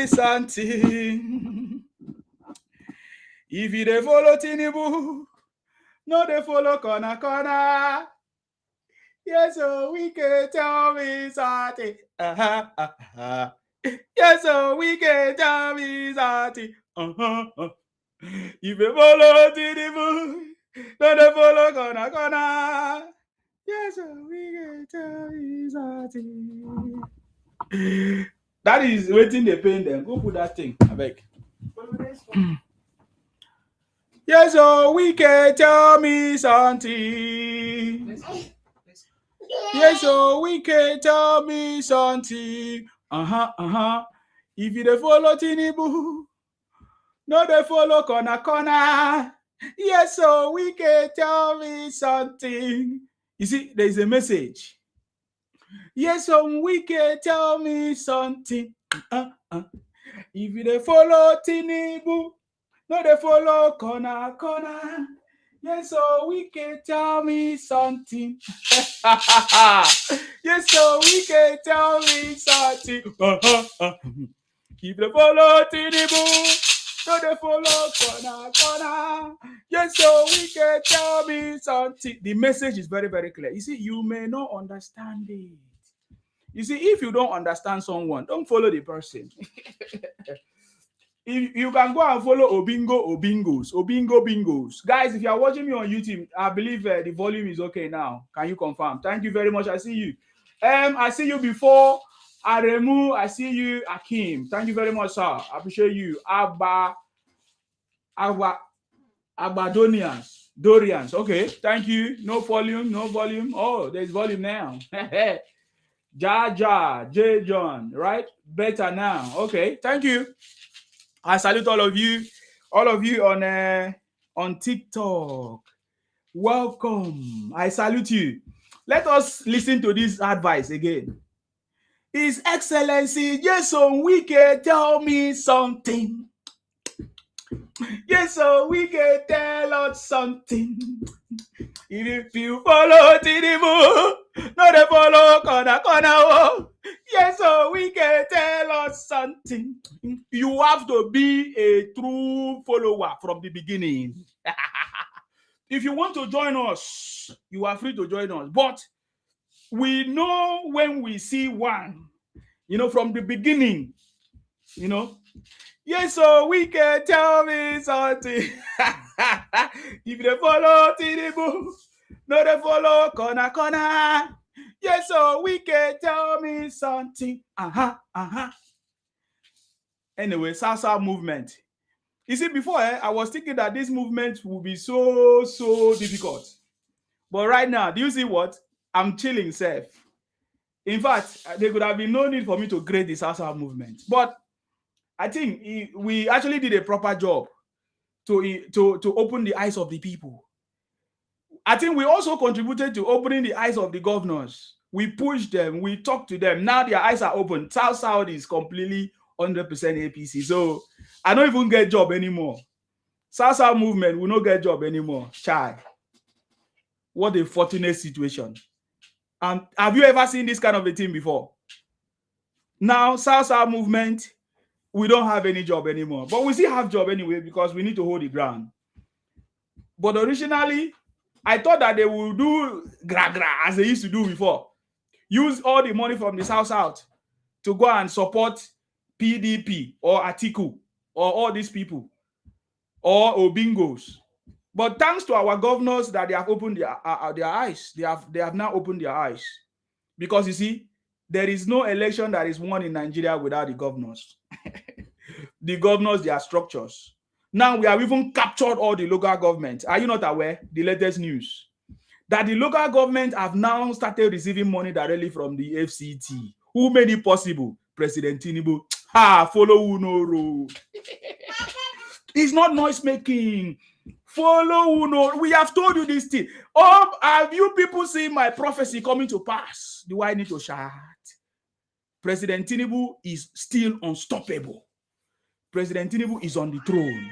me something. If you dey follow Tinubu, no dey follow corner. Yes, so we can tell me something. Yes, so we can tell me something. If you follow Tinubu, no dey follow corner. Yes, so we can tell me something. That is waiting the pain them. Go put that thing. I beg. Yes, so we can tell me something. Yes, so we can tell me something. If you dey follow Tinubu, no dey follow corner. Yes, so we can tell me something. You see, there is a message. Yes, so we can tell me something. If you dey follow Tinubu, no dey follow corner. Yes, so we can tell me something. Yes, so we can tell me something. If you follow Tinubu, no dey follow corner. Yes, so we can tell me something. The message is very, very clear. You see, you may not understand it. You see, if you don't understand someone, don't follow the person. If you can go and follow Obingo Bingos. Guys, if you are watching me on YouTube, I believe the volume is okay now. Can you confirm? Thank you very much. I see you. I see you before. Aremu, I see you. Akim. Thank you very much, sir. I appreciate you. Dorians. Okay, thank you. No volume. Oh, there's volume now. J. John, right? Better now. Okay, thank you. I salute all of you on TikTok. Welcome. I salute you. Let us listen to this advice again. His Excellency Jason Wike tell me something. Yes, so we can tell us something. If you follow Tinubu, no dey follow corner. Yes, so we can tell us something. You have to be a true follower from the beginning. If you want to join us, you are free to join us. But we know when we see one, from the beginning, Yes, so we can tell me something. If they follow Tinubu, no they follow corner. Yes, so we can tell me something. Anyway, South movement. You see, before I was thinking that this movement would be so difficult. But right now, do you see what? I'm chilling safe. In fact, there could have been no need for me to grade the South movement. But I think we actually did a proper job to open the eyes of the people. I think we also contributed to opening the eyes of the governors. We pushed them, we talked to them. Now their eyes are open. South is completely 100% APC. So I don't even get job anymore. South movement will not get job anymore. Chai. What a fortunate situation. Have you ever seen this kind of a thing before? Now, South movement, we don't have any job anymore. But we still have job anyway because we need to hold the ground. But originally, I thought that they would do gra as they used to do before. Use all the money from the South to go and support PDP or Atiku or all these people or Obingos. But thanks to our governors that they have opened their eyes. They have now opened their eyes. Because you see, there is no election that is won in Nigeria without the governors. The governors, their structures. Now we have even captured all the local governments. Are you not aware? The latest news. That the local government have now started receiving money directly from the FCT. Who made it possible? President Tinubu. Follow who no road. It's not noise making. Follow who no. We have told you this thing. Oh, have you people seen my prophecy coming to pass? Do I need to shout? President Tinubu is still unstoppable. President Tinubu is on the throne.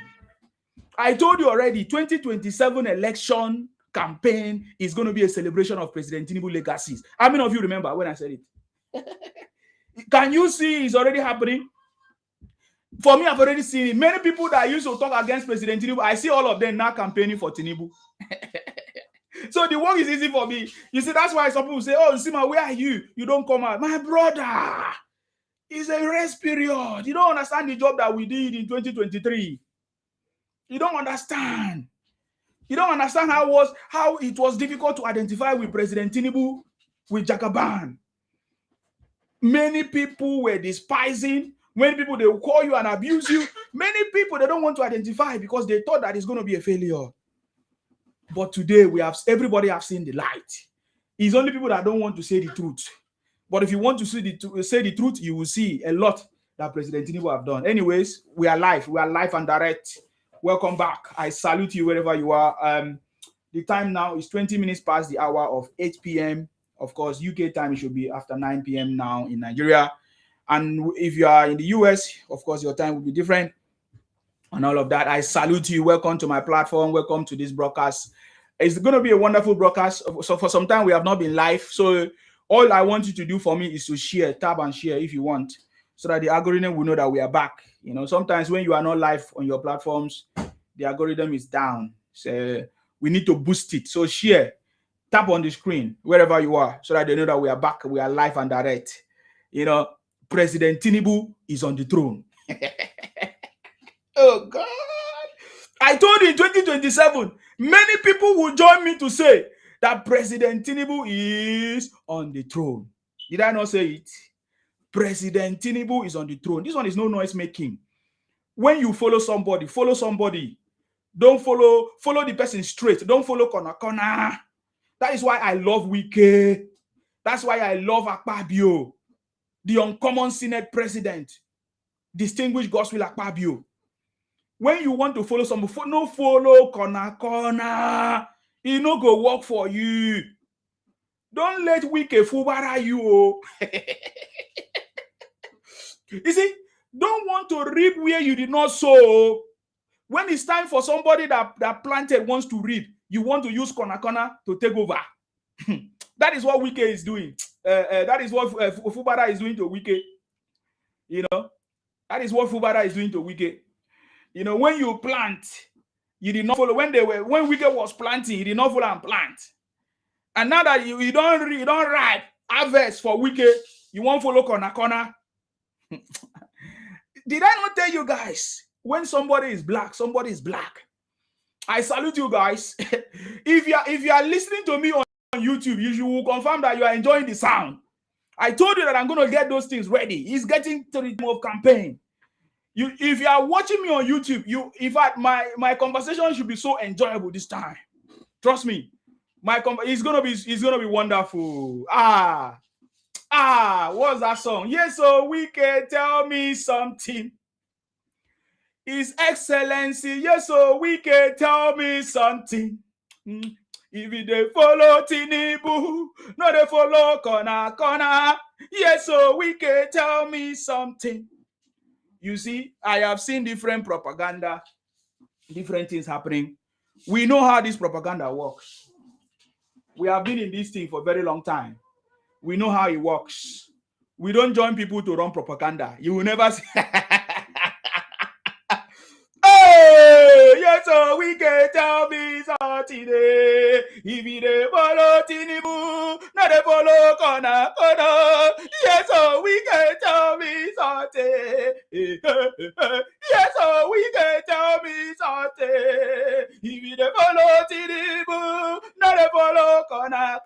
I told you already, 2027 election campaign is going to be a celebration of President Tinubu legacies. How many of you remember when I said it? Can you see it's already happening? For me, I've already seen it. Many people that used to talk against President Tinubu, I see all of them now campaigning for Tinubu. So the work is easy for me. You see, that's why some people say, oh, Sima, where are you? You don't come out. My brother, it's a rest period. You don't understand the job that we did in 2023. You don't understand. You don't understand how it was difficult to identify with President Tinubu, with Jagaban. Many people were despising. Many people, they will call you and abuse you. Many people, they don't want to identify because they thought that it's going to be a failure. But today, everybody have seen the light. It's only people that don't want to say the truth. But if you want to say the truth, you will see a lot that President Tinubu have done. Anyways, we are live. We are live and direct. Welcome back. I salute you wherever you are. The time now is 20 minutes past the hour of 8 p.m. Of course, UK time, it should be after 9 p.m. now in Nigeria. And if you are in the US, of course, your time will be different. And all of that, I salute you. Welcome to my platform. Welcome to this broadcast. It's going to be a wonderful broadcast. So for some time, we have not been live. So all I want you to do for me is to share, tab and share if you want, so that the algorithm will know that we are back. You know, sometimes when you are not live on your platforms, the algorithm is down. So we need to boost it. So share, tap on the screen wherever you are, so that they know that we are back. We are live and direct. You know, President Tinubu is on the throne. Oh God. I told you in 2027, many people will join me to say that President Tinubu is on the throne. Did I not say it? President Tinubu is on the throne. This one is no noise making. When you follow somebody, follow somebody. Don't follow the person straight. Don't follow corner. That is why I love Wike. That's why I love Akpabio, the uncommon Senate president, distinguished Godswill Akpabio. When you want to follow somebody, no follow corner. It no go work for you. Don't let Wike fubara you. You see, don't want to reap where you did not sow. When it's time for somebody that planted wants to reap, you want to use corner to take over. That is what Wike is doing. That is what Fubara is doing to Wike. You know, that is what Fubara is doing to Wike. You know, when you plant, you did not follow. When Wike was planting, he did not follow and plant. And now that you don't ripe harvest for Wike, you won't follow corner. Did I not tell you guys? When somebody is black, somebody is black. I salute you guys. If you are listening to me on YouTube, you will confirm that you are enjoying the sound. I told you that I'm going to get those things ready. It's getting to the time of campaign. If you are watching me on YouTube, in fact, my conversation should be so enjoyable this time. Trust me, it's gonna be wonderful. What's that song? Yes, so we can tell me something. His Excellency, yes, so we can tell me something. If they follow Tinubu, no, they follow corner. Yes, so we can tell me something. You see, I have seen different propaganda, different things happening. We know how this propaganda works. We have been in this thing for a very long time. We know how it works. We don't join people to run propaganda. You will never see. Hey, yes, so we can tell me something. If they follow Tinubu, not they follow corner. Yes, so we can tell me something. Yes, so we can tell me something. If they follow Tinubu, not they follow corner.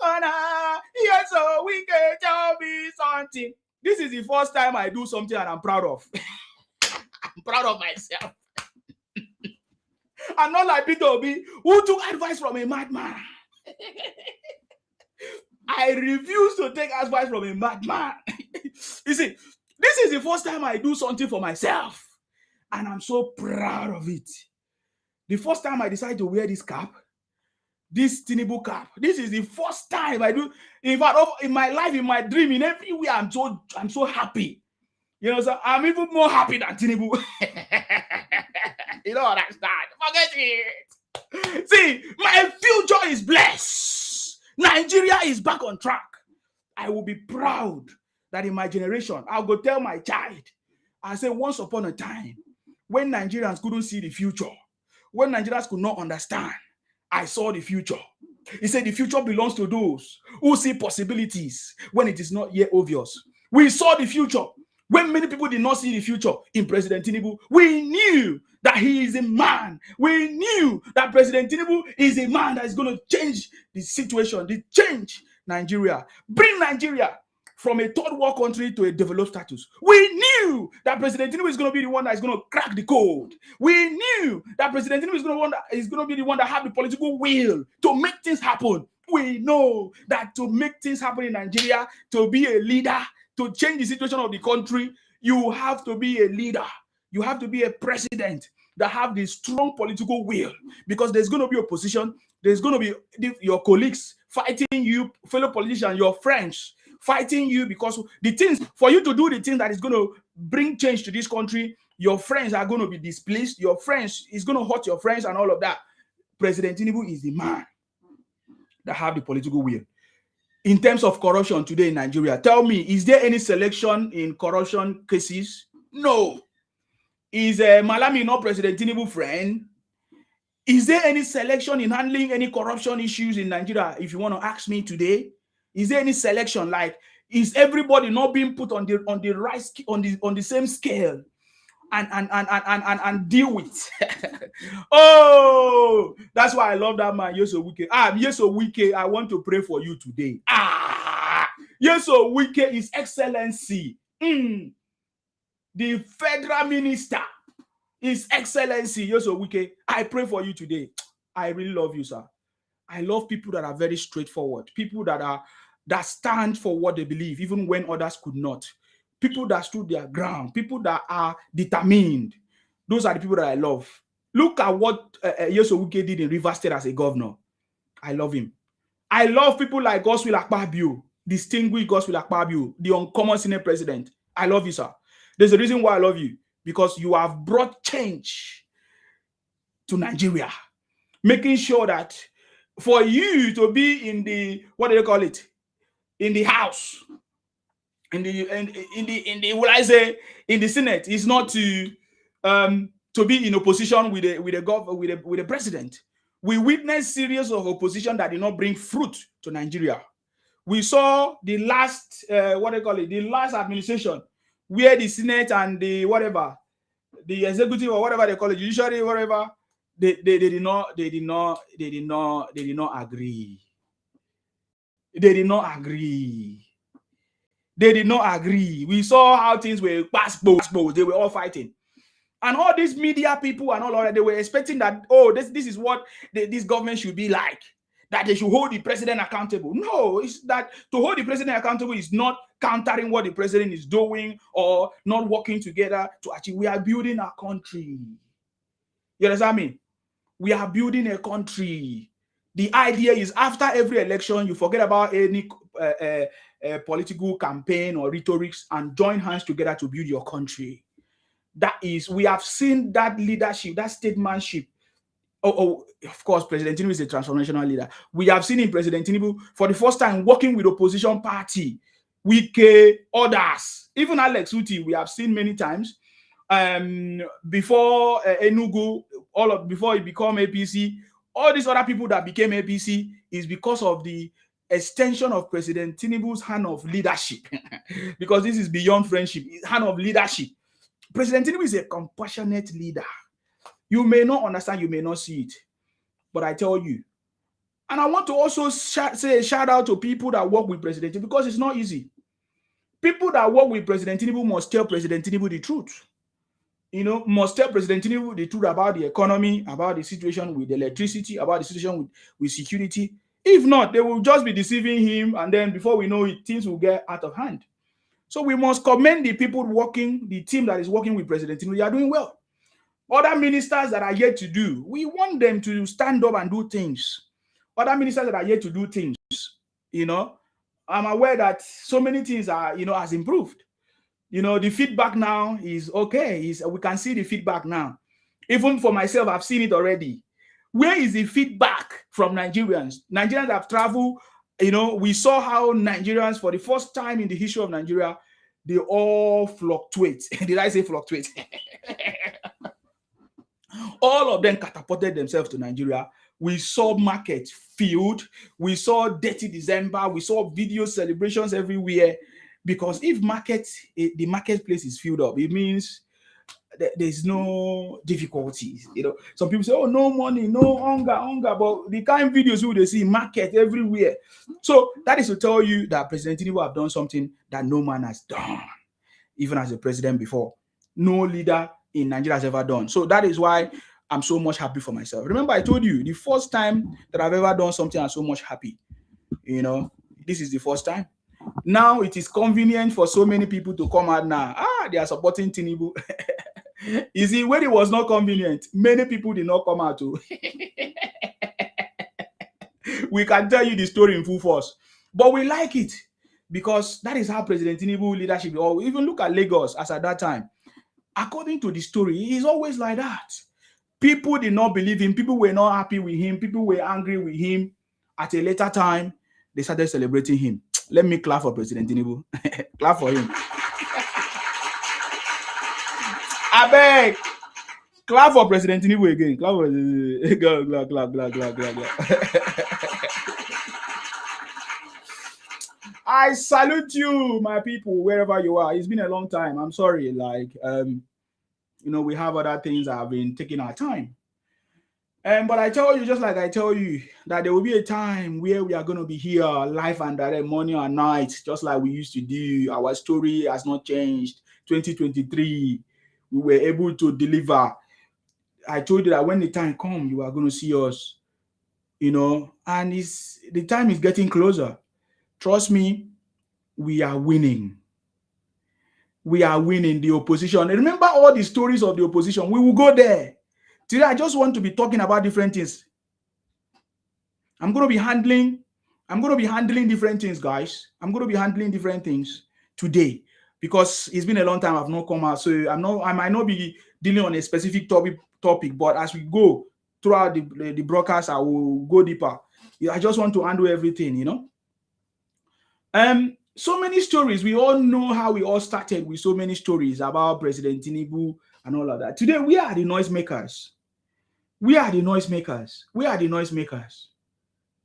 Yes, so we can tell me something. This is the first time I do something and I'm proud of. I'm proud of myself. I'm not like Peter Obi, who took advice from a madman. I refuse to take advice from a madman. You see, this is the first time I do something for myself. And I'm so proud of it. The first time I decided to wear this cap, this Tinubu cap, this is the first time I do. In fact, in my life, in my dream, in everywhere, I'm so happy. You know, so I'm even more happy than Tinubu. You don't understand. Forget it. See, my future is blessed. Nigeria is back on track. I will be proud that in my generation, I'll go tell my child, I say once upon a time, when Nigerians couldn't see the future, when Nigerians could not understand, I saw the future. He said the future belongs to those who see possibilities when it is not yet obvious. We saw the future when many people did not see the future in President Tinubu. We knew that he is a man. We knew that President Tinubu is a man that is going to change the situation, change Nigeria, bring Nigeria from a third world country to a developed status. We knew that President Tinubu is going to be the one that is going to crack the code. We knew that President Tinubu is going to be the one that have the political will to make things happen. We know that to make things happen in Nigeria, to be a leader, to change the situation of the country, you have to be a leader. You have to be a president that have the strong political will, because there's going to be opposition. There's going to be your colleagues fighting you, fellow politicians, your friends fighting you, because the things for you to do the thing that is going to bring change to this country, your friends are going to be displeased. Your friends is going to hurt your friends and all of that. President Tinubu is the man that have the political will. In terms of corruption today in Nigeria, tell me, is there any selection in corruption cases? No. Is Malami not President Tinubu friend? Is there any selection in handling any corruption issues in Nigeria? If you want to ask me today, is there any selection? Like, is everybody not being put on the same scale and deal with? Oh, that's why I love that man, Yeso Wike. Yeso Wike, I want to pray for you today. Yeso Wike, His Excellency, the Federal Minister, His Excellency, Yeso Wike, I pray for you today. I really love you, sir. I love people that are very straightforward, people that stand for what they believe, even when others could not. People that stood their ground, people that are determined. Those are the people that I love. Look at what Yeso Wike did in Rivers State as a governor. I love him. I love people like Godswill Akpabio, distinguished Godswill Akpabio, the uncommon Senate president. I love you, sir. There's a reason why I love you, because you have brought change to Nigeria, making sure that for you to be in the, what do they call it, in the House, in the Senate, is not to be in opposition with the president. We witnessed series of opposition that did not bring fruit to Nigeria. We saw the last the last administration, where the Senate and the executive or whatever they call it, judiciary, whatever, they did not agree. They did not agree. They did not agree. We saw how things were passed. They were all fighting. And all these media people and all of that, they were expecting that, oh, this is what this government should be like, that they should hold the president accountable. No, it's that to hold the president accountable is not countering what the president is doing or not working together to achieve. We are building a country. You understand me? We are building a country. The idea is after every election, you forget about any political campaign or rhetorics and join hands together to build your country. That is, we have seen that leadership, that statesmanship. Oh, of course, President Tinubu is a transformational leader. We have seen in President Tinubu for the first time working with opposition party, Wike, others, even Alex Uti. We have seen many times. Before Enugu, before he became APC, all these other people that became APC is because of the extension of President Tinubu's hand of leadership. Because this is beyond friendship, it's hand of leadership. President Tinubu is a compassionate leader. You may not understand, you may not see it, but I tell you. And I want to also say a shout out to people that work with President Tinubu, because it's not easy. People that work with President Tinubu must tell President Tinubu the truth. Must tell President Tinubu the truth about the economy, about the situation with electricity, about the situation with security. If not, they will just be deceiving him, and then before we know it, things will get out of hand. So we must commend the people working, the team that is working with President Tinubu. They are doing well. Other ministers that are yet to do, we want them to stand up and do things. Other ministers that are yet to do things, I'm aware that so many things are, has improved. The feedback now is okay. We can see the feedback now. Even for myself, I've seen it already. Where is the feedback from Nigerians? Nigerians have traveled. We saw how Nigerians, for the first time in the history of Nigeria, they all fluctuate. Did I say fluctuate? All of them catapulted themselves to Nigeria. We saw markets filled. We saw dirty December. We saw video celebrations everywhere. Because if the marketplace is filled up, it means there's no difficulties. Some people say, oh, no money, no hunger. But the kind of videos you they see market everywhere. So that is to tell you that President Tinubu have done something that no man has done, even as a president before. No leader in Nigeria has ever done. So that is why I'm so much happy for myself. Remember, I told you the first time that I've ever done something I'm so much happy. This is the first time. Now it is convenient for so many people to come out now. They are supporting Tinubu. You see, when it was not convenient, many people did not come out too. We can tell you the story in full force. But we like it because that is how President Tinubu leadership, or even look at Lagos as at that time. According to the story, he's always like that. People did not believe him. People were not happy with him. People were angry with him. At a later time, they started celebrating him. Let me clap for President Tinubu. Clap for him. I beg. Clap for President Tinubu again. Clap for I salute you, my people, wherever you are. It's been a long time. I'm sorry. We have other things that have been taking our time. But I tell you, just like I tell you, that there will be a time where we are going to be here live and direct, morning and night, just like we used to do. Our story has not changed. 2023, we were able to deliver. I told you that when the time comes, you are going to see us, and the time is getting closer. Trust me, we are winning. We are winning the opposition. Remember all the stories of the opposition. We will go there. Today, I just want to be talking about different things. I'm going to be handling different things, guys. I'm going to be handling different things today because it's been a long time I've not come out. So I might not be dealing on a specific topic, but as we go throughout the broadcast, I will go deeper. I just want to handle everything, So many stories. We all know how we all started with so many stories about President Tinubu and all of that. Today, we are the noisemakers. We are the noisemakers. We are the noisemakers.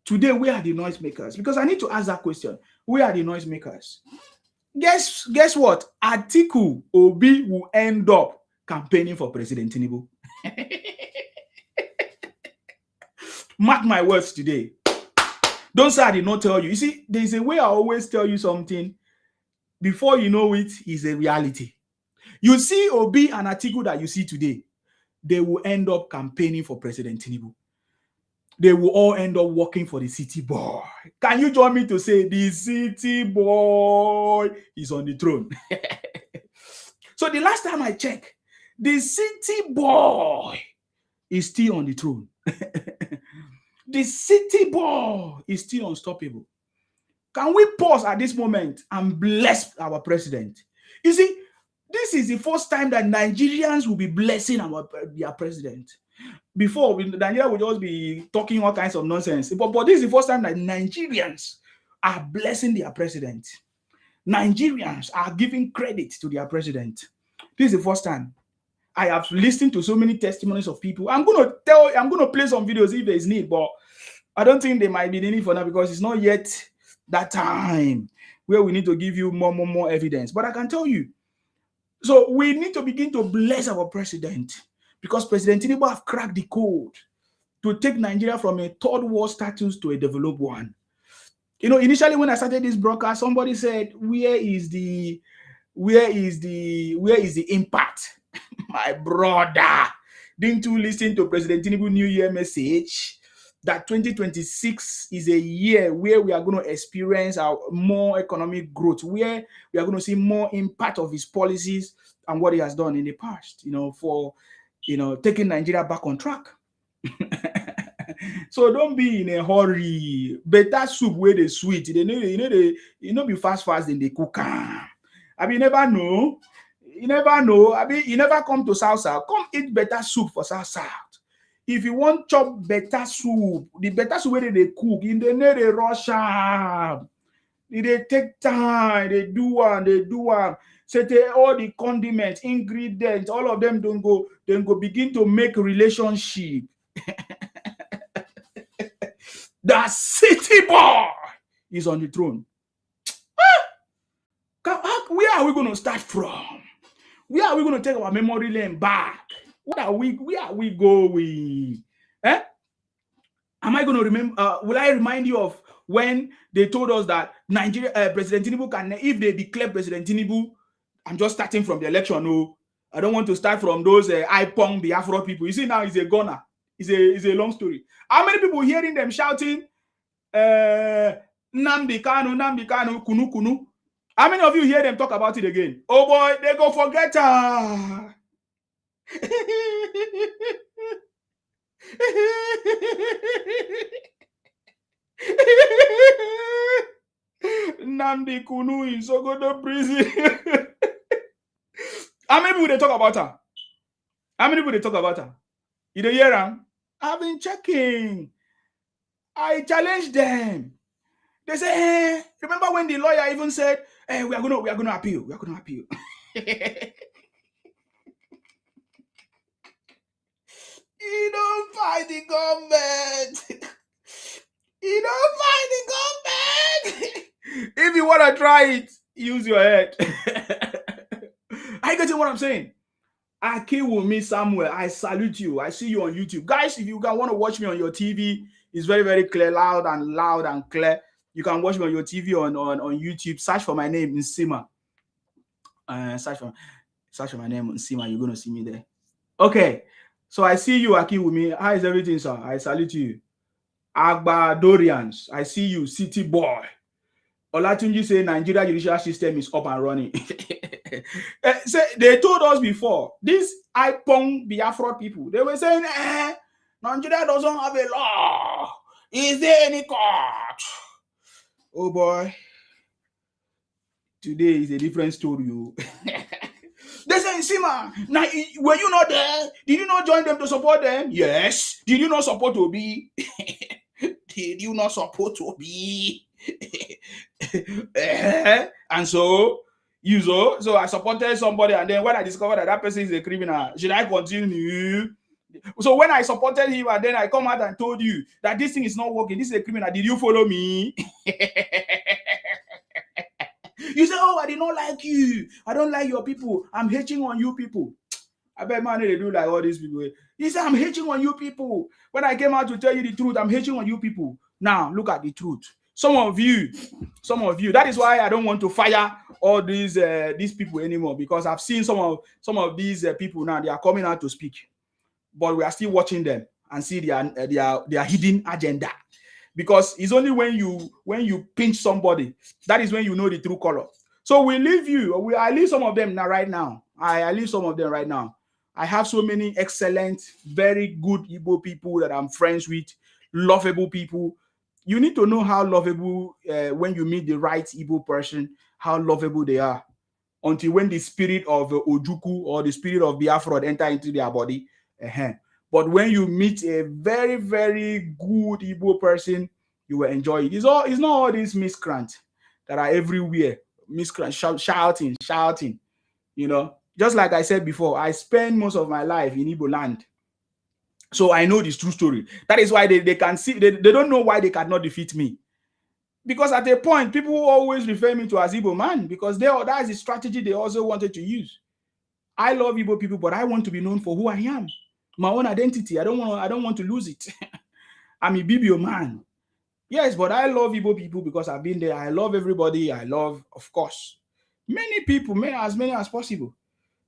Today, we are the noisemakers. Because I need to ask that question. We are the noisemakers. Guess what? Atiku Obi will end up campaigning for President Tinubu. Mark my words today. Don't say I did not tell you. You see, there's a way I always tell you something. Before you know it, is a reality. You see Obi and Atiku that you see today, they will end up campaigning for President Tinubu. They will all end up working for the city boy. Can you join me to say the city boy is on the throne? So the last time I checked, the city boy is still on the throne. The city boy is still unstoppable. Can we pause at this moment and bless our president? You see, this is the first time that Nigerians will be blessing their president. Before, Nigeria would just be talking all kinds of nonsense. But this is the first time that Nigerians are blessing their president. Nigerians are giving credit to their president. This is the first time. I have listened to so many testimonies of people. I'm going to play some videos if there is need, but I don't think there might be any need for now because it's not yet that time where we need to give you more evidence. But I can tell you, so we need to begin to bless our president because President Tinubu have cracked the code to take Nigeria from a third world status to a developed one. Initially when I started this broadcast, somebody said, where is the impact? My brother, didn't you listen to President Tinubu New Year message that 2026 is a year where we are going to experience more economic growth, where we are going to see more impact of his policies and what he has done in the past, for taking Nigeria back on track. So don't be in a hurry. Better soup where they sweet. They know be fast in the cook. You never know. You never know. You never come to South. Come eat better soup for South. If you want chop better soup, the better soup where they cook, in the they rush up. They take time. They do one. all the condiments, ingredients, all of them don't go, then go begin to make relationship. The city boy is on the throne. Where are we going to start from? Where are we going to take our memory lane back? Where are we going? Eh? Am I going to remember? Will I remind you of when they told us that Nigeria, President Tinubu can, if they declare President Tinubu, I'm just starting from the election. No, I don't want to start from those Ipong Biafra people. You see, now he's a gunner. It's a long story. How many people hearing them shouting, Namdi Kanu, Kunu Kunu? How many of you hear them talk about it again? Oh boy, they go forget her. Namdi Kunu in Sokoto prison. How many people they talk about her? How many people they talk about her? You don't hear them? I've been checking. I challenged them. They say, hey, remember when the lawyer even said, hey, we are gonna appeal. We are gonna appeal. You don't fight the government. You don't fight the government. If you want to try it, use your head. Are you getting what I'm saying? Akiwumi Samuel, I salute you. I see you on YouTube. Guys, if you want to watch me on your TV, it's very, very clear, loud and clear. You can watch me on your TV on YouTube. Search for my name, Nsima. Search for my name, Nsima. You're going to see me there. Okay. So I see you, Akiwumi. How is everything, sir? I salute you. Agba Dorians, I see you, city boy. Olatunji say Nigeria judicial system is up and running. So they told us before, these Ipong Biafra people, they were saying, Nigeria doesn't have a law. Is there any court? Oh boy. Today is a different story. They say, Sima, now, were you not there? Did you not join them to support them? Yes. Did you not support Obi? Did you not support Obi? And so I supported somebody, and then when I discovered that person is a criminal, should I continue? So when I supported him, and then I come out and told you that this thing is not working, this is a criminal, did you follow me? You say, oh, I did not like you. I don't like your people. I'm hating on you people. I bet man they do like all these people. He said, I'm hating on you people. When I came out to tell you the truth, I'm hating on you people. Now, look at the truth. Some of you, that is why I don't want to fire all these people anymore, because I've seen some of these people now, they are coming out to speak. But we are still watching them and see their hidden agenda. Because it's only when you pinch somebody, that is when you know the true color. So we leave you. I leave some of them now right now. I leave some of them right now. I have so many excellent, very good Igbo people that I'm friends with, lovable people. You need to know how lovable, when you meet the right Igbo person, how lovable they are. Until when the spirit of Ojuku or the spirit of Biafra enter into their body. But when you meet a very, very good Igbo person, you will enjoy it. It's not all these miscreants that are everywhere. Miscreants shouting. You know, just like I said before, I spend most of my life in Igbo land. So I know this true story. That is why they can see, they don't know why they cannot defeat me. Because at a point, people always refer me to as Igbo man, because that is the strategy they also wanted to use. I love Igbo people, but I want to be known for who I am. My own identity. I don't want to lose it. I'm a Bibio man. Yes, but I love Igbo people because I've been there. I love everybody. I love, of course, many people, as many as possible.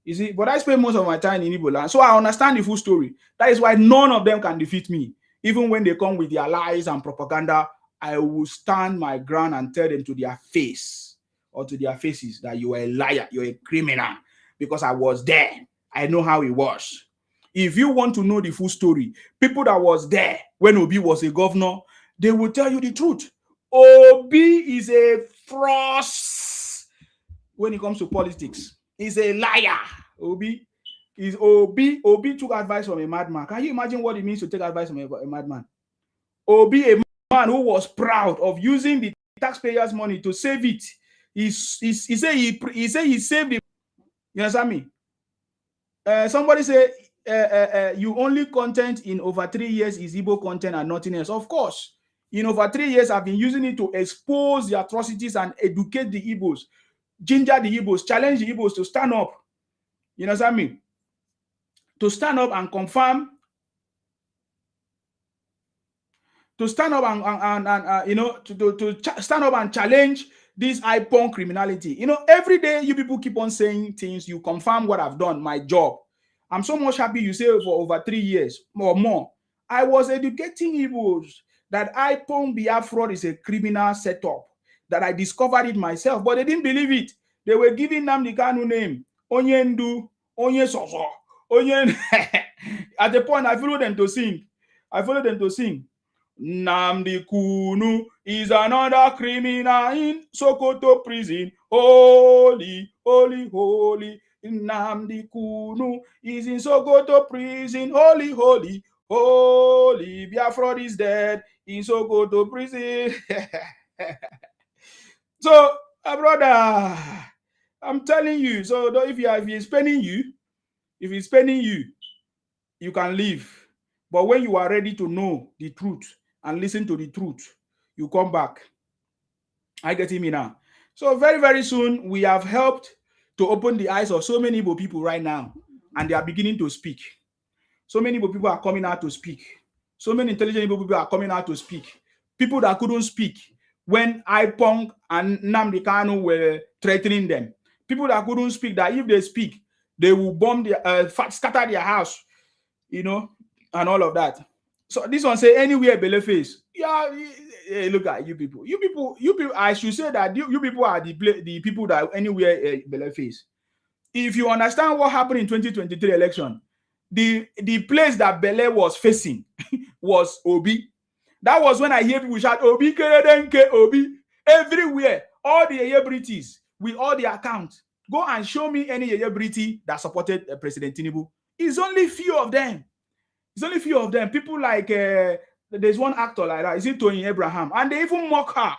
You see, but I spend most of my time in Igbo land. So I understand the full story. That is why none of them can defeat me. Even when they come with their lies and propaganda, I will stand my ground and tell them to their face or to their faces that you are a liar, you're a criminal, because I was there. I know how it was. If you want to know the full story, people that was there when Obi was a governor, they will tell you the truth. Obi is a frost when it comes to politics. He's a liar. Obi took advice from a madman. Can you imagine what it means to take advice from a madman? Obi, a man who was proud of using the taxpayers' money to save it. He said he saved it You understand me? Somebody say you only content in over 3 years is Igbo content and nothing else. Of course, in over 3 years, I've been using it to expose the atrocities and educate the Igbos, ginger the Igbos, challenge the Igbos to stand up. You understand me? To stand up and confirm, to stand up and you know, to stand up and challenge this IPON criminality. You know, every day you people keep on saying things, you confirm what I've done, my job. I'm so much happy you say for over 3 years or more. I was educating Igbos that IPON Biafra is a criminal setup, that I discovered it myself, but they didn't believe it. They were giving them the Kanu name, Onyendu, Onye Soso, Onyen. At the point, I followed them to sing. Nnamdi Kunu is another criminal in Sokoto prison. Holy, holy, holy. Nnamdi Kunu is in Sokoto prison. Holy, holy, holy. Biafra is dead in Sokoto prison. So, brother, I'm telling you. So, if he's spending you, you can leave. But when you are ready to know the truth and listen to the truth, you come back. I get me now. So very, very soon, we have helped to open the eyes of so many Igbo people right now, and they are beginning to speak. So many Igbo people are coming out to speak. So many intelligent Igbo people are coming out to speak. People that couldn't speak when IPONG and Nnamdi Kanu were threatening them. People that couldn't speak, that if they speak, they will bomb their, scatter their house, you know, and all of that. So this one say anywhere belle face. Yeah, look at you people. You people. I should say that you people are the people that anywhere belle face. If you understand what happened in 2023 election, the place that Bele was facing was Obi. That was when I hear people shout Obi Keredenke Obi everywhere. All the celebrities with all the accounts. Go and show me any celebrity that supported President Tinubu. It's only few of them. It's only few of them. People like there's one actor like that. Is it Tony Abraham? And they even mock her.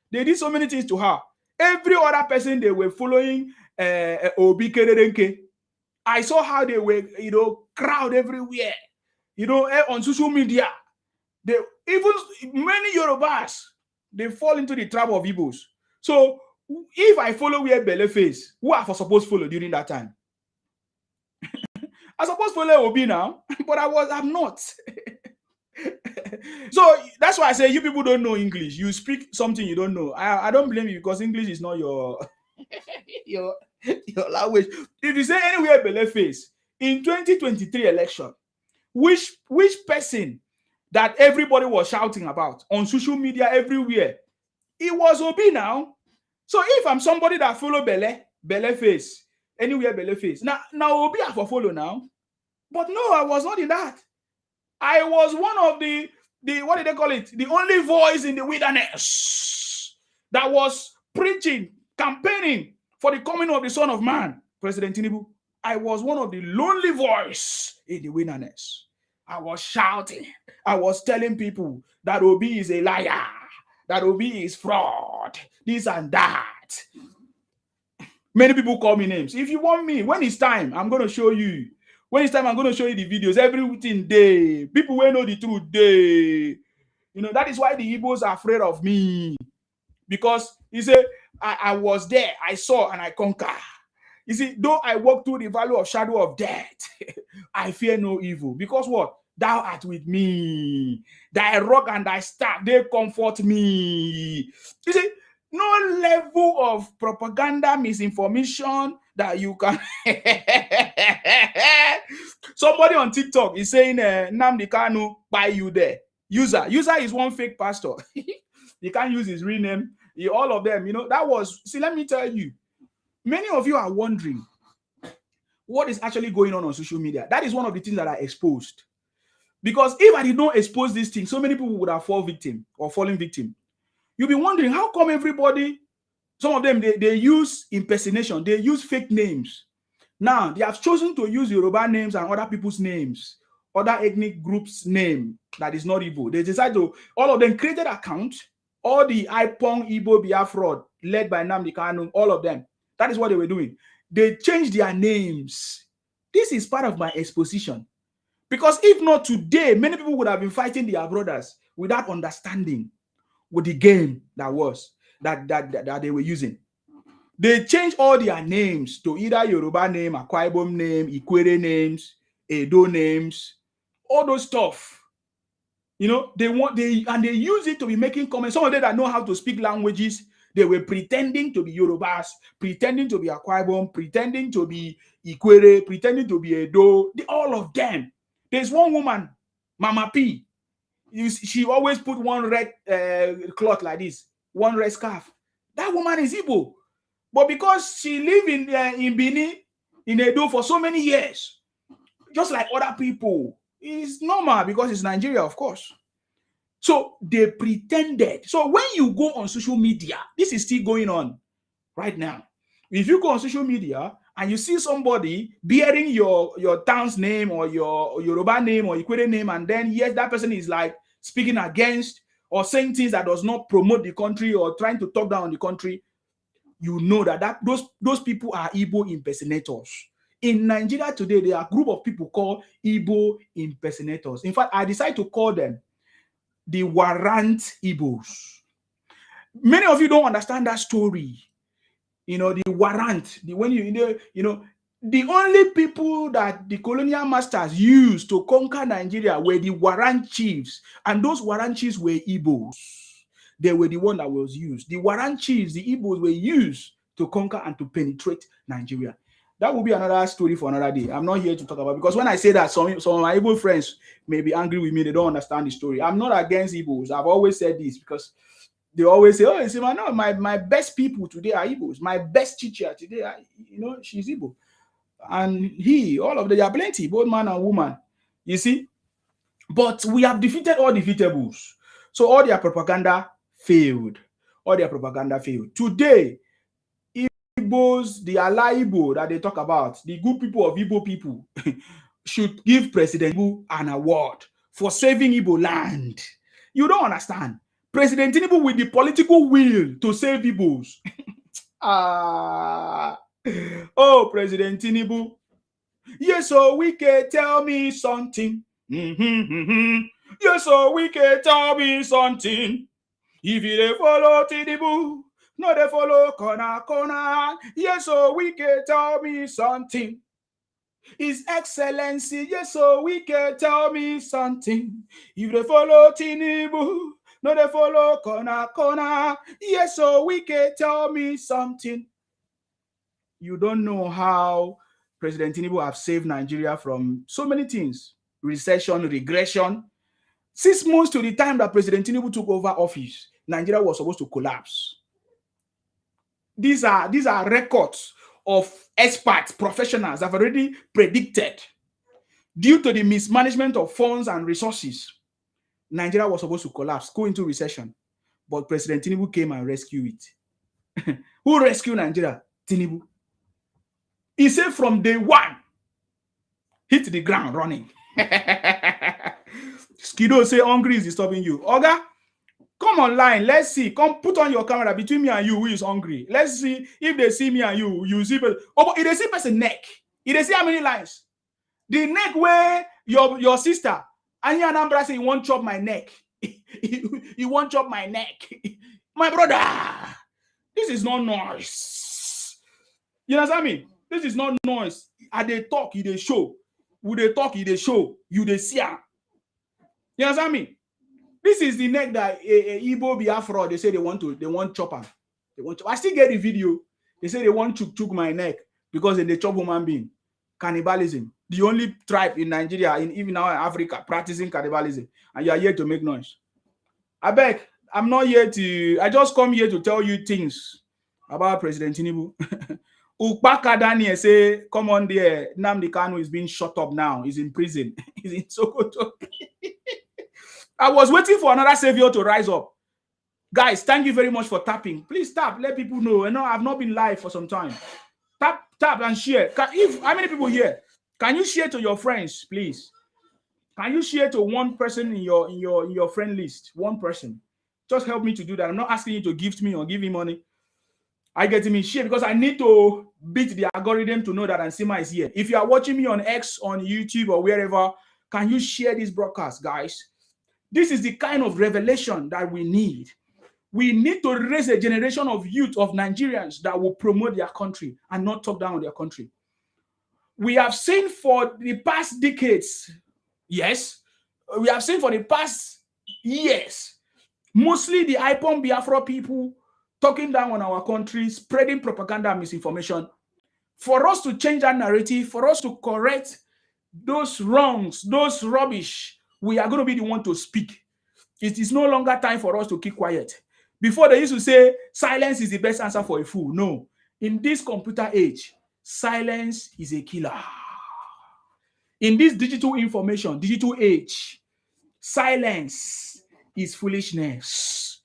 They did so many things to her. Every other person they were following Obi Keredenke. I saw how they were, you know, crowd everywhere. You know, on social media. They even many Yorubas, they fall into the trap of Igbos. So if I follow where Bele face, who are supposed to follow during that time? I supposed to follow Obi now, but I'm not. So that's why I say you people don't know English. You speak something you don't know. I don't blame you because English is not your your language. If you say anywhere Bele face in 2023 election, which person that everybody was shouting about on social media everywhere, it was Obi now. So if I'm somebody that follow Bele face, anywhere Bele face, now Obi I for follow now. But no, I was not in that. I was one of the what did they call it? The only voice in the wilderness that was preaching, campaigning for the coming of the Son of Man, President Tinubu. I was one of the lonely voice in the wilderness. I was shouting. I was telling people that Obi is a liar, that Obi is fraud, this and that. Many people call me names. If you want me, when it's time, I'm going to show you. When it's time, I'm going to show you the videos. Everything day. People will know the truth day. You know, that is why the Igbos are afraid of me. Because he said, I was there, I saw, and I conquer. You see, though I walk through the valley of shadow of death, I fear no evil. Because what? Thou art with me. Thy rock and thy staff, they comfort me. You see, no level of propaganda, misinformation that you can. Somebody on TikTok is saying, Nnamdi Kanu, buy you there. User is one fake pastor. You can't use his real name. All of them, you know, that was. See, let me tell you, many of you are wondering what is actually going on social media. That is one of the things that are exposed. Because if I did not expose this thing, so many people would have fallen victim. You'll be wondering, how come everybody, some of them, they use impersonation, they use fake names. Now, they have chosen to use Yoruba names and other people's names, other ethnic groups' name that is not Igbo. They decided to, all of them created accounts, all the IPONG, Igbo, Biafra, led by Nnamdi Kanu, all of them. That is what they were doing. They changed their names. This is part of my exposition. Because if not today, many people would have been fighting their brothers without understanding with the game that they were using. They changed all their names to either Yoruba name, Akwa Ibom name, Ikwere names, Edo names, all those stuff. You know, they use it to be making comments. Some of them that know how to speak languages, they were pretending to be Yorubas, pretending to be Akwa Ibom, pretending to be Ikwere, pretending to be Edo. All of them. There's one woman, Mama P. She always put one red cloth like this, one red scarf. That woman is Igbo. But because she lived in Benin, in Edo for so many years, just like other people, it's normal because it's Nigeria, of course. So they pretended. So when you go on social media, this is still going on right now. If you go on social media and you see somebody bearing your town's name or your Yoruba name or Ikwere name, and then yes, that person is like speaking against or saying things that does not promote the country or trying to talk down on the country, you know that those people are Igbo impersonators. In Nigeria today, there are a group of people called Igbo impersonators. In fact, I decided to call them the warrant Igbos. Many of you don't understand that story. You know, the warrant, the only people that the colonial masters used to conquer Nigeria were the warrant chiefs, and those warrant chiefs were Igbos. They were the one that was used. The warrant chiefs, the Igbos, were used to conquer and to penetrate Nigeria. That will be another story for another day. I'm not here to talk about, because when I say that, some of my Igbo friends may be angry with me. They don't understand the story. I'm not against Igbos. I've always said this because they always say, oh, no, my best people today are Igbos. My best teacher today, she's Igbo. And all of them, they are plenty, both man and woman. You see? But we have defeated all defeatables. So all their propaganda failed. All their propaganda failed. Today, Igbos, the Ala Igbo that they talk about, the good people of Igbo people, should give President Tinubu an award for saving Igbo land. You don't understand. President Tinubu with the political will to save Igbos. Oh, President Tinubu. Yes, so we can tell me something. Yes, so we can tell me something. If you dey follow Tinubu, no dey follow corner. Yes, so we can tell me something. His Excellency, yes, so we can tell me something. If they follow Tinubu, no dey follow corner. Yes, so we can tell me something. You don't know how President Tinubu have saved Nigeria from so many things. Recession, regression. 6 months to the time that President Tinubu took over office, Nigeria was supposed to collapse. These are records of experts, professionals have already predicted. Due to the mismanagement of funds and resources, Nigeria was supposed to collapse, go into recession. But President Tinubu came and rescued it. Who rescued Nigeria? Tinubu. He said from day one, hit the ground running. Skido say hungry is disturbing you. Oga, come online. Let's see. Come put on your camera between me and you. Who is hungry? Let's see if they see me and you see. Oh, but if they see person neck, if they see how many lines, the neck where your sister Anya Anambra say, "You won't chop my neck." You won't chop my neck, my brother. This is not noise. You understand me? This is not noise. Are they talk? They show. Would they talk? They show. You they see. You understand me? This is the neck that Igbo Biafra, they say they want chop am. I still get the video. They say they want to choke my neck because they chop human being. Cannibalism. The only tribe in Nigeria, even now in Africa, practicing cannibalism. And you are here to make noise. I beg, I'm not here to, I just come here to tell you things about President Tinubu. Ukpaka Daniel say, come on there. Nnamdi Kanu is being shut up now. He's in prison. He's in Sokoto. I was waiting for another savior to rise up. Guys, thank you very much for tapping. Please tap. Let people know. I know I've not been live for some time. Tap and share. How many people here? Can you share to your friends, please? Can you share to one person in your friend list? One person. Just help me to do that. I'm not asking you to gift me or give me money. I get me share because I need to beat the algorithm to know that Ansima is here. If you are watching me on X, on YouTube, or wherever, can you share this broadcast, guys? This is the kind of revelation that we need. We need to raise a generation of youth, of Nigerians that will promote their country and not talk down on their country. We have seen for the past decades, yes, we have seen for the past years, mostly the IPOM Biafra people talking down on our country, spreading propaganda and misinformation. For us to change that narrative, for us to correct those wrongs, those rubbish, we are going to be the one to speak. It is no longer time for us to keep quiet. Before, they used to say silence is the best answer for a fool. No. In this computer age, silence is a killer. In this digital information, digital age, silence is foolishness.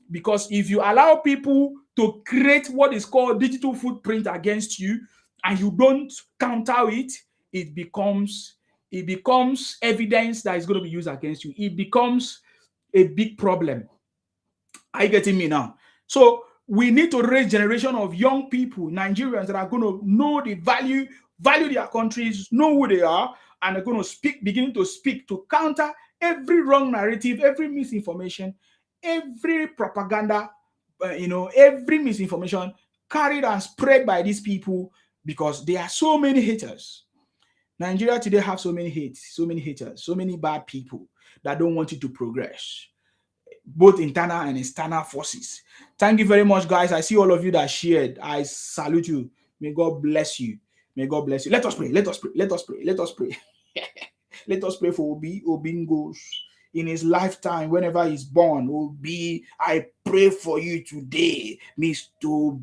Because if you allow people to create what is called digital footprint against you and you don't counter it, it becomes evidence that is going to be used against you. It becomes a big problem. Are you getting me now? So we need to raise generation of young people, Nigerians, that are going to know the value their countries, know who they are, and are going to begin to speak to counter every wrong narrative, every misinformation, every propaganda, every misinformation carried and spread by these people, because there are so many haters. Nigeria today have so many haters, so many bad people that don't want it to progress, both internal and external forces. Thank you very much, guys. I see all of you that shared. I salute you. May God bless you. May God bless you. Let us pray. Let us pray. Let us pray. Let us pray. Let us pray for Obingos in his lifetime, whenever he's born. Obi, I pray for you today, Mr.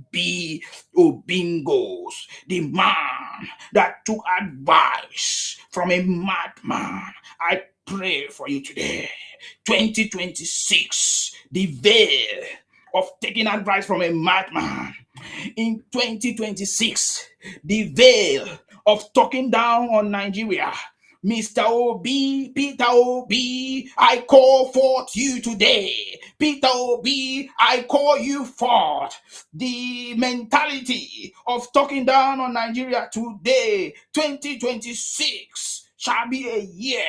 Obingos, the man that took advice from a madman. I pray for you today. 2026, the veil of taking advice from a madman. In 2026, the veil of talking down on Nigeria. Mr. Obi, Peter Obi, I call forth you today. Peter Obi, I call you forth. The mentality of talking down on Nigeria today, 2026, shall be a year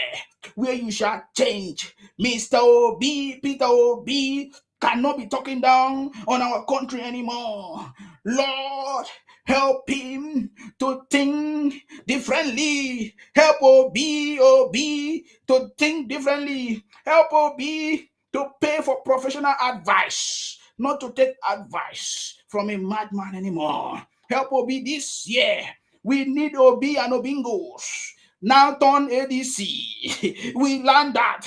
where you shall change. Mr. Obi, Peter Obi, cannot be talking down on our country anymore. Lord, help him to think differently. Help Obi to think differently. Help Obi to pay for professional advice, not to take advice from a madman anymore. Help Obi this year. We need Obi and Obingos. Now turn ADC. We learned that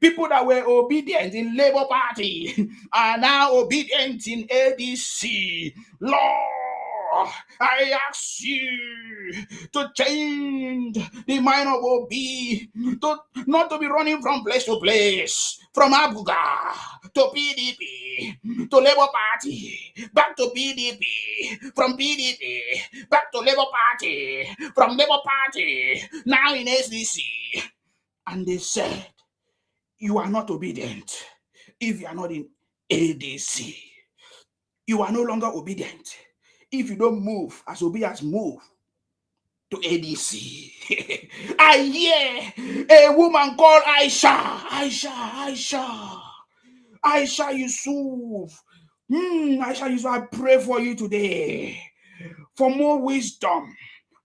people that were obedient in Labour Party are now obedient in ADC. Lord, I ask you to change the mind of Obi, not to be running from place to place, from Abuja to PDP, to Labour Party, back to PDP, from PDP, back to Labour Party, from Labour Party, now in SDC. And they said, you are not obedient if you are not in ADC. You are no longer obedient if you don't move as Obi has moved to ADC. I hear a woman called Aisha Yusuf. Aisha Yusuf, I pray for you today for more wisdom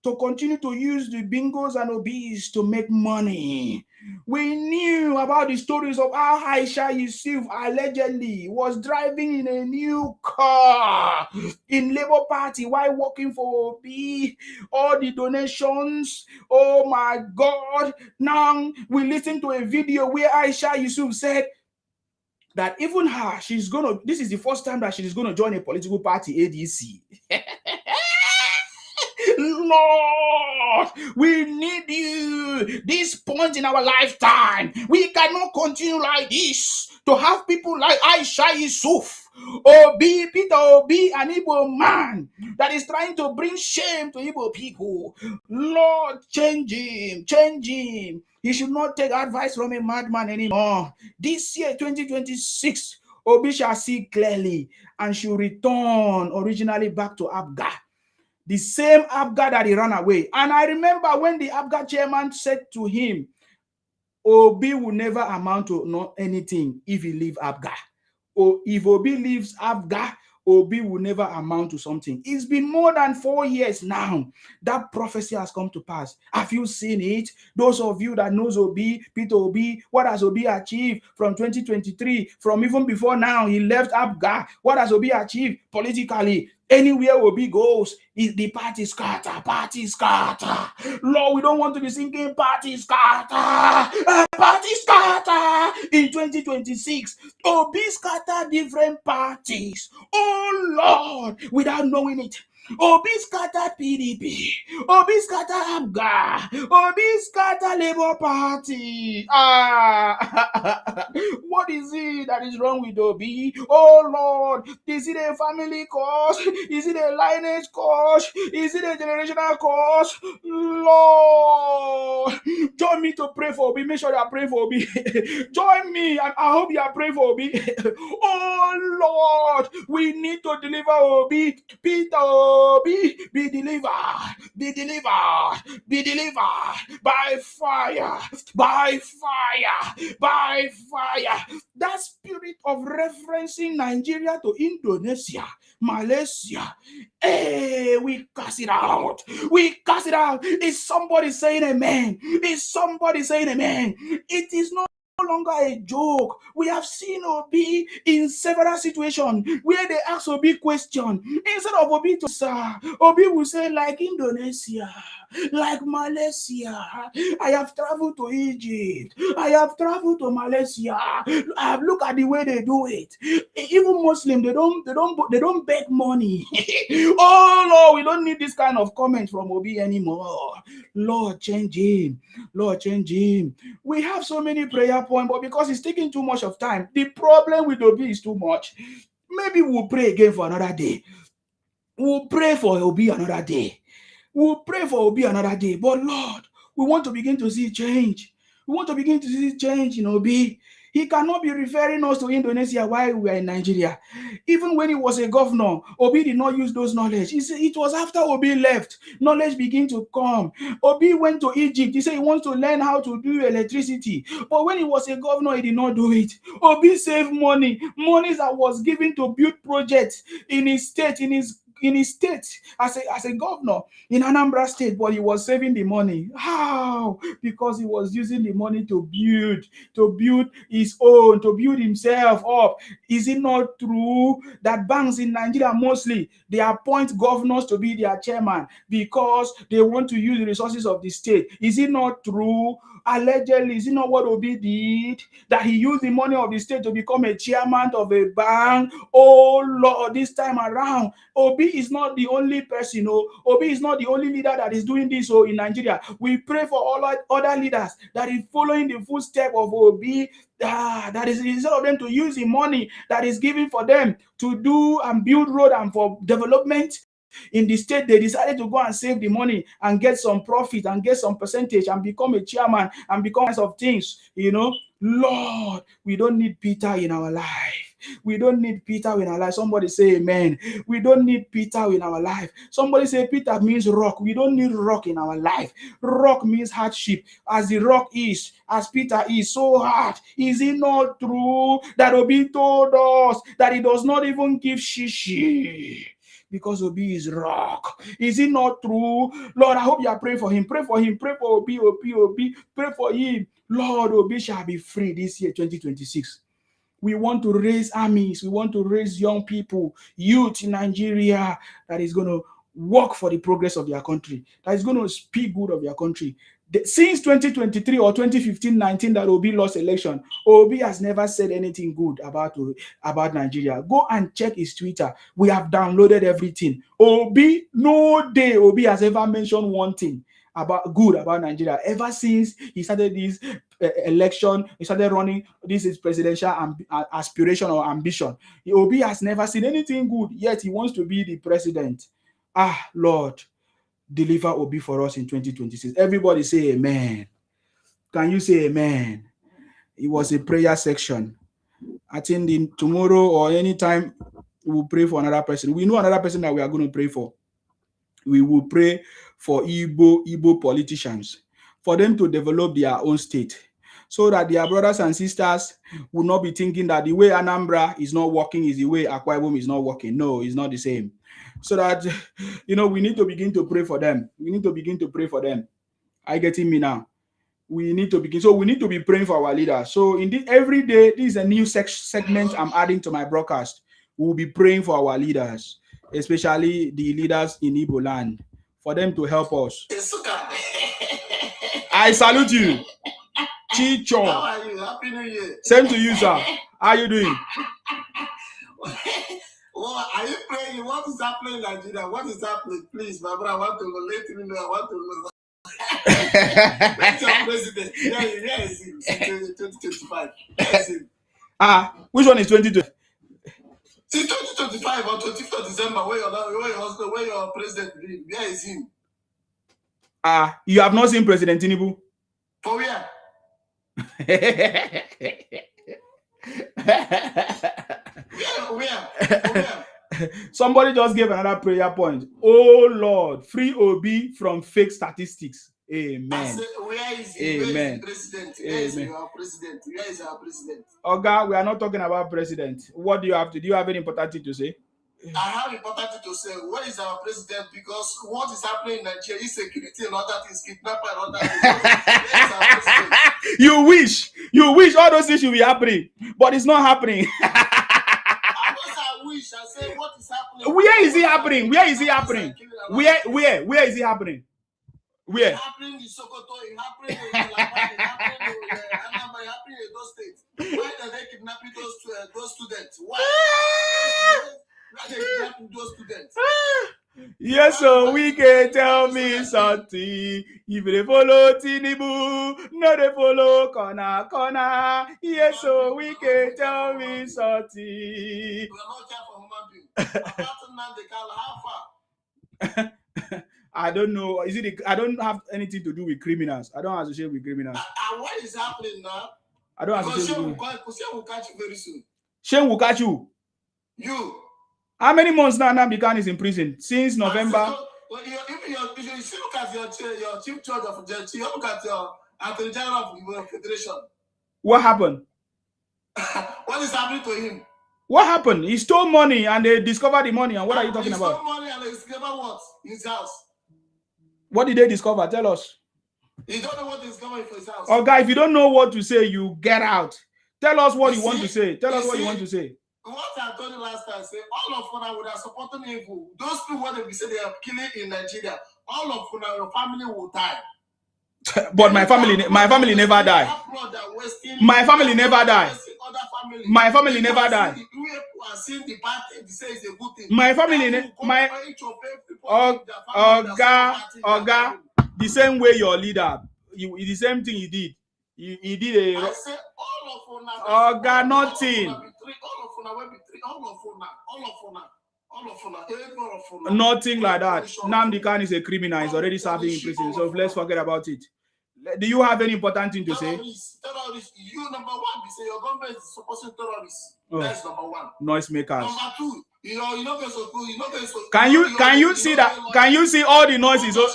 to continue to use the bingos and obis to make money. We knew about the stories of how Aisha Yusuf allegedly was driving in a new car in Labour Party while working for Obi. All the donations. Oh my God. Now we listen to a video where Aisha Yusuf said that even her, this is the first time that she's gonna join a political party, ADC. Lord, we need you this point in our lifetime. We cannot continue like this to have people like Aisha Yusuf, Obi, Peter Obi, an Igbo man that is trying to bring shame to Igbo people. Lord, change him. He should not take advice from a madman anymore. This year, 2026, Obi shall see clearly and should return originally back to Abga. The same APGA that he ran away. And I remember when the APGA chairman said to him, Obi will never amount to not anything if he leave APGA. Or if Obi leaves APGA, Obi will never amount to something. It's been more than 4 years now. That prophecy has come to pass. Have you seen it? Those of you that knows Obi, Peter Obi, what has Obi achieved from 2023? From even before now, he left APGA. What has Obi achieved politically? Anywhere Obi goes, the party scatter, party scatter. Lord, we don't want to be singing party scatter, party scatter in 2026. Obi scatter different parties. Oh Lord, without knowing it. Obi scatter PDP. Obi scatter APGA. Obi scatter Labour Party. What is it that is wrong with Obi? Oh Lord, is it a family cause? Is it a lineage cause? Is it a generational cause? Lord, join me to pray for Obi. Make sure you are praying for Obi. Join me. I hope you are praying for Obi. Oh Lord, we need to deliver Obi. Peter Obi, be delivered, be delivered, be delivered by fire, by fire, by fire. That spirit of referencing Nigeria to Indonesia, Malaysia, hey, we cast it out. We cast it out. Is somebody saying amen? Is somebody saying amen? It is not longer a joke. We have seen Obi in several situations where they ask Obi question. Instead of Obi to answer, Obi will say, like Indonesia, like Malaysia. I have traveled to Egypt. I have traveled to Malaysia. Look at the way they do it. Even Muslim, they don't beg money. Oh Lord, we don't need this kind of comment from Obi anymore. Lord, change him. Lord, change him. We have so many prayer points, but because it's taking too much of time, the problem with Obi is too much. Maybe we'll pray again for another day. We'll pray for Obi another day. We'll pray for Obi another day. But Lord, we want to begin to see change. We want to begin to see change in Obi. He cannot be referring us to Indonesia while we are in Nigeria. Even when he was a governor, Obi did not use those knowledge. It was after Obi left, knowledge began to come. Obi went to Egypt. He said he wants to learn how to do electricity. But when he was a governor, he did not do it. Obi saved money that was given to build projects in his state, in his state as a governor in Anambra State, but he was saving the money. How? Because he was using the money to build his own, to build himself up. Is it not true that banks in Nigeria mostly they appoint governors to be their chairman because they want to use the resources of the state? Is it not true? Allegedly, is it not what Obi did? That he used the money of the state to become a chairman of a bank? Oh Lord, this time around, Obi is not the only person. Obi is not the only leader that is doing this in Nigeria. We pray for all other leaders that is following the footsteps of Obi. That is instead of them to use the money that is given for them to do and build road and for development in the state, they decided to go and save the money and get some profit and get some percentage and become a chairman and become kinds of things. Lord, we don't need Peter in our life. We don't need Peter in our life. Somebody say amen. We don't need Peter in our life. Somebody say Peter means rock. We don't need rock in our life. Rock means hardship. As the rock is, as Peter is, so hard. Is it not true that Obi told us that he does not even give shishi? Because Obi is rock. Is it not true? Lord, I hope you are praying for him. Pray for him. Pray for Obi. Pray for him. Lord, Obi shall be free this year, 2026. We want to raise armies. We want to raise young people, youth in Nigeria that is going to work for the progress of their country, that is going to speak good of their country. Since 2023 or 2015-19 that Obi lost election, Obi has never said anything good about Nigeria. Go and check his Twitter. We have downloaded everything. Obi, no day Obi has ever mentioned one thing good about Nigeria. Ever since he started this election, he started running this is presidential aspiration or ambition. Obi has never seen anything good, yet he wants to be the president. Lord, deliver Obi for us in 2026. Everybody say amen. Can you say amen? It was a prayer section. I think tomorrow or anytime we'll pray for another person. We know another person that we are going to pray for. We will pray for Igbo politicians, for them to develop their own state, so that their brothers and sisters will not be thinking that the way Anambra is not working is the way Akwa Ibom is not working. No, it's not the same. So that we need to begin to pray for them. We need to begin to pray for them. Are you getting me now? We need to begin. So we need to be praying for our leaders. So every day, this is a new segment I'm adding to my broadcast. We'll be praying for our leaders, especially the leaders in Igbo land, for them to help us. I salute you. Chicho. How are you? Happy New Year. Same to you, sir. How are you doing? Well, are you praying? What is happening in Nigeria? What is happening? Please, my brother, I want to let you know. I want to know. Where's your president? Yeah, is him. 2025. Where is him? Which one is 2020? See, 2025 or 25th of December, where your president live? Where is him? You have not seen President Tinubu? For where? Where? Somebody just gave another prayer point. Oh Lord, free Obi from fake statistics. Amen. Where is he? Amen. Where is the president? Where is our president? Where is our president? Oga, we are not talking about president. What do you have to do? You have any important thing to say? I have important thing to say. Where is our president? Because what is happening in Nigeria, insecurity and other things, kidnapping and other things. Where is our president? You wish all those things should be happening, but it's not happening. I wish. I say, what is happening? Where is it happening? Where is it happening? Where is it happening? Where? It's happening in Sokoto, it's happening in Jagaban, it's happening in Anambra, it's happening in those states. Why are they kidnapping those students? Why are they kidnapping those students? Yes, so we can tell me something. If they follow Tinubu, no they follow corner. Yes, so we can tell me something. We are not here for human beings. Apart from that, they call how far? I don't know. I don't have anything to do with criminals. I don't associate with criminals. What is happening now? I don't associate with Shane will catch you very soon. Shane will catch you. You. How many months now Nnamdi Kanu is in prison? Since November. If you look at your chief judge of the you look at your Attorney General of the Federation. What happened? What is happening to him? What happened? He stole money and they discovered the money. And what are you talking about? He stole money and they discovered what? His house. What did they discover? Tell us. You don't know what is going for his house. Oh, guy, if you don't know what to say, you get out. Tell us what you want to say. Tell us what you want to say. What I told you last time, say all of us would have supported evil. Those people when they say they are killing in Nigeria, all of your family will die. But my family never die. My family never die. My family never die. My family Oga, the same way your leader, the same thing he did. He did a. I say all of Oga, nothing. Nothing like that. Nnamdi Kanu is a criminal. He's already serving in prison. So let's forget about it. Do you have any important thing to say? Terrorists. You number one, you say your government is supposed to terrorists. That's number one. Noisemakers. Number two, you know Can you see that? Can you see all the noise is over?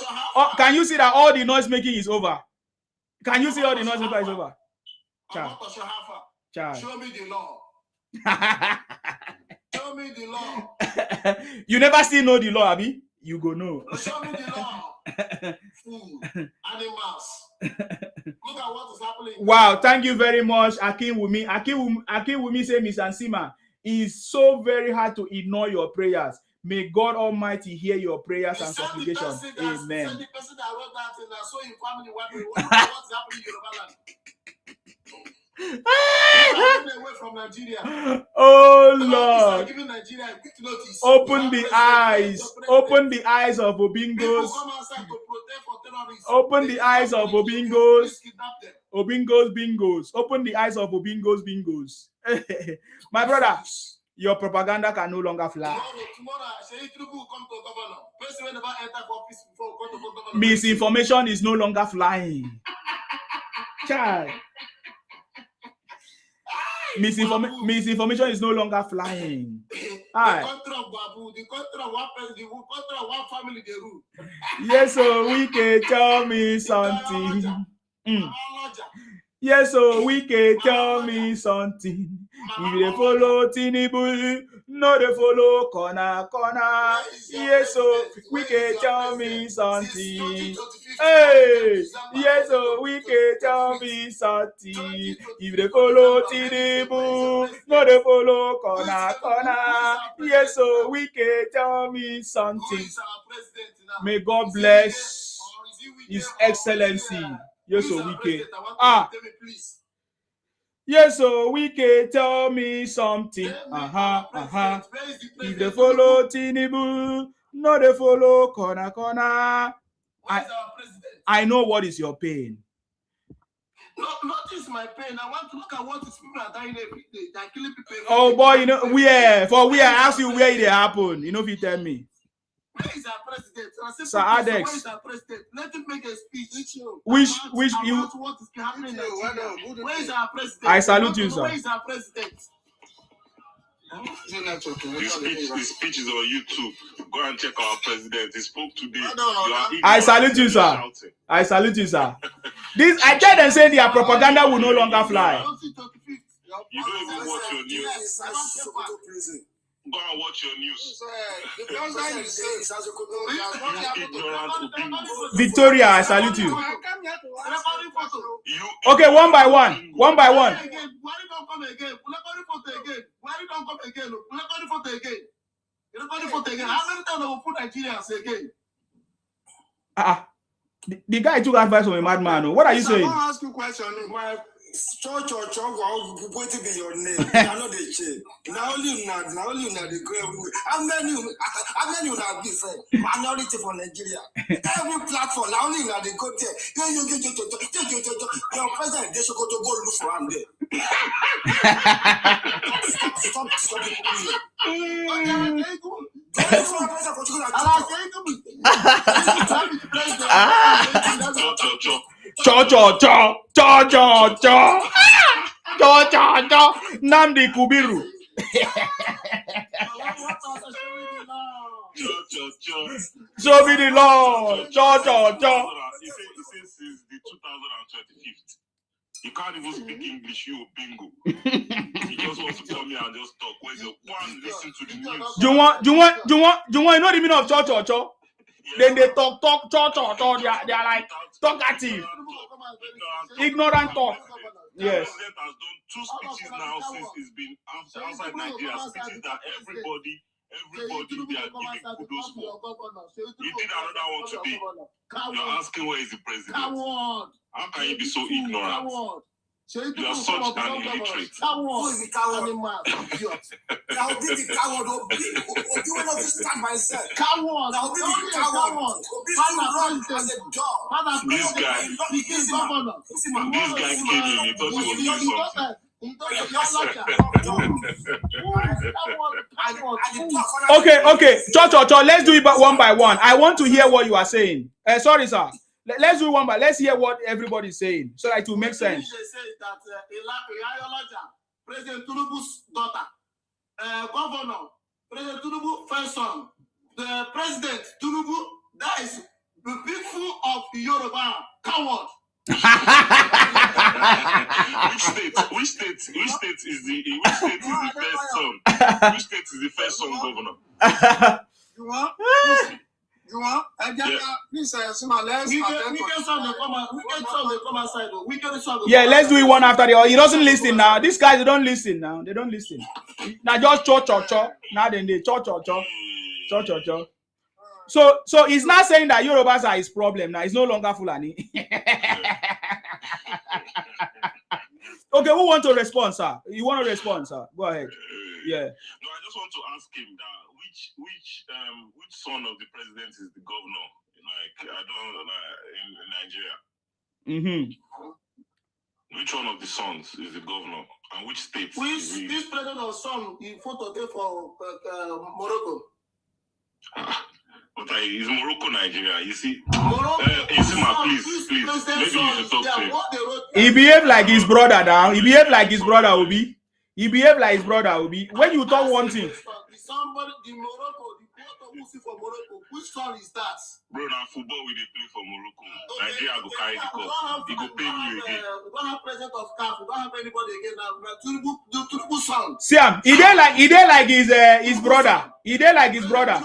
Can you see that all the noise making is over? Can you see all the noise making is over? Child. Show me the law. Show me the law. You never still know the law, Abi? You go know. Show me the law. Food, animals. Look at what is happening. Wow, thank you very much, Akin Wumi. Akin Wumi say, Miss Ansima, it's so very hard to ignore your prayers. May God Almighty hear your prayers and supplications. Amen. The person that wrote that and I saw your family wondering what's happening in Yoruba land. Away from Nigeria. Oh Lord, Nigeria a quick notice. Open the eyes of Obingos. Open the eyes of Obingos. Obingos bingos. Open the eyes of Obingos bingos. My brother, your propaganda can no longer fly. Tomorrow, come to governor. Misinformation is no longer flying. Child. Misinformation is no longer flying. The country of of Babu, the country of one person, the country of one family they rule. Yes, so we can tell me something. Yes, so we can tell me something. If they follow Tinubu, no they follow corner. Yes, so we can tell me something. Hey, yes, so we can tell me something. If they follow Tinubu, no they follow corner. Yes, so we can tell me something. May God bless His Excellency. Yes, so we can. Yes, so we can tell me something. If they follow Tinubu, no they follow corner. I know what is your pain. Not just my pain. I want to look at what is people are dying every day. They are killing people. Oh boy, you know where? For where? I ask you where it happen. You know if you tell me. Where is our president? Sir Adex. Where is our president? Let him make a speech. Which what is happening in Nigeria. Where is our president? I salute you, sir. Where is our president? The speech is on YouTube. Go and check our president. He spoke today. I salute you, sir. I salute you, sir. This I tell them say their propaganda will no longer fly. You don't even watch your news. Go and watch your news. Victoria, I salute you. Okay, one by one. One by one. Why don't come again? Why don't come again? How many times will put Nigerians again? The guy took advice from a madman. What are you saying? I want to ask you a question. My church or what to be your name? I know the chain. Now only the great. How many you have been friend? Minority for Nigeria. Every platform. Now only the go there. Your president they should go look for him there. Stop Namdi Kubiru. So be the Lord. It says since the 2025. You can't even speak English, you bingo. You just want to come here and just talk. When you one listen to the news. Do you want you know the meaning of cho? Yeah. Then they talk, cho. They are like talkative. Ignorant talk. Yes. The president has done 2 speeches now since he's been outside Nigeria. Speeches that everybody they are giving kudos for. He did another one today. You're asking where is the president? How can you be so ignorant? You are such an illiterate. Who is the coward? Now be the coward. Obi will not stand by himself. Coward. Now be the coward. Obi run as a dog. This guy came in. He thought he was doing something. Okay. Cho. Let's do it one by one. I want to hear what you are saying. Sorry, sir. Let's do one by. Let's hear what everybody is saying so that it will make sense. They say that President Tinubu's daughter, governor, President Tinubu first son, the President Tinubu, that is the people of Yoruba, coward. Which state is the first son? Which state is the first son governor? You want? Please, let's yeah, let's do it one after the other. He doesn't listen now. These guys they don't listen now. They don't listen. Now just cho. Now then they cho. So he's not saying that Yorubas are his problem now. It's no longer Fulani. Okay, who want to respond, sir? You want to respond, sir? Go ahead. Yeah. No, I just want to ask him that which son of the president is the governor? Like I don't in Nigeria. Which one of the sons is the governor, and which state? This president or son in photo there for Morocco. But is Morocco Nigeria? You see, Morocco. Please. Maybe you should talk to him. He behaved like his brother now. He behaved like his brother Obi. He behaved like his brother, Obi. When you talk one thing. Somebody, the Morocco, the quarter who see for Morocco, which son is that? Bro, now football we dey play for Morocco. Nigeria go carry the cup. He go pay you again. We don't have president of CAF. We don't have anybody again now. Tinubu son. See him. He dey like his brother. He dey like his brother.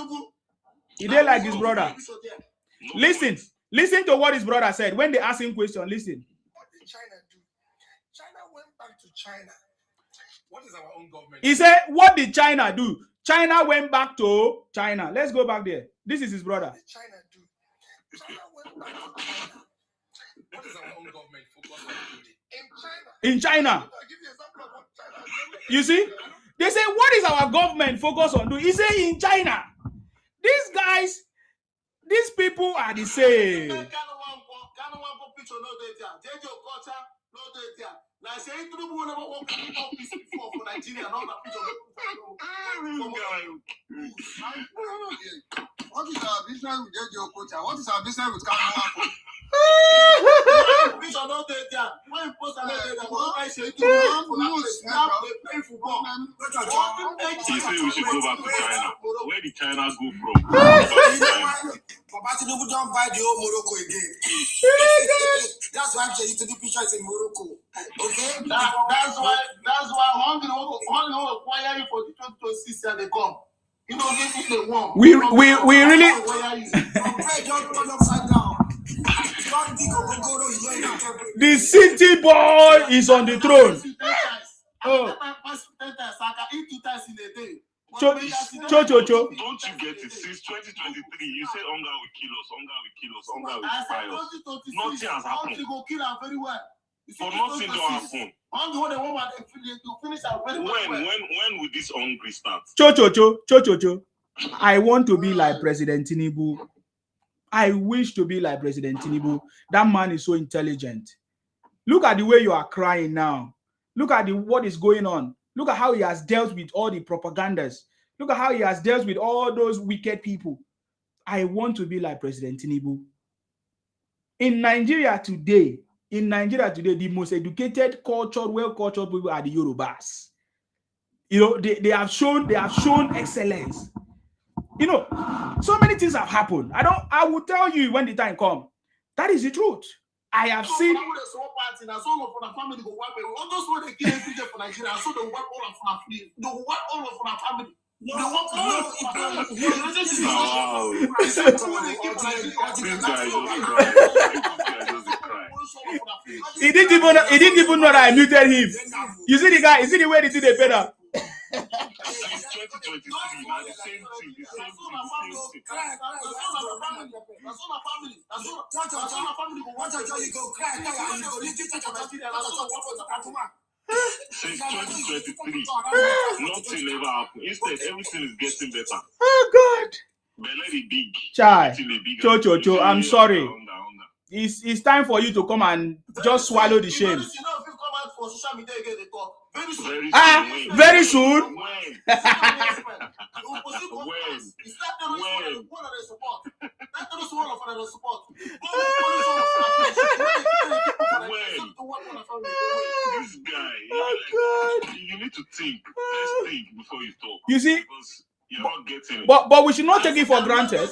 He dey like his brother. Listen to what his brother said when they asked him question. Listen. What did China do? China went back to China. What is our own government? He said, what did China do? China went back to China. Let's go back there. This is his brother. What did China do? China went back to China. What is our own government focused on doing? In China. I'll give you an example of what China did. You see? They say, what is our government focused on doing? He said, in China. These guys, these people are the same. Like saying Tinubu never walked in office before for Nigeria, not a picture What is our business with JJ Okocha? What is our business with Kano? Picture not there. When you post another data, what I say to they play football. He said we should go back to China. Where did China go from? Papa Tinubu don't buy the old Morocco again. That's why I'm saying to the picture is in Morocco. Okay? That's why one will acquire you for the 2026 and they come. You know, if they want. We really. The city boy is on the throne. Oh. Cho. Don't you get it? Since 2023, you say hunger will kill us, hunger will destroy us. Nothing has happened. But nothing don't happen. When will this hungry start? Cho. I want to be like President Tinubu. I wish to be like President Tinubu. That man is so intelligent. Look at the way you are crying now. Look at what is going on. Look at how he has dealt with all the propagandas. Look at how he has dealt with all those wicked people. I want to be like President Tinubu. In Nigeria today, the most educated, cultured, well-cultured people are the Yorubas. You know, they have shown excellence. You know, so many things have happened. I will tell you when the time comes. That is the truth. I have seen. He didn't even know that I muted him. You see the guy, you see the way they do the better. Since 2023, nothing ever happened. Instead, everything is getting better. Oh God. But let it big. Chai. Cho, I'm sorry. It's time for you to come and just swallow the shame. Very soon. This guy, you need to think. First think before you talk. You see, you're not getting it. But we should not take it for granted.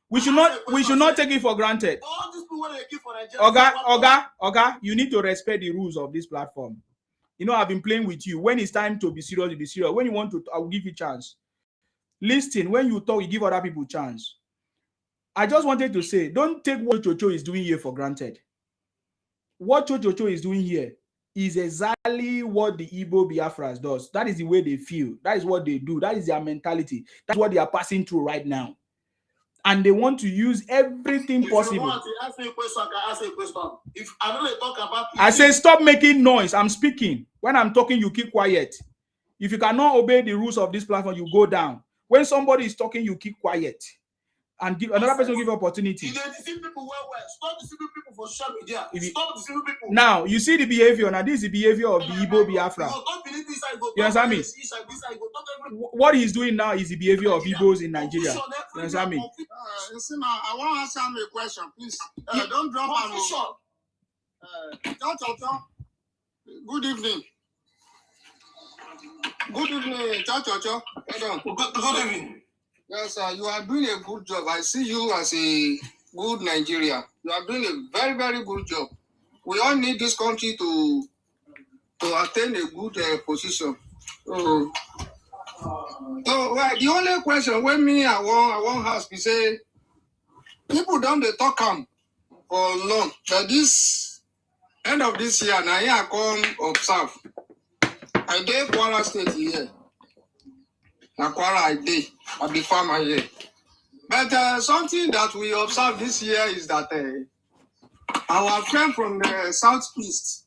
We should not take it for granted. Oga, you need to respect the rules of this platform. You know, I've been playing with you. When it's time to be serious, you be serious. When you want to, I will give you a chance. Listen, when you talk, you give other people a chance. I just wanted to say, don't take what Chocho is doing here for granted. What Chocho is doing here is exactly what the Igbo Biafras does. That is the way they feel. That is what they do. That is their mentality. That's what they are passing through right now. And they want to use everything possible. You want to ask me a question, I can ask a question. If I don't talk about I say, stop making noise. I'm speaking. When I'm talking, you keep quiet. If you cannot obey the rules of this platform, you go down. When somebody is talking, you keep quiet. And give another person give opportunity. You deceive people stop deceiving people for social media. Stop deceiving people. Now, you see the behavior. Now, this is the behavior of the Igbo Biafra. You understand me? What he's doing now is the behavior of Igbos in Nigeria. You understand me? You see now, I want to ask him a question, please. Don't drop him. Good evening. Good evening, Cho. Good evening. Yes, you are doing a good job. I see you as a good Nigerian. You are doing a very, very good job. We all need this country to attain a good position. So the only question when me I want ask is say people don't they talk for long. But this end of this year, now here I come observe. I did Kwara State here. Now Kwara I be farmer here. But something that we observe this year is that our friend from the southeast,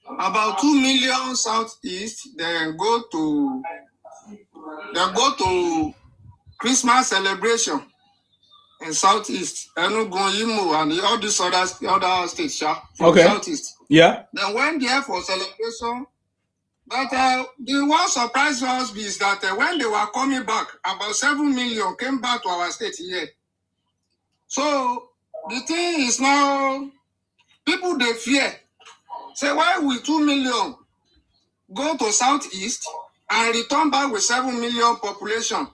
about 2 million southeast, they go to Christmas celebration in southeast, Enugu, Imo, and all these other states, from southeast. Yeah. They went there for celebration. But the one surprise us is that when they were coming back, about 7 million came back to our state here. So the thing is now, people they fear. Say, why will 2 million go to southeast and return back with 7 million population?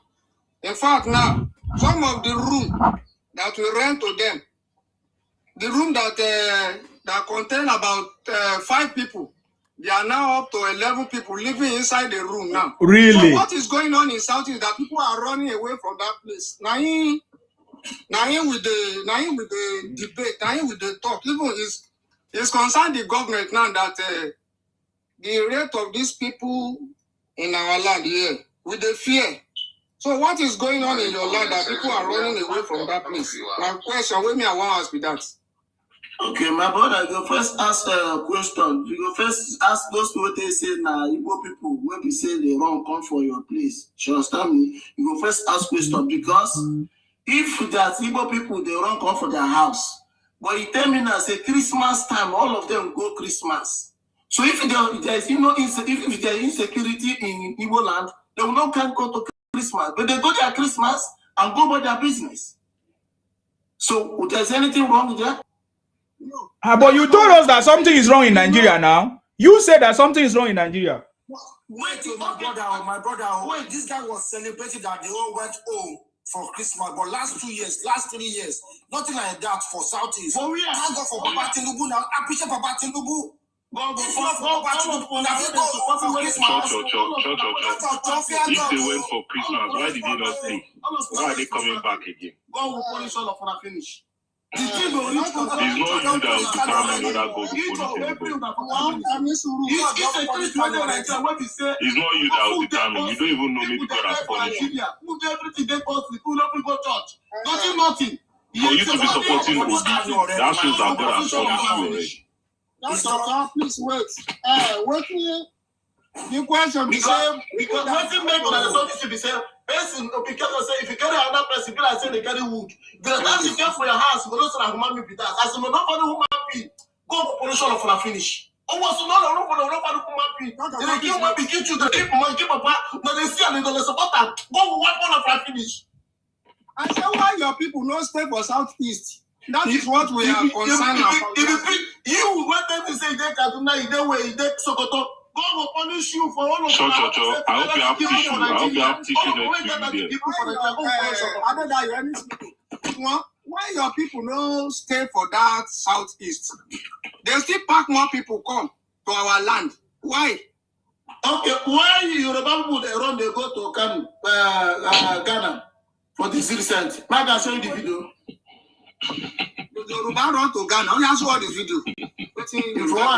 In fact, now, some of the room that we rent to them, the room that contain about 5 people, they are now up to 11 people living inside the room now. Really? So what is going on in South is that people are running away from that place. Now with the debate, now with the talk, even it's concerned the government now that the rate of these people in our land here with the fear. So what is going on in your land that people are running away from that place? My question, with me, I want to ask me that. Okay, my brother, you go first ask a question. You go first ask those people they say now Igbo people when we say they wrong come for your place. You understand me? You go first ask question because if that Igbo people they wrong come for their house, but you tell me now say Christmas time, all of them go Christmas. So if there is if there is insecurity in Igbo land, they will not can go to Christmas, but they go their Christmas and go about their business. So there's anything wrong with that? No. But you told us that something is wrong in Nigeria now. You said that something is wrong in Nigeria. Wait, my brother, wait, this guy was celebrating that they all went home for Christmas, but last 3 years, nothing like that for Southeast. But we are thank God for Papa Tinubu now. Appreciate Papa Tinubu. If they went for Christmas, why did they not stay? Why are they coming back again? God will punish all of us and finish. It's not you that will determine whether God will punish anybody. It's not you that will determine. You don't even know maybe God has punished you. For you to be supporting Obi, that shows that God has punished you already. Please wait. The question because what you make on the service to be said, person because say if you carry another person, people are saying they carry wood. The time you care for your house, you don't say human being that. As you know, nobody human being go for pollution of a finish. Almost not a for the nobody human being. They give one begin to the keep money, keep apart, but they see and they don't support that. Go one of a finish. I say why your people no stay for southeast. That is what we are concerned about. You want them to say they Kaduna, they way, they Sokoto. God will punish you for all of that. I hope you have tissue. I hope you have tissue next to you. Why your people no stay for that southeast? They still pack more people come to our land. Why? Okay, why Yoruba people they run they go to Ghana for this recent? I can show you the video. Yoruba run to Ghana. Only I saw the video. If I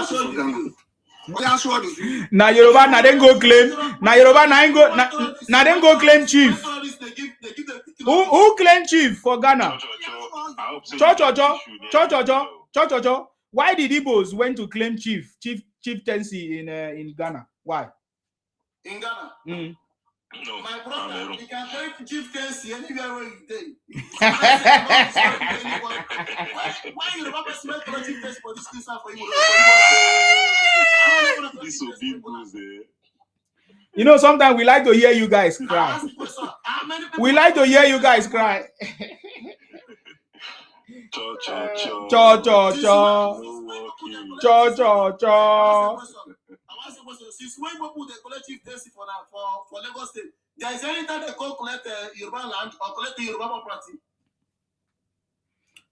show you the video. Now Yoruba, now then go claim. Now Yoruba, now then go claim chief. Who claim chief for Ghana? Cho. Why did Igbos went to claim chieftaincy in Ghana? Why? In Ghana. No, my brother, you can take chieftaincy anywhere where you take. Why you remember smell for chieftaincy for this thing for you? This will be good. You know, sometimes we like to hear you guys cry. We like to hear you guys cry. Cho. ask a question. Since when people put the collective tenancy for Lagos State, there is any time they go collect Yoruba land or collect the Yoruba property?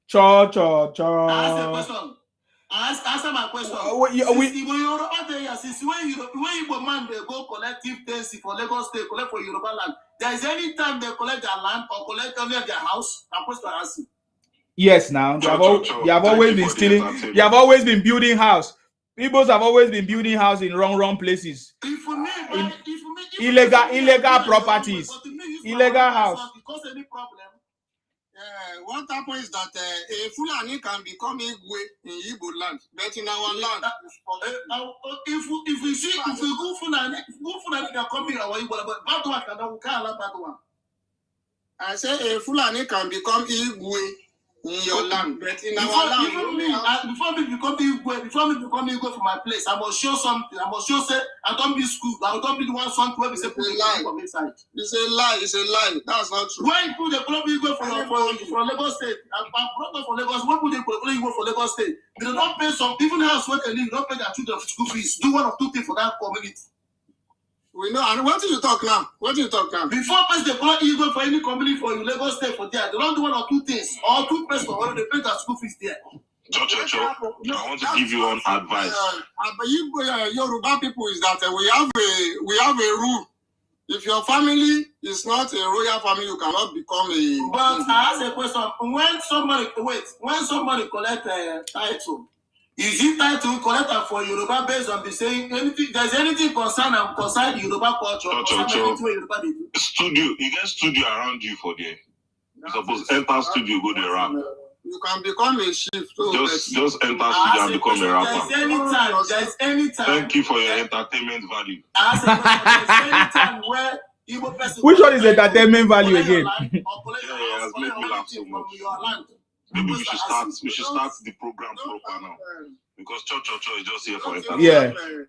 Cho. Ask a question. Answer my question. Since when Igbo man they go collective tenancy for Lagos State, collect for Yoruba land, there is any time they collect their land or collect only their house? I'm supposed to ask you. Yes, now they have always been stealing. They have always been building house. Igbos have always been building house in wrong places. Illegal properties, illegal house. Because any problem. What happens is that a Fulani can become Igwe in Igbo land, but in our land, if we go Fulani can come in our Igbo, but bad one we can't allow bad one. I say a Fulani can become Igwe in your land, but in our land. Before me become Igwe for my place, I must show something. I must show say I don't be school. I don't be the one son where we say put a lie from inside. It's a lie. It's a lie. That's not true. When you put the club Igwe for Lagos State, I'm brother for Lagos. When put the club Igwe for Lagos State, they don't pay some even house where they live. Don't pay their children school fees. Do one or two things for that community. We know, and what do you talk now? What do you talk now? Before they call Igwe for any company for you, Lagos State for there, they don't do one or two things. Or two places for all they pay their school fees there. Cho. I want to give you one advice. Yoruba people is that we have a rule. If your family is not a royal family, you cannot become a. But I ask a question: when somebody collect a title, is it title collector for Yoruba based on the saying anything? There's anything concern Yoruba culture? Studio, you get studio around you for there. You suppose enter studio, go there rap. You can become a chief. Just enter studio and become a rapper. There's any time. Thank you for your entertainment value. There's any time where Igbo person. Which one is entertainment value again? It has made me laugh so much. Maybe we should start the program proper now. Because Cho is just here for entertainment. Yeah.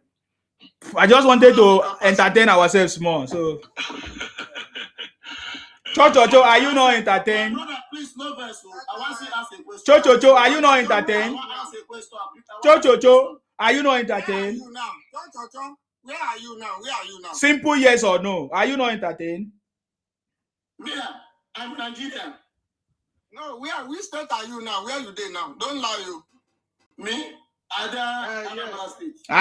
I just wanted to entertain ourselves more. So Cho, are you not entertained? Cho, are you not entertained? Cho, are you not entertained? Where are you now? Simple yes or no. Are you not entertained? Yeah, I'm Nigerian. No, which state are you now? Where are you there now? Don't lie you. Me? Anambra State. No,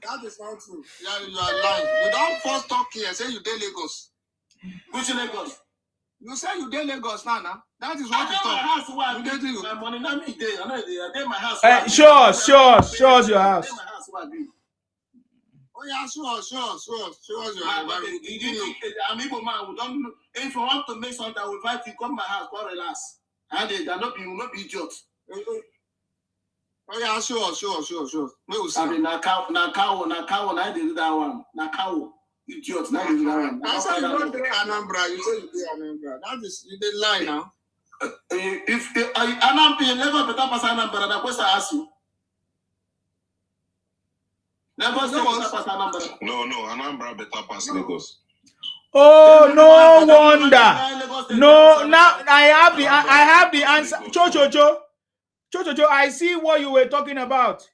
that is not true. You are lying. You don't first talk here. Say you dey Lagos. Which Lagos? You say you dey Lagos now. That is what you talk. My money not me there. I dey my house. Show us your house. Oh yeah, sure. I'm Igbo man. We don't. If you want to make something, I will invite you. Come my house. Go relax. And they not be idiot. Oh yeah, sure. I mean, na cow. I did that one. Na cow. Idiot. Now you do that one. I said you don't do Anambra. You say you do Anambra. That is you did lie now. If Anambra never better pass Anambra, that question I ask you. Lagos better pass Anambra. No, Anambra better pass Lagos. Oh, no wonder. No, now I have the answer. Cho, I see what you were talking about.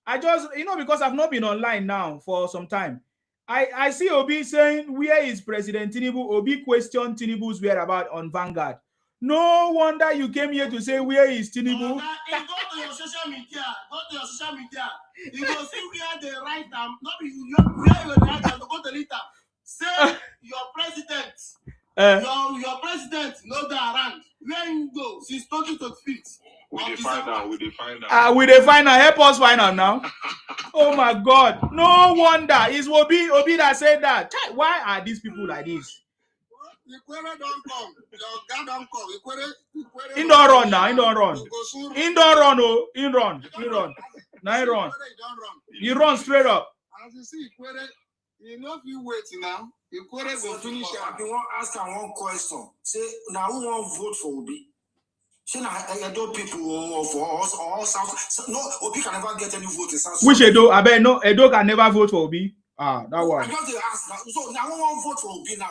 I just, because I've not been online now for some time. I see Obi saying, where is President Tinubu? Obi questioned Tinubu's whereabouts on Vanguard. No wonder you came here to say, where is Tinubu? Go to your social media. You will see where they write them. Not where you write them. Go to later. Say your president. Your president no go around. Where you go? She's talking to feet. We define out. We define out. Help us find out now. Oh my God! No wonder it's Obi that said that. Why are these people like this? Ikwere don't come. Your guy don't come. In don't run now. In don't run. Oh, in run. Now he run. He run straight up. As you see, Ikwere, you know if you wait now, Ikwere go finish. I want ask one question. Say now who won't vote for Obi? Say now Edo people for us all South. No, Obi can never get any vote in South. Which Edo? I bet no Edo can never vote for Obi. That one. I just ask So now we won't vote for Obi now.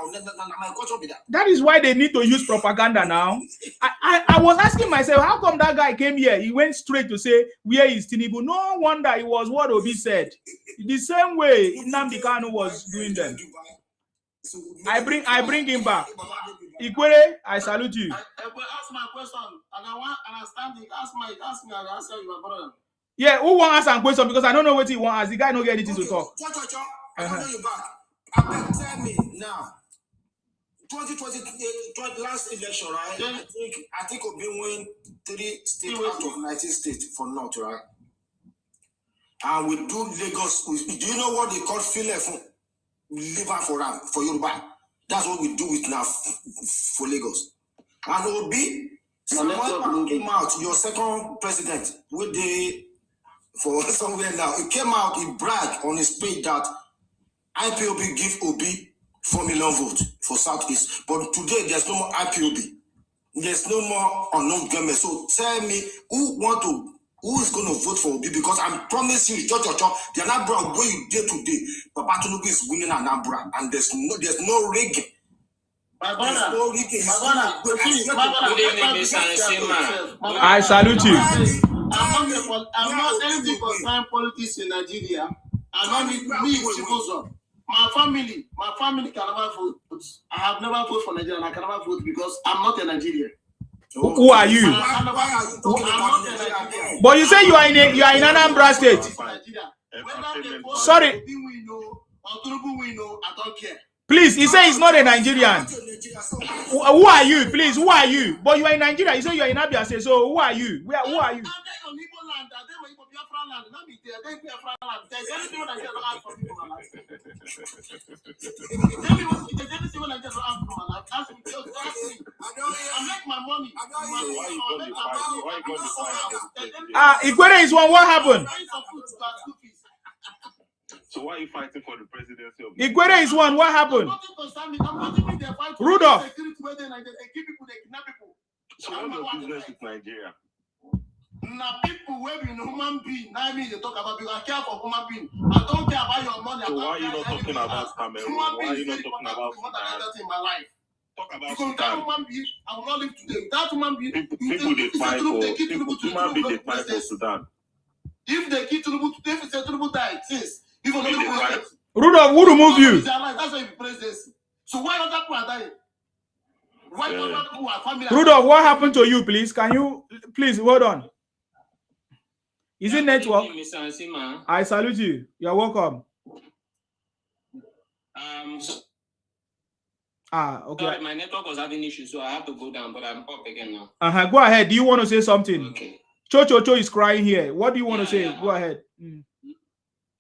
My question be that. That is why they need to use propaganda now. I was asking myself, how come that guy came here? He went straight to say, where is Tinubu? No wonder it was what Obi said. The same way Nnamdi Kanu was doing them. I bring him back. Ikwere, I salute you. Ask my question, and I want understanding. Ask me, and I answer you, my brother. Yeah, who want ask a question? Because I don't know what he want ask. The guy don't get anything to talk. I don't know you back. Tell me now. 2020 last election, right? I think Obi win 3 states out of 19 states for North, right? And we do Lagos. Do you know what they call filler for liver for Yoruba? That's what we do it now for Lagos. And Obi, someone came out, your second president, with the for somewhere now. He came out, he bragged on his page that IPOB give Obi 4 million votes for Southeast. But today there's no more IPOB. There's no more unknown government. So tell me who is going to vote for Obi? Because I'm promising you, the Anambra where you did today, Papa Tinubu is winning Anambra, and there's no rigging. I salute you. I'm not anything concerning politics in Nigeria. I'm not me citizen. My family can never vote. I have never voted for Nigeria, and I can never vote because I'm not a Nigerian. Who are you? But you say you are in Anambra State. Sorry. I don't care. Please, he said he's not a Nigerian. Who are you? Please, who are you? But you are in Nigeria. You say you are in Abia State. So who are you? Who are you? Ikwere is one. What happened? So why are you fighting for the presidency of Ikwere is one. What happened? Rudolph. So what's your business with Nigeria? Now people where be human being, now I mean they talk about because I care for human being. I don't care about your money. So why are you not talking about Cameroon? Why are you not talking about in my life? Talk about because that human being, I will not live today. That human being, people they fight for Sudan. If they kill Tinubu today, if Tinubu die, since even Rudolph, who remove you? That's why you presidency. So why other people are dying? Why other people are family? Rudolph, what happened to you, please? Can you please hold on? Is it network? I salute you. You're welcome. Okay. Sorry, my network was having issues, so I have to go down, but I'm up again now. Go ahead. Do you want to say something? Okay. Cho is crying here. What do you want to say? Go ahead.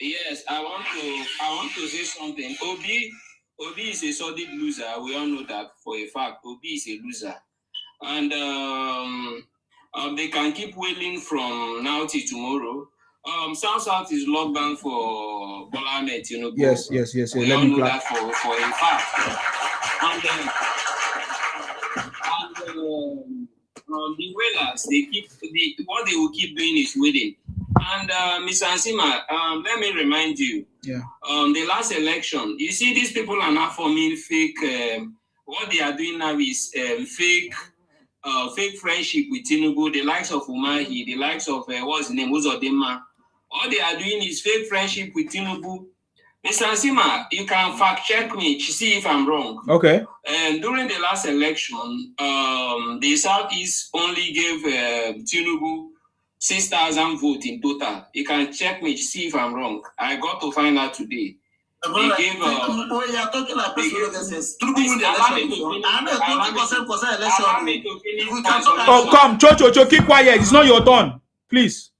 Yes, I want to say something. Obi is a solid loser. We all know that for a fact. Obi is a loser. And they can keep wailing from now till tomorrow. South is locked down for Bola Ahmed Tinubu. Yes. We all know that for a fact. And the wailers, what they will keep doing is waiting. And Mr. Ansima, let me remind you. Yeah. The last election, you see, these people are now forming fake. What they are doing now is fake friendship with Tinubu, the likes of Umahi, the likes of what's his name, Uzodinma. All they are doing is fake friendship with Tinubu. Mr. Ansima, you can fact check me to see if I'm wrong. Okay. And during the last election, the Southeast only gave Tinubu 6,000 votes in total. You can check me to see if I'm wrong. I got to find out today. They gave. You are talking about Oh, come, Cho, keep quiet. It's not your turn. Please.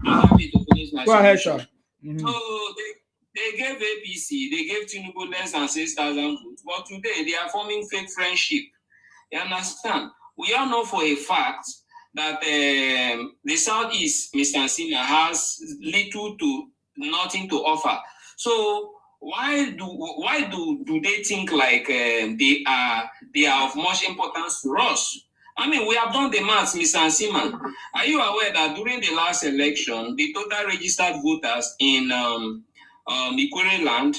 Go ahead, sir. So they gave APC, they gave Tinubu less than 6,000 votes. But today they are forming fake friendship. You understand? We all know for a fact that the Southeast, Mr. Ansina, has little to nothing to offer. So why do they think like they are of much importance to us? I mean, we have done the maths, Mr. Ansima. Are you aware that during the last election, the total registered voters in Ikwere land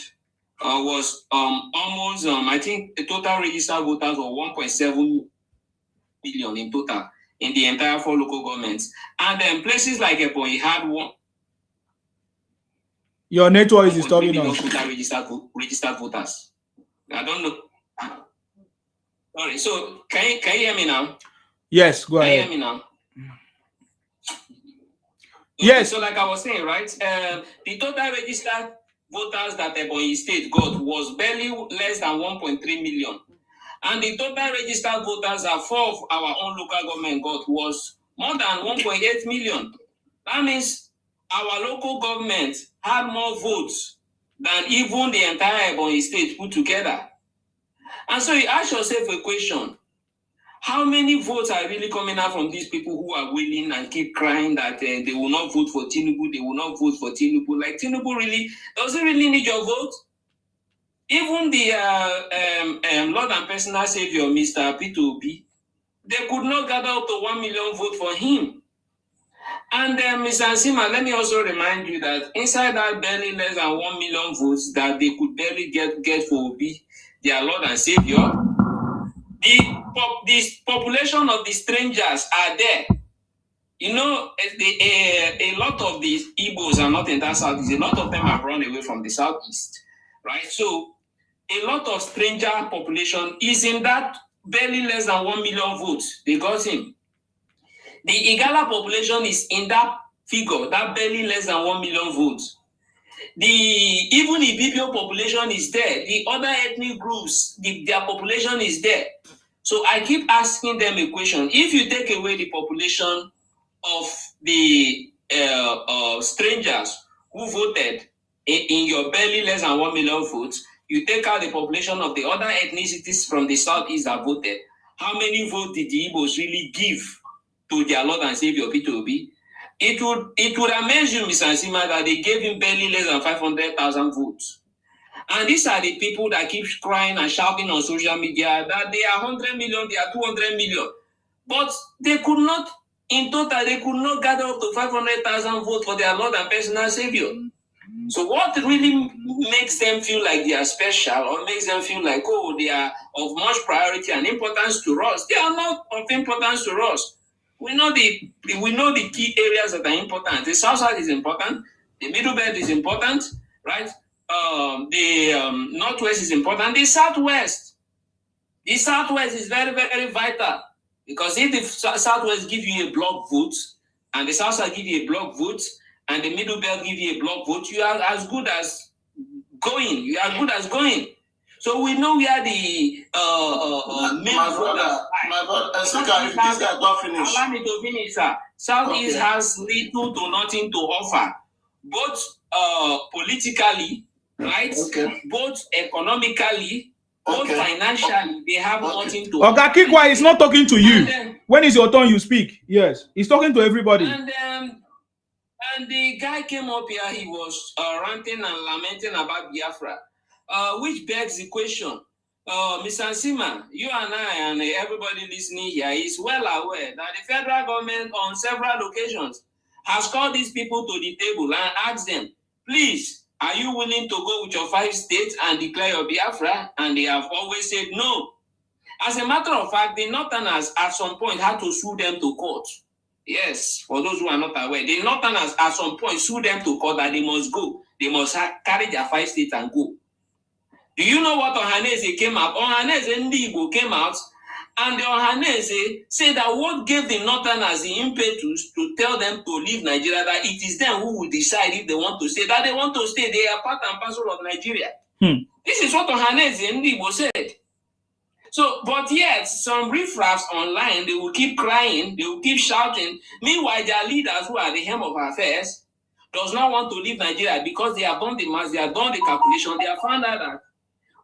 was almost I think the total registered voters were 1.7 million in total in the entire 4 local governments, and then places like Ebonyi had one. Your network is disturbing us. Total registered voters. I don't know. Sorry. So can you hear me now? Yes, go ahead. Can you hear me now? Yes. So like I was saying, right? The total registered voters that Ebonyi State got was barely less than 1.3 million. And the total registered voters that 4 of our own local government got was more than 1.8 million. That means our local government had more votes than even the entire Ebonyi State put together. And so you ask yourself a question. How many votes are really coming out from these people who are willing and keep crying that they will not vote for Tinubu, they will not vote for Tinubu? Like, Tinubu really, does he really need your vote? Even the Lord and personal savior, Mr. P2B, they could not gather up to 1 million votes for him. And Mr. Nsima, let me also remind you that inside that barely less than 1 million votes that they could barely get for Obi, their Lord and Savior, the population of the strangers are there. You know, a lot of these Igbos are not in that southeast. A lot of them have run away from the southeast, right? So a lot of stranger population is in that barely less than 1 million votes. They got him. The Igala population is in that figure, that barely less than 1 million votes. Even the BPO population is there. The other ethnic groups, their population is there. So I keep asking them a question. If you take away the population of the strangers who voted in your barely less than 1 million votes, you take out the population of the other ethnicities from the southeast that voted, how many votes did the Igbos really give to their Lord and Savior P2B? It would amaze you, Mr. Nsima, that they gave him barely less than 500,000 votes. And these are the people that keep crying and shouting on social media that they are 100 million, they are 200 million. But they could not, in total, they could not gather up to 500,000 votes for their Lord and personal Savior. So what really makes them feel like they are special, or makes them feel like, oh, they are of much priority and importance to us? They are not of importance to us. We know the key areas that are important. The South Side is important. The Middle Belt is important, right? The Northwest is important. The Southwest is very, very vital, because if the Southwest give you a block vote and the South Side give you a block vote and the Middle Belt give you a block vote, you are as good as going. You are good as going. So we know where the main my brother, this guy don't finish. Allow me to finish, sir. Southeast has little to nothing to offer, both politically, right? Okay. Both economically, both financially, they have nothing to offer. Okay, Kikwa is not talking to you. When is your turn, you speak. Yes, he's talking to everybody. And the guy came up here, he was ranting and lamenting about Biafra, which begs the question. Mr. Nsima, you and I and everybody listening here is well aware that the federal government on several occasions has called these people to the table and asked them, please, are you willing to go with your 5 states and declare your Biafra? And they have always said no. As a matter of fact, the Northerners at some point had to sue them to court. Yes, for those who are not aware, the Northerners at some point sued them to court that they must go. They must carry their 5 states and go. Do you know what Ohaneze came out? Ohaneze Ndigo came out, and the Ohaneze said that what gave the Northerners the impetus to tell them to leave Nigeria, that it is them who will decide if they want to stay. That they want to stay, they are part and parcel of Nigeria. This is what Ohaneze Ndigo said. So, but yet, some riffraffs online, they will keep crying, they will keep shouting. Meanwhile, their leaders, who are the helm of affairs, does not want to leave Nigeria because they have done the math, they have done the calculation, they have found out that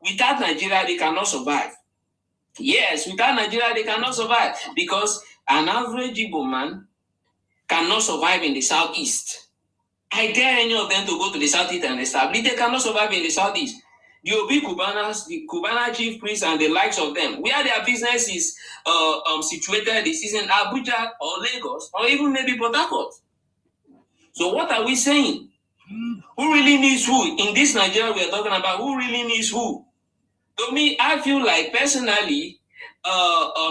without Nigeria, they cannot survive. Yes, without Nigeria, they cannot survive, because an average Igbo man cannot survive in the southeast. I dare any of them to go to the southeast and establish. They cannot survive in the southeast. The Obi Cubanas, the Cubana chief priests, and the likes of them, where their business is situated, this is in Abuja or Lagos or even maybe Port Harcourt. So what are we saying? Who really needs who? In this Nigeria we are talking about, who really needs who? To me, I feel like personally,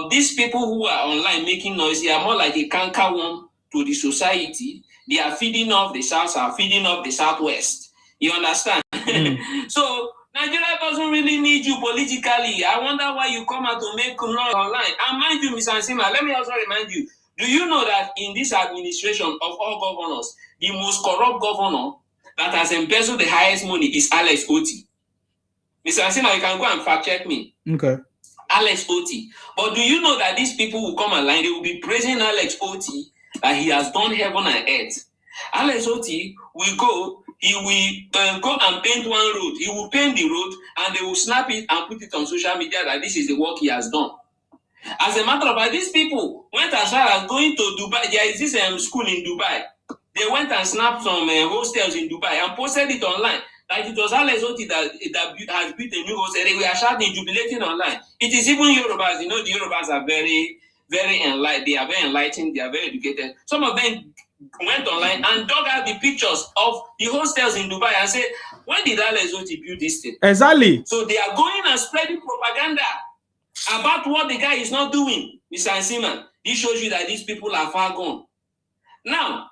these people who are online making noise, they are more like a cankerworm to the society. They are feeding off the South, are feeding off the Southwest. You understand? So Nigeria doesn't really need you politically. I wonder why you come out to make noise online. And mind you, Mr. Ansima, let me also remind you, do you know that in this administration of all governors, the most corrupt governor that has embezzled the highest money is Alex Oti? Mr. Ansima, you can go and fact check me. Okay. Alex Oti. But do you know that these people will come online, they will be praising Alex Oti that he has done heaven and earth. Alex Oti will go, he will go and paint one road. He will paint the road and they will snap it and put it on social media that this is the work he has done. As a matter of fact, these people went as far as going to Dubai. There is this school in Dubai. They went and snapped some hostels in Dubai and posted it online. Like it was Alex Oti that has built a new hostel. We are shouting, jubilating online. It is even Yorubas. You know, the Yorubas are very, very enlightened. They are very enlightened. They are very educated. Some of them went online and dug out the pictures of the hostels in Dubai and said, when did Alex Oti build this thing? Exactly. So they are going and spreading propaganda about what the guy is not doing, Mr. Ansima. This shows you that these people are far gone. Now,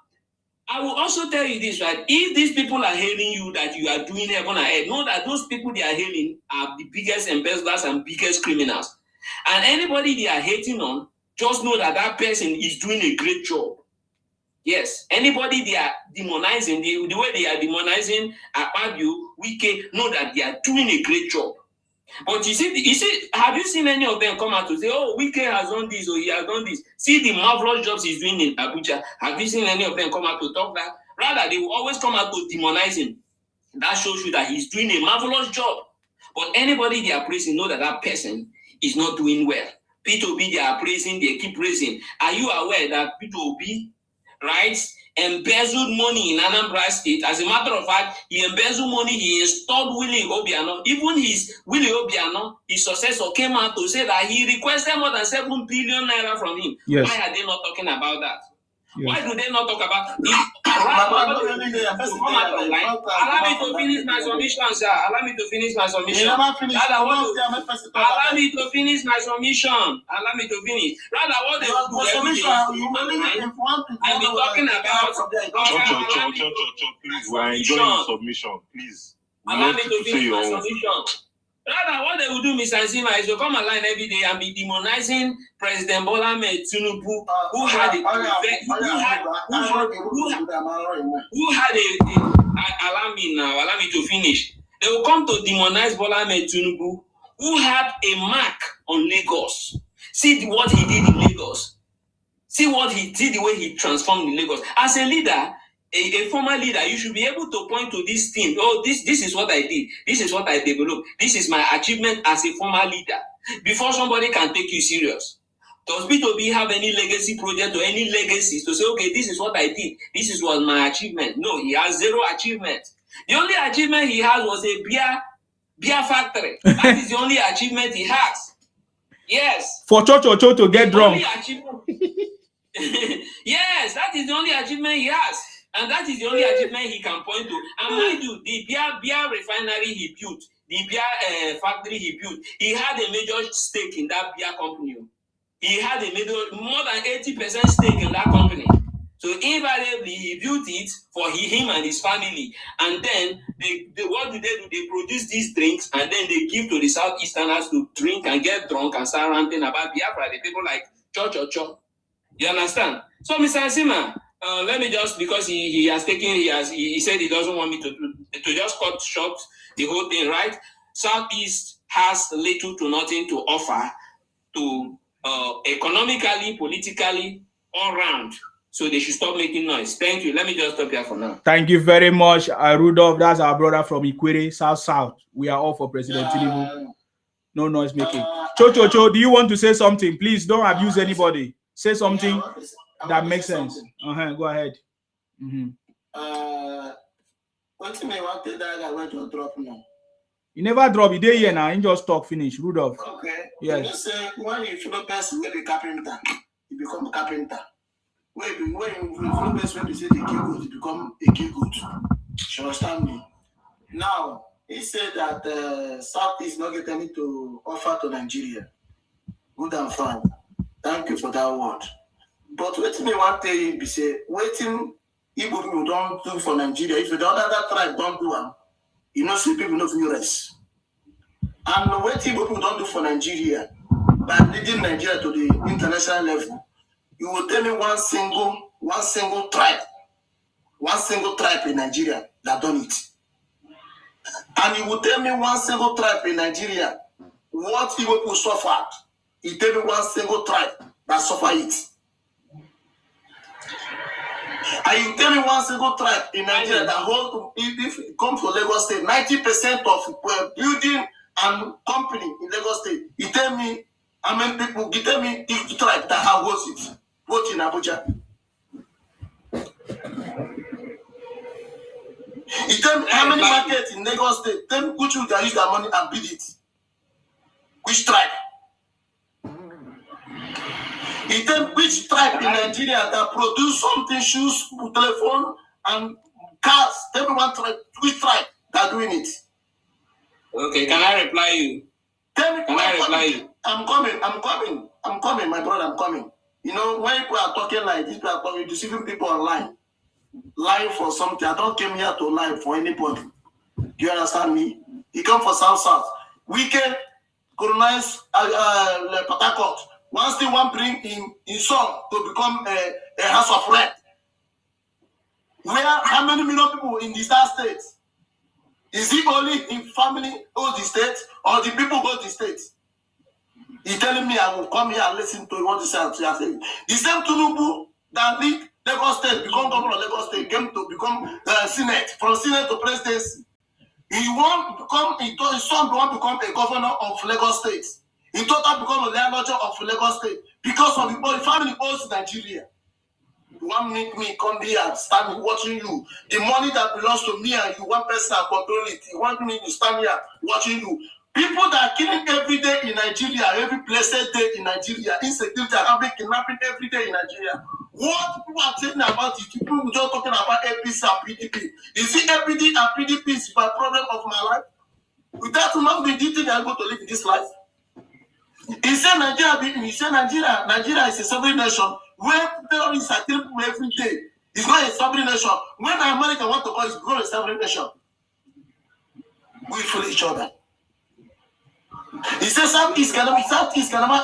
I will also tell you this, right? If these people are hailing you that you are doing heaven and earth, know that those people they are hailing are the biggest embezzlers and biggest criminals. And anybody they are hating on, just know that that person is doing a great job. Yes, anybody they are demonizing, the way they are demonizing Akpabio, Wike, know that they are doing a great job. But you see, have you seen any of them come out to say, oh, Wike has done this or he has done this? See the marvelous jobs he's doing in Abuja. Have you seen any of them come out to talk that? Rather, they will always come out to demonize him. That shows you that he's doing a marvelous job. But anybody they are praising, know that that person is not doing well. P2B, they are praising, they keep praising. Are you aware that P2B, right, embezzled money in Anambra State? As a matter of fact, he embezzled money, he installed Willie Obiano. Even his Willie Obiano, his successor, came out to say that he requested more than 7 billion naira from him. Yes. Why are they not talking about that? Yes. Why do they not talk about it? Allow me to finish my submission, sir. Allow me to finish my submission. Allow me to finish my submission. Allow me to finish. Rather, what they I'll be talking about. Please, we're enjoying submission. Please. Allow me to finish my submission. Rather, what they will do, Mr. Ansima, is to come online every day and be demonizing President Bola Ahmed Tinubu, who had allow me to finish. They will come to demonize Bola Ahmed Tinubu, who had a mark on Lagos. See what he did in Lagos. See what he did, the way he transformed in Lagos. As a leader, a former leader, you should be able to point to this thing. Oh, this is what I did. This is what I developed. This is my achievement as a former leader. Before somebody can take you serious. Does B2B have any legacy project or any legacies to say, okay, this is what I did. This is what my achievement. No, he has zero achievement. The only achievement he has was a beer factory. That is the only achievement he has. Yes. For Cho to get drunk. Yes, that is the only achievement he has. And that is the only achievement he can point to. And mind you, the beer refinery he built, the beer factory he built, he had a major stake in that beer company. He had more than 80% stake in that company. So invariably, he built it for him and his family. And then, what do? They produce these drinks and then they give to the Southeasterners to drink and get drunk and start ranting about Biafra. The people like Cho. You understand? So, Mr. Ansima, let me just, because he said he doesn't want me to just cut short the whole thing, right? Southeast has little to nothing to offer to economically, politically, all round. So they should stop making noise. Thank you. Let me just stop here for now. Thank you very much, Rudolph. That's our brother from Ikwere, South. We are all for President Tinubu. No noise making. Cho, do you want to say something? Please don't abuse anybody. Say something that makes sense. Go ahead. What do you want that guy went to drop now? You never drop it there here now. You just talk finish. Rudolph. Okay. Yes. You say when you follow person will be carpenter, you become carpenter. When you follow person when you say the key good, you become a key good. You understand me? Now, he said that South is not getting anything to offer to Nigeria. Good and fine. Thank you for that word. But waiting me one day, be say, waiting, Igbo people don't do for Nigeria. If the other tribe don't do them, you know, see people know for rest. And waiting Igbo people don't do for Nigeria, by leading Nigeria to the international level, you will tell me one single tribe in Nigeria that done it. And you will tell me one single tribe in Nigeria what Igbo people suffered. You tell me one single tribe that suffered it. And you tell me one single tribe in Nigeria that hold, if it comes to Lagos State, 90% of building and company in Lagos State. You tell me how many people, you tell me each tribe that have vote in Abuja. You tell me how many markets in Lagos State, tell me which will use their money and build it. Which tribe? You tell me which tribe in Nigeria that produce something, shoes, telephone, and cars. Tell me one tribe, which tribe that doing it. Okay, can I reply you? Tell me, can I reply you? I'm coming, my brother, I'm coming. You know, when people are talking like this, people are talking, deceiving people online, lying for something. I don't come here to lie for anybody. Do you understand me? He come for South. We can colonize Port Harcourt. Once they want bring in song to become a house of rep. Where how many million people in the state? Is it only in family hold the state or the people hold the state? He's telling me I will come here and listen to what he said. The same Tinubu that lead Lagos State, become governor of Lagos State, came to become Senate, from Senate to presidency. His son want to become a governor of Lagos State. He total become a landlord of Lagos State because of the family owns Nigeria. You want me come here and stand watching you. The money that belongs to me and you, one person control it. You want me to stand here watching you. People that are killing every day in Nigeria, every blessed day in Nigeria, insecurity are having kidnapping every day in Nigeria. What people are saying about it, people just talking about APC and PDP. You see, APC and PDP is my problem of my life. Without not being did I'm going to live in this life. He said Nigeria is a sovereign nation where terrorists are killing people every day. It's not a sovereign nation. When America want to call it, become a sovereign nation. We fool each other. He says Southeast Canada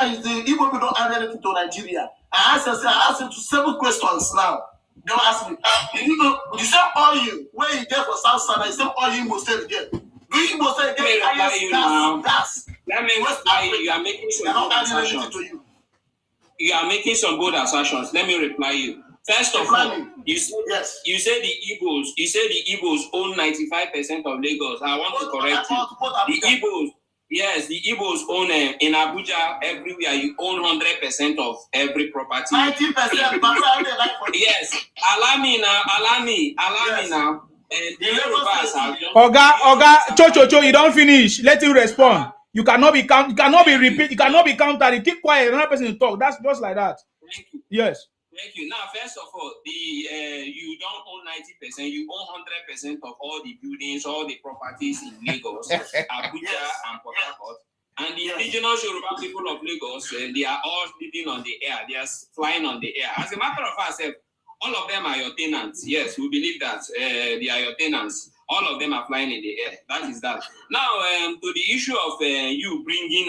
is the Igbo people don't add anything to Nigeria. I asked him 7 questions now. Don't ask me. The same oil where you get for South Sudan, the same oil you must say again. Do you must say again? Gas. Let me reply you. You are making some bold assertions. You are making some bold assertions. Let me reply you. First of all, you say the Igbos own 95% of Lagos. I want to correct you. The Igbos. Yes, the Igbos own in Abuja, everywhere, you own 100% of every property. 90%. Yes, allow me now. And the Oga, Cho, you don't finish. Let him respond. You cannot be repeat. You cannot be countered. Keep quiet. Another person to talk. That's just like that. Thank you. Yes. Thank you. Now, first of all, you don't own 90%. You own 100% of all the buildings, all the properties in Lagos, Abuja, and Port Harcourt. And the indigenous Yoruba people of Lagos, they are all living on the air. They are flying on the air. As a matter of fact, all of them are your tenants. Yes, we believe that they are your tenants. All of them are flying in the air. That is that. Now, to the issue of you bringing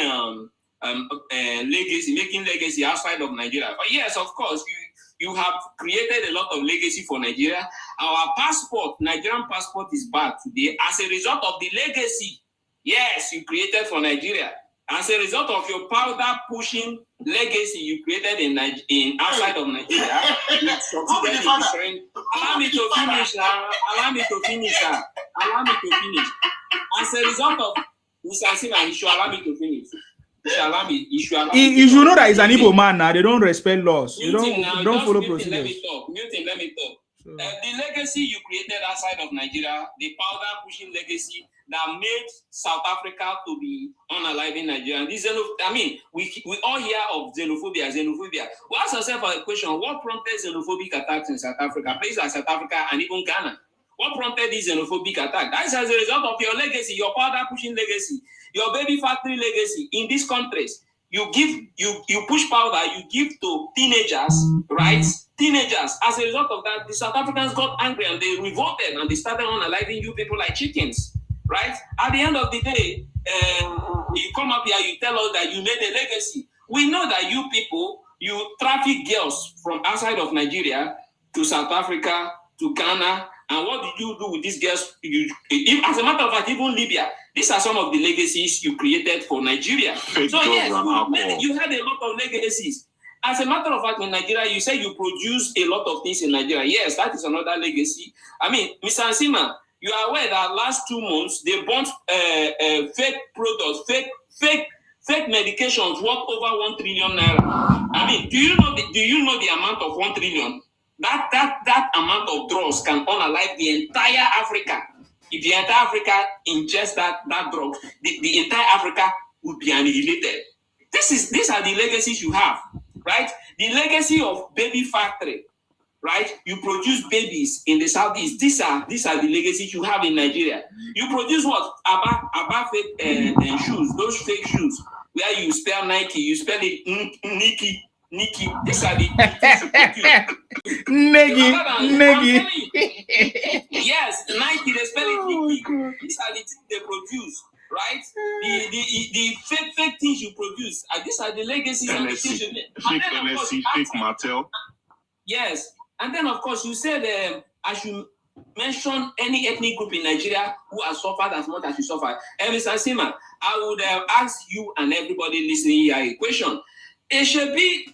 legacy, making legacy outside of Nigeria. But yes, of course, you have created a lot of legacy for Nigeria. Our passport, Nigerian passport, is bad today as a result of the legacy. Yes, you created for Nigeria. As a result of your powder pushing legacy you created in outside of Nigeria. Allow me to finish. As a result of Musasima, you should allow me to finish. You should know that he's an Igbo man now. They don't respect laws. You don't follow procedures. Let me talk. So. The legacy you created outside of Nigeria, the powder pushing legacy that made South Africa to be unaliving Nigeria. We all hear of xenophobia. We ask ourselves a question: what prompted xenophobic attacks in South Africa, places like South Africa and even Ghana? What prompted this xenophobic attack? That is as a result of your legacy, your powder pushing legacy, your baby factory legacy in these countries. You push powder, you give to teenagers, right? Teenagers. As a result of that, the South Africans got angry and they revolted and they started unaliving you people like chickens, right? At the end of the day, you come up here, you tell us that you made a legacy. We know that you people, you traffic girls from outside of Nigeria to South Africa, to Ghana, and what did you do with these girls? As a matter of fact, even Libya, these are some of the legacies you created for Nigeria. So yes, you had a lot of legacies. As a matter of fact, in Nigeria, you say you produce a lot of things in Nigeria. Yes, that is another legacy. I mean, Mr. Ansima, you are aware that last 2 months, they bought fake products, fake medications worth over 1 trillion naira. I mean, do you know the amount of 1 trillion? That amount of drugs can unalive the entire Africa. If the entire Africa ingests that drug, the entire Africa would be annihilated. These are the legacies you have, right? The legacy of baby factory, right? You produce babies in the southeast. These are the legacies you have in Nigeria. You produce what? Aba fake shoes, those fake shoes where you spell Nike, you spell it Nikki. These are the things Negi. Yes, Nike, they spell it Nikki. These are the things they produce, right? The fake things you produce. These are the legacies and the things you make. Fake Mattel. Yes. And then, of course, you said, I should mention any ethnic group in Nigeria who has suffered as much as you suffered. Mr. Sima, I would ask you and everybody listening here a question. It should be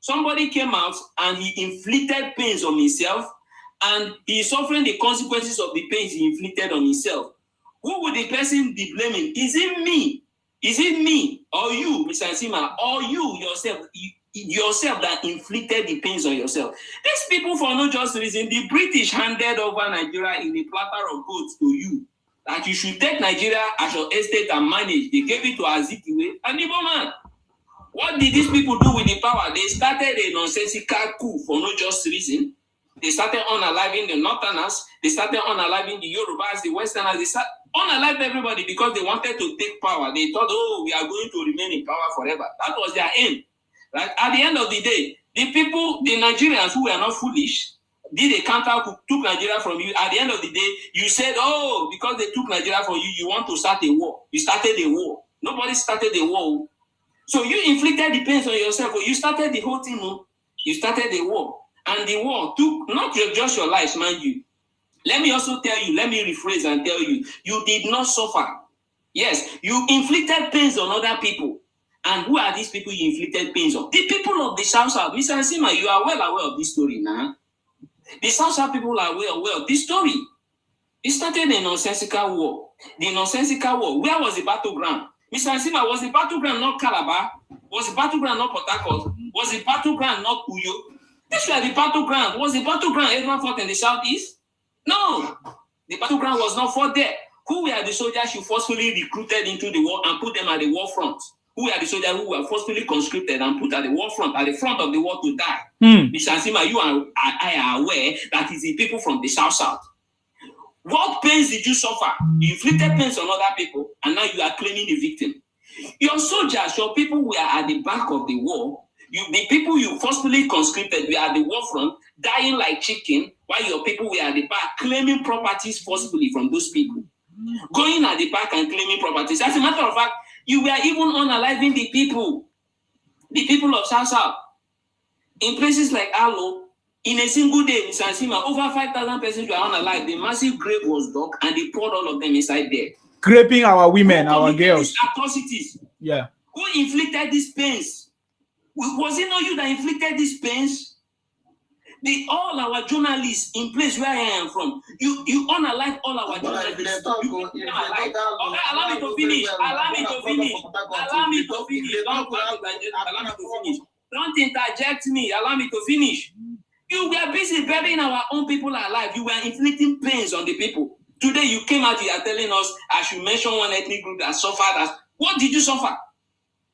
somebody came out and he inflicted pains on himself and he is suffering the consequences of the pains he inflicted on himself. Who would the person be blaming? Is it me? Is it me or you, Mr. Sima, or you yourself that inflicted the pains on yourself? These people, for no just reason, the British handed over Nigeria in a platter of goods to you, that you should take Nigeria as your estate and manage. They gave it to Azikiwe and Igbo man. What did these people do with the power? They started a nonsensical coup for no just reason. They started unaliving the Northerners. They started unaliving the Yorubas, the Westerners. They started unalive everybody because they wanted to take power. They thought, we are going to remain in power forever. That was their aim. Right? At the end of the day, the people, the Nigerians who were not foolish, did a counter coup, took Nigeria from you. At the end of the day, you said, because they took Nigeria from you, you want to start a war. You started a war. Nobody started a war. So you inflicted the pains on yourself. You started the whole thing. You started the war. And the war took not just your lives, mind you. Let me also tell you, let me rephrase and tell you, you did not suffer. Yes, you inflicted pains on other people. And who are these people you inflicted pains on? The people of the South. Mr. Nsima, you are well aware of this story now. The South people are well aware of this story. It started a nonsensical war. The nonsensical war. Where was the battleground? Mr. Nsima, was the battleground not Calabar? Was the battleground not Port Harcourt? Was the battleground not Uyo? These were the battleground. Was the battleground ever fought in the southeast? No. The battleground was not fought there. Who were the soldiers you forcefully recruited into the war and put them at the war front? Who are the soldiers who were forcefully conscripted and put at the war front, at the front of the war to die? Mr. Nsima, you and I are aware that it's the people from the South. What pains did you suffer? You inflicted pains on other people, and now you are claiming the victim. Your soldiers, your people were at the back of the war. The people you forcefully conscripted were at the war front, dying like chicken, while your people were at the back, claiming properties forcefully from those people. Going at the back and claiming properties. As a matter of fact, you were even unaliving the people of South. In places like Alo, in a single day, Mr. Nsima, over 5,000 persons were unalive. The massive grave was dug and they poured all of them inside there. Raping our women, our girls. Atrocities. Yeah. Who inflicted these pains? Was it not you that inflicted these pains? All our journalists in place where I am from, you unalive all our journalists. Allow me to finish. Don't interject me. Allow me to finish. You were busy burying our own people alive. You were inflicting pains on the people. Today you came out here telling us I should mention one ethnic group that suffered. What did you suffer?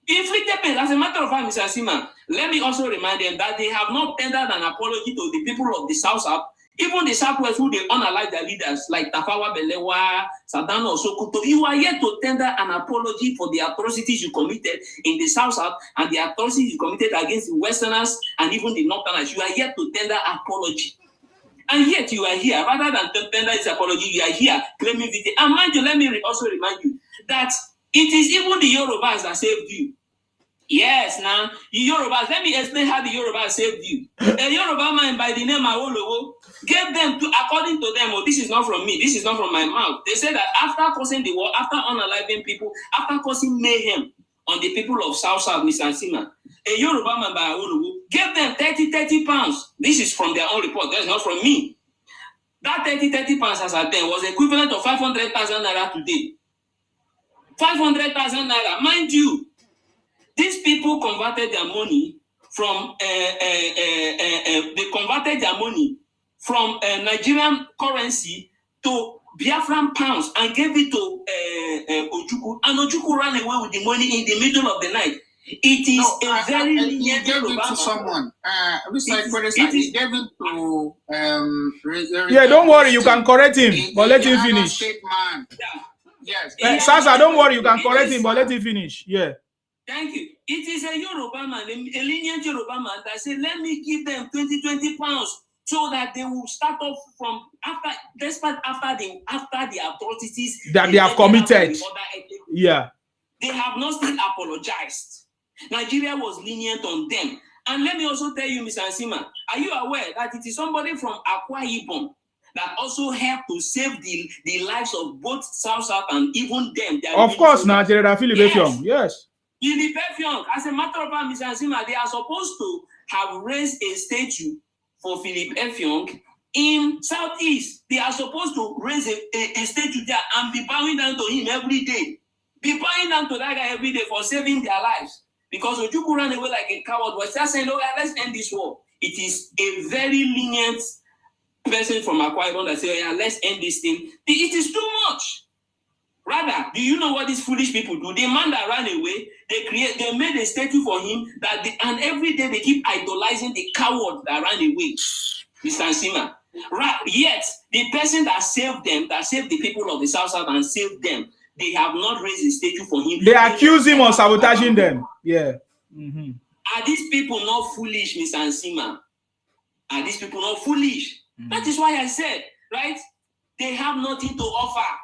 You inflicted pain. As a matter of fact, Mr. Nsima, let me also remind them that they have not tendered an apology to the people of the South Even the Southwest, who they unalive their leaders, like Tafawa Balewa, Sadano Sokoto, you are yet to tender an apology for the atrocities you committed in the South and the atrocities you committed against the Westerners and even the Northerners. You are yet to tender apology. And yet you are here, rather than tender this apology, you are here claiming victim. And mind you, let me also remind you that it is even the Yorubas that saved you. Yes, now, the Yorubas, let me explain how the Yorubas saved you. A Yoruba man by the name Awolowo gave them to, according to them, this is not from me, this is not from my mouth. They said that after causing the war, after unaliving people, after causing mayhem on the people of South Mr. Nsima, a Yoruba man by Awolowo gave them 30 pounds. This is from their own report, that's not from me. That 30 pounds as at then was equivalent of 500,000 naira today. 500,000 naira, mind you. These people converted their money from Nigerian currency to Biafran pounds and gave it to Ojukwu, and Ojukwu ran away with the money in the middle of the night. It is very lenient. He gave it to someone. He gave it to yeah, don't worry, you can correct him, but let him finish. Man. Yeah. Yes. Sasa, don't worry, you can correct him, but let him finish. Yeah. Thank you. It is a Yoruba man, a lenient Yoruba man that said, let me give them 20 pounds so that they will start off from after the atrocities that they have committed. Yeah. They have not still apologized. Nigeria was lenient on them. And let me also tell you, Mr. Nsima, are you aware that it is somebody from Akwa Ibom that also helped to save the lives of both South and even them? Of course, Nigeria, Philip Effiong. Yes. Philip Effiong, as a matter of fact, Mr. Nsima, they are supposed to have raised a statue for Philip Effiong in Southeast. They are supposed to raise a statue there and be bowing down to him every day. Be bowing down to that guy every day for saving their lives. Because Ojukwu ran away like a coward. We're just saying, let's end this war. It is a very lenient person from Akwa Ibom that says, let's end this thing. It is too much. Rather, do you know what these foolish people do? The man that ran away, they made a statue for him and every day they keep idolizing the coward that ran away, Mr. Nsima. Right, yet the person that saved them, that saved the people of the South and saved them, they have not raised a statue for him. They accuse him of sabotaging them. Yeah. Mm-hmm. Are these people not foolish, Mr. Nsima? Are these people not foolish? Mm-hmm. That is why I said, right? They have nothing to offer.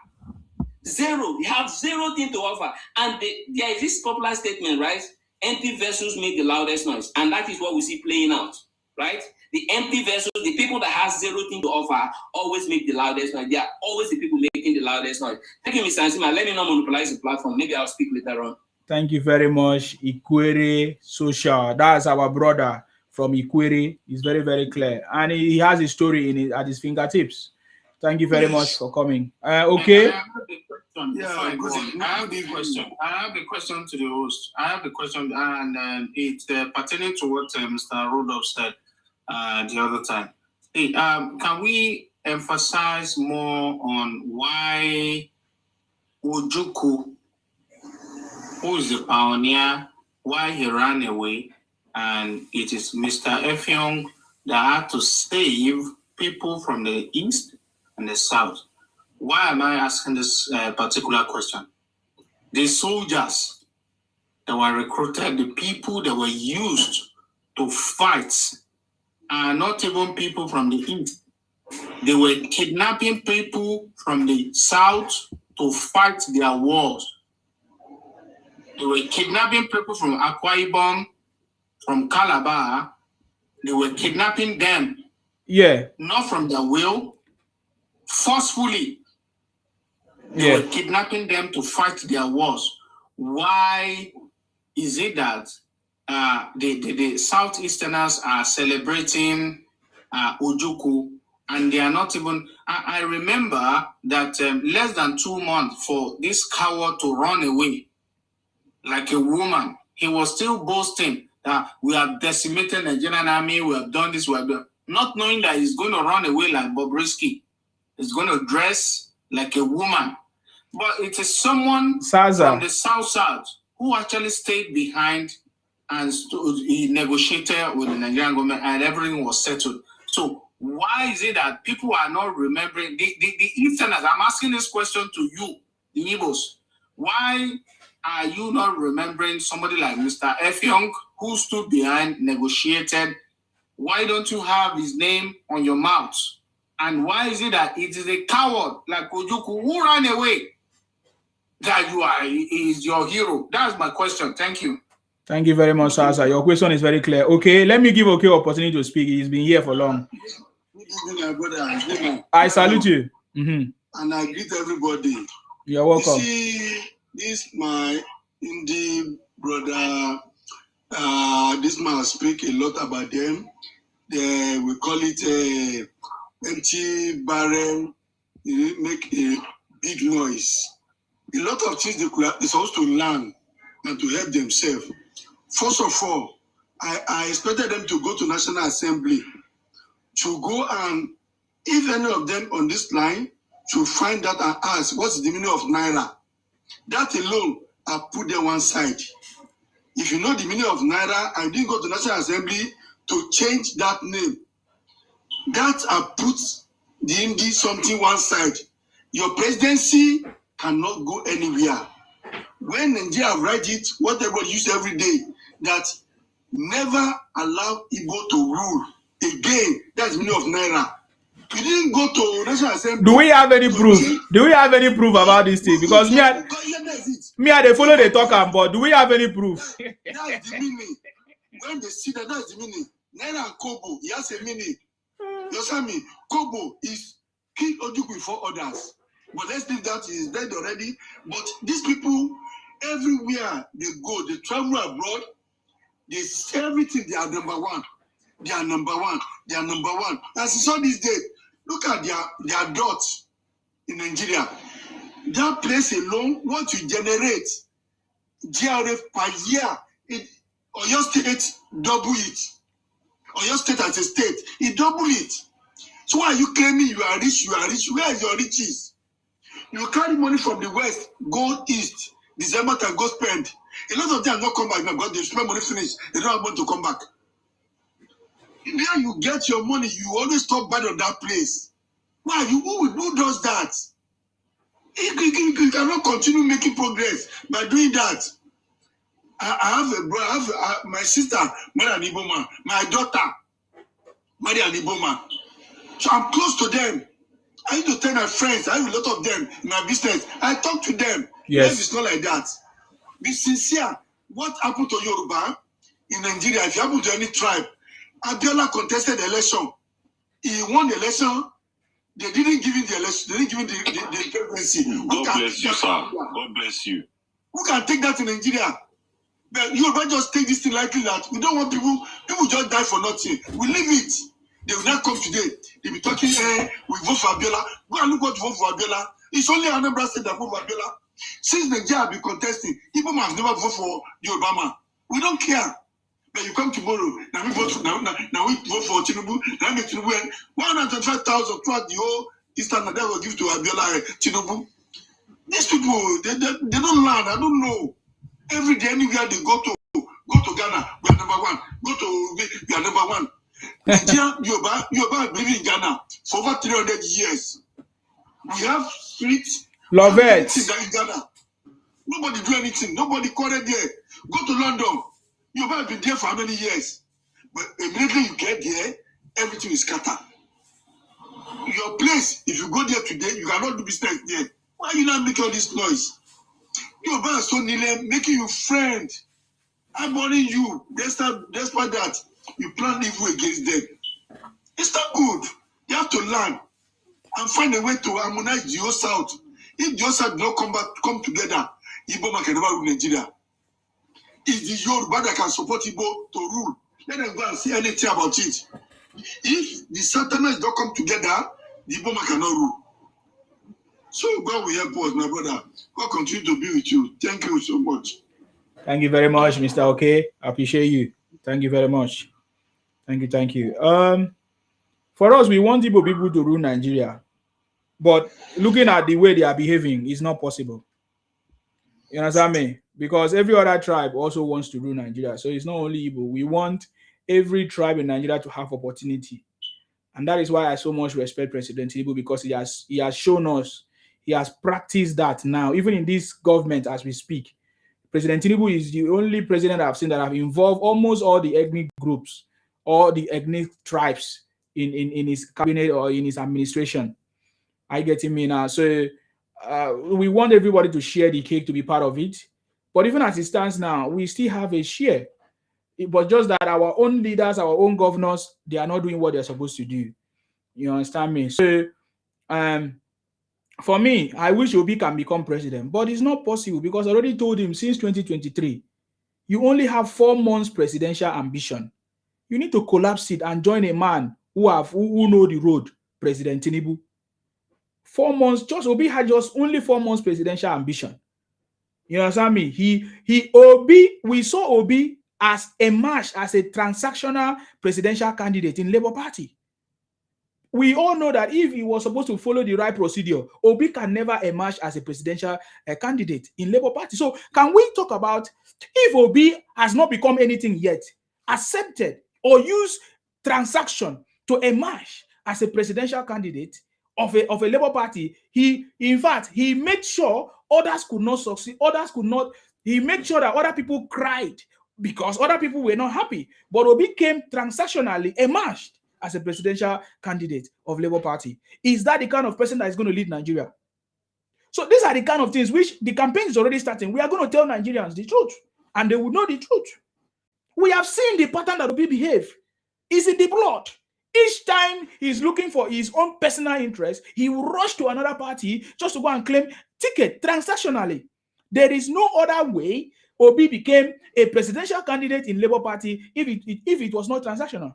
Zero. They have zero thing to offer. And there is this popular statement, right? Empty vessels make the loudest noise. And that is what we see playing out, right? The empty vessels, the people that have zero thing to offer, always make the loudest noise. They are always the people making the loudest noise. Thank you, Mr. Nsima. Let me not monopolize the platform. Maybe I'll speak later on. Thank you very much, Ikwere Social. That's our brother from Ikwere. He's very, very clear. And he has a story at his fingertips. Thank you very much for coming. Okay. I have the question to the host. I have the question, and it's pertaining to what Mr. Rudolph said the other time. Hey, can we emphasize more on why Ojukwu, who is the pioneer, why he ran away, and it is Mr. Effiong that had to save people from the east and the south? Why am I asking this particular question? The soldiers that were recruited, the people that were used to fight, are not even people from the east. They were kidnapping people from the south to fight their wars. They were kidnapping people from Akwa Ibom, from Calabar. They were kidnapping them. Yeah. Not from their will, forcefully. They were kidnapping them to fight their wars. Why is it that the Southeasterners are celebrating Ojukwu, and they are not even... I remember that less than 2 months for this coward to run away like a woman, he was still boasting that we have decimated the Nigerian army, we have done this, we have done... Not knowing that he's going to run away like Bobrisky. He's going to dress like a woman. But it is someone from the South who actually stayed behind and he negotiated with the Nigerian government and everything was settled. So Why is it that people are not remembering the Easterners? I'm asking this question to you, the Igbos. Why are you not remembering somebody like Mr. Effiong, who stood behind, negotiated? Why don't you have his name on your mouth? And why is it that it is a coward like Ojuku who ran away that you are is your hero? That's my question. Thank you. Thank you very much, Sasa. Your question is very clear. Okay, let me give OK opportunity to speak. He's been here for long. Good evening, my brother. I salute you. And I greet everybody. You're welcome. You see, this my indie brother, this man speak a lot about them. We call it empty barrel, make a big noise. A lot of things they're supposed to learn and to help themselves. First of all, I expected them to go to National Assembly to go and, if any of them on this line, to find out and ask what's the meaning of Naira. That alone, I put them one side. If you know the meaning of Naira, I didn't go to National Assembly to change that name. That I put theIndi something one side. Your presidency cannot go anywhere. When Nigeria write it, what everybody use every day, that never allow Igbo to rule again. That's the meaning of Naira. You didn't go to National Assembly. Do we have any proof? Do we have any proof about this thing? Because me, I follow the talk, but do we have any proof? That's the meaning. When they see that, that's the meaning. Naira and Kobo, he has a meaning. You understand me? Kobo is King Ojukwu before others. But let's leave that, he is dead already. But these people, everywhere they go, they travel abroad, they say everything, they are number one. They are number one. They are number one. As you saw this day, look at their dots in Nigeria. That place alone, what you generate, GRF per year, Oyo State double it. Oyo State as a state, it double it. So why are you claiming you are rich? You are rich. Where is your riches? You carry money from the west, go east. December can go spend. A lot of them not come back because they spend money finish. They don't have money to come back. Where you get your money, you always talk bad on that place. Why? Who does that? You cannot continue making progress by doing that. I have a brother, my sister, married an Igbo man. My daughter, married an Igbo man. So I'm close to them. I need to tell my friends, I have a lot of them in my business. I talk to them. Yes. Life is not like that. Be sincere. What happened to Yoruba in Nigeria? If you happen to any tribe, Abiola contested the election. He won the election. They didn't give him the election. They didn't give him the presidency. God bless you, sir. God bless you. Who can take that in Nigeria? But Yoruba just take this thing lightly that we don't want people just die for nothing. We leave it. They will not come today. They be talking, we vote for Abiola. Go and look what to vote for Abiola. It's only Anambra State that vote for Abiola. Since Nigeria have been contesting, people have never voted for the Obama. We don't care. But you come tomorrow, now we vote for Tinubu, now we Tinubu, and 125,000 throughout the whole Eastern that will give to Abiola Tinubu. These people, they don't learn. I don't know. Every day, anywhere they go to Ghana, we are number one. Go to we are number one. Nigeria, Yoruba believe in Ghana for over 300 years. We have street Lovett. in Ghana. Nobody do anything. Nobody quarrel there. Go to London. Yoruba have been there for how many years? But immediately you get there, everything is scattered. Your place, if you go there today, you cannot do business there. Why you not making all this noise? Yoruba are so nearly making you friend. I'm warning you. Despite that, you plan evil against them. It's not good. You have to learn and find a way to harmonize the whole South. If the whole South do not come together, Igbo man can never rule Nigeria. It's the Yoruba that can support Igbo to rule. Let them go and see anything about it. If the Southerners don't come together, the Igbo man cannot rule. So God will help us, my brother. God continue to be with you. Thank you so much. Thank you very much, Mr. OK. I appreciate you. Thank you very much. Thank you. For us, we want Igbo people to rule Nigeria. But looking at the way they are behaving, it's not possible. You understand me? Because every other tribe also wants to rule Nigeria. So it's not only Igbo. We want every tribe in Nigeria to have opportunity. And that is why I so much respect President Tinubu, because he has shown us, he has practiced that now, even in this government as we speak. President Tinubu is the only president I've seen that have involved almost all the ethnic groups, all the ethnic tribes in his cabinet or in his administration. I get him now. So we want everybody to share the cake, to be part of it. But even as it stands now, we still have a share. But just that our own leaders, our own governors, they are not doing what they're supposed to do. You understand me? So for me, I wish Obi can become president, but it's not possible, because I already told him since 2023, you only have 4 months presidential ambition. You need to collapse it and join a man who know the road, President Tinubu. 4 months, just Obi had just only 4 months presidential ambition. You understand me? We saw Obi as emerged as a transactional presidential candidate in Labour Party. We all know that if he was supposed to follow the right procedure, Obi can never emerge as a presidential candidate in Labour Party. So can we talk about, if Obi has not become anything yet, accepted or used transaction to emerge as a presidential candidate of a Labour Party, he made sure others could not succeed, he made sure that other people cried because other people were not happy. But Obi came transactionally, emerged as a presidential candidate of Labour Party. Is that the kind of person that is going to lead Nigeria? So these are the kind of things which the campaign is already starting. We are going to tell Nigerians the truth, and they will know the truth. We have seen the pattern that Obi behave. Is in the blood. Each time he's looking for his own personal interest, he will rush to another party just to go and claim ticket transactionally. There is no other way Obi became a presidential candidate in Labour Party if it was not transactional.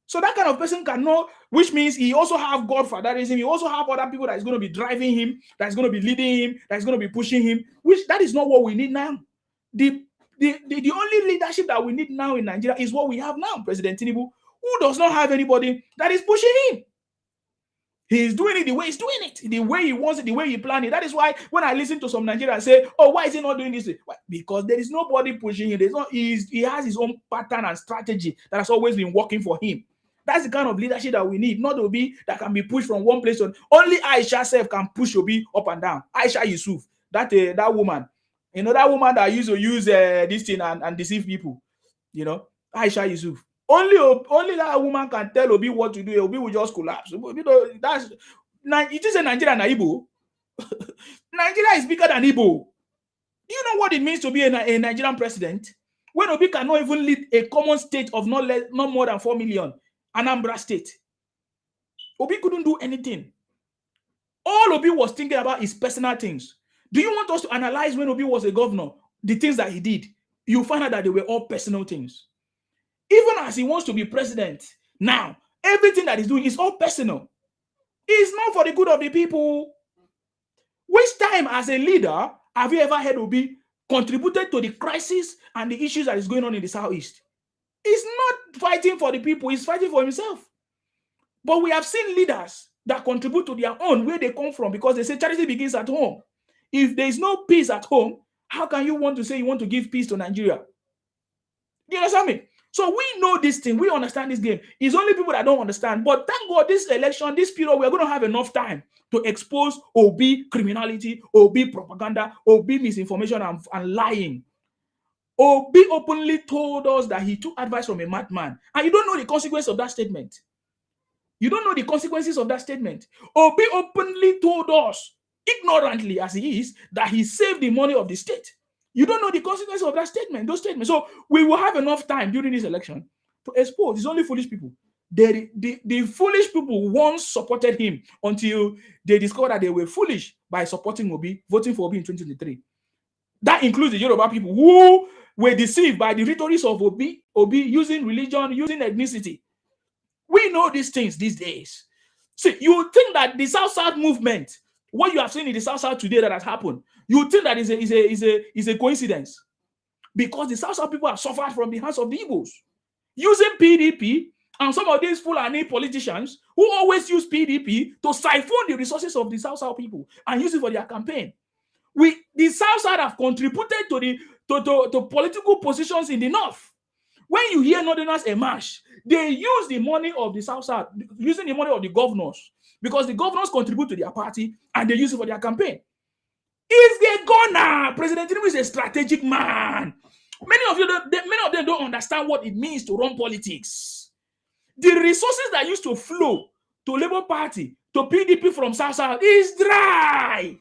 So that kind of person can know, which means he also have godfatherism. He also have other people that is going to be driving him, that is going to be leading him, that is going to be pushing him, which that is not what we need now. The only leadership that we need now in Nigeria is what we have now, President Tinubu, who does not have anybody that is pushing him. He is doing it the way he's doing it, the way he wants it, the way he planned it. That is why when I listen to some Nigerians say, oh, why is he not doing this? Why? Because there is nobody pushing him. He has his own pattern and strategy that has always been working for him. That's the kind of leadership that we need, not Obi that can be pushed from one place to only Aisha self can push Obi up and down. Aisha Yusuf, that woman, that woman that used to use this thing and deceive people, Aisha Yusuf. Only that woman can tell Obi what to do. Obi will just collapse. It is a Nigeria and Igbo. Nigeria is bigger than Igbo. You know what it means to be a Nigerian president? When Obi cannot even lead a common state of not more than 4 million, Anambra State. Obi couldn't do anything. All Obi was thinking about is personal things. Do you want us to analyze when Obi was a governor, the things that he did? You find out that they were all personal things. Even as he wants to be president, now, everything that he's doing is all personal. It's not for the good of the people. Which time as a leader have you ever heard Obi contributed to the crisis and the issues that is going on in the Southeast? He's not fighting for the people, he's fighting for himself. But we have seen leaders that contribute to their own, where they come from, because they say charity begins at home. If there is no peace at home, how can you want to say you want to give peace to Nigeria? Do you understand me? So we know this thing, we understand this game. It's only people that don't understand. But thank God, this election, this period, we're going to have enough time to expose Obi criminality, Obi propaganda, Obi misinformation and lying. Obi openly told us that he took advice from a madman. And you don't know the consequence of that statement. You don't know the consequences of that statement. Obi openly told us, ignorantly as he is, that he saved the money of the state. You don't know the consequences of that statement, those statements. So we will have enough time during this election to expose. It's only foolish people. The foolish people once supported him until they discovered that they were foolish by supporting Obi, voting for Obi in 2023. That includes the Yoruba people who were deceived by the rhetorics of Obi using religion, using ethnicity. We know these things these days. See, you think that the South-South movement, what you have seen in the South-South today that has happened, you think that is a coincidence. Because the South-South people have suffered from the hands of the Igbos. Using PDP and some of these Fulani politicians who always use PDP to siphon the resources of the South-South people and use it for their campaign. The South Side have contributed to political positions in the North. When you hear Northerners emerge, they use the money of the South, using the money of the governors, because the governors contribute to their party and they use it for their campaign. Is they gonna? President Tinubu is a strategic man. Many of them don't understand what it means to run politics. The resources that used to flow to Labour Party, to PDP from South is dry.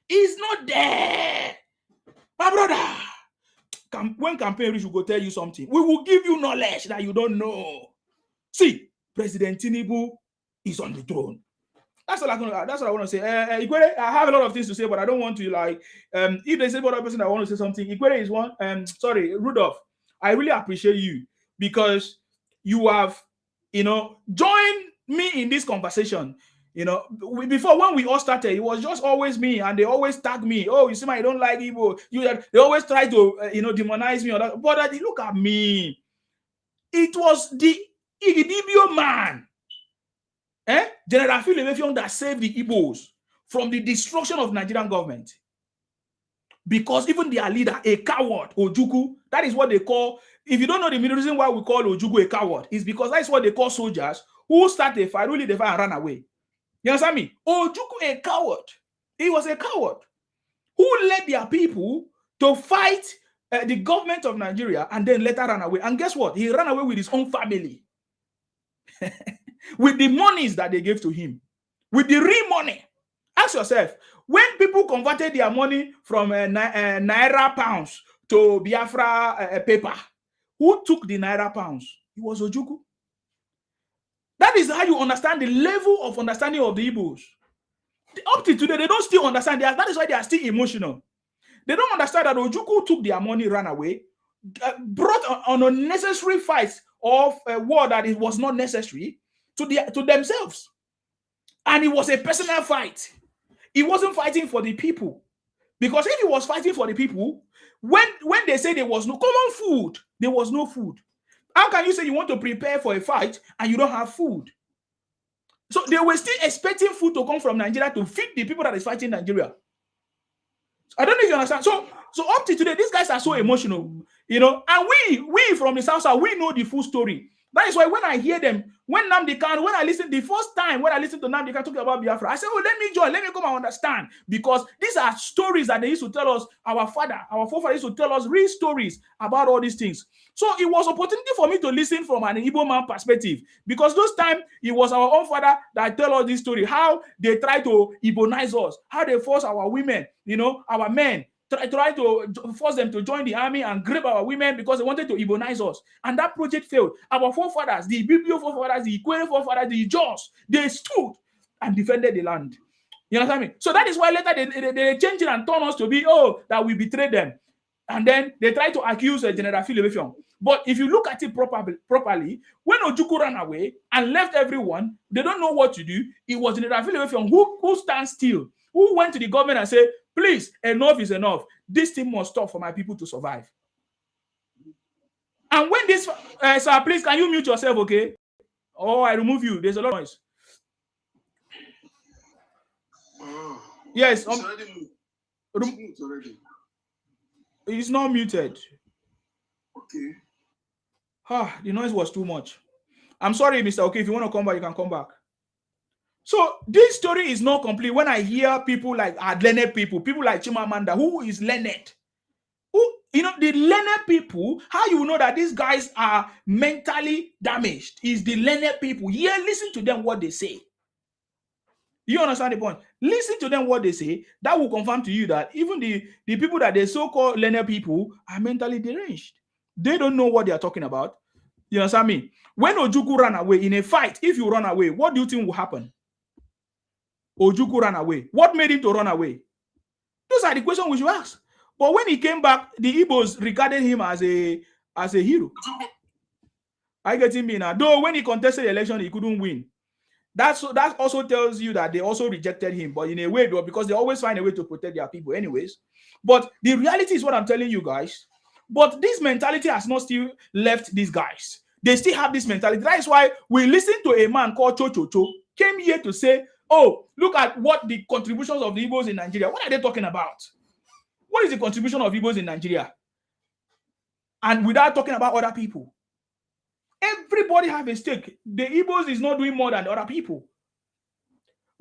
It's not there. My brother, when campaign reach, we go tell you something. We will give you knowledge that you don't know. See, President Tinubu is on the throne. That's what I want to say. Ikwere, I have a lot of things to say, but I don't want to if there's any other person that want to say something. Ikwere is one. Sorry, Rudolph. I really appreciate you because you have, joined me in this conversation. Before when we all started, it was just always me, and they always tag me. Oh, you see, I don't like Igbo. They always try to, demonize me or that. But look at me. It was the Igibio man. General Philip that saved the Igbos from the destruction of Nigerian government. Because even their leader, a coward, Ojukwu, that is what they call, if you don't know the reason why we call Ojukwu a coward, is because that's what they call soldiers who start a fight, really the fight and run away. You understand me? Ojukwu a coward. He was a coward who led their people to fight the government of Nigeria and then later run away. And guess what? He ran away with his own family. With the monies that they gave to him, with the real money. Ask yourself, when people converted their money from Naira pounds to Biafra paper, who took the Naira pounds? It was Ojukwu. That is how you understand the level of understanding of the Igbos. Up to today, they don't still understand. That is why they are still emotional. They don't understand that Ojukwu took their money, ran away, brought on unnecessary fights of a war that it was not necessary to themselves. And it was a personal fight. He wasn't fighting for the people. Because if he was fighting for the people, when they say there was no common food, there was no food. How can you say you want to prepare for a fight and you don't have food? So they were still expecting food to come from Nigeria to feed the people that is fighting Nigeria. I don't know if you understand. So up to today, these guys are so emotional, and we from the South, we know the full story. That is why when I hear them, when I listen to Nnamdi Kanu talking about Biafra, I say, oh, let me join, let me come and understand. Because these are stories that they used to tell us, our forefathers used to tell us real stories about all these things. So it was an opportunity for me to listen from an Igbo man perspective. Because those times, it was our own father that tell us this story, how they try to Igbonize us, how they force our women, our men, try to force them to join the army and grab our women because they wanted to Igbonize us. And that project failed. Our forefathers, the Bibio forefathers, the Ikwere forefathers, the Jaws, they stood and defended the land. You understand me? So that is why later they changed it and turned us to be, that we betrayed them. And then they try to accuse General Philip. But if you look at it properly, when Ojukwu ran away and left everyone, they don't know what to do. It was General Philip who stands still, who went to the government and said, please, enough is enough. This thing must stop for my people to survive. And when this, sir, please, can you mute yourself, okay? Oh, I remove you. There's a lot of noise. Oh, yes. It's already. It's not muted. Okay. The noise was too much. I'm sorry, Mr. Okay, if you want to come back, you can come back. So this story is not complete when I hear people like learned people like Chimamanda, who is learned. The learned people, how you know that these guys are mentally damaged is the learned people. Yeah, listen to them what they say. You understand the point? Listen to them what they say. That will confirm to you that even the people that they so-called learned people are mentally deranged. They don't know what they are talking about. You understand me? When Ojukwu ran away in a fight, if you run away, what do you think will happen? Ojukwu ran away. What made him to run away? Those are the questions we should ask. But when he came back, the Igbos regarded him as a hero. I get him now. Though when he contested the election, he couldn't win. That also tells you that they also rejected him, but in a way, because they always find a way to protect their people anyways. But the reality is what I'm telling you guys. But this mentality has not still left these guys. They still have this mentality. That is why we listen to a man called Cho came here to say, oh, look at what the contributions of the Igbos in Nigeria. What are they talking about? What is the contribution of Igbos in Nigeria? and without talking about other people. Everybody have a stake. The Igbos is not doing more than the other people.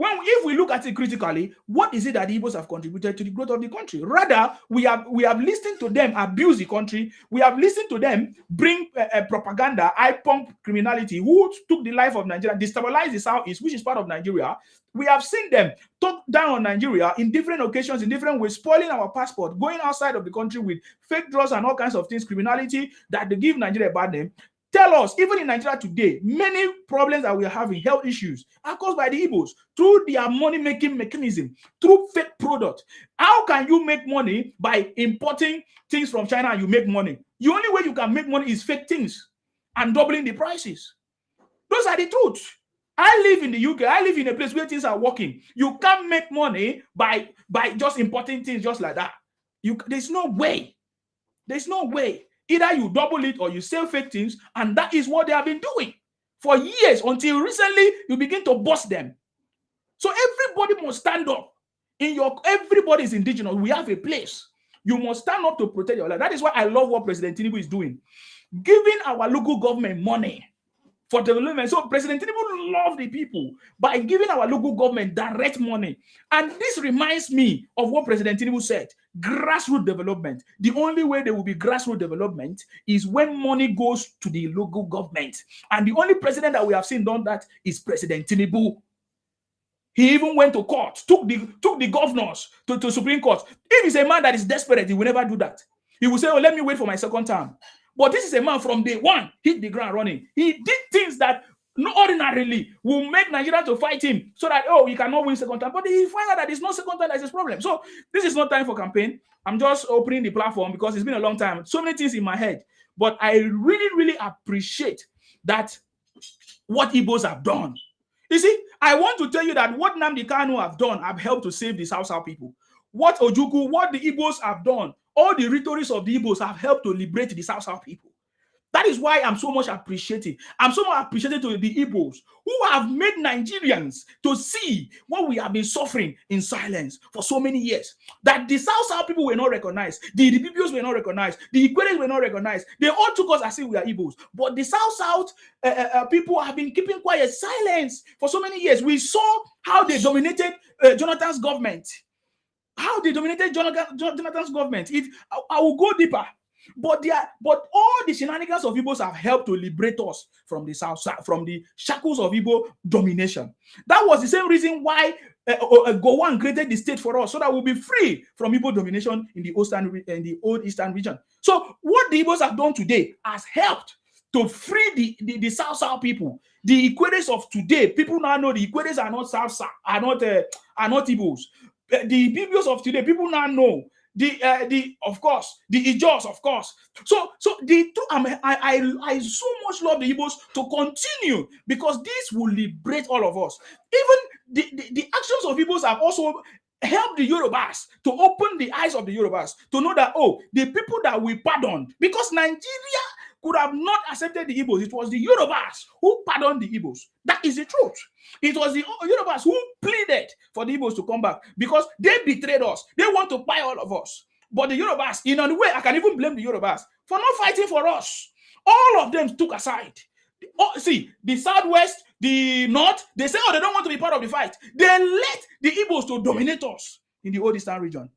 If we look at it critically, what is it that the Igbos have contributed to the growth of the country? Rather, we have listened to them abuse the country. We have listened to them bring propaganda, pump criminality, who took the life of Nigeria, destabilized the Southeast, which is part of Nigeria. We have seen them talk down on Nigeria in different occasions, in different ways, spoiling our passport, going outside of the country with fake drugs and all kinds of things, criminality that they give Nigeria a bad name. Tell us, even in Nigeria today, many problems that we are having, health issues, are caused by the Igbos through their money-making mechanism, through fake product. How can you make money by importing things from China and you make money? The only way you can make money is fake things and doubling the prices. Those are the truths. I live in the UK. I live in a place where things are working. You can't make money by just importing things just like that. There's no way. There's no way. Either you double it or you sell fake things, and that is what they have been doing for years until recently you begin to bust them. So everybody must stand up. Everybody is indigenous. We have a place. You must stand up to protect your life. That is why I love what President Tinubu is doing, giving our local government money for development. So President Tinubu loves the people by giving our local government direct money. And this reminds me of what President Tinubu said, grassroots development. The only way there will be grassroots development is when money goes to the local government. And the only president that we have seen done that is President Tinubu. He even went to court, took the governors to Supreme Court. If he's a man that is desperate, he will never do that. He will say, oh, let me wait for my second term. But this is a man from day one, hit the ground running. He did things that ordinarily will make Nigeria to fight him so that, oh, he cannot win second time. But he finds out that it's not second time that's his problem. So this is not time for campaign. I'm just opening the platform because it's been a long time. So many things in my head. But I really, really appreciate that what Igbos have done. You see, I want to tell you that what Nnamdi Kanu have done have helped to save the South people. What Ojukwu, what the Igbos have done, all the rhetorics of the Igbos have helped to liberate the South people. That is why I'm so much appreciative. I'm so much appreciative to the Igbos who have made Nigerians to see what we have been suffering in silence for so many years. That the South people were not recognized, the Ibibios were not recognized, the Ikweres were not recognized. They all took us as if we are Igbos. But the South people have been keeping quiet, silence for so many years. We saw how they dominated Jonathan's government. How they dominated Jonathan's government. I will go deeper. But all the shenanigans of Igbos have helped to liberate us from the South, from the shackles of Igbo domination. That was the same reason why Gowon created the state for us, so that we'll be free from Igbo domination in the old Eastern region. So what the Igbos have done today has helped to free the South people. The Ikweres of today, people now know the Ikweres are not South, are not Igbos. The Ibibios of today, people now know of course, the Ijos, of course. So I so much love the Igbos to continue, because this will liberate all of us. Even the actions of Igbos have also helped the Yorubas to open the eyes of the Yorubas to know that, oh, the people that we pardoned, because Nigeria could have not accepted the Igbos. It was the Yorubas who pardoned the Igbos. That is the truth. It was the Yorubas who pleaded for the Igbos to come back, because they betrayed us. They want to buy all of us. But the Yorubas, in a way, I can even blame the Yorubas for not fighting for us. All of them took aside. See, the Southwest, the North, they say, oh, they don't want to be part of the fight. They let the Igbos to dominate us in the old Eastern region.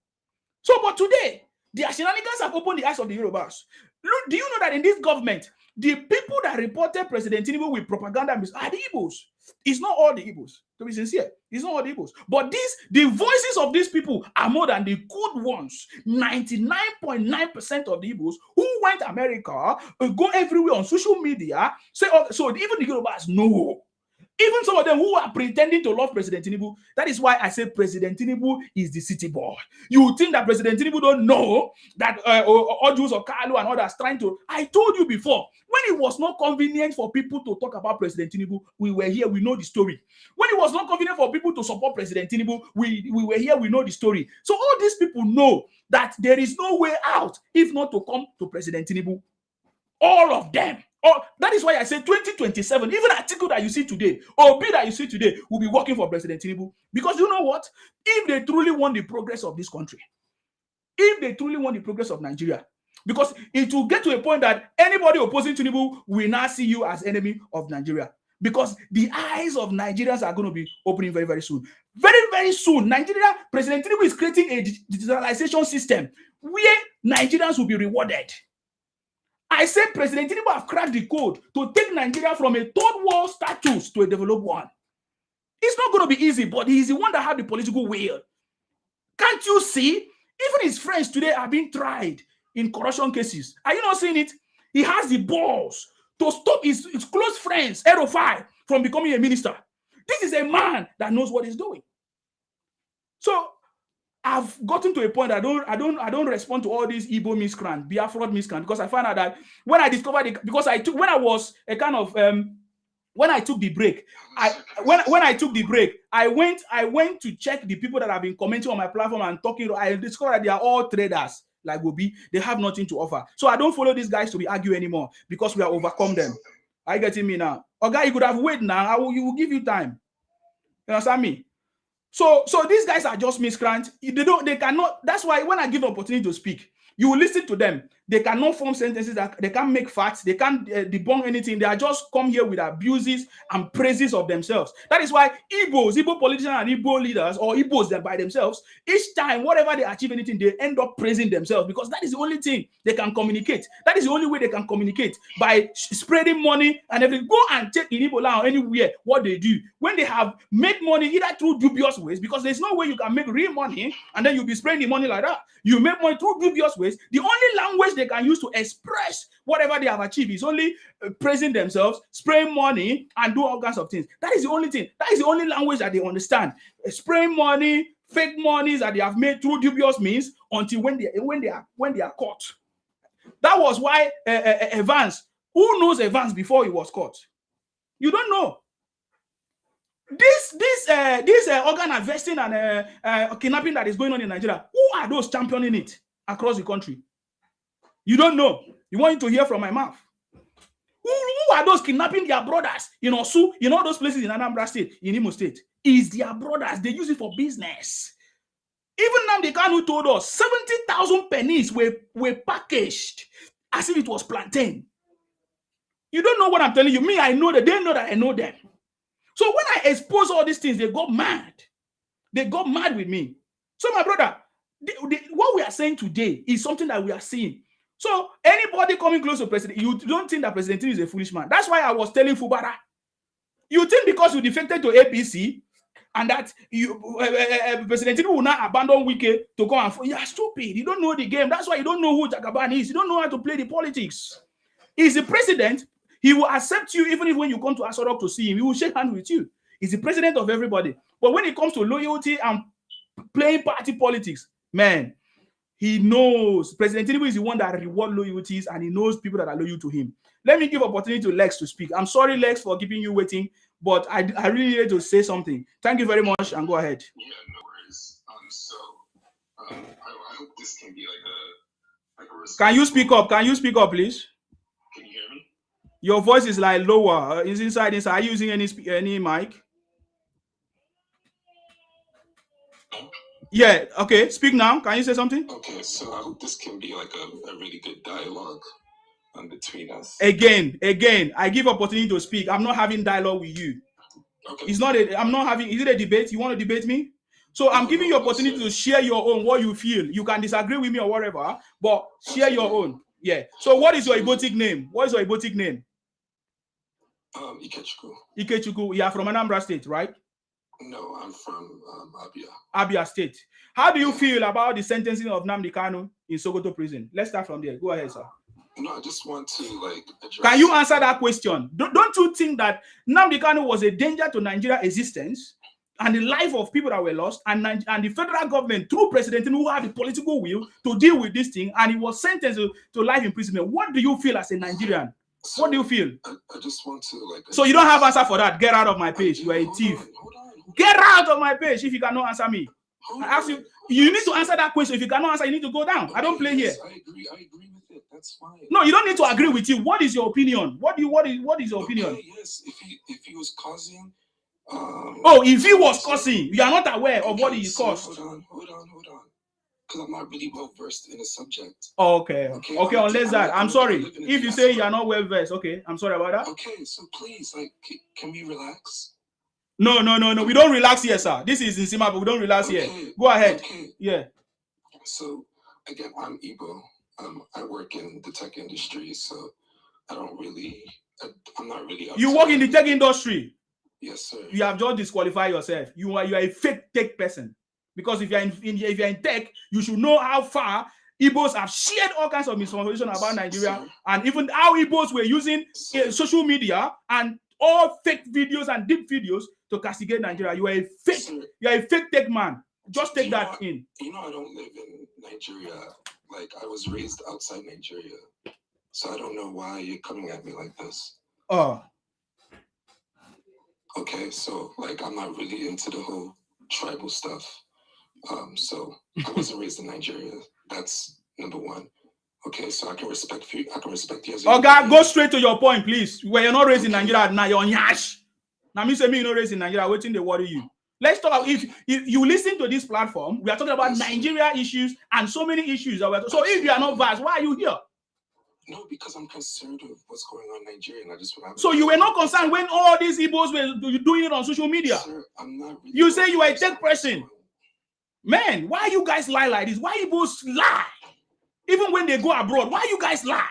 So, but today, the shenanigans have opened the eyes of the Yorubas. Look, do you know that in this government, the people that reported President Tinubu with propaganda are the Igbos? It's not all the Igbos, to be sincere. It's not all the Igbos. But the voices of these people are more than the good ones. 99.9% of the Igbos who went to America, go everywhere on social media, say, oh, so even the Yorubas know. Even some of them who are pretending to love President Tinubu. That is why I say President Tinubu is the city boy. You think that President Tinubu don't know that Ojus or Kalu and others trying to... I told you before, when it was not convenient for people to talk about President Tinubu, we were here, we know the story. When it was not convenient for people to support President Tinubu, we were here, we know the story. So all these people know that there is no way out if not to come to President Tinubu. All of them. Oh, that is why I say 2027, even Atiku that you see today, Obi that you see today, will be working for President Tinubu. Because you know what? If they truly want the progress of this country, if they truly want the progress of Nigeria, Because it will get to a point that anybody opposing Tinubu will now see you as enemy of Nigeria. Because the eyes of Nigerians are going to be opening very, very soon. Very, very soon. Nigeria, President Tinubu is creating a digitalization system where Nigerians will be rewarded. I said President Tinubu have cracked the code to take Nigeria from a third world status to a developed one. It's not going to be easy, but he's the one that had the political will. Can't you see? Even his friends today are being tried in corruption cases. Are you not seeing it? He has the balls to stop his close friends, Erofai, from becoming a minister. This is a man that knows what he's doing. So I've gotten to a point I don't respond to all these Igbo miscreant, Biafra miscreant, because I found out that when I discovered it, because when I was a kind of when I took the break, when I took the break, I went to check the people that have been commenting on my platform and talking. I discovered that they are all traders like Obi. They have nothing to offer. So I don't follow these guys to be arguing anymore because we have overcome them. Are you getting me now? Okay, you could have waited now. You will give you time. You understand me? So these guys are just miscreants. They cannot. That's why when I give the opportunity to speak, you will listen to them. They cannot form sentences. That they can't make facts. They can't debunk anything. They are just come here with abuses and praises of themselves. That is why Igbo politicians and Igbo leaders or Igbos that by themselves, each time, whatever they achieve anything, they end up praising themselves because that is the only thing they can communicate. That is the only way they can communicate by spreading money and everything. Go and check in Igbo land or anywhere what they do. When they have made money either through dubious ways, because there's no way you can make real money and then you'll be spreading the money like that. You make money through dubious ways. The only language they can use to express whatever they have achieved is only praising themselves, spraying money, and do all kinds of things. That is the only thing. That is the only language that they understand. Spraying money, fake monies that they have made through dubious means until when they are caught. That was why Evans. Who knows Evans before he was caught? You don't know. This organ harvesting and kidnapping that is going on in Nigeria. Who are those championing it across the country? You don't know. You want to hear from my mouth. Who are those kidnapping their brothers in Osu, in all those places in Anambra State, in Imo State? Is their brothers. They use it for business. Even Nnamdi Kanu told us 70,000 pennies were packaged as if it was plantain. You don't know what I'm telling you. Me, I know that. They know that I know them. So when I expose all these things, they got mad. They got mad with me. So my brother, what we are saying today is something that we are seeing. So anybody coming close to President, you don't think that President Tinubu is a foolish man. That's why I was telling Fubara. You think because you defected to APC and that President Tinubu will not abandon Wike to come and... You are stupid. You don't know the game. That's why you don't know who Jagaban is. You don't know how to play the politics. He's the president. He will accept you even if when you come to Asorok to see him, he will shake hands with you. He's the president of everybody. But when it comes to loyalty and playing party politics, man, he knows. President Tinubu is the one that rewards loyalties and he knows people that are loyal to him. Let me give opportunity to Lex to speak. I'm sorry, Lex, for keeping you waiting, but I really needed to say something. Thank you very much and go ahead. Yeah, no worries. I hope this can be like a Can you speak up? Can you speak up, please? Can you hear me? Your voice is like lower. It's inside. Are you using any mic? Yeah. Okay. Speak now. Can you say something? Okay. So I hope this can be like a really good dialogue between us. Again, I give opportunity to speak. I'm not having dialogue with you. Okay. It's not. I'm not having. Is it a debate? You want to debate me? So I'm giving you opportunity to share your own, what you feel. You can disagree with me or whatever, but share your own. Yeah. So what is your Igbotic name? What is your Igbotic name? Ikechukwu. Ikechukwu. You are from Anambra State, right? No, I'm from Abia. Abia State. How do you feel about the sentencing of Nnamdi Kanu in Sokoto prison? Let's start from there. Go ahead, sir. No, I just want to address... Can you answer that question? Don't you think that Nnamdi Kanu was a danger to Nigeria's existence and the life of people that were lost, and the federal government, through President Tinubu, who had the political will to deal with this thing, and he was sentenced to life imprisonment? What do you feel as a Nigerian? So what do you feel? I just want to So you don't have answer for that. Get out of my page. You are a thief. Hold on. Get out of my page if you cannot answer me. I ask you. You need to answer that question. If you cannot answer, you need to go down. Okay, I don't play here. I agree with it. That's fine. No, you don't need to agree with you. What is your opinion? What is your opinion? Yes, if he was causing if he was causing, you are not aware of what he caused. Hold on. because I'm not really well versed in the subject. Oh, okay. Okay, unless that. I'm sorry. If you say you're not well versed, okay, I'm sorry about that. Okay, so please, like, can we relax? No. We don't relax here, sir. This is in Sima, but we don't relax here. Go ahead. Okay. Yeah. So again, I'm Igbo. I work in the tech industry, so I'm not really. You work in the tech industry? Yes, sir. You have just disqualified yourself. You are a fake tech person. Because if you're in tech, you should know how far Igbos have shared all kinds of misinformation about Nigeria, and even how Igbos were using social media and all fake videos and deep videos to castigate Nigeria. You are a fake. You are a fake tech man. Just take that in. You know, I don't live in Nigeria. Like, I was raised outside Nigeria, so I don't know why you're coming at me like this. Okay, so like, I'm not really into the whole tribal stuff. So I wasn't raised in Nigeria. That's number one. Okay, so I can respect you. I can respect you as a God, go straight to your point, please. Where you're not raised in Nigeria, now you're on yash. Now me say me not raised in Nigeria, waiting they worry you. Let's talk. If you listen to this platform, we are talking about Nigeria issues and so many issues. So if you are not vast, why are you here? No, because I'm concerned with what's going on in Nigeria, and I just want to. So you were not concerned when all these Igbos were doing it on social media? Sir, I'm not really. You say you are a tech person. Man, why you guys lie like this? Why Igbos lie? Even when they go abroad, why you guys lie?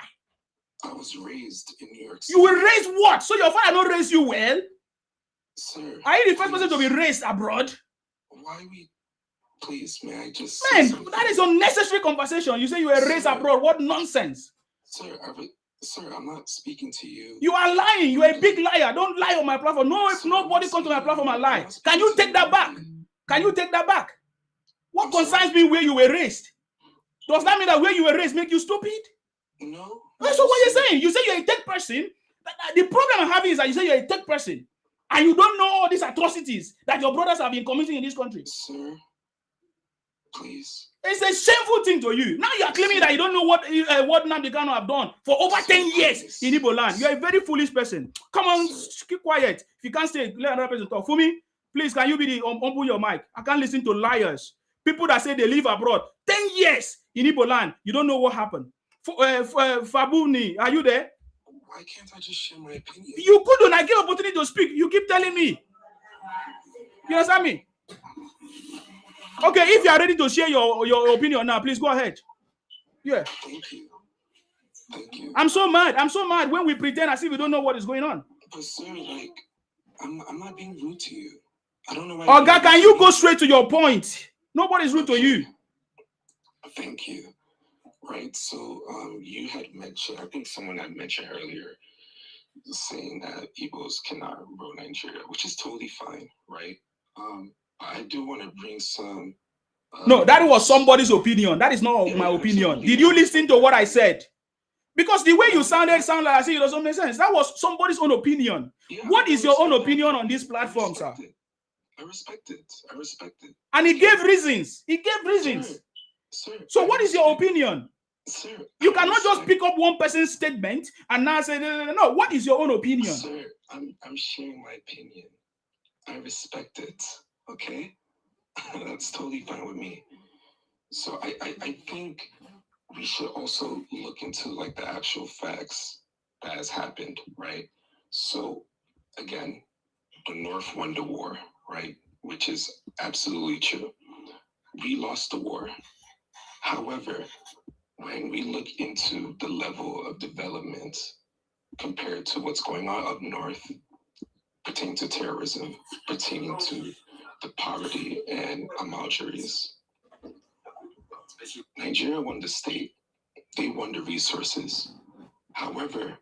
I was raised in New York City. You were raised what? So your father not raised you well? Sir. Are you the first person to be raised abroad? Why we? Please, may I just? Man, that is unnecessary conversation. You say you were raised abroad. What nonsense? Sir, I'm not speaking to you. You are lying. You are a big liar. Don't lie on my platform. No, if nobody comes to my platform and lie. Can you take that back? Can you take that back? What concerns me where you were raised? Does that mean that where you were raised make you stupid? No. That's what you're saying. You say you're a tech person. The problem I'm having is that you say you're a tech person and you don't know all these atrocities that your brothers have been committing in this country. Sir, please. It's a shameful thing to you. Now you are claiming that you don't know what Nnamdi Kanu have done for over 10 years in Igbo land. You are a very foolish person. Come on, keep quiet. If you can't stay, let another person talk. Fumi, please, can you be the open your mic? I can't listen to liars. People that say they live abroad 10 years in Igbo land. You don't know what happened. Fabuni, are you there? Why can't I just share my opinion? You couldn't. I get opportunity to speak. You keep telling me. You understand me? Okay, if you are ready to share your opinion now, please go ahead. Yeah. Thank you. Thank you. I'm so mad. I'm so mad when we pretend as if we don't know what is going on. But sir, like, I'm not being rude to you. I don't know why. Oh God, can you go straight to your point? Nobody's rude to you. Thank you. Right. So you had mentioned, I think someone had mentioned earlier, saying that Igbos cannot rule Nigeria, which is totally fine, right? I do want to bring some. No, that was somebody's opinion. That is not my opinion. Did you listen to what I said? Because the way you sounded like I said it doesn't make sense. That was somebody's own opinion. Yeah, what is your own opinion on this platform, sir? I respect it. I respect it. And he gave reasons. He gave reasons. Sir, so what is your opinion? Sir, you cannot just pick up one person's statement and now say, no. What is your own opinion? Sir, I'm sharing my opinion. I respect it. Okay? That's totally fine with me. So I think we should also look into like the actual facts that has happened, right? So again, the North won the war, right? Which is absolutely true. We lost the war. However, when we look into the level of development compared to what's going on up north, pertaining to terrorism, pertaining to the poverty and amalgaries, Nigeria won the state, they won the resources. However,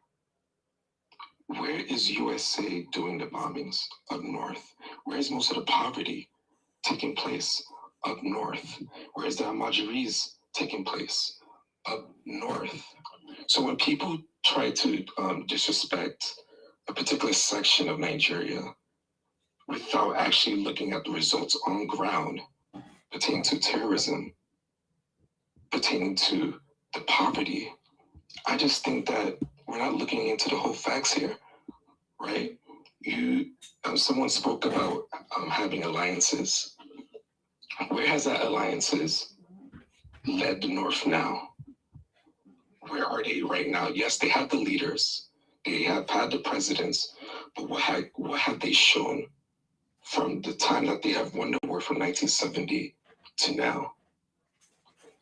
where is USA doing the bombings up north? Where is most of the poverty taking place up north? Where is the amalgaries taking place up north? So when people try to disrespect a particular section of Nigeria without actually looking at the results on ground pertaining to terrorism, pertaining to the poverty, I just think that we're not looking into the whole facts here, right? Someone spoke about having alliances. Where has that alliances led the North now. Where are they right now? Yes, they have the leaders. They have had the presidents. But what have they shown from the time that they have won the war from 1970 to now?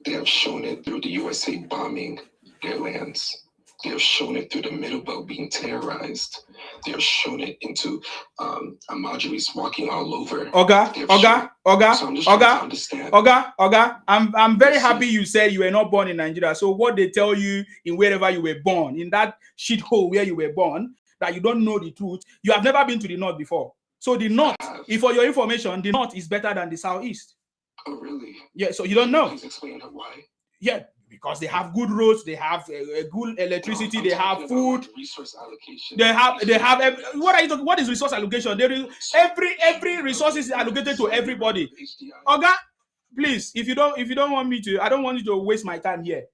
They have shown it through the USA bombing their lands. They have shown it through the Middle Belt being terrorized. They have shown it into Amajuis walking all over. Oga. I'm very happy you said you were not born in Nigeria. So what they tell you in wherever you were born, in that shithole where you were born, that you don't know the truth, you have never been to the North before. So the North, if for your information, the North is better than the Southeast. Oh, really? Yeah, so you don't know. Please explain why. Yeah, because they have good roads, they have good electricity, they have food, resource allocation. They have. What are you talking? What is resource allocation? There is every resource is allocated to everybody. Oga, please, if you don't want me to, I don't want you to waste my time here.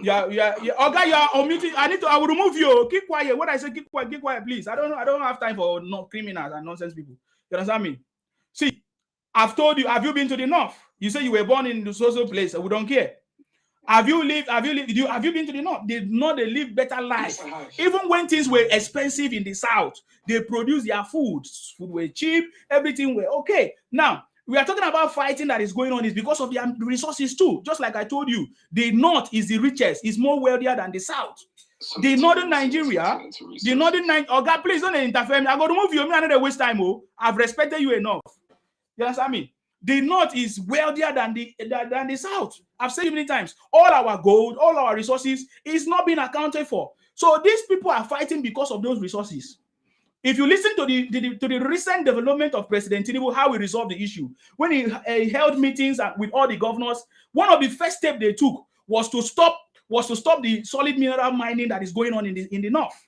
Yeah. Oga, you are omitting. I will remove you. Keep quiet. What I say, keep quiet, please. I don't have time for criminals and nonsense people. You understand me? See, I've told you. Have you been to the North? You say you were born in the social place. We don't care. Have you been to the North? They live better life. Yes, even when things were expensive in the South, they produced their food. Food were cheap. Everything were okay. Now, we are talking about fighting that is going on is because of their resources too. Just like I told you, the North is the richest, is more wealthier than the South. The northern Nigeria, oh God, please don't interfere me. I'm going to remove you. I don't waste time. Oh, I've respected you enough. You understand me? The North is wealthier than the South. I've said it many times. All our gold, all our resources is not being accounted for. So these people are fighting because of those resources. If you listen to the recent development of President Tinubu, how he resolved the issue, when he held meetings with all the governors, one of the first steps they took was to stop the solid mineral mining that is going on in the North.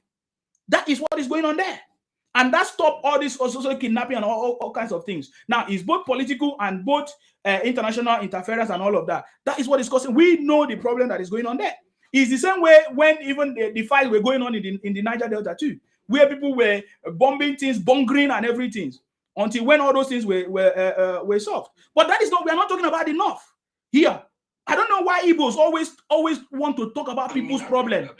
That is what is going on there. And that stopped all this also kidnapping and all kinds of things. Now, it's both political and both international interference and all of that. That is what is causing. We know the problem that is going on there. It's the same way when even the fights were going on in the Niger Delta too, where people were bombing things, bunkering and everything, until when all those things were solved. But that is not. We are not talking about the North here. I don't know why Igbos always want to talk about people's problem.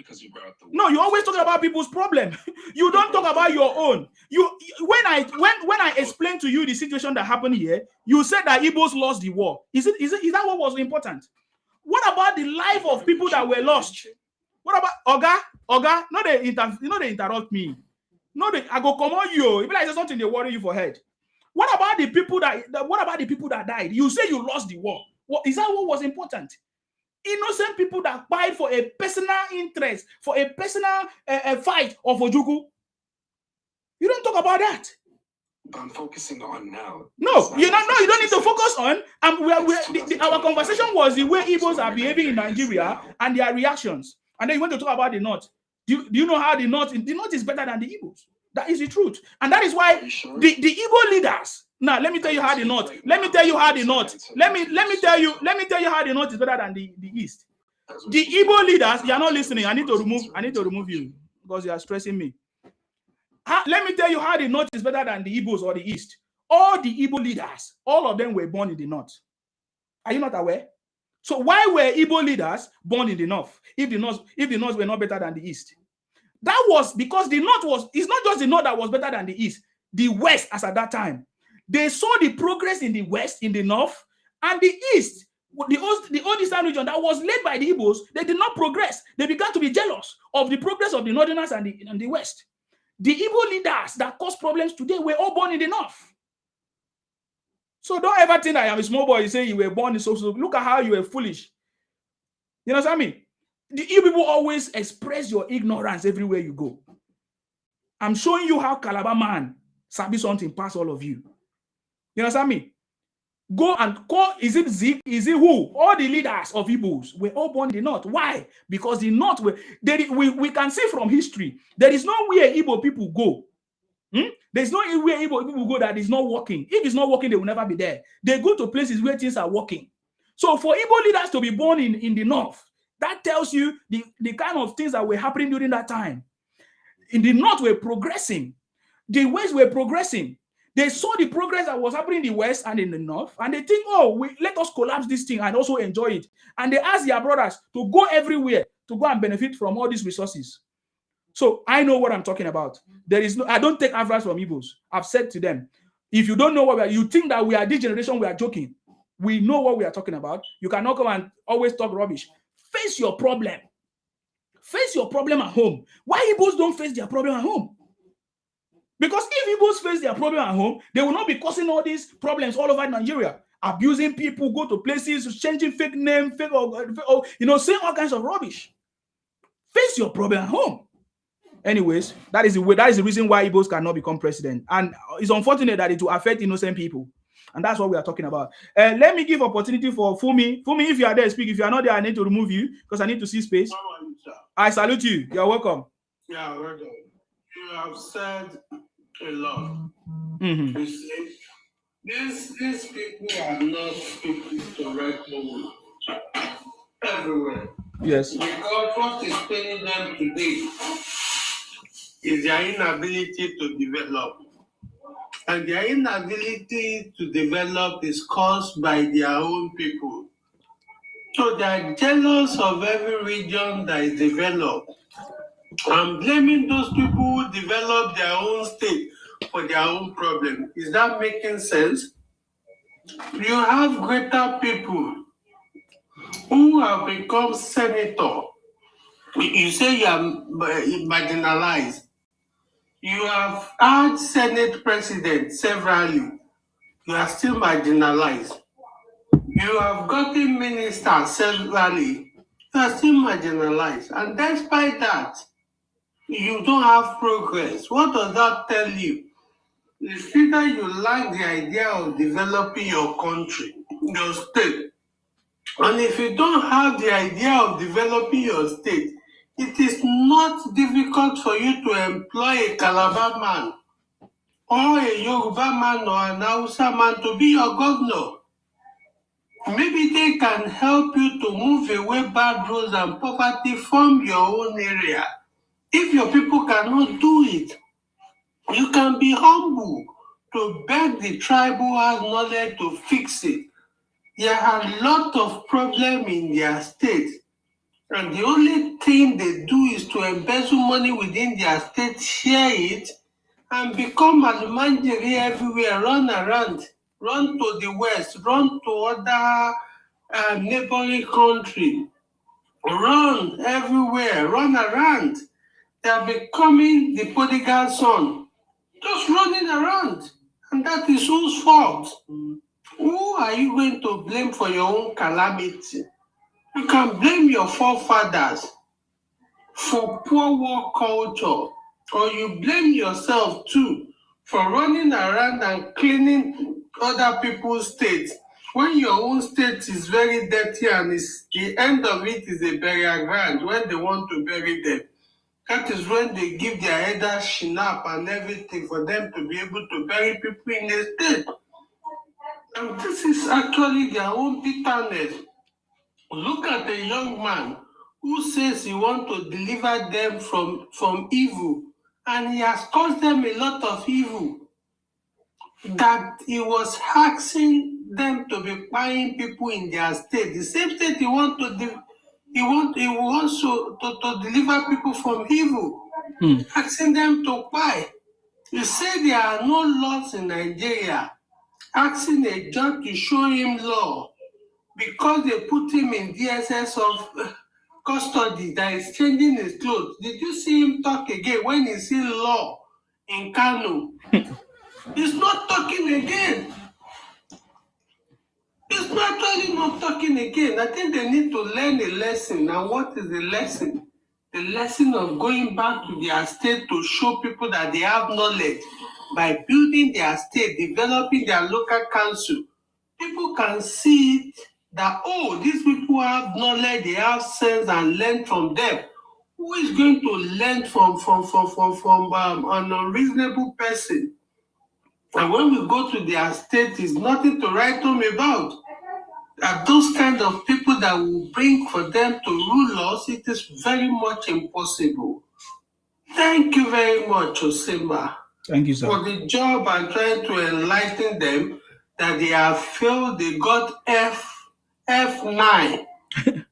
No, you always talk about people's problem. You don't talk about your own. When I explained to you the situation that happened here, you said that Igbos lost the war. Is that what was important? What about the life of people that were lost? What about Oga? No, they interrupt me. No, I go come on you. If there's something they worry you for head. What about the people that died? You say you lost the war. Is that what was important? Innocent people that fight for a personal interest, for a personal fight of Ojuku. You don't talk about that. I'm focusing on now. No, you don't need to focus on. Our conversation was the way Igbos are behaving in Nigeria and their reactions. And then you want to talk about the North. Do you know how the North is better than the Igbos? That is the truth. And that is why sure? the Igbo leaders. Now, let me tell you how the North. Let me tell you how the North. Let me tell you how the North is better than the East. The Igbo leaders, you are not listening. I need to remove you because you are stressing me. Let me tell you how the North is better than the Igbos or the East. All the Igbo leaders, all of them were born in the North. Are you not aware? So why were Igbo leaders born in the North? If the North were not better than the East, that was because the North it's not just the North that was better than the East. The West, as at that time. They saw the progress in the West, in the North, and the East, the old Eastern region that was led by the Igbos, they did not progress. They began to be jealous of the progress of the Northerners and the West. The Igbo leaders that caused problems today were all born in the North. So don't ever think I am a small boy. You say you were born in social. Look at how you were foolish. You know what I mean? The Igbo people always express your ignorance everywhere you go. I'm showing you how Calabar man sabi something past all of you. You understand me? Go and call, is it Zeke? Is it who? All the leaders of Igbos were all born in the North. Why? Because the North, we can see from history, there is nowhere Igbo people go. There's nowhere Igbo people go that is not working. If it's not working, they will never be there. They go to places where things are working. So for Igbo leaders to be born in the North, that tells you the kind of things that were happening during that time. In the North, we're progressing. The West were progressing. They saw the progress that was happening in the West and in the North, and they think, oh, let us collapse this thing and also enjoy it. And they ask their brothers to go everywhere to go and benefit from all these resources. So I know what I'm talking about. I don't take advice from Igbos. I've said to them, if you don't know what you think that we are this generation, we are joking. We know what we are talking about. You cannot come and always talk rubbish. Face your problem. Face your problem at home. Why Igbos don't face their problem at home? Because if Igbos face their problem at home, they will not be causing all these problems all over Nigeria. Abusing people, go to places, changing fake name, saying all kinds of rubbish. Face your problem at home. Anyways, that is the reason why Igbos cannot become president. And it's unfortunate that it will affect innocent people. And that's what we are talking about. Let me give opportunity for Fumi. Fumi, if you are there, speak. If you are not there, I need to remove you because I need to see space. I salute you. You are welcome. Yeah, welcome. You have said a lot. Mm-hmm. You see, these people are not people to reckon with everywhere. Yes. Because what is paying them today is their inability to develop. And their inability to develop is caused by their own people. So they are jealous of every region that is developed. I'm blaming those people who develop their own state for their own problem. Is that making sense? You have greater people who have become senator. You say you are marginalized. You have had Senate president severally. You are still marginalized. You have gotten ministers severally. You are still marginalized. And despite that, you don't have progress. What does that tell you? It's either you like the idea of developing your country, your state. And if you don't have the idea of developing your state, it is not difficult for you to employ a Calabar man or a Yoruba man or an Hausa man to be your governor. Maybe they can help you to move away bad roads and poverty from your own area. If your people cannot do it, you can be humble to beg the tribe who has knowledge to fix it. There are a lot of problems in their state, and the only thing they do is to embezzle money within their state, share it, and become Almanjiri everywhere, run around, run to the west, run to other neighboring country, run everywhere, run around. They are becoming the prodigal son, just running around, and that is whose fault? Who are you going to blame for your own calamity? You can blame your forefathers for poor work culture, or you blame yourself too for running around and cleaning other people's states when your own state is very dirty and the end of it is a burial ground when they want to bury them. That is when they give their headers shinap and everything for them to be able to bury people in a state. And this is actually their own bitterness. Look at a young man who says he wants to deliver them from evil, and he has caused them a lot of evil. That he was asking them to be buying people in their state. The same state he wants to deliver people from evil, asking them to buy. You say there are no laws in Nigeria, asking a judge to show him law because they put him in DSS of custody that is changing his clothes. Did you see him talk again when he see law in Kano? He's not talking again. He's actually not talking again. I think they need to learn a lesson. And what is the lesson? The lesson of going back to their state to show people that they have knowledge by building their state, developing their local council. People can see that, oh, these people have knowledge, they have sense, and learn from them. Who is going to learn from an unreasonable person? And when we go to their state, it's nothing to write home about. Are those kind of people that will bring for them to rule us? It is very much impossible. Thank you very much, Osemba. Thank you, sir. For the job and trying to enlighten them that they have failed. They got F9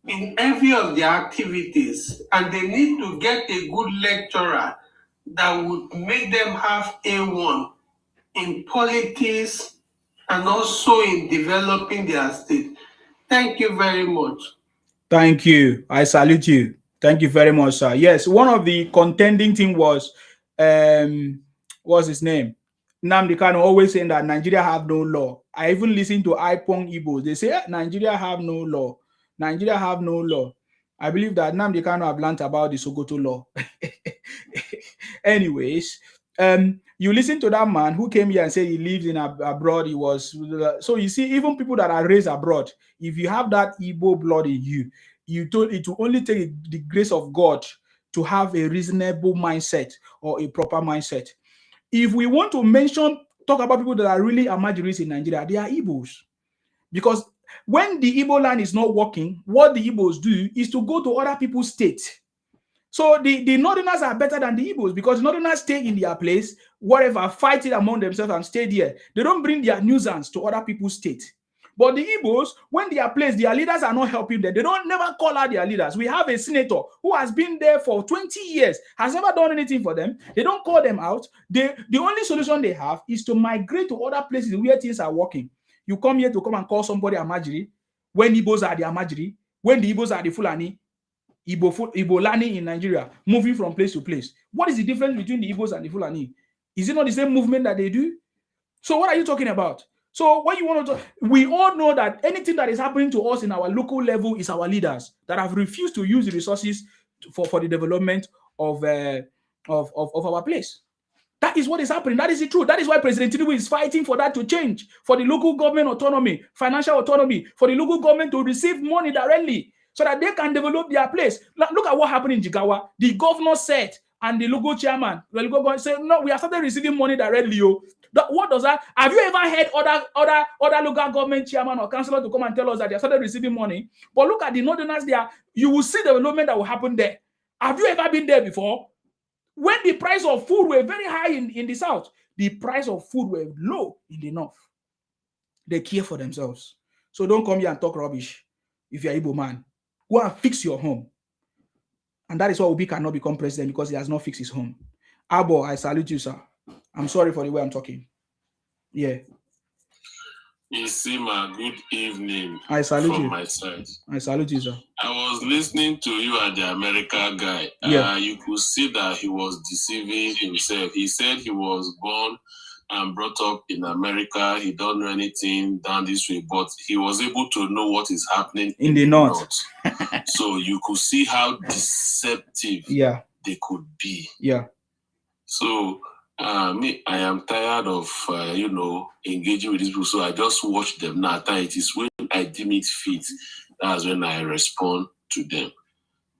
in every of their activities, and they need to get a good lecturer that would make them have A1 in politics and also in developing their state. Thank you very much. Thank you. I salute you. Thank you very much, sir. Yes, one of the contending thing was, what's his name? Nnamdi Kanu always saying that Nigeria have no law. I even listen to Ipong Igbos. They say Nigeria have no law. Nigeria have no law. I believe that Nnamdi Kanu have learned about the Sokoto law. Anyways, you listen to that man who came here and said he lives in abroad. He was so you see, even people that are raised abroad, if you have that Igbo blood in you, it will only take the grace of God to have a reasonable mindset or a proper mindset. If we want to talk about people that are really Amajiris in Nigeria, they are Igbos. Because when the Igbo land is not working, what the Igbos do is to go to other people's states. So the Northerners are better than the Igbos because the Northerners stay in their place, whatever, fight it among themselves and stay there. They don't bring their nuisance to other people's states. But the Igbos, when they are placed, their leaders are not helping them. They don't never call out their leaders. We have a senator who has been there for 20 years, has never done anything for them. They don't call them out. The only solution they have is to migrate to other places where things are working. You come here to come and call somebody Amajiri when Igbos are the Amajiri, when the Igbos are the Fulani. Igbo learning in Nigeria, moving from place to place. What is the difference between the Igbos and the Fulani? Is it not the same movement that they do? So what are you talking about? So what you want to talk, we all know that anything that is happening to us in our local level is our leaders that have refused to use the resources for the development of our place. That is what is happening. That is the truth. That is why President Tinubu is fighting for that to change, for the local government autonomy, financial autonomy, for the local government to receive money directly, so that they can develop their place. Look at what happened in Jigawa. The governor said, and the local chairman, the local government said, no, we have started receiving money directly. What does that? Have you ever heard other local government chairman or councillor to come and tell us that they have started receiving money? But look at the Northerners there. You will see the development that will happen there. Have you ever been there before? When the price of food were very high in the south, the price of food were low in the north. They care for themselves. So don't come here and talk rubbish if you're Igbo man. Go and fix your home. And that is why Obi cannot become president, because he has not fixed his home. Abo, I salute you, sir. I'm sorry for the way I'm talking. Yeah. Isima, good evening. I salute from you. My side. I salute you, sir. I was listening to you and the America guy. Yeah. You could see that he was deceiving himself. He said he was born and brought up in America. He don't know anything down this way, but he was able to know what is happening in the north. So you could see how deceptive they could be. Yeah. So I am tired of engaging with these people. So I just watch them now. It is when I deem it fit, that's when I respond to them.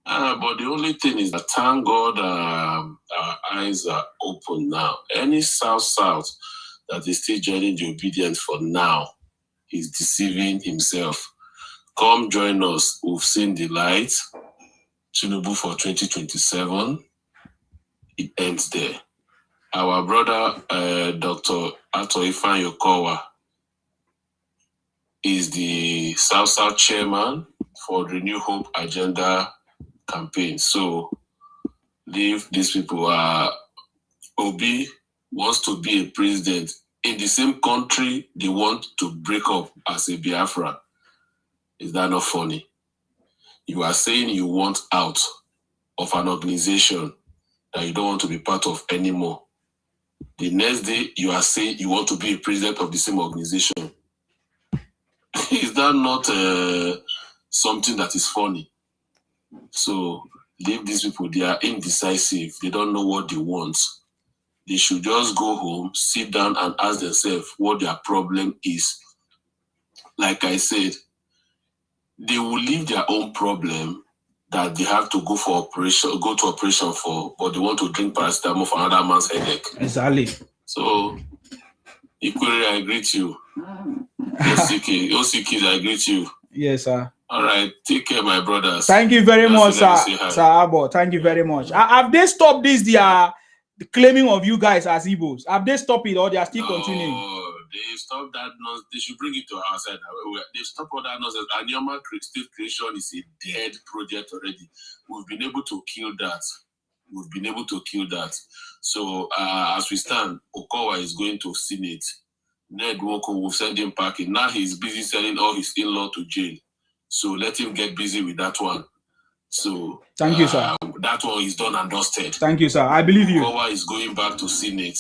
But the only thing is that, thank God, our eyes are open now. Any South that is still joining the obedience for now, he's deceiving himself. Come join us. We've seen the light. Tinubu for 2027. It ends there. Our brother, Dr. Ato Ifan is the South chairman for the New Hope Agenda campaign. So leave these people. Obi wants to be a president in the same country they want to break up as a Biafra. Is that not funny? You are saying you want out of an organization that you don't want to be part of anymore. The next day, you are saying you want to be a president of the same organization. Is that not something that is funny? So leave these people. They are indecisive. They don't know what they want. They should just go home, sit down and ask themselves what their problem is. Like I said, they will leave their own problem that they have to go to operation for, but they want to drink paracetamol for another man's headache. Exactly. So, Ikwere, I greet you. OCK, I greet you. Yes, sir. All right, take care, my brothers. Thank you very much, sir. Sir Abo, thank you very much. Have they stopped this? the claiming of you guys as Igbos? Have they stopped it or they are still continuing? They stopped that nonsense. They should bring it to our side. They stopped all that nonsense. Anyama state creation is a dead project already. We've been able to kill that. So as we stand, Okowa is going to Senate. Ned Nwoko will send him packing. Now he's busy selling all his in-law to jail. So let him get busy with that one. So thank you, sir. That one is done and dusted. Thank you, sir. I believe you. Okowa is going back to Senate.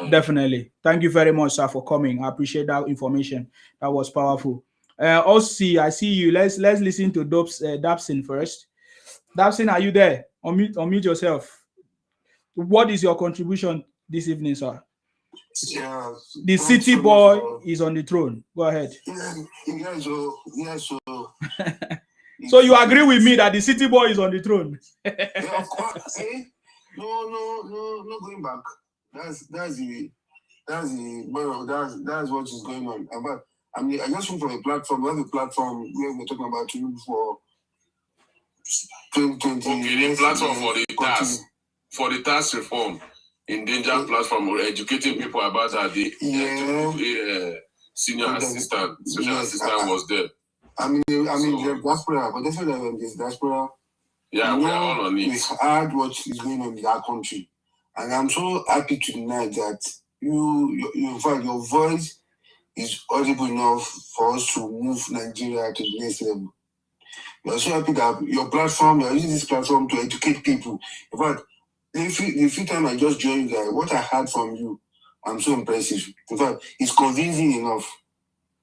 Definitely. Thank you very much, sir, for coming. I appreciate that information. That was powerful. Also, I see you. Let's listen to Dabson first. Dabson, are you there? Unmute yourself. What is your contribution this evening, sir? Yeah, the city boy is on the throne. Go ahead. So you agree with me that the city boy is on the throne? Yeah, of course. No going back. That's what is going on. But I mean, I just went for a platform. We have a platform where we're talking about Tinubu for 2020. Okay, the platform for the tax reform. Endangered platform or educating people about that. The senior assistant, special assistant was there. I mean, the diaspora, but definitely this diaspora. Yeah, we are all on it. We heard what is going on in our country, and I'm so happy tonight that you find your voice is audible enough for us to move Nigeria to the next level. We are so happy that your platform, you are using this platform to educate people. In fact, the few time I just joined you guys, what I heard from you, I'm so impressive. In fact, it's convincing enough.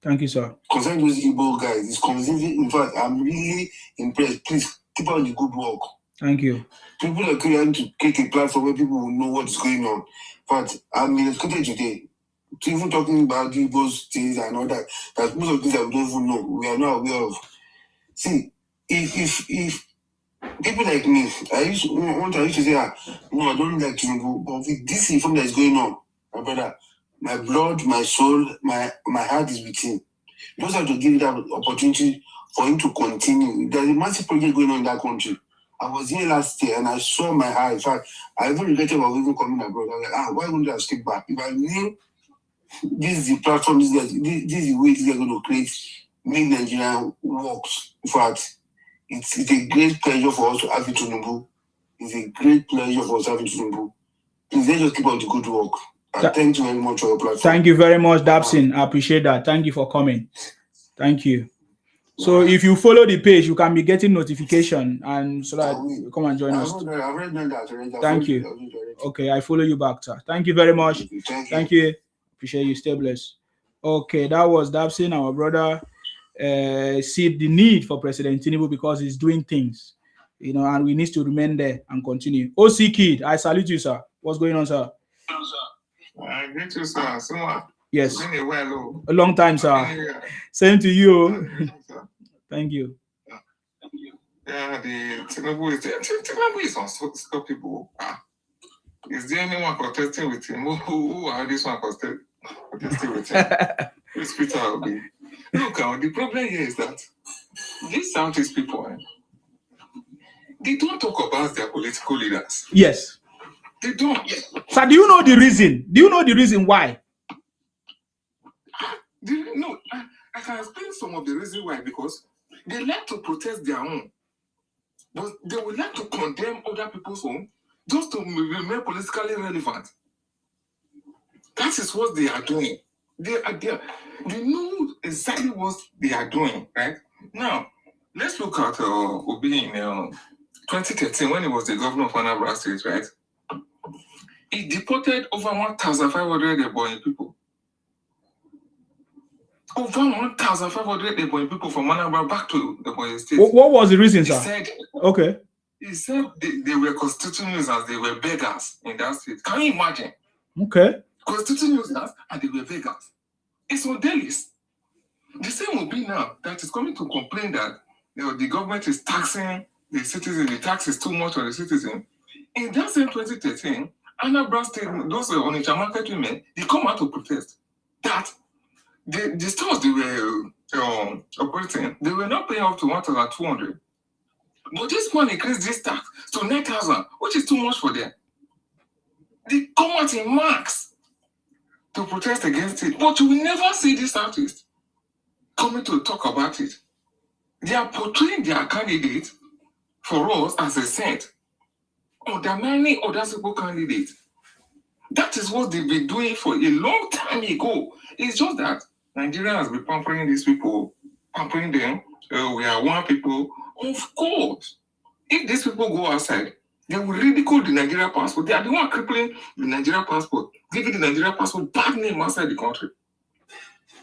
Thank you, sir. Concerning those Igbo guys, it's convincing. In fact, I'm really impressed. Please keep on the good work. Thank you. People are trying to take a platform where people will know what's going on. In fact, I'm educated today. Even talking about the Igbo's things and all that most of things that we don't even know, we are not aware of. See, if people like me, I used to say, no, I don't like Tinubu, but with this information that is going on, my brother, my blood, my soul, my heart is with him. You just have to give it that opportunity for him to continue. There's a massive project going on in that country. I was here last year and I saw my heart. In fact, I even regretted of even coming abroad. I was like, why wouldn't I skip back? If I knew this is the platform, this is the way they're going to create, make Nigeria works. In fact, it's a great pleasure for us to have you, Tinubu. It's a great pleasure for us to have you, Tinubu. Please, let's just keep up the good work. And thank you very much for your platform. Thank you very much, Dabson. I appreciate that. Thank you for coming. Thank you. So if you follow the page, you can be getting notification, and so that you come and join us. Thank you. Okay, I follow you back, sir. Thank you very much. Thank you. Appreciate you. Stay blessed. Okay, that was Dabson, our brother. See the need for President Tinubu because he's doing things, and we need to remain there and continue. OC Kid, I salute you, sir. What's going on, sir? I greet you, sir. Yes. It's been a while. A long time, sir. Same to you. Thank you. Yeah, the Tinubu is unstoppable. Is there anyone contesting with him? Who are this one contesting with him? It's Peter Obi. Look, the problem here is that these Southeast people, they don't talk about their political leaders. Yes. They don't. So do you know the reason? Do you know the reason why? No, I can explain some of the reasons why, because they like to protest their own. But they would like to condemn other people's own just to remain politically relevant. That is what they are doing. They know exactly what they are doing, right? Now, let's look at Obi in 2013 when he was the governor of Anambra State, right? He deported over 1,500 Ebonyi people. Over 1,500 Ebonyi people from Anambra back to Ebonyi State. What was the reason, sir? He said they were constituting users, they were beggars in that state. Can you imagine? Okay. Constituting users and they were beggars. It's on their list. The same will be now that is coming to complain that the government is taxing the citizen, the tax is too much on the citizen. In that same 2013, Anambra State, those Onitsha market women, they come out to protest that the stores they were operating, they were not paying up to 1,200. But this one increased this tax to 9,000, which is too much for them. They come out in mass to protest against it. But you will never see this artist coming to talk about it. They are portraying their candidate for us as a saint. There are many other people candidates. That is what they've been doing for a long time ago. It's just that Nigeria has been pampering these people, pampering them. We are one people. Of course, if these people go outside, they will ridicule the Nigerian passport. They are the one crippling the Nigerian passport, giving the Nigerian passport bad name outside the country.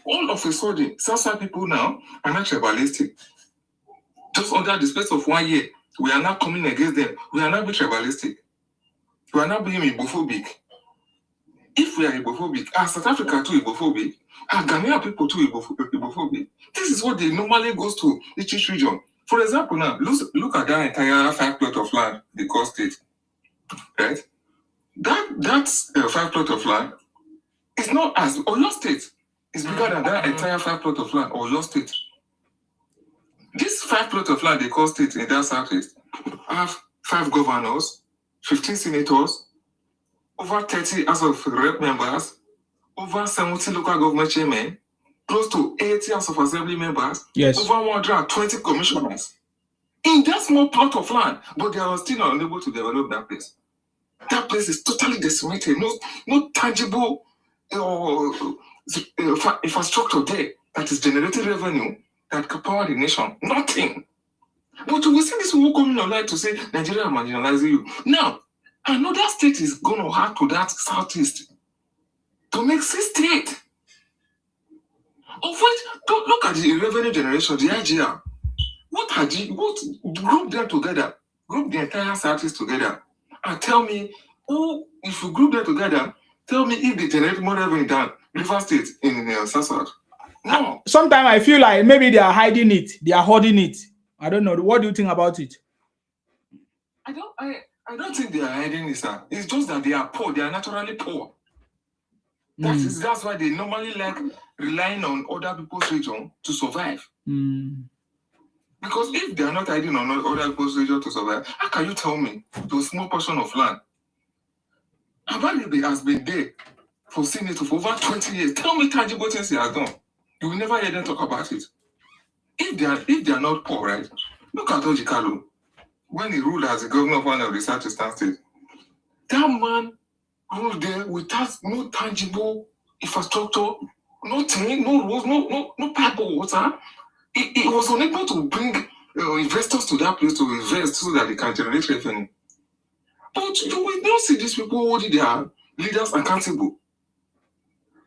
All of a sudden, Southside people now are not tribalistic. Just under the space of 1 year, we are not coming against them. We are not being tribalistic. We are not being Igbo-phobic. If we are Igbo-phobic, South Africa too Igbo-phobic, Ghanaian people too Igbo-phobic. This is what they normally goes to each region. For example, now look at that entire 5 plot of land they call state, right? That's 5 plot of land. It's not as Oyo State is bigger than that entire 5 plot of land. Oyo State. This 5 plot of land they call state in that southeast have 5 governors, 15 senators, over 30 House of Rep members, over 70 local government chairmen, close to 80 House of Assembly members, Yes. over 120 commissioners. In that small plot of land, but they are still unable to develop that place. That place is totally decimated. No tangible infrastructure there that is generating revenue that can power the nation. Nothing. But we see this people coming online to say Nigeria marginalizing you. Now, another state is going to add to that southeast to make 6 states. Of which, don't look at the revenue generation, the IGR. What group them together? Group the entire southeast together. And tell me, if you group them together, tell me if they generate more revenue than River State in South. No. Sometimes I feel like maybe they are hiding it. They are hoarding it. I don't know. What do you think about it? I don't think they are hiding it, sir. It's just that they are poor. They are naturally poor. That's why they normally like relying on other people's region to survive. Because if they are not hiding on other people's region to survive, how can you tell me to a small portion of land? Abanibe has been there for Senate for over 20 years. Tell me tangible things he has done. You will never hear them talk about it. If they are not poor, right? Look at Ojikalu. When he ruled as the governor of one of the southeastern states, that man ruled there without no tangible infrastructure, nothing, no roads, no pipe of water. He was unable to bring investors to that place to invest so that they can generate revenue. But you will not see these people holding their leaders accountable.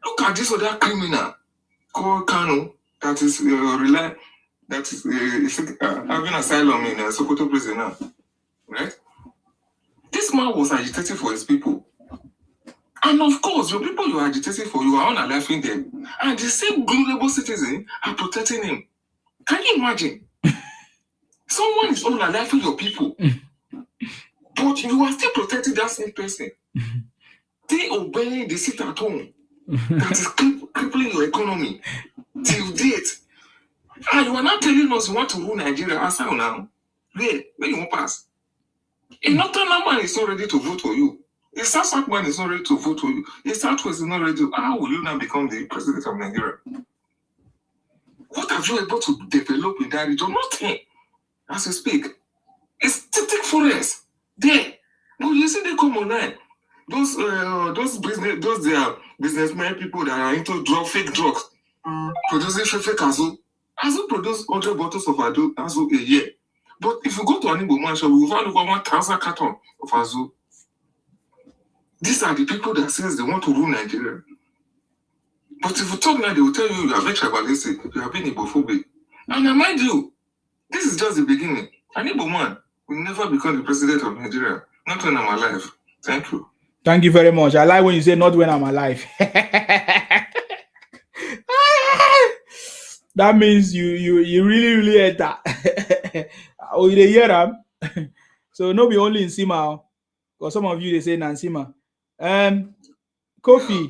Look at this other criminal called Kano that is having asylum in Sokoto prison now, right? This man was agitating for his people. And of course, your people you are agitating for, you are unaliving them. And the same global citizen are protecting him. Can you imagine? Someone is unaliving your people, but you are still protecting that same person. They obeying the sit at home that is crippling your economy till date. And you are not telling us you want to rule Nigeria as well now. Where you won't pass. A northern man is not ready to vote for you. A South man is not ready to vote for you. A Southwest is not ready to. How will you now become the president of Nigeria? What have you able to develop in that region? Nothing. As you speak, it's static forest there. But you see, they come online. Those businessmen people that are into fake drugs, producing fake Azu. Azu produce 100 bottles of Azu a year. But if you go to an Igbo man shop, we will find over 1,000 cartons of Azu. These are the people that says they want to rule Nigeria. But if you talk now, they will tell you are very tribalistic, you have been Igbo-phobic. And I mind you, this is just the beginning. An Igbo man will never become the president of Nigeria. Not when I'm alive. Thank you. Thank you very much. I like when you say not when I'm alive. That means you really hate that. Oh, you hear them? So no be only in Sima, because some of you they say Nansima. Kofi.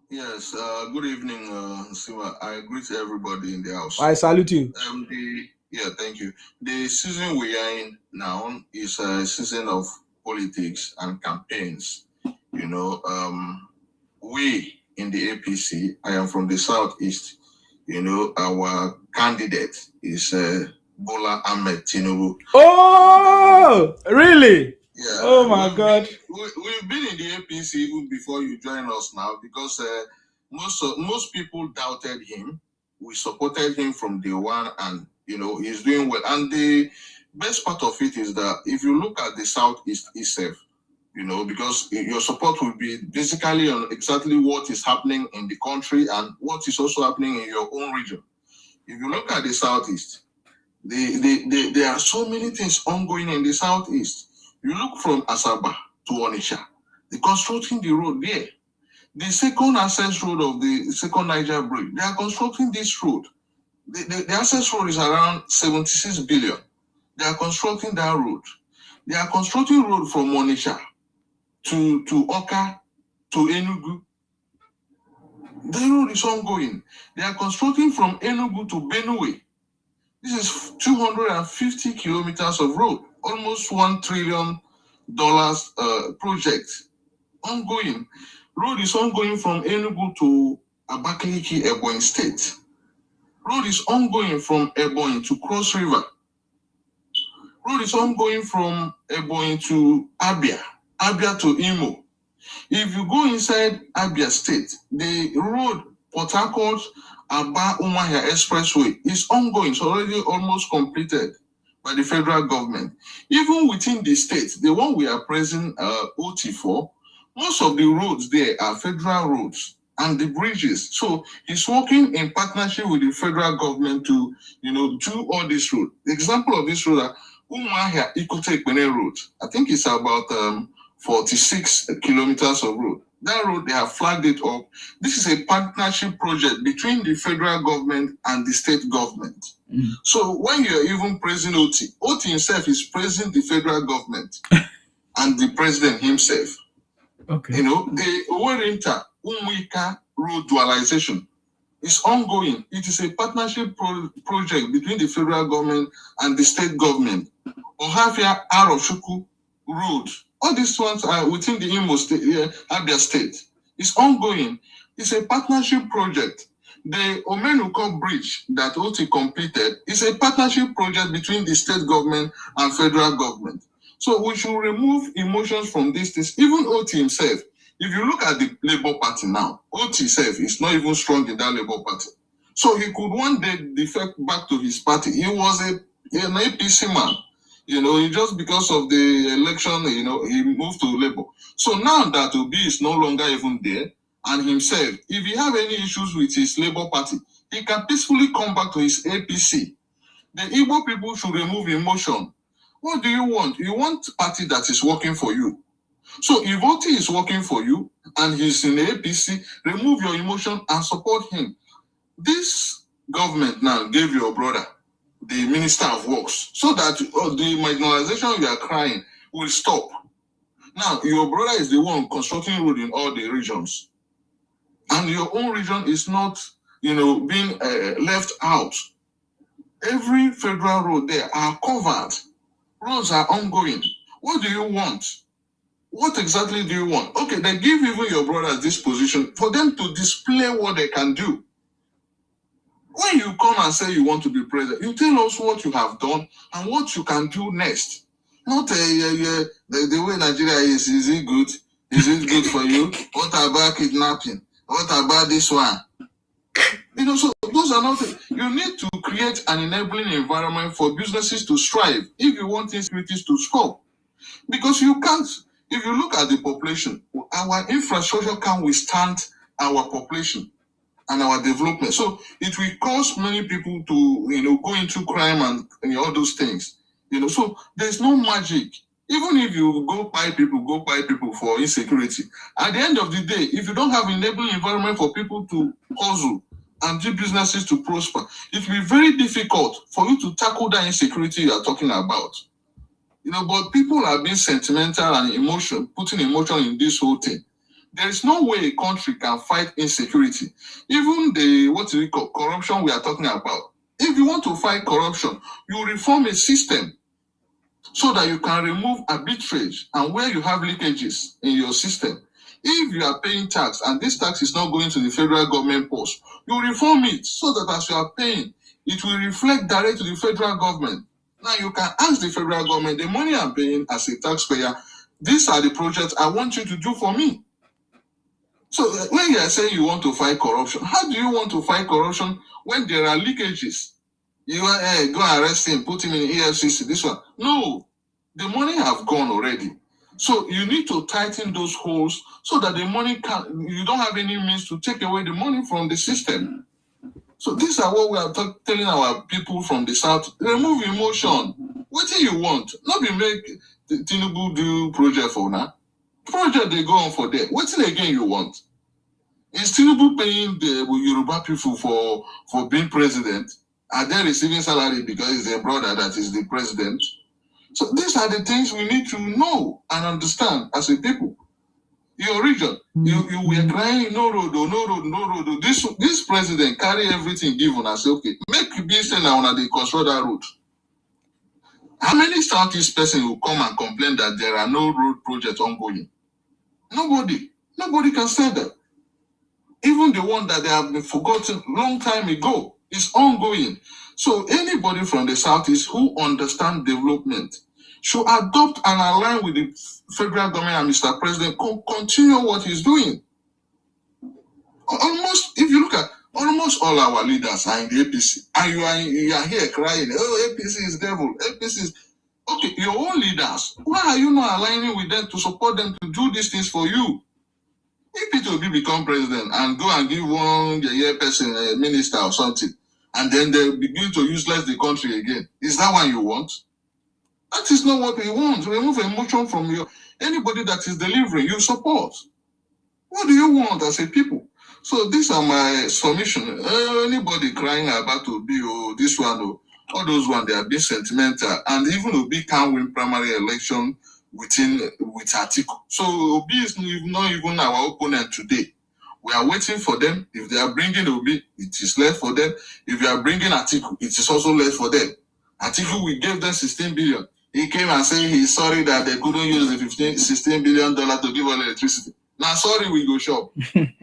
Yes, good evening, Sima. I greet everybody in the house. I salute you. Thank you. The season we are in now is a season of politics and campaigns, you know, we in the APC, I am from the Southeast, you know, our candidate is Bola Ahmed Tinubu. Oh, really? Yeah. Oh my God. We've been in the APC even before you join us now, because most people doubted him. We supported him from day one, and you know he's doing well. And the best part of it is that if you look at the Southeast itself, you know, because your support will be basically on exactly what is happening in the country and what is also happening in your own region. If you look at the Southeast, there are so many things ongoing in the Southeast. You look from Asaba to Onitsha, they're constructing the road there. The second access road of the second Niger bridge, they are constructing this road. The access road is around 76 billion. They are constructing that road. They are constructing road from Onitsha to Oka to Enugu. The road is ongoing. They are constructing from Enugu to Benue. This is 250 kilometers of road, almost $1 trillion project. Ongoing. Road is ongoing from Enugu to Abakaliki, Ebonyi State. Road is ongoing from Ebonyi to Cross River. Road is ongoing from Ebonyi to Abia, Abia to Imo. If you go inside Abia State, the road Port Harcourt Aba Umuahia Expressway is ongoing. It's already almost completed by the federal government. Even within the state, the one we are praising OT for, most of the roads there are federal roads and the bridges. So he's working in partnership with the federal government to, you know, do all this road. The example of this road are Umuahia Ikotekbene Road. I think it's about 46 kilometers of road. That road, they have flagged it up. This is a partnership project between the federal government and the state government. So when you're even praising OT himself is praising the federal government and the president himself. Okay. You know, the Owerinta Umwika road dualization is ongoing. It is a partnership project between the federal government and the state government. Ohafia Aroshuku Road. All these ones are within the Imo State, Abia State. It's ongoing. It's a partnership project. The Omenuko Bridge that OT completed is a partnership project between the state government and federal government. So we should remove emotions from these things. Even OT himself, if you look at the Labour Party now, OT himself is not even strong in that Labour Party. So he could one day defect back to his party. He was an APC man. You know, just because of the election, you know, he moved to Labour. So now that Obi is no longer even there, and himself, if he have any issues with his Labour Party, he can peacefully come back to his APC. The Igbo people should remove emotion. What do you want? You want a party that is working for you. So if Oti is working for you and he's in the APC, remove your emotion and support him. This government now gave your brother the Minister of Works so that the marginalization you are crying will stop. Now, your brother is the one constructing road in all the regions. And your own region is not, you know, being left out. Every federal road there are covered. Roads are ongoing. What do you want? What exactly do you want? Okay, they give even your brothers this position for them to display what they can do. When you come and say you want to be president, you tell us what you have done and what you can do next. Not the way Nigeria is it good? Is it good for you? What about kidnapping? What about this one? You know, so those are not things. You need to create an enabling environment for businesses to strive if you want insecurities to stop. Because you can't, if you look at the population, our infrastructure can withstand our population and our development. So it will cause many people to, you know, go into crime and all those things. You know, so there's no magic. Even if you go buy people for insecurity. At the end of the day, if you don't have enabling environment for people to hustle and do businesses to prosper, it will be very difficult for you to tackle that insecurity you are talking about. You know, but people are being sentimental and putting emotion in this whole thing. There is no way a country can fight insecurity. Even the corruption we are talking about. If you want to fight corruption, you reform a system. so that you can remove arbitrage and where you have leakages in your system. If you are paying tax and this tax is not going to the federal government post, you reform it so that as you are paying, it will reflect direct to the federal government. Now you can ask the federal government, the money I'm paying as a taxpayer, these are the projects I want you to do for me. So when you are saying you want to fight corruption, how do you want to fight corruption when there are leakages? You want go arrest him, put him in EFCC, this one. No, the money have gone already. So you need to tighten those holes so that the money you don't have any means to take away the money from the system. So these are what we are telling our people from the South. Remove emotion. What do you want? Not be make Tinubu do project for now. Project they go on for there. What again you want? Is Tinubu paying the Yoruba people for being president? Are they receiving salary because it's their brother that is the president? So these are the things we need to know and understand as a people. Your region, you were crying, no road, no road, no road. This president carry everything given and say, okay, make this thing now on the construct that road. How many Southeast person will come and complain that there are no road projects ongoing? Nobody can say that. Even the one that they have been forgotten long time ago is ongoing. So anybody from the Southeast who understand development should adopt and align with the federal government and Mr. President, continue what he's doing. Almost, if you look at almost all our leaders are in the APC, and you are here crying, oh, APC is devil, APC is... Okay, your own leaders, why are you not aligning with them to support them to do these things for you? If P2B become president and go and give one person a minister or something, and then they begin to utilize the country again, is that what you want? That is not what we want. Remove emotion from anybody that is delivering, you support. What do you want as a people? So these are my submission. Anybody crying about Obi or this one or all those ones, they are being sentimental. And even Obi can't win primary election with Atiku. So Obi is not even our opponent today. We are waiting for them. If they are bringing Obi, it is left for them. If they are bringing Atiku, it is also left for them. Atiku, we gave them 16 billion. He came and said he's sorry that they couldn't use the $16 billion to give all electricity. Now, sorry, we go shop.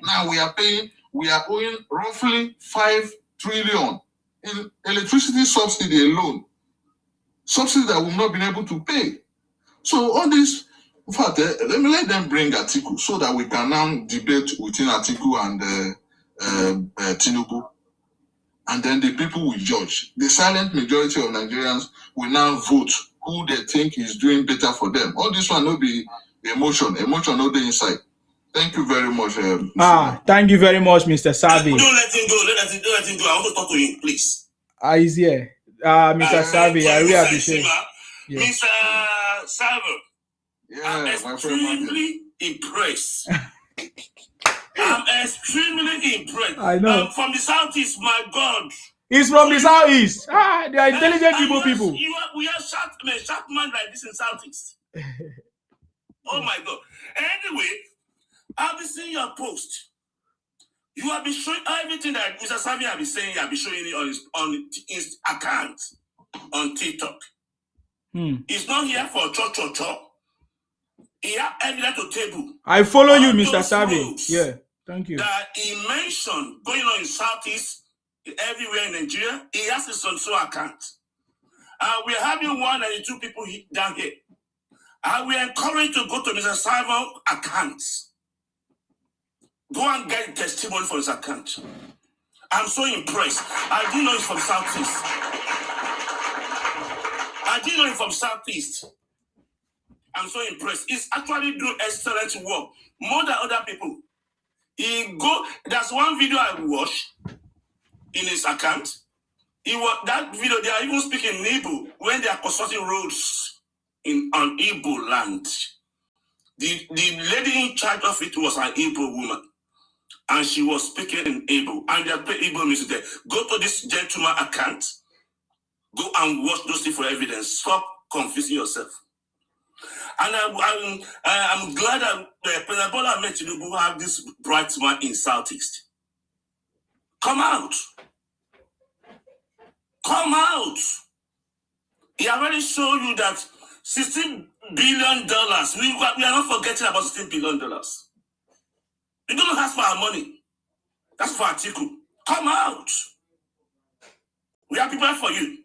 Now we are owing roughly 5 trillion in electricity subsidy alone. Subsidy that we've not been able to pay. So all this, in fact, let them bring Atiku so that we can now debate within Atiku and Tinubu. And then the people will judge. The silent majority of Nigerians will now vote who they think is doing better for them. All this one will be emotion no the inside. Thank you very much. Thank you very much, Mr. Savi. Don't let him go. Let him go. I want to talk to him, please. He's here. Mr. Savi, I really appreciate it. Yes. Mr. Savi, I'm extremely impressed. I'm extremely impressed. I know. From the Southeast, my God. He's from the Southeast. They are intelligent people. We are sharp man like this in Southeast. Oh my God. Anyway, I've been seeing your post. You have been showing everything that Mr. Savi has been saying. You have been showing it on his account on TikTok. He's not here for cho. He has evidence to table. I follow you, Mr. Savi. Yeah, thank you. That he mentioned going on in Southeast, everywhere in Nigeria. He has his own account. We're having 192 people down here. We are encouraged to go to Mr. Savi's account. Go and get testimony for his account. I'm so impressed. I didn't know he's from Southeast. I'm so impressed. He's actually doing excellent work. More than other people. There's one video I watched in his account. That video, they are even speaking in Igbo when they are constructing roads on Igbo land. The lady in charge of it was an Igbo woman. And she was speaking in Igbo. And they are playing Igbo music there. Go to this gentleman's account. Go and watch those things for evidence. Stop confusing yourself. And I'm glad that President Bola Ahmed Tinubu have this bright man in Southeast. Come out. He already showed you that $16 billion. We are not forgetting about $16 billion. You don't ask for our money. That's for Atiku. Come out. We are prepared for you.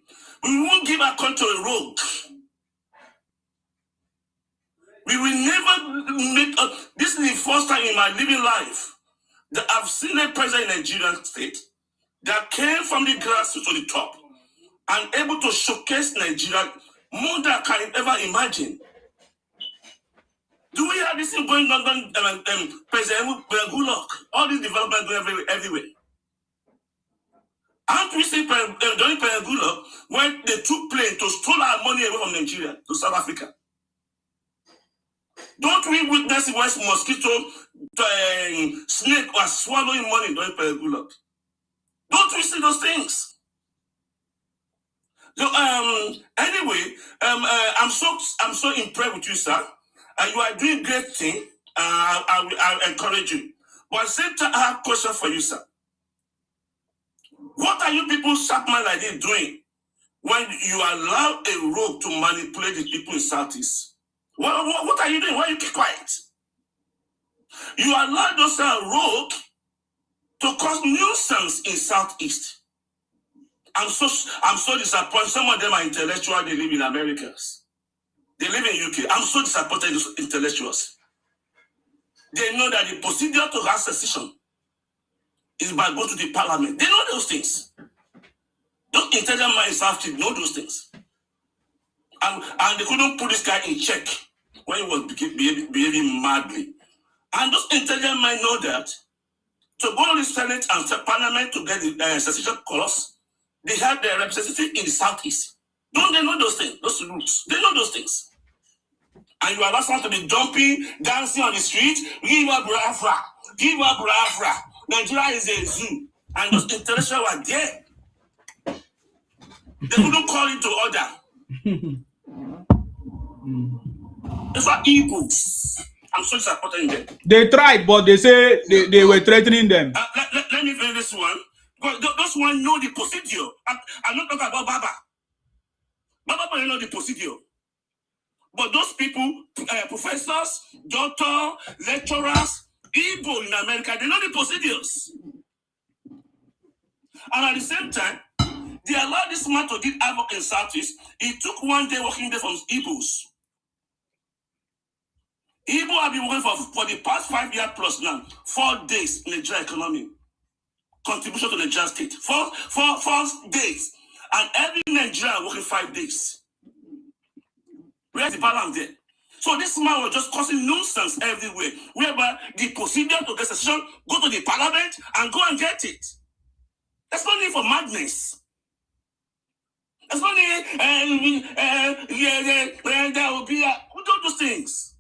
We won't give our country to a rogue. We will never make this is the first time in my living life that I've seen a president in Nigerian state that came from the grassroots to the top and able to showcase Nigeria more than I can ever imagine. Do we have this thing going on, President Goodluck? All this development going everywhere. Aren't we see during President Goodluck when they took plane to steal our money away from Nigeria to South Africa? Don't we witness when mosquito snake was swallowing money during President Goodluck? Don't we see those things? So anyway, I'm so impressed with you, sir. You are doing great thing. I encourage you. But at the same time, I have a question for you, sir. What are you people sharp man like this doing when you allow a rogue to manipulate the people in Southeast? What are you doing? Why are you keep quiet? You allow those rogue to cause nuisance in Southeast. I'm so disappointed. Some of them are intellectual. They live in America. They live in UK. I'm so disappointed in those intellectuals. They know that the procedure to have secession is by go to the parliament. They know those things. Those intelligent minds in Southeast know those things. And they couldn't put this guy in check when he was behaving madly. And those intelligent minds know that to go to the Senate and the Parliament to get the secession clause, they have their representative in the Southeast. Don't they know those things? Those roots. They know those things. And you allow someone to be jumping, dancing on the street. Give up Biafra. Give up Biafra. Nigeria is a zoo. And those intellectuals were there. They couldn't call it to order. That's what eagles. I'm so disappointed in them. They tried, but they say they were threatening them. Let me finish this one. Because those one know the procedure. I'm not talking about Baba. Baba don't know the procedure. But those people, professors, doctors, lecturers, people in America, they know the procedures. And at the same time, they allowed this man to get havoc in Southeast. He took 1 day working day from Igbos. Igbo have been working for the past 5 years plus now, 4 days in the Nigerian economy. Contribution to the Nigerian state. 4 days. And every Nigerian working 5 days. Where's the balance there? So this man was just causing nuisance everywhere. Whereby the procedure to get secession, go to the parliament and go and get it. There's no need for madness. There's no need, there will be, we don't do those things.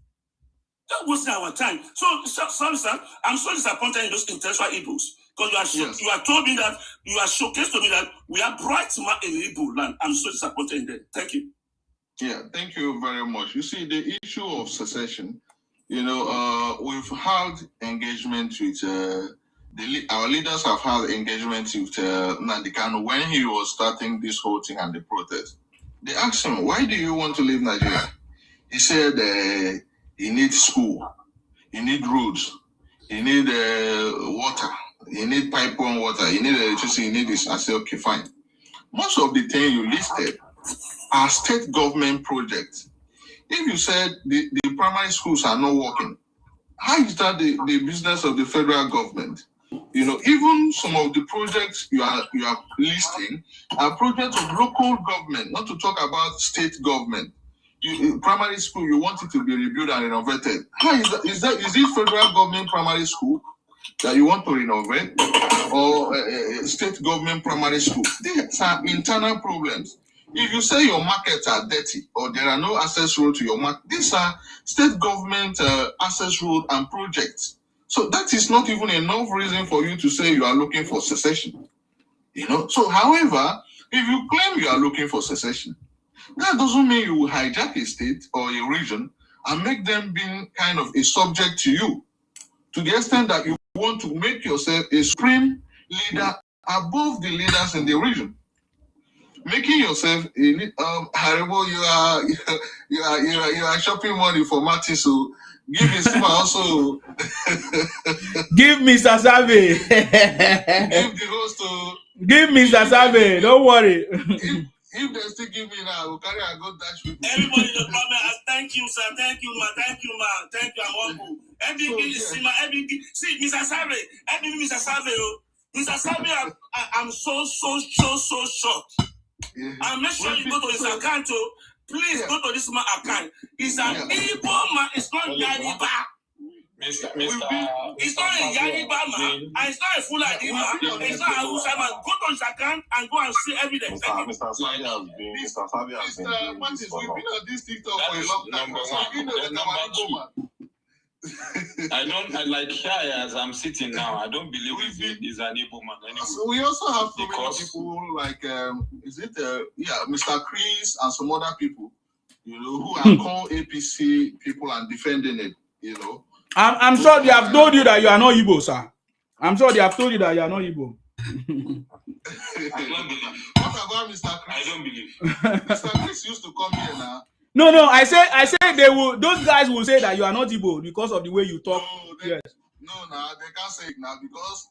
Don't waste our time. So, sorry, sir, I'm so disappointed in those intellectual Igbos. Because you are told me that, you are showcased to me that we are bright man in Igbo land. I'm so disappointed in that. Thank you. Yeah, thank you very much. You see, the issue of secession, we've had engagement with, our leaders have had engagement with Nnamdi Kanu when he was starting this whole thing and the protest. They asked him, why do you want to leave Nigeria? He said, he needs school, he needs roads, he needs water, he needs pipeline water, he needs electricity, he needs this. I said, okay, fine. Most of the things you listed are state government projects. If you said the primary schools are not working, how is that the business of the federal government? Even some of the projects you are listing are projects of local government, not to talk about state government. Primary school, you want it to be rebuilt and renovated. How is that? Is it federal government primary school that you want to renovate, or state government primary school? These are internal problems. If you say your markets are dirty or there are no access roads to your market, these are state government access road and projects. So that is not even enough reason for you to say you are looking for secession. So however, if you claim you are looking for secession, that doesn't mean you will hijack a state or a region and make them being kind of a subject to you, to the extent that you want to make yourself a supreme leader above the leaders in the region. making yourself Haribo, you are shopping money for Martin, so give his also Give Mr. Sabe. give the host to give Mr. Sabe. Don't worry. If they still give me now, I will carry and go dash with Everybody in the comment, thank you, sir. Thank you, ma. Thank you, ma. Thank you, I'm humble. See, Mr. Sabe. Mr. Sabe. Mr. Sabe, I'm so shocked. Yeah. And make sure you go to his account. Please go to this man account. He's an Igbo man. It's not Yariba. It's not a Yariba man. And it's not a full ID man. It's not a Hausa man. Go to his account and go and see evidence. Mr. Sabi has been Martins, we've been on this TikTok for a long time. So you know that I'm Igbo man. I like here as I'm sitting now. I don't believe he's an Igbo man anymore. So we also have so many people like Mr. Chris and some other people, who are called APC people and defending it. I'm sure they have told you that you are not Igbo, sir. I'm sure they have told you that you are not Igbo. I don't believe. What about Mr. Chris? I don't believe. Mr. Chris used to come here now. No, I say they will. Those guys will say that you are not Igbo because of the way you talk. They can't say it now because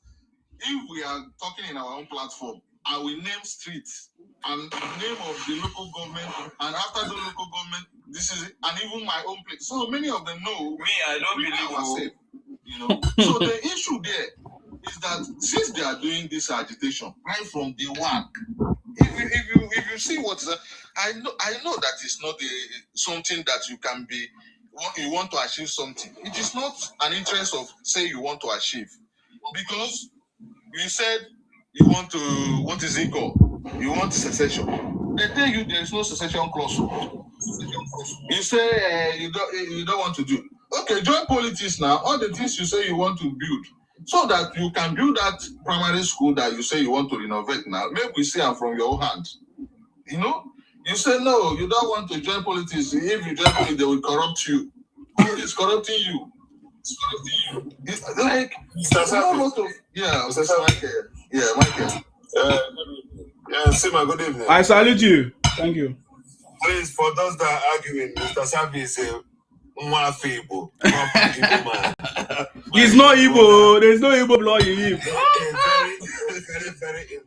if we are talking in our own platform, I will name streets and name of the local government, and after the local government, this is it, and even my own place. So many of them know. Me, I don't believe. So the issue there is that since they are doing this agitation right from day one, if you see what I know that it's not something that you can be. You want to achieve something. It is not an interest of say you want to achieve, because you said you want to. What is it called? You want secession. They tell you there is no secession clause. You say you don't want to do. Okay, join politics now. All the things you say you want to build, so that you can build that primary school that you say you want to renovate now. Maybe we see them from your own hand. You say no, you don't want to join politics. If you join politics, they will corrupt you. It's corrupting you. It's like there's a lot of Michael. Sima, good evening. I salute you. Thank you. Please, for those that are arguing, Mr. Sabi is a Mwafebo. He's not Igbo. There's no Igbo blood in him. Very intelligent.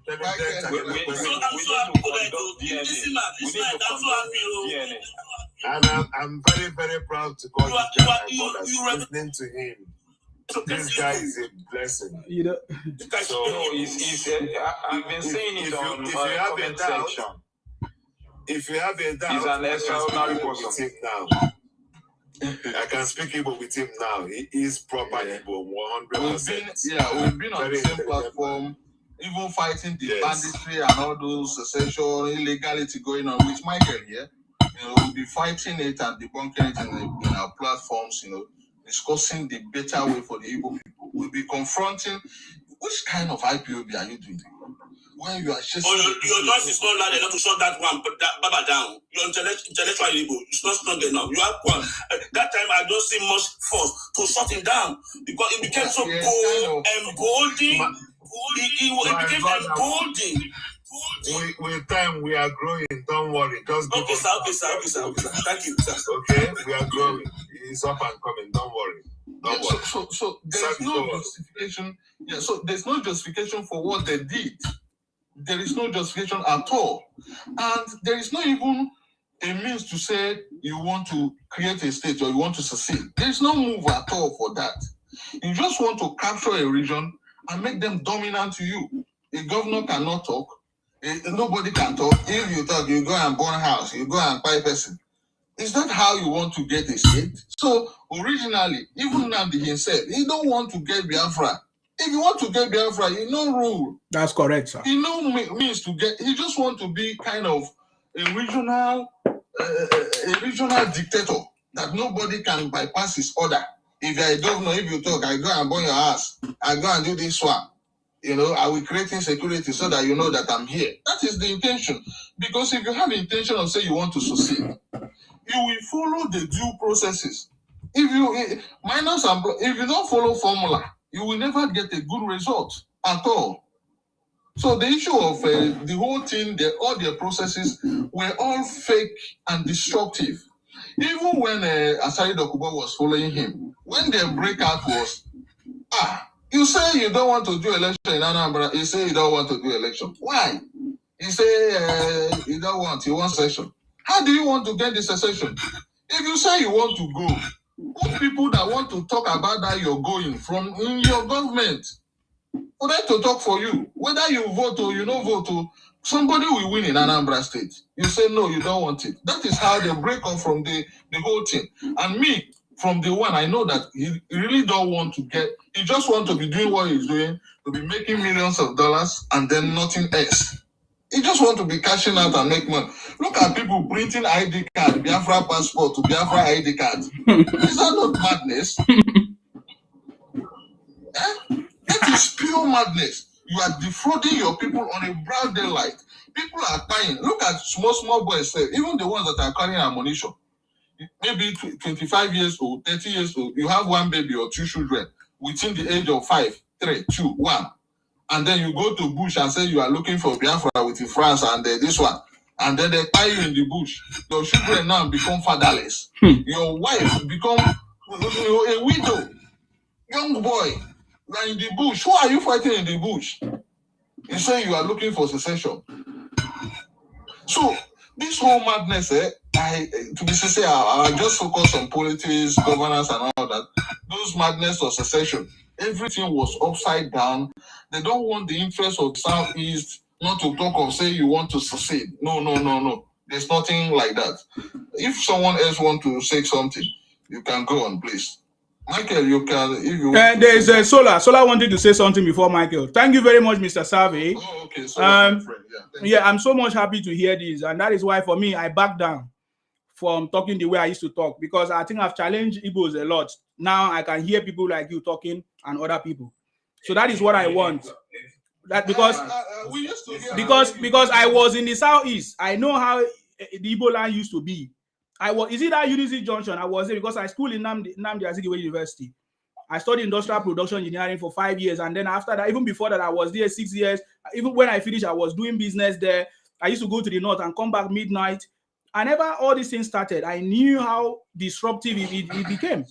And I'm very, very proud to call this guy my brother. Listening to him, this guy is a blessing. So I've been saying it on my comment section. If you have a doubt, he's an extraordinary person. I can speak Igbo with him now. He is proper Igbo, 100%. We've been on the same platform, even fighting the banditry and all those secession illegality going on with Michael here. We'll be fighting it and debunking it in our platforms, discussing the better way for the Igbo people. We'll be confronting which kind of IPOB are you doing? When you are just your noise is not loud enough to shut that one, but that Baba down. Your intellectual Igbo, it's not strong enough. You have one. That time I don't see much force to shut him down because it became so emboldening. It became emboldening. With time, we are growing. Don't worry. Just okay, sir. Thank you, sir. Okay, we are growing. It's up and coming. Don't worry. Don't worry. So there's no justification. So there's no justification for what they did. There is no justification at all. And there is not even a means to say you want to create a state or you want to secede. There is no move at all for that. You just want to capture a region and make them dominant to you. A governor cannot talk. Nobody can talk. If you talk, you go and burn a house. You go and buy a person. Is that how you want to get a state? So originally, even Nnamdi himself, he don't want to get Biafra. If you want to get Biafra, you know rule. That's correct, sir. You know means to get. He just want to be kind of a regional dictator that nobody can bypass his order. If I don't know, if you talk, I go and burn your house. I go and do this one. I will create insecurity so that you know that I'm here. That is the intention. Because if you have the intention of say you want to succeed, you will follow the due processes. If you don't follow formula, you will never get a good result at all. So the issue of the whole thing, all their processes were all fake and destructive. Even when Asari Dokubo was following him, when the breakout was, you say you don't want to do election in Anambra, you say you don't want to do election. Why? You say you don't want, you want session. How do you want to get the secession? If you say you want to go, put people that want to talk about that you're going from in your government for them to talk for you. Whether you vote or you don't vote, somebody will win in Anambra State. You say no, you don't want it. That is how they break off from the whole thing. And me, from the one, I know that he really don't want to get, he just want to be doing what he's doing, to be making millions of dollars and then nothing else. He just want to be cashing out and make money. Look at people printing ID card, Biafra passport to Biafra ID card. Is that not madness? That is pure madness. You are defrauding your people on a broad daylight. People are buying. Look at small boys, even the ones that are carrying ammunition. Maybe 25 years old, 30 years old, you have one baby or two children within the age of 5, 3, 2, 1. And then you go to bush and say you are looking for Biafra with France and this one. And then they tie you in the bush. Your children now become fatherless. Your wife become a widow. Young boy, you are in the bush. Who are you fighting in the bush? You say you are looking for secession. So this whole madness, to be sincere, I just focus on politics, governance, and all that. Those madness or secession, everything was upside down. They don't want the interest of the Southeast, not to talk of say you want to secede. No. There's nothing like that. If someone else want to say something, you can go on, please. Michael, you can, if you want there is a Solar. Solar wanted to say something before Michael. Thank you very much, Mr. Savvy. Oh, okay. Solar, friend. Yeah, I'm so much happy to hear this. And that is why, for me, I back down from talking the way I used to talk, because I think I've challenged Igbos a lot. Now I can hear people like you talking and other people. So that is what I want. That because I was in the Southeast. I know how the Igbo land used to be. Is it that Unity Junction? I was there because I schooled in Nnamdi Azikiwe University. I studied industrial production engineering for 5 years. And then after that, even before that, I was there 6 years. Even when I finished, I was doing business there. I used to go to the north and come back midnight. Whenever all these things started, I knew how disruptive it became.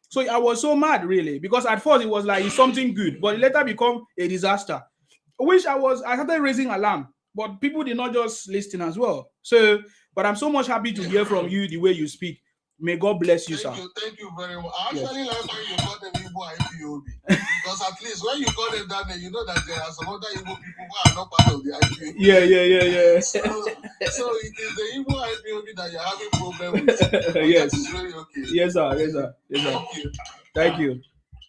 So I was so mad, really, because at first it was like it's something good, but it later become a disaster. Which I started raising alarm, but people did not just listen as well. So, but I'm so much happy to hear from you the way you speak. May God bless you, sir. Thank you very much. I actually like when you call them Igbo IPOB. Because at least when you call them that name, you know that there are some other Igbo people who are not part of the IPOB. Yeah. So it is the Igbo IPOB that you're having problem with. Yes. That is very okay. Yes, sir. Thank you.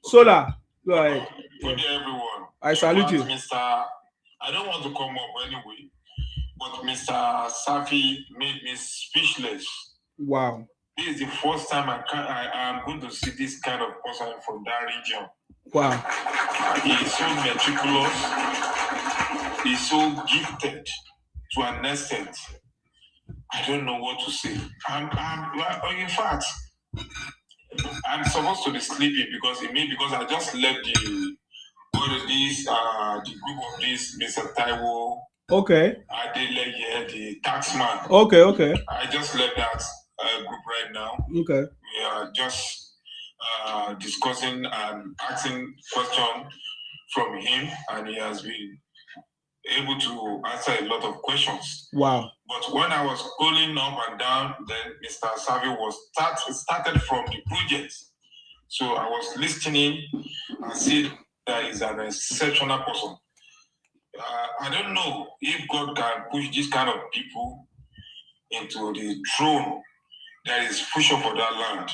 Solar, go ahead. Good day, everyone. I salute you. I don't want to come up anyway, but Mr. Safi made me speechless. Wow. This is the first time I am going to see this kind of person from that region. Wow. He is so meticulous. He's so gifted to an extent. I don't know what to say. In fact, I'm supposed to be sleeping because I just left the group of this Mr. Taiwo. Okay. Adeleye, the taxman. Okay. I just left that group right now. Okay. We are just discussing and asking questions from him, and he has been able to answer a lot of questions. Wow. But when I was scrolling up and down, then Mr. Savi was started from the project. So I was listening and see that he's an exceptional person. I don't know if God can push this kind of people into the throne that is pushing for that land.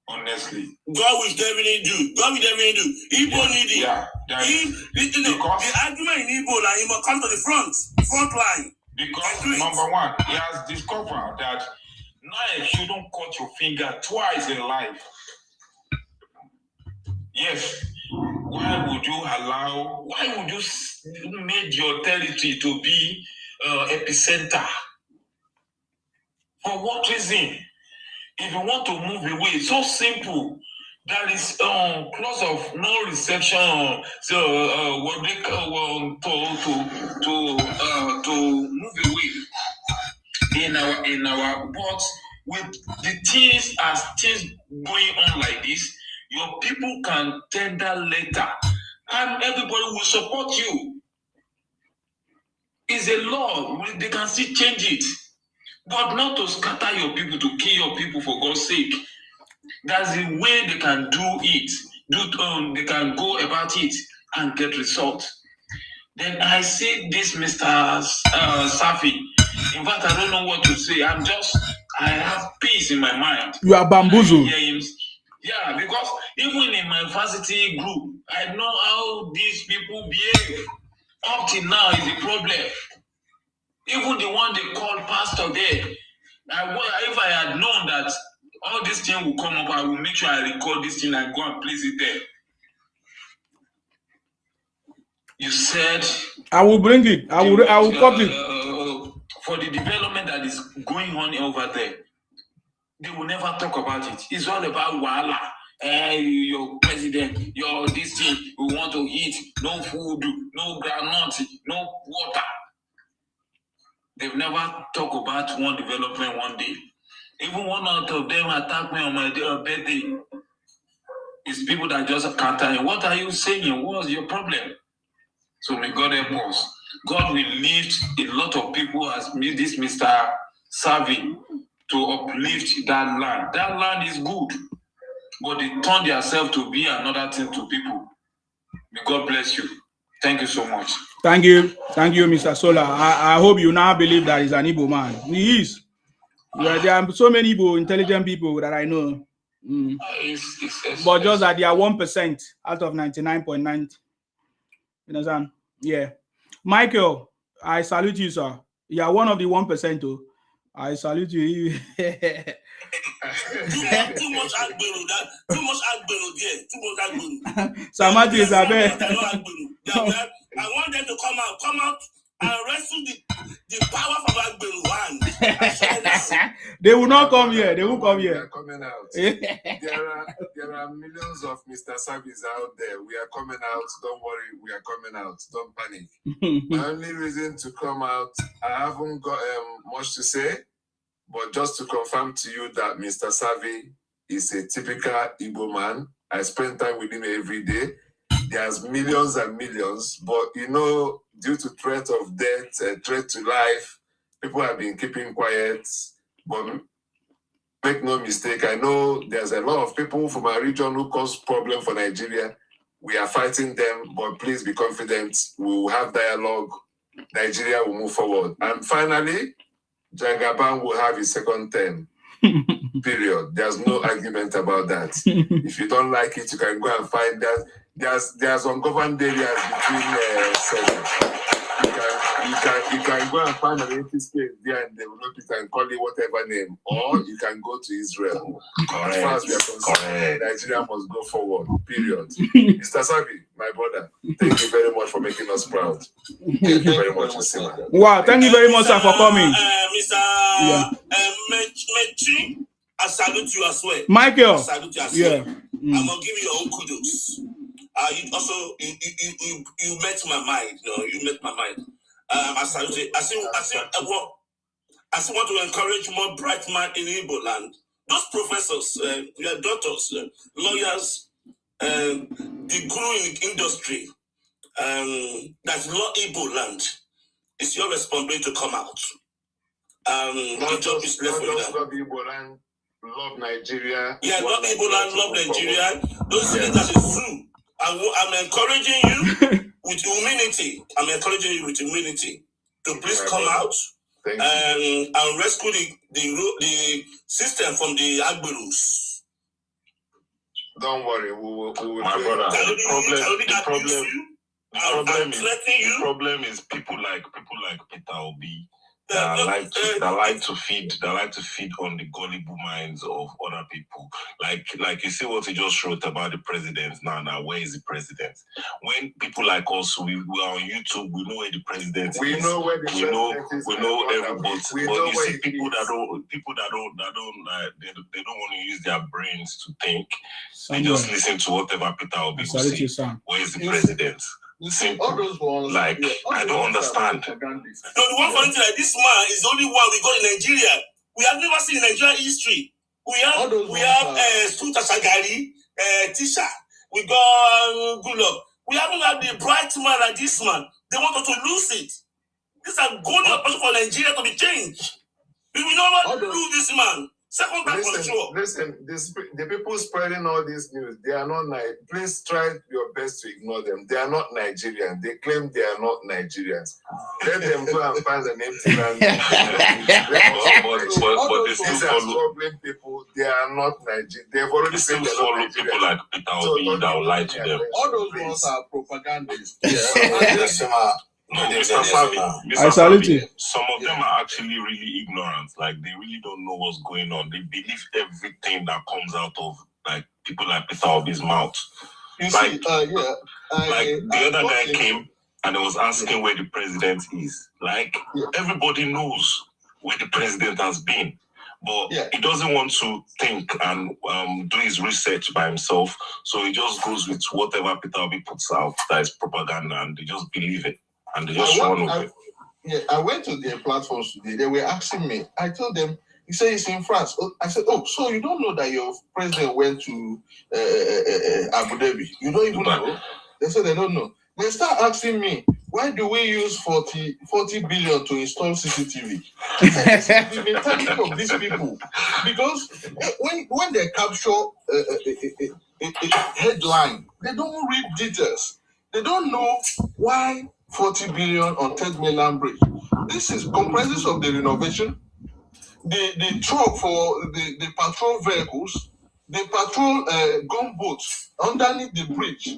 Honestly, God will definitely do. Igbo need it. Yeah, the argument in Igbo, like, he must come to the front line. Because number one, he has discovered that knife shouldn't cut your finger twice in life. Yes. Why would you make your territory to be epicenter? For what reason? If you want to move away, it's so simple. there is clause of no reception. So what they to move away in our but with the things as things going on like this, your people can tender letter and everybody will support you. It's a law. They can still change it, but not to scatter your people, to kill your people for God's sake. That's the way they can do it. They can go about it and get results. Then I see this Mr. Safi. In fact, I don't know what to say. I have peace in my mind. You are bamboozled. Yeah, because even in my varsity group, I know how these people behave. Up till now is the problem. Even the one they call pastor there, if I had known that all this thing will come up, I will make sure I record this thing and go and place it there. You said I will bring it. I will cut it. For the development that is going on over there, they will never talk about it. It's all about Wala. Your president, your this thing, we want to eat, no food, no groundnut, no water. They've never talked about one development one day. Even one out of them attacked me on my birthday. It's people that just counter. What are you saying? What's your problem? So may God help us. God will lift a lot of people as this Mr. Savi to uplift that land. That land is good, but they turn themselves to be another thing to people. May God bless you. Thank you so much. Thank you, Mr. Sola. I hope you now believe that he's an Igbo man. He is. There are so many Igbo intelligent people that I know. But just that they are 1% out of 99.9. You understand? Yeah. Michael, I salute you, sir. You are one of the 1%. Too. I salute you. Too much Agbero there. Too much Agbero. Samati is a bit. I want them to come out and wrestle the power from Agbero. They will not come here. They will come here. We are coming out. there are millions of Mr. Savis out there. We are coming out. Don't worry. We are coming out. Don't panic. My only reason to come out, I haven't got much to say, but just to confirm to you that Mr. Savi is a typical Igbo man. I spend time with him every day. There's millions and millions, but due to threat of death, threat to life, people have been keeping quiet. But make no mistake, I know there's a lot of people from our region who cause problem for Nigeria. We are fighting them, but please be confident. We will have dialogue. Nigeria will move forward. And finally, Jagaban will have his second term. Period. There's no argument about that. If you don't like it, you can go and find that. There's ungoverned areas between seven. You can go and find an empty space there and develop it and call it whatever name, or you can go to Israel. As far as we are concerned, Nigeria must go forward. Period. Mr. Savi, my brother, thank you very much for making us proud. Thank you very much, Mr. Wow, thank you very much, sir, for coming. Mr. Metri, I salute you as well. Michael, I salute you as well. I'm gonna give you your own kudos. You met my mind. You met my mind. I salute you. I still want to encourage more bright men in Igbo land. Those professors, your doctors, lawyers, the guru in the industry, that's not Igbo land. It's your responsibility to come out. The job is left for you. Love Nigeria. Yeah, not Igbo land, love Nigeria. Those things that is true. I'm encouraging you with humility. I'm encouraging you with humility to please come out and rescue the system from the Agberus. Don't worry, we will. My brother, the problem is people like Peter Obi. that like to feed on the gullible minds of other people. Like you see what he just wrote about the president now. Where is the president? When people like us, we are on YouTube, we know where the president we is. know where the president is. We know everybody. But you see people that don't want to use their brains to think. They just listen to whatever Peter Obi will say. Where is the president? All those ones, I don't understand. No, the one funny thing, like this man is the only one we got in Nigeria. We have never seen in Nigerian history. We have Suta Sagari, Tisha. We got Gulog. We haven't had the bright man like this man. They want us to lose it. This is a golden opportunity for Nigeria to be changed. We will not lose this man. Second time for sure. Listen, the people spreading all this news, they are not please try your best to ignore them. They are not Nigerians. They claim they are not Nigerians. Let them go and find an empty land. But they still follow people. They are not Nigerians. They've already said they follow people like Peter Obi that will lie to them. All those ones are propagandists. I salute you. Some of them are actually really ignorant. Like they really don't know what's going on. They believe everything that comes out of like people like Peter Obi's mouth. The other guy came and was asking where the president is. Like everybody knows where the president has been. But he doesn't want to think and do his research by himself. So he just goes with whatever Peter Obi puts out that is propaganda and they just believe it. And they just run with it. I went to their platforms today. They were asking me. I told them, he said he's in France. I said, so you don't know that your president went to Abu Dhabi? You don't even know? They said they don't know. They start asking me, why do we use 40 billion to install CCTV? It's the mentality of these people. Because when they capture a headline, they don't read details. They don't know why 40 billion on 10 mainland bridge. This is comprises of the renovation, the truck for the patrol vehicles, the patrol gunboats underneath the bridge.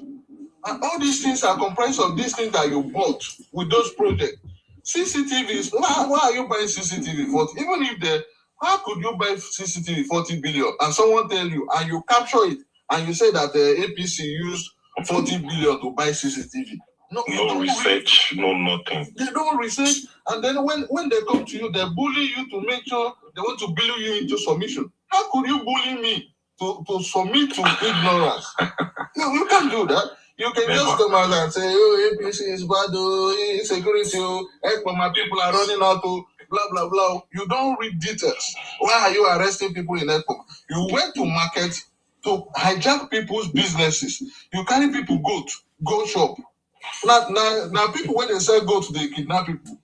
And all these things are comprised of these things that you bought with those projects. CCTVs, why are you buying CCTV 40? Even if how could you buy CCTV 40 billion and someone tell you and you capture it and you say that the APC used 40 billion to buy CCTV? No research, no nothing. They don't research, and then when they come to you, they bully you to make sure they want to bully you into submission. How could you bully me to submit to ignorance? No, you can't do that. You can just come out and say, oh, APC is bad, insecurity, my people are running out of blah, blah, blah. You don't read details. Why are you arresting people in ECPOM? You went to market to hijack people's businesses. You carry people go shop. Now people, when they sell goat, they kidnap people.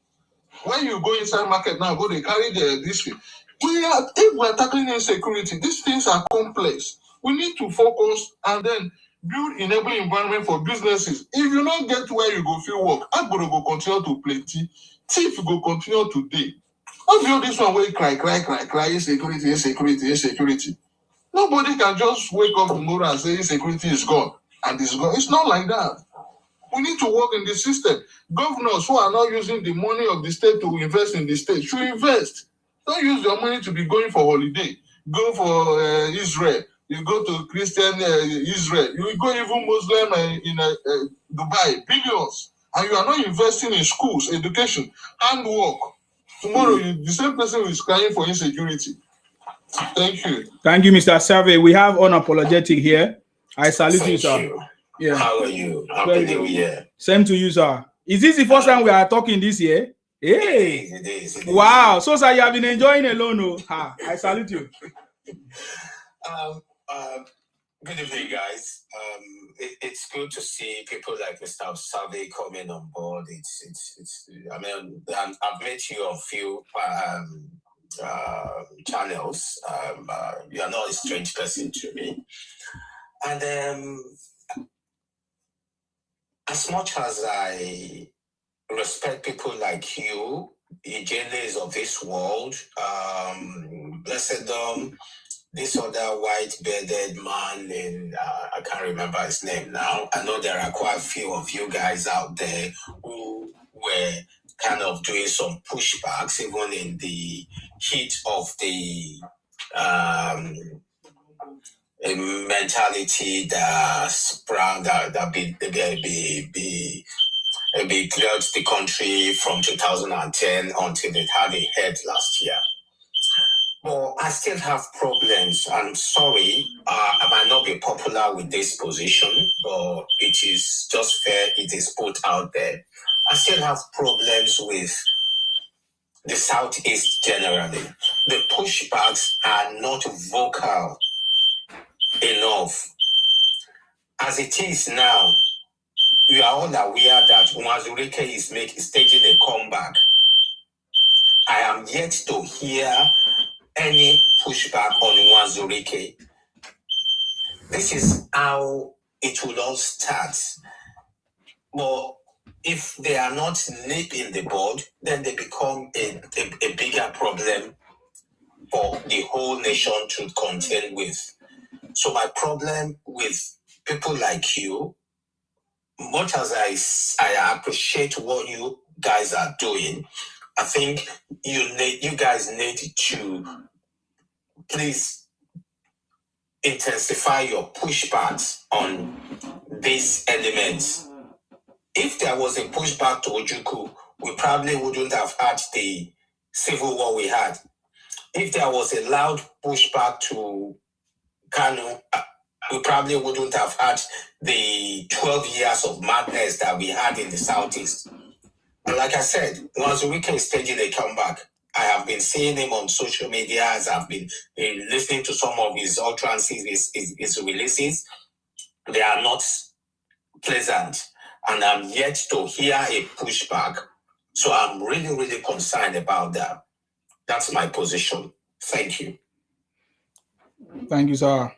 When you go inside market now, they carry this thing. If we are tackling insecurity, these things are complex. We need to focus and then build enabling environment for businesses. If you don't get where you go feel work, Agboro go continue to plenty. Thief go continue today. Not build this one way cry, insecurity. Nobody can just wake up tomorrow and say insecurity is gone and it's gone. It's not like that. We need to work in the system. Governors who are not using the money of the state to invest in the state should invest. Don't use your money to be going for holiday. Go for Israel. You go to Christian Israel. You go even Muslim in Dubai. Billions. And you are not investing in schools, education, handwork. Tomorrow, the same person who is crying for insecurity. Thank you. Thank you, Mr. Survey. We have unapologetic here. I salute you, sir. Yeah. How are you? Happy New Year. Same to you, sir. Is this the first time we are talking this year? Hey. It is. Wow. So, sir, you have been enjoying alone. Oh. I salute you. Good evening, guys. It's good to see people like Mr. Survey coming on board. I mean, I've met you on a few channels. You are not a strange person to me. And as much as I respect people like you, Ijenes of this world, Blessedom, this other white-bearded man, and I can't remember his name now. I know there are quite a few of you guys out there who were kind of doing some pushbacks, even in the heat of the mentality that sprang that cleared the country from 2010 until it had a head last year. Well, I still have problems. I'm sorry, I might not be popular with this position, but it is just fair. It is put out there. I still have problems with the Southeast generally. The pushbacks are not vocal enough. As it is now, we are all aware that Umazurike is staging a comeback. I am yet to hear any pushback on Umazurike. This is how it will all start. But if they are not nip in the bud, then they become a bigger problem for the whole nation to contend with. So my problem with people like you, much as I appreciate what you guys are doing, I think you guys need to please intensify your pushbacks on these elements. If there was a pushback to Ojukwu, we probably wouldn't have had the civil war we had. If there was a loud pushback to Kanu, we probably wouldn't have had the 12 years of madness that we had in the Southeast. And like I said, Mwanzuwike is staging a comeback. I have been seeing him on social media as I've been listening to some of his utterances, his releases. They are not pleasant. And I'm yet to hear a pushback. So I'm really, really concerned about that. That's my position. Thank you. Thank you, sir.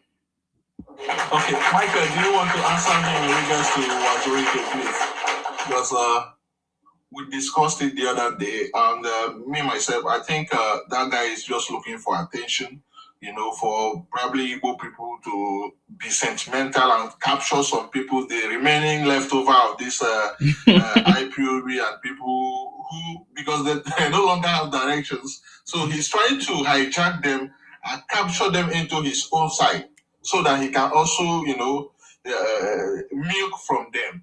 Okay, Michael, do you want to answer me in regards to Wazirike, please? Because we discussed it the other day, and me, myself, I think that guy is just looking for attention, for probably Igbo people to be sentimental and capture some people, the remaining leftover of this IPOB and people who, because they no longer have directions. So he's trying to hijack them and capture them into his own side so that he can also, milk from them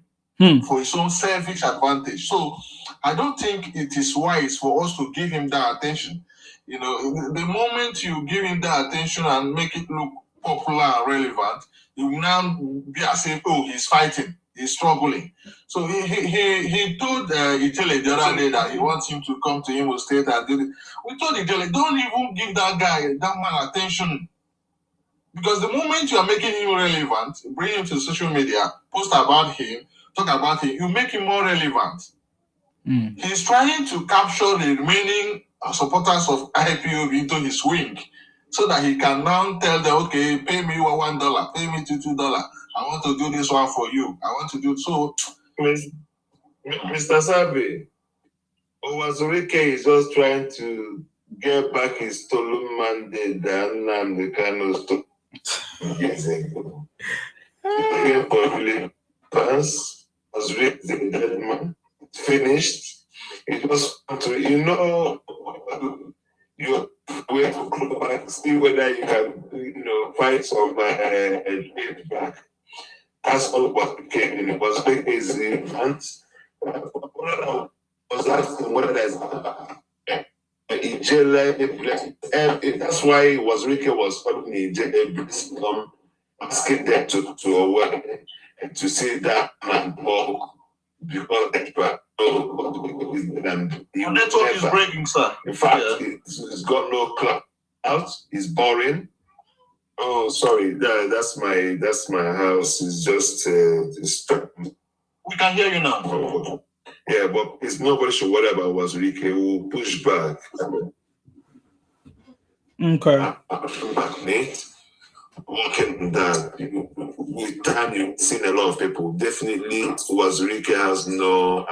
for his own selfish advantage. So I don't think it is wise for us to give him that attention. The moment you give him that attention and make it look popular and relevant, you will now be as if, he's fighting, he's struggling. So he told Ijele the other day that he wants him to come to Imo State and do it. We told Ijele, don't even give that man attention. Because the moment you are making him relevant, bring him to social media, post about him, talk about him, you make him more relevant. He's trying to capture the remaining supporters of IPOB into his wing so that he can now tell them, okay, pay me $1, pay me $2. I want to do this one for you. I want to do so. Mr. Sabi, Owazurike is just trying to get back his stolen mandate that Nnamdi Kanu stole years ago. He came for village pass, was raised a dead man, finished. It was to, you wait to go back, see whether you can, find some aid back. That's all what became in. It was very easy. And was asking whether there's that's why Wazirike was calling Ijele, asking them to see that man walk because your network is breaking, sir. In fact, it's got no cloud out. It's boring. Oh, sorry. That's my house. It's just distracting. We can hear you now. Oh, yeah, but it's nobody should worry about Wazirike. We'll push back. Okay. Working that with time, you've seen a lot of people. Definitely, Wazirike has no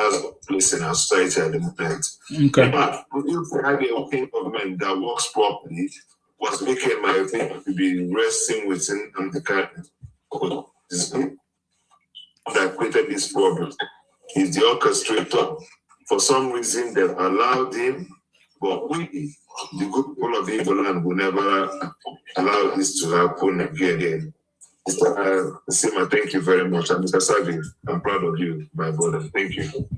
place in our society at the moment. Okay. But if we have a working government that works properly, Wazirike might think to be resting within the cabinet that created this problem. He's the orchestrator For some reason, they've allowed him, but we, the good people of the Igbo land, will never allow this to happen again. Mr. Sima, thank you very much. And Mr. Savi, I'm proud of you, my brother. Thank you.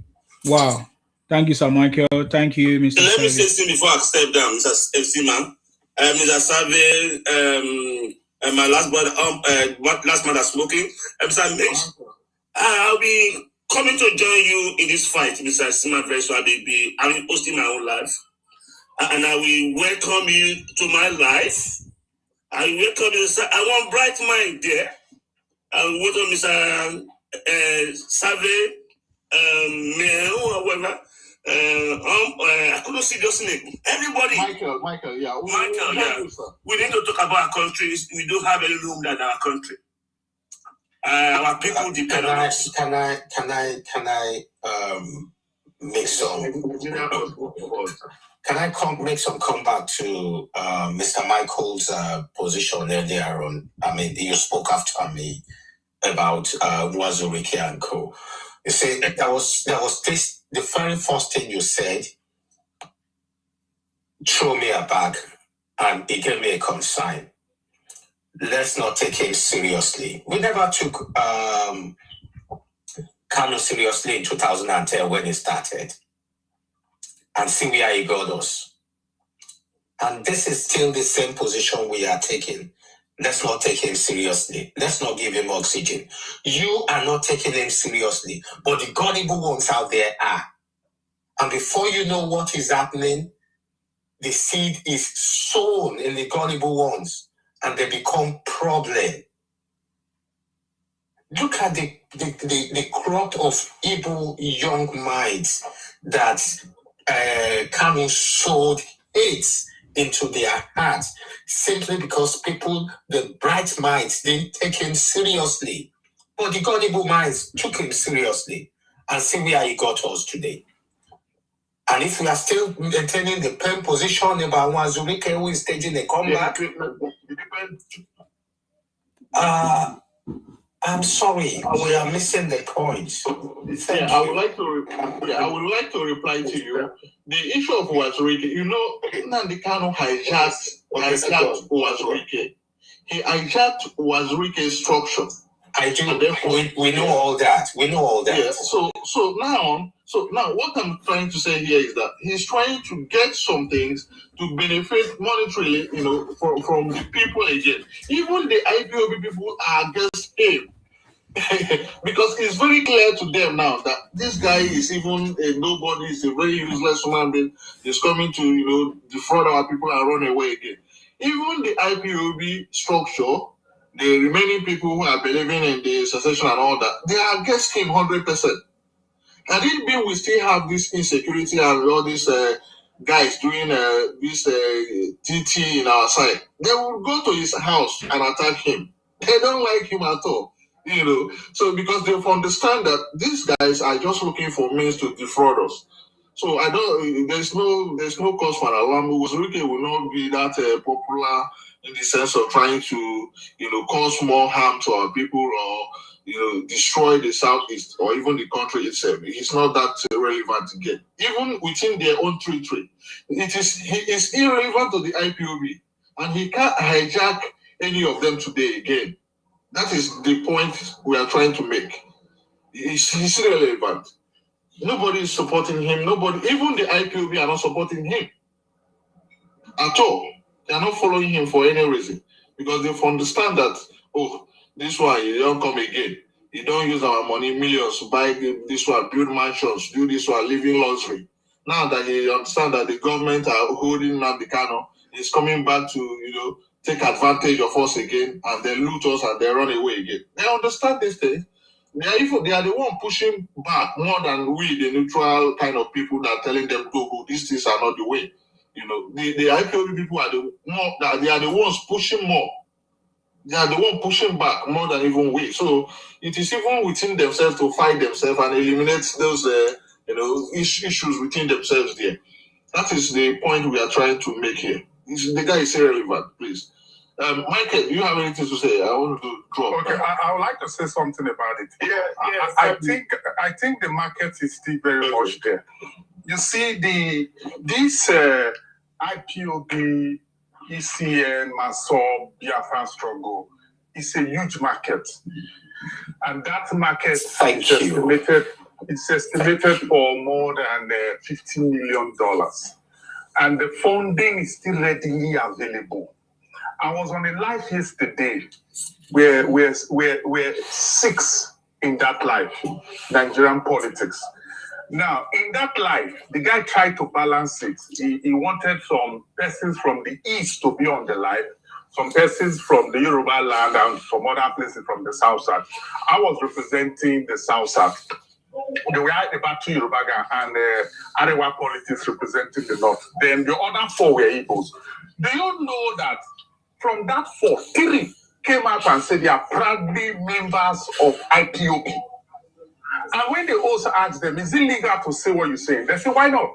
Wow. Thank you, Sir Michael. Thank you, Mr. Let me Savi. say something before I step down, Mr. FC man. Mr. Savi, my last brother, last man that's smoking. Mr. Mitch, I'll be coming to join you in this fight, Mr. Sima, very soon. I'll be hosting my own life. And I will welcome you to my life. I will welcome you, sir. I want bright mind there. I will welcome Mr. Savi, or whatever. I couldn't see just name. Everybody. Michael, yeah. We need to talk about our countries. We don't have any room in our country. Our people depend on us. Can I make some? Can I make some comeback to Mr. Michael's position earlier on? I mean, you spoke after me about Wazurike and co. You see, there was this. The very first thing you said, throw me a bag, and he gave me a consign. Let's not take him seriously. We never took Kanu seriously in 2010 when he started. And see where he got us. And this is still the same position we are taking. Let's not take him seriously. Let's not give him oxygen. You are not taking him seriously, but the gullible ones out there are. And before you know what is happening, the seed is sown in the gullible ones, and they become problem. Look at the crop of evil young minds that Kanu sowed hate into their hearts simply because people, the bright minds, didn't take him seriously. But the gullible minds took him seriously, and see where he got us today. And if we are still maintaining the pen position about Wazurike who is staging a comeback, I'm sorry, we are missing the point. I would like to reply to you. The issue of Wazurike, Nnamdi Kanu hijacked Wazurike. He hijacked Wazurike's structure. We know all that. Yeah, so now what I'm trying to say here is that he's trying to get some things to benefit monetarily, from the people again. Even the IPOB people are against him. Because it's very clear to them now that this guy is even a nobody, is a very useless human being. He's coming to, defraud our people and run away again. Even the IPOB structure, the remaining people who are believing in the secession and all that, they are against him 100%. And it being we still have this insecurity and all these guys doing this TT in our side, they will go to his house and attack him. They don't like him at all. So because they understand that these guys are just looking for means to defraud us. So there's no cause for alarm. Wazurike will not be that popular in the sense of trying to, cause more harm to our people or, destroy the Southeast or even the country itself. It's not that relevant again. Even within their own territory, he is irrelevant to the IPOB, and he can't hijack any of them today again. That is the point we are trying to make. He's irrelevant. Nobody is supporting him. Nobody, even the IPOB are not supporting him at all. They are not following him for any reason because they understand that, this one, you don't come again. You don't use our money, millions, to buy this one, build mansions, do this one, live in luxury. Now that you understand that the government are holding Nnamdi Kanu, is coming back to, take advantage of us again and then loot us and then run away again. They understand this thing. They are the one pushing back more than we, the neutral kind of people that are telling them, go, these things are not the way. The IPOB people are they are the ones pushing more. They are the one pushing back more than even we. So it is even within themselves to fight themselves and eliminate those issues within themselves there. That is the point we are trying to make here. The guy is irrelevant, please. Michael, do you have anything to say? I want to drop. Okay, I would like to say something about it. Yeah, I think the market is still very much there. You see, this IPOB, ECN, Masob, Biafran struggle is a huge market, and that market is estimated for more than $50 million, and the funding is still readily available. I was on a live yesterday where we're 6 in that live, Nigerian politics. Now, in that live, the guy tried to balance it. He wanted some persons from the east to be on the live, some persons from the Yoruba land, and some other places from the south side. I was representing the south side. They were about 2 Yoruba and Arewa politics representing the north. Then the other 4 were Igbos. Do you know that from that 4, 3 came out and said they are proudly members of IPOB? And when they also asked them, is it legal to say what you're saying? They say, why not?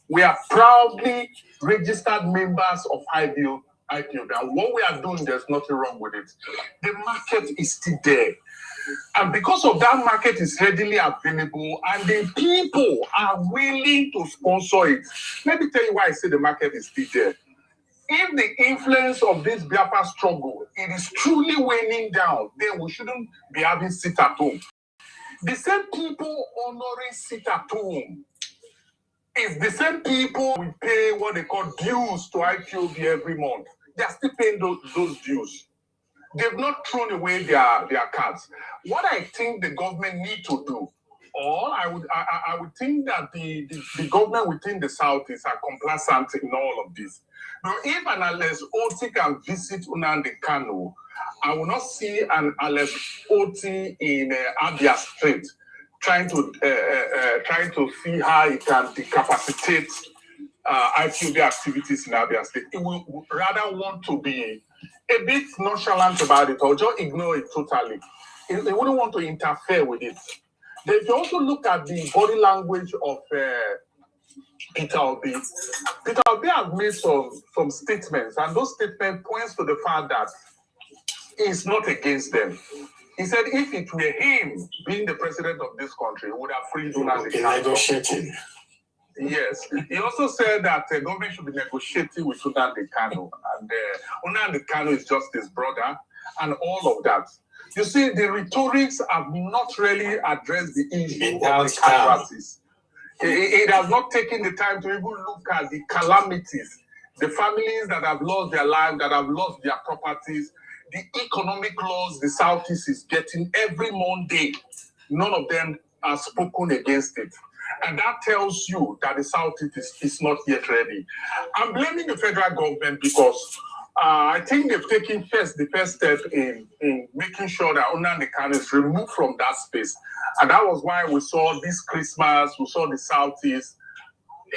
We are proudly registered members of IPOB. And what we are doing, there's nothing wrong with it. The market is still there. And because of that market is readily available and the people are willing to sponsor it. Let me tell you why I say the market is still there. If the influence of this Biafra struggle, it is truly waning down, then we shouldn't be having sit at home. The same people honoring sit at home is the same people we pay what they call dues to IPOB every month. They are still paying those dues. They've not thrown away their cards. What I think the government need to do, or I would think that the government within the South is complacent in all of this. Now, if and unless Oti can visit Nnamdi Kanu, I will not see an unless Oti in Abia State trying to see how he can decapacitate IPOB activities in Abia State. He will rather want to be a bit nonchalant about it or just ignore it totally. They wouldn't want to interfere with it. If you also look at the body language of Peter Obi, Peter Obi has made some statements, and those statements points to the fact that he's not against them. He said if it were him being the president of this country, he would have freed Nnamdi Kanu. Yes. He also said that the government should be negotiating with Nnamdi Kanu, and Nnamdi Kanu is just his brother, and all of that. You see, the rhetorics have not really addressed the issue of the casualties. It has not taken the time to even look at the calamities, the families that have lost their lives, that have lost their properties, the economic loss the Southeast is getting every Monday. None of them are spoken against it. And that tells you that the Southeast is not yet ready. I'm blaming the federal government because I think they've taken the first step in making sure that Nnamdi Kanu is removed from that space. And that was why we saw this Christmas, we saw the Southeast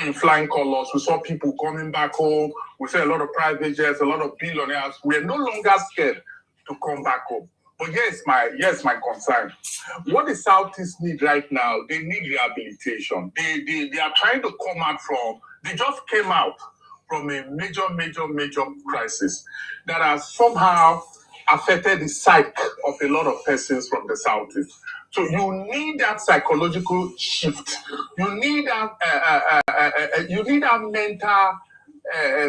in flying colors, we saw people coming back home, we saw a lot of private jets, a lot of billionaires. We're no longer scared to come back home. But my concern. What the Southeast need right now, they need rehabilitation. They are trying to come out from, they just came out from a major crisis that has somehow affected the psyche of a lot of persons from the Southeast. So you need that psychological shift. You need that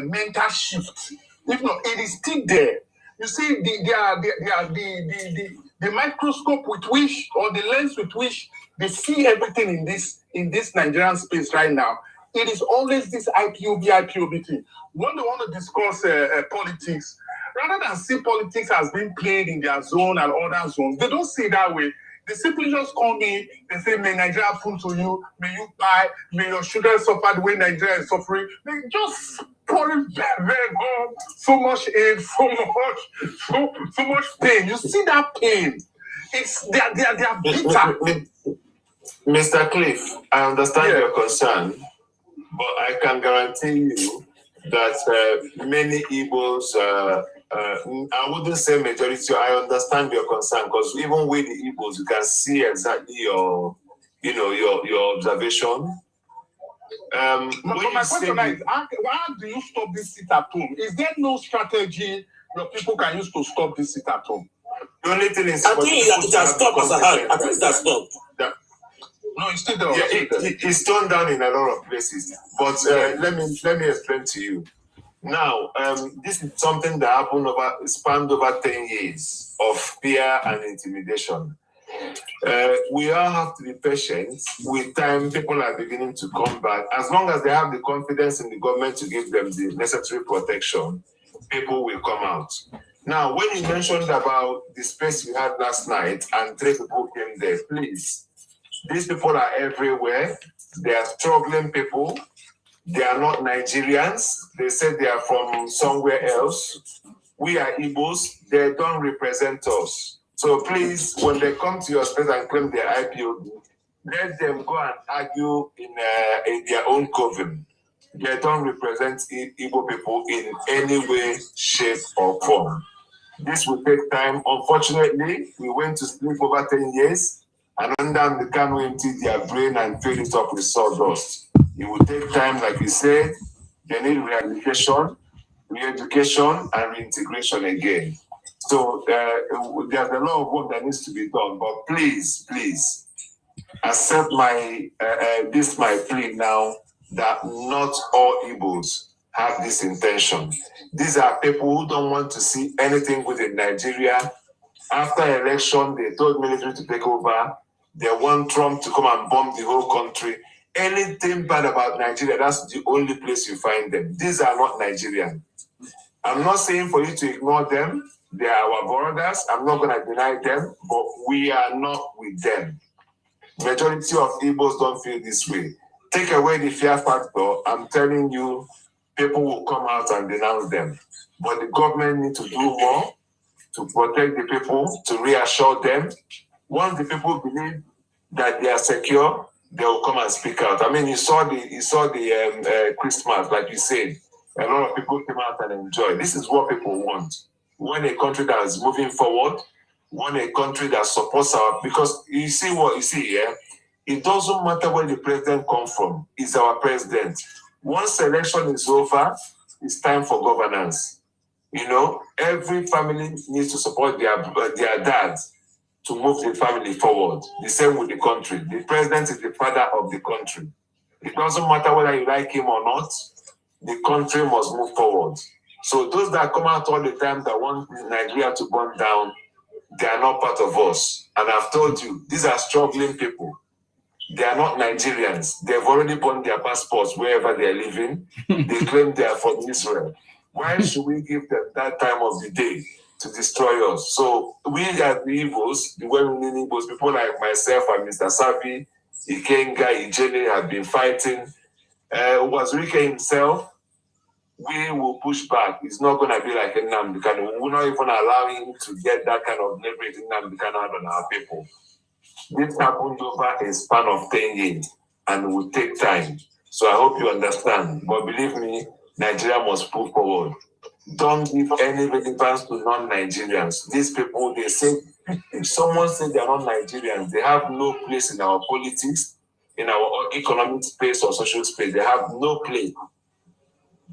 mental shift. If not, it is still there. You see, the microscope with which, or the lens with which they see everything in this Nigerian space right now, it is always this IPOB thing. When they want to discuss politics, rather than see politics as being played in their zone and other zones, they don't see it that way. They simply just come in, they say, may Nigeria happen to you, may you buy, may your children suffer the way Nigeria is suffering. They just pour it very home, so much aid, so much pain. You see that pain. They are bitter. Mr. Cliff, I understand your concern, but I can guarantee you that many Igbos, I wouldn't say majority, I understand your concern, because even with the Igbos, you can see exactly your observation. My question is, why do you stop this sit at home? Is there no strategy your people can use to stop this sit at home. The only thing is, I think it has stopped, Pastor Han. I think it has stopped. No, it's still there. Yeah, it's turned down in a lot of places. But let me explain to you. Now, this is something that happened spanned over 10 years of fear and intimidation. We all have to be patient. With time, people are beginning to come back. As long as they have the confidence in the government to give them the necessary protection, people will come out. Now, when you mentioned about the space you had last night and 3 people came there, please, these people are everywhere. They are struggling people. They are not Nigerians. They said they are from somewhere else. We are Igbos. They don't represent us. So please, when they come to your space and claim their IPOB, let them go and argue in their own coven. They don't represent Igbo people in any way, shape, or form. This will take time. Unfortunately, we went to sleep over 10 years, and under the can empty their brain and fill it up with sawdust. It will take time, like we said. They need rehabilitation, re-education, and reintegration again. So there's a lot of work that needs to be done. But please, accept my plea now that not all Igbos have this intention. These are people who don't want to see anything good in Nigeria. After election, they told military to take over. They want Trump to come and bomb the whole country. Anything bad about Nigeria, that's the only place you find them. These are not Nigerian. I'm not saying for you to ignore them. They are our brothers. I'm not going to deny them, but we are not with them. Majority of Igbos don't feel this way. Take away the fear factor, I'm telling you, people will come out and denounce them. But the government needs to do more to protect the people, to reassure them. Once the people believe that they are secure, they will come and speak out. I mean, you saw the Christmas, like you said. A lot of people came out and enjoyed. This is what people want. We want a country that is moving forward. We want a country that supports because you see what you see here. It doesn't matter where the president comes from. He's our president. Once election is over, it's time for governance. You know, every family needs to support their dads to move the family forward. The same with the country. The president is the father of the country. It doesn't matter whether you like him or not. The country must move forward. So those that come out all the time that want Nigeria to burn down, they are not part of us. And I've told you, these are struggling people. They are not Nigerians. They've already burned their passports wherever they are living. They claim they are from Israel. Why should we give them that time of the day to destroy us? So we are the Igbos, the well-meaning Igbos, people like myself and Mr. Savi, Ikenga, Ijele have been fighting. Wazirike himself, we will push back. It's not going to be like Nnamdi Kanu. We will not even allow him to get that kind of leverage Nnamdi Kanu had on our people. This happened over a span of 10 years and will take time. So I hope you understand. But believe me, Nigeria must move forward. Don't give any relevance to non-Nigerians. These people, they say, if someone says they are not Nigerians, they have no place in our politics, in our economic space or social space. They have no place.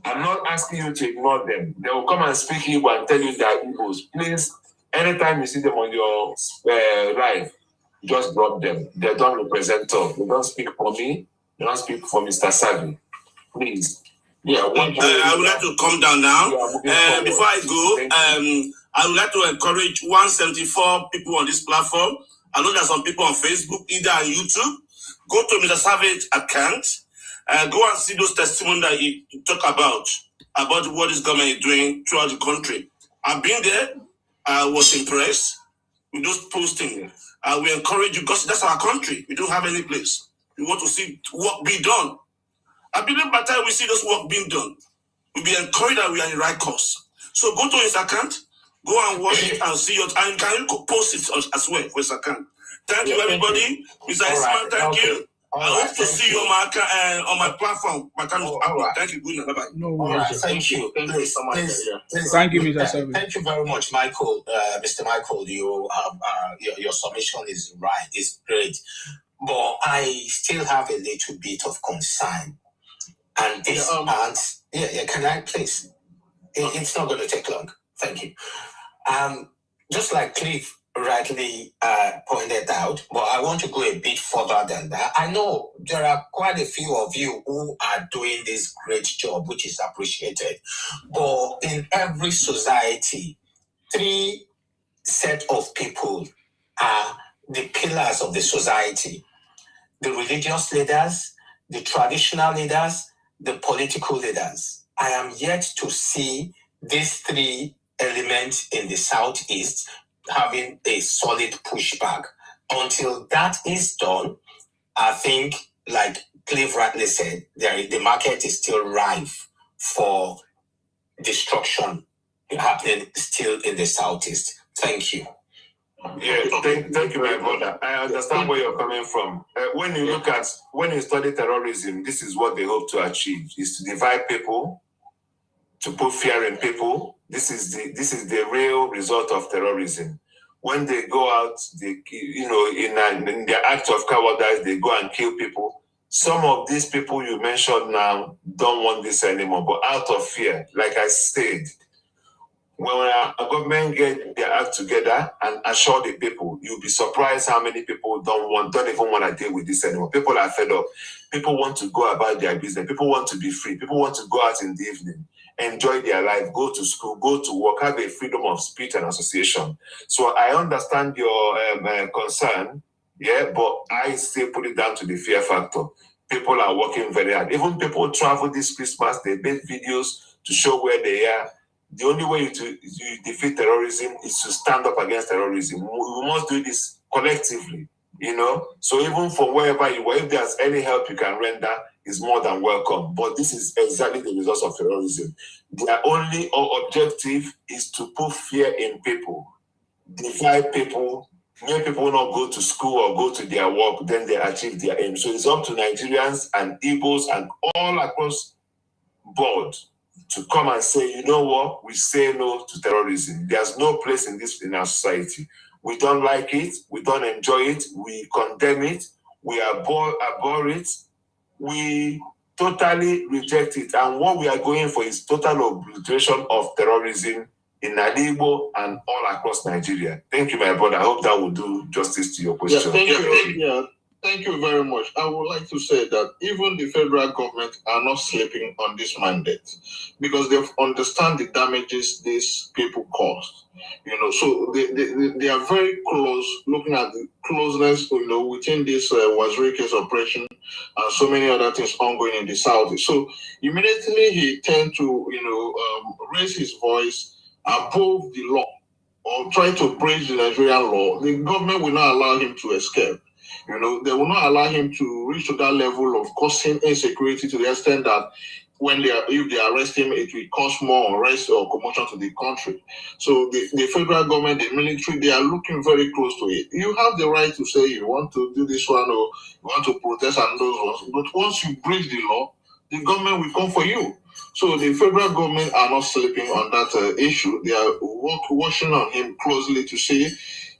I'm not asking you to ignore them. They will come and speak Igbo and tell you they are Igbos. Please, anytime you see them on your live, just drop them. They don't represent us. They don't speak for me. They don't speak for Mr. Savi. Please. Yeah, I would like to come down now. Before I go, I would like to encourage 174 people on this platform. I know there's some people on Facebook, either on YouTube. Go to Mr. Savage account. Go and see those testimonies that he talk about what this government is doing throughout the country. I've been there. I was impressed with those postings. We encourage you because that's our country. We don't have any place. We want to see work be done. I believe by the time we see this work being done, we'll be encouraged that we are in the right course. So go to his account, go and watch it and see it, and can you post it as well for his account. Thank you, everybody. Mr. Isman, thank you. I hope to see you on my platform. Thank you. Good night. Bye-bye. No All right, worries. thank you. Thank you so much. Thank you, Mr. Savi. Thank you very much, Michael. Mr. Michael, you your submission is right. It's great. But I still have a little bit of concern. And this can I please? It's not going to take long. Thank you. Just like Cliff rightly pointed out, but I want to go a bit further than that. I know there are quite a few of you who are doing this great job, which is appreciated. But in every society, 3 set of people are the pillars of the society: the religious leaders, the traditional leaders, the political leaders. I am yet to see these 3 elements in the Southeast having a solid pushback. Until that is done, I think, like Cliff rightly said, the market is still rife for destruction happening still in the Southeast. Thank you. Yeah, thank you, my brother. I understand where you're coming from. When you study terrorism, this is what they hope to achieve: is to divide people, to put fear in people. This is the real result of terrorism. When they go out, in their act of cowardice, they go and kill people. Some of these people you mentioned now don't want this anymore, but out of fear, like I said, when our government get their act together and assure the people, you'll be surprised how many people don't even want to deal with this anymore. People are fed up. People want to go about their business. People want to be free. People want to go out in the evening, enjoy their life, go to school, go to work, have a freedom of speech and association. So I understand your concern, yeah, but I still put it down to the fear factor. People are working very hard. Even people travel this Christmas, they make videos to show where they are. The only way you defeat terrorism is to stand up against terrorism. We must do this collectively, So even from wherever you are, if there's any help you can render, is more than welcome. But this is exactly the result of terrorism. Their only objective is to put fear in people, divide people, make people not go to school or go to their work, then they achieve their aim. So it's up to Nigerians and Igbos and all across board to come and say, you know what, we say no to terrorism. There's no place in our society. We don't like it, we don't enjoy it, we condemn it, we abhor it, we totally reject it. And what we are going for is total obliteration of terrorism in Igbo and all across Nigeria. Thank you, my brother. I hope that will do justice to your question. Thank you very much. I would like to say that even the federal government are not sleeping on this mandate because they understand the damages these people caused. So they are very close, looking at the closeness, within this Waziri case operation and so many other things ongoing in the South. So immediately he tend to, raise his voice above the law or try to breach the Nigerian law. The government will not allow him to escape. They will not allow him to reach to that level of causing insecurity to the extent that if they arrest him, it will cause more unrest or commotion to the country. So the federal government, the military, they are looking very close to it. You have the right to say you want to do this one or you want to protest and those ones. But once you breach the law, the government will come for you. So the federal government are not sleeping on that issue. They are watching on him closely to see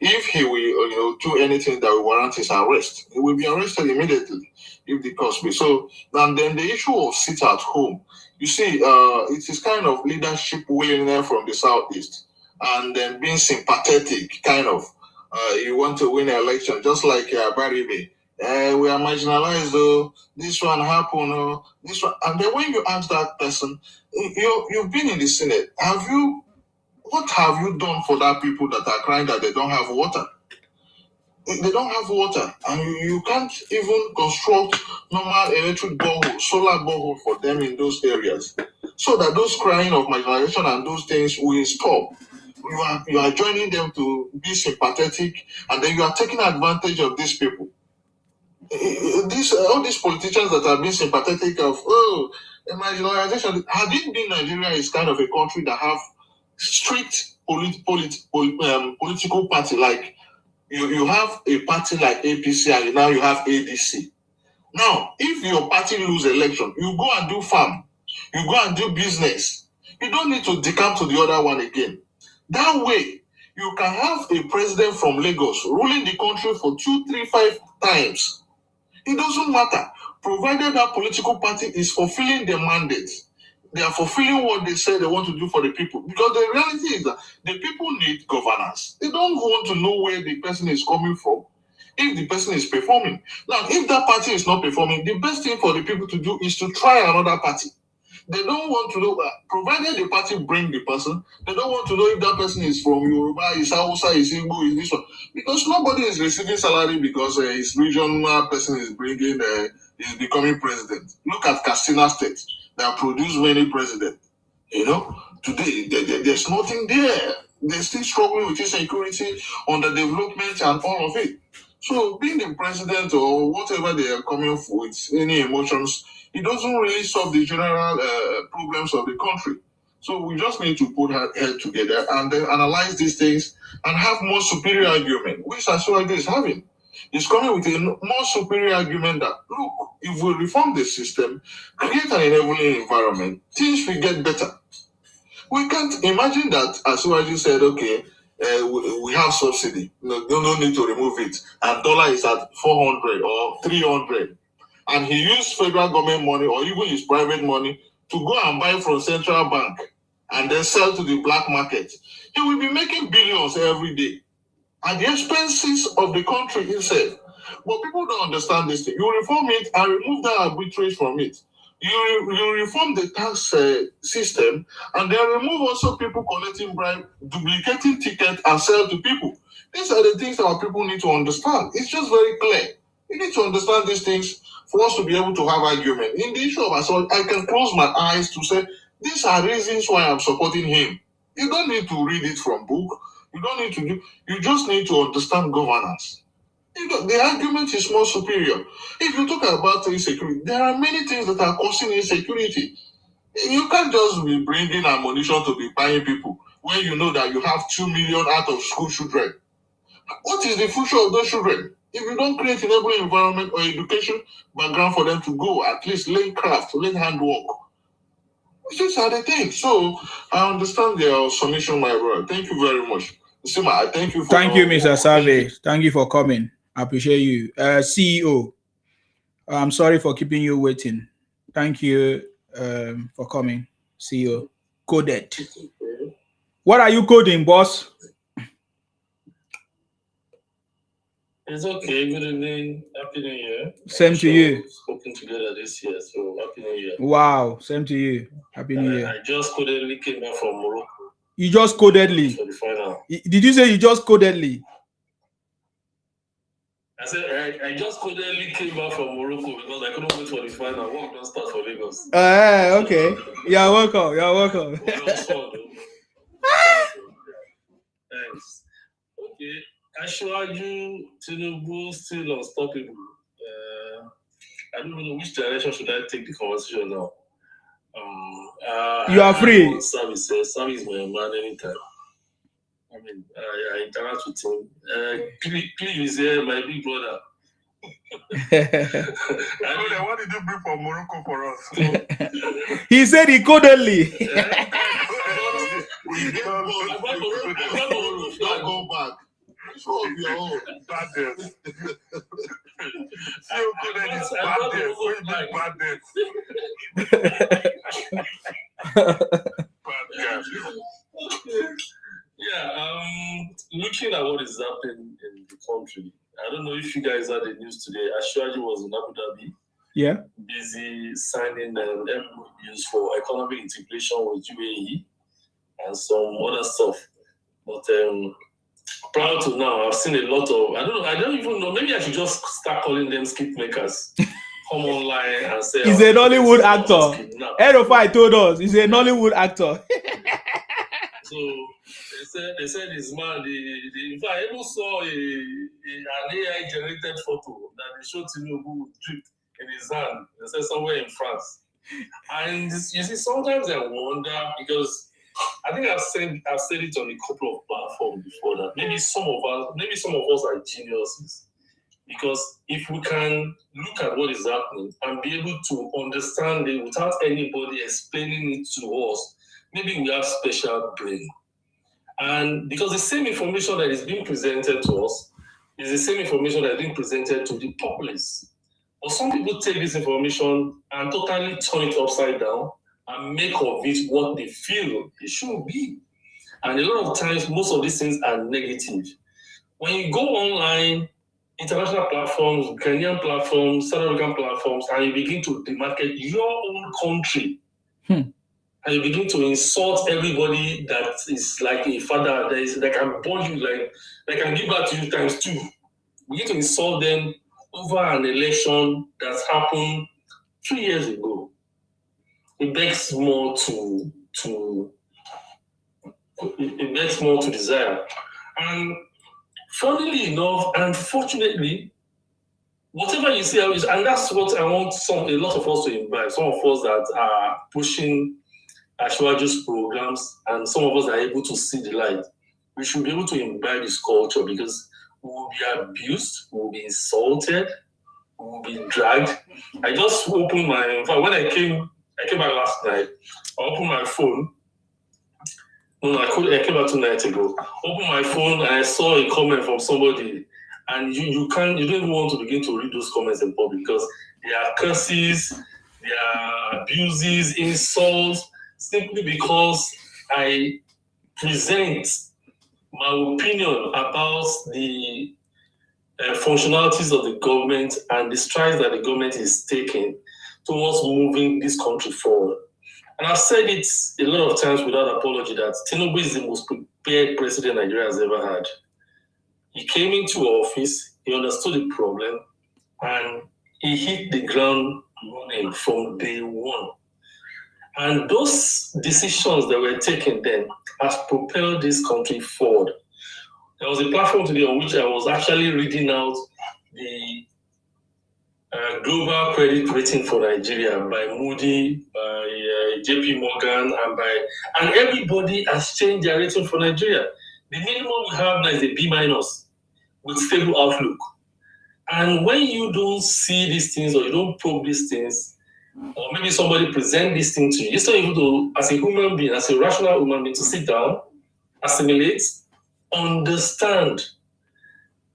if he will, do anything that will warrant his arrest. He will be arrested immediately if the cause be. So, and then the issue of sit at home. You see, it is kind of leadership willingness from the Southeast, and then being sympathetic, kind of. You want to win an election, just like Baribe. We are marginalized, though. This one happened, this one. And then when you ask that person, you've been in the Senate. What have you done for that people that are crying that they don't have water? They don't have water, and you can't even construct normal electric borehole, solar borehole for them in those areas, so that those crying of marginalization and those things will stop. You are joining them to be sympathetic, and then you are taking advantage of these people. All these politicians that are being sympathetic of marginalization. Had it been Nigeria is kind of a country that have strict political party, like you have a party like APC and now you have ADC. Now, if your party lose election, you go and do farm, you go and do business. You don't need to decamp to the other one again. That way, you can have a president from Lagos ruling the country for 2, 3, 5 times. It doesn't matter, provided that political party is fulfilling their mandate. They are fulfilling what they say they want to do for the people. Because the reality is that the people need governance. They don't want to know where the person is coming from if the person is performing. Now, if that party is not performing, the best thing for the people to do is to try another party. They don't want to know, provided the party bring the person, they don't want to know if that person is from Yoruba, is Hausa, is Igbo, is this one. Because nobody is receiving salary because his regional person is bringing, is becoming president. Look at Katsina State. They have produced many presidents. You know, today there's nothing there. They're still struggling with insecurity, underdevelopment, and all of it. So being the president or whatever they are coming with, any emotions, it doesn't really solve the general problems of the country. So we just need to put our head together and then analyze these things and have more superior argument, which Asiwaju is having. He's coming with a more superior argument that, look, if we reform the system, create an enabling environment, things will get better. We can't imagine that Asiwaju said, okay, we have subsidy. No need to remove it. And dollar is at 400 or 300. And he used federal government money or even his private money to go and buy from central bank and then sell to the black market. He will be making billions every day at the expenses of the country itself. But people don't understand this thing. You reform it and remove that arbitrage from it. You reform the tax system and then remove also people collecting bribe, duplicating tickets and sell to people. These are the things that our people need to understand. It's just very clear. You need to understand these things for us to be able to have argument. In the issue of assault, I can close my eyes to say, these are reasons why I'm supporting him. You don't need to read it from book. You don't need to do, you just need to understand governance. The argument is more superior. If you talk about insecurity, there are many things that are causing insecurity. You can't just be bringing ammunition to be buying people when you know that you have 2 million out of school children. What is the future of those children? If you don't create enabling environment or education background for them to go, at least learn craft, learn handwork. These are the things. So I understand your submission, my brother. Thank you very much. Sima, I thank you for Thank you, Mr. Savage. Thank you for coming. I appreciate you. CEO, I'm sorry for keeping you waiting. Thank you for coming, CEO. Coded. What are you coding, boss? It's okay. Good evening. Happy New Year. Same to you. We've spoken together this year, so Happy New Year. Wow. Same to you. Happy New Year. I just codedly came back from Morocco. You just codedly? For the final. Did you say you just codedly? I said I just codedly came back from Morocco because I couldn't wait for the final. Work don't start for Lagos. Okay. You're welcome. You're welcome. Thanks. Okay. Asiwaju, Tinubu, still unstoppable. I don't know which direction should I take the conversation now. You are free. Sammy says, Sammy is my man anytime. I mean, I interact with him. Please is here, my big brother. What did you bring from Morocco for us? He said he codedly. Don't go back. Show of your own. Bad death. Looking at what is happening in the country, I don't know if you guys had the news today. Asiwaju was in Abu Dhabi. Yeah. Busy signing MOUs for economic integration with UAE and some other stuff. But prior to now, I've seen a lot of, I don't even know, maybe I should just start calling them skip makers. Come online and say, he's a Nollywood actor. Erofai told us he's a Nollywood actor. So they said this man, in fact, I even saw an AI generated photo that they showed Tinubu dripped in his hand. They said somewhere in France. And you see, sometimes I wonder, because I think I've said it on a couple of platforms before, that maybe some of us are geniuses. Because if we can look at what is happening and be able to understand it without anybody explaining it to us, maybe we have special brain. And because the same information that is being presented to us is the same information that is being presented to the populace. But some people take this information and totally turn it upside down and make of it what they feel it should be. And a lot of times, most of these things are negative. When you go online, international platforms, Kenyan platforms, South African platforms, and you begin to demarket your own country, and you begin to insult everybody that is like a father that can born you, like can give back to you times 2. You begin to insult them over an election that's happened 3 years ago. It begs more to desire. And funnily enough, unfortunately, whatever you see, and that's what I want a lot of us to imbibe. Some of us that are pushing Ashwaju's programs, and some of us are able to see the light. We should be able to imbibe this culture, because we will be abused, we will be insulted, we will be dragged. I just opened when I came back last night, I opened my phone. No, I came back 2 nights ago. Opened my phone and I saw a comment from somebody, and you don't even want to begin to read those comments in public, because there are curses, there are abuses, insults, simply because I present my opinion about the functionalities of the government and the strides that the government is taking towards moving this country forward. And I've said it a lot of times without apology that Tinubu is the most prepared president Nigeria has ever had. He came into office, he understood the problem, and he hit the ground running from day one. And those decisions that were taken then has propelled this country forward. There was a platform today on which I was actually reading out the global credit rating for Nigeria by Moody, by JP Morgan, and everybody has changed their rating for Nigeria. The minimum we have now is a B- with stable outlook. And when you don't see these things, or you don't probe these things, or maybe somebody present this thing to you, it's not able to, as a human being, as a rational human being, to sit down, assimilate, understand.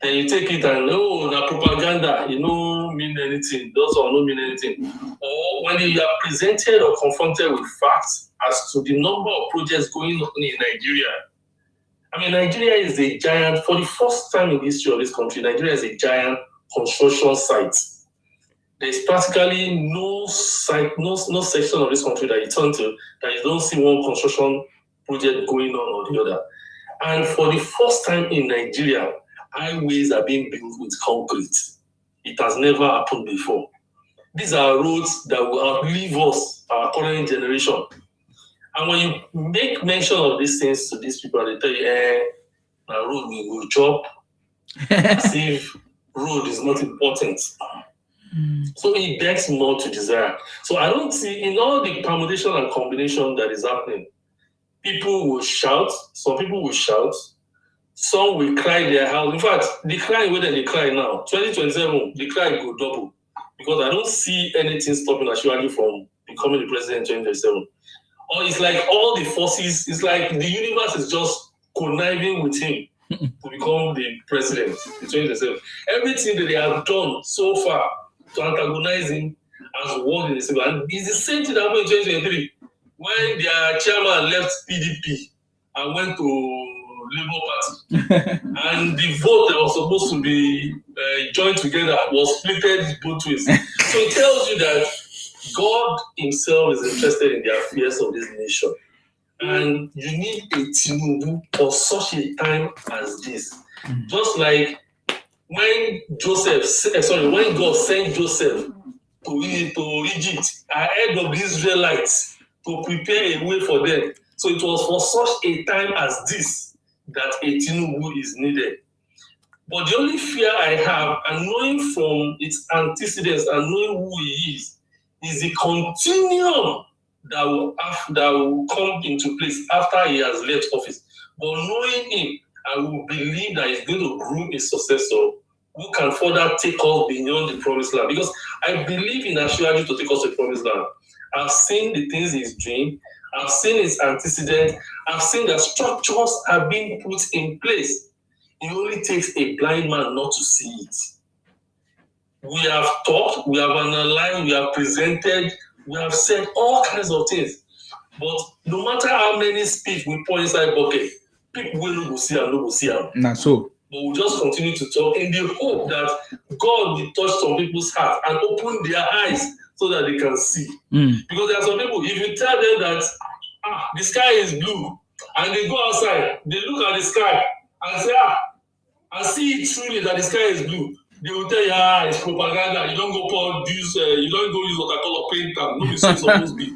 Then you take it and the propaganda, mean anything, those or not mean anything. Or when you are presented or confronted with facts as to the number of projects going on in Nigeria. I mean, Nigeria is a giant, for the first time in the history of this country, Nigeria is a giant construction site. There's practically no site, no section of this country that you turn to that you don't see one construction project going on or the other. And for the first time in Nigeria, highways are being built with concrete. It has never happened before. These are roads that will outlive us, our current generation. And when you make mention of these things to these people, they tell you, road will go chop, as if road is not important. So it begs more to desire. So I don't see, in all the permutation and combination that is happening, people will shout, some people will shout, some will cry their house. In fact, the cry whether they cry now, 2027, the cry will double. Because I don't see anything stopping Ashwaji from becoming the president in 2027. Or it's like all the forces, it's like the universe is just conniving with him to become the president in 2027. Everything that they have done so far to antagonize him has worked in the same way. And it's the same thing that happened in 2023 when their chairman left PDP and went to Labour Party. And the vote that was supposed to be joined together was splitted both ways. So it tells you that God himself is interested in the affairs of this nation. And you need a Tinubu for such a time as this. Just like when when God sent Joseph to Egypt ahead of the Israelites to prepare a way for them. So it was for such a time as this that a Tinubu is needed. But the only fear I have, and knowing from its antecedents and knowing who he is the continuum that will come into place after he has left office. But knowing him, I will believe that he's going to groom a successor who can further take us beyond the promised land. Because I believe in Ashwaji to take us to the promised land. I've seen the things he's doing. I've seen his antecedents. I've seen that structures are being put in place. It only takes a blind man not to see it. We have talked, we have analyzed, we have presented We have said all kinds of things. But no matter how many speech we pour inside bucket, people will not go see and no go see them. Nah, so. But we'll just continue to talk in the hope that God will touch some people's heart and open their eyes so that they can see. Because there are some people, if you tell them that the sky is blue, and they go outside, they look at the sky and say, and see truly that the sky is blue, they will tell you, it's propaganda. You don't go pour this, you don't go use watercolor paint, and no, it's supposed to be.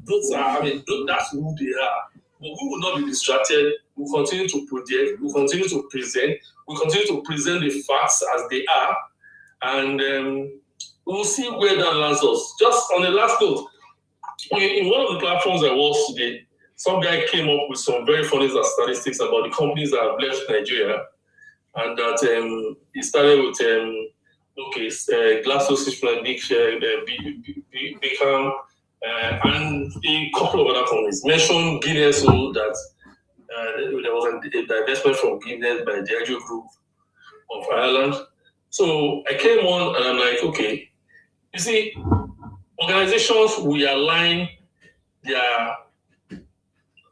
Those are, that's who they are. But we will not be distracted. We'll continue to project. We'll continue to present. We'll continue to present the facts as they are. And we'll see where that lands us. Just on the last note, in one of the platforms I watched today, some guy came up with some very funny statistics about the companies that have left Nigeria. And that he started with, GlaxoSmithKline, Beckham, and a couple of other companies. Mentioned Guinness, so that there was a divestment from Guinness by the Diageo Group of Ireland. So I came on and I'm like, okay, you see, organizations will align their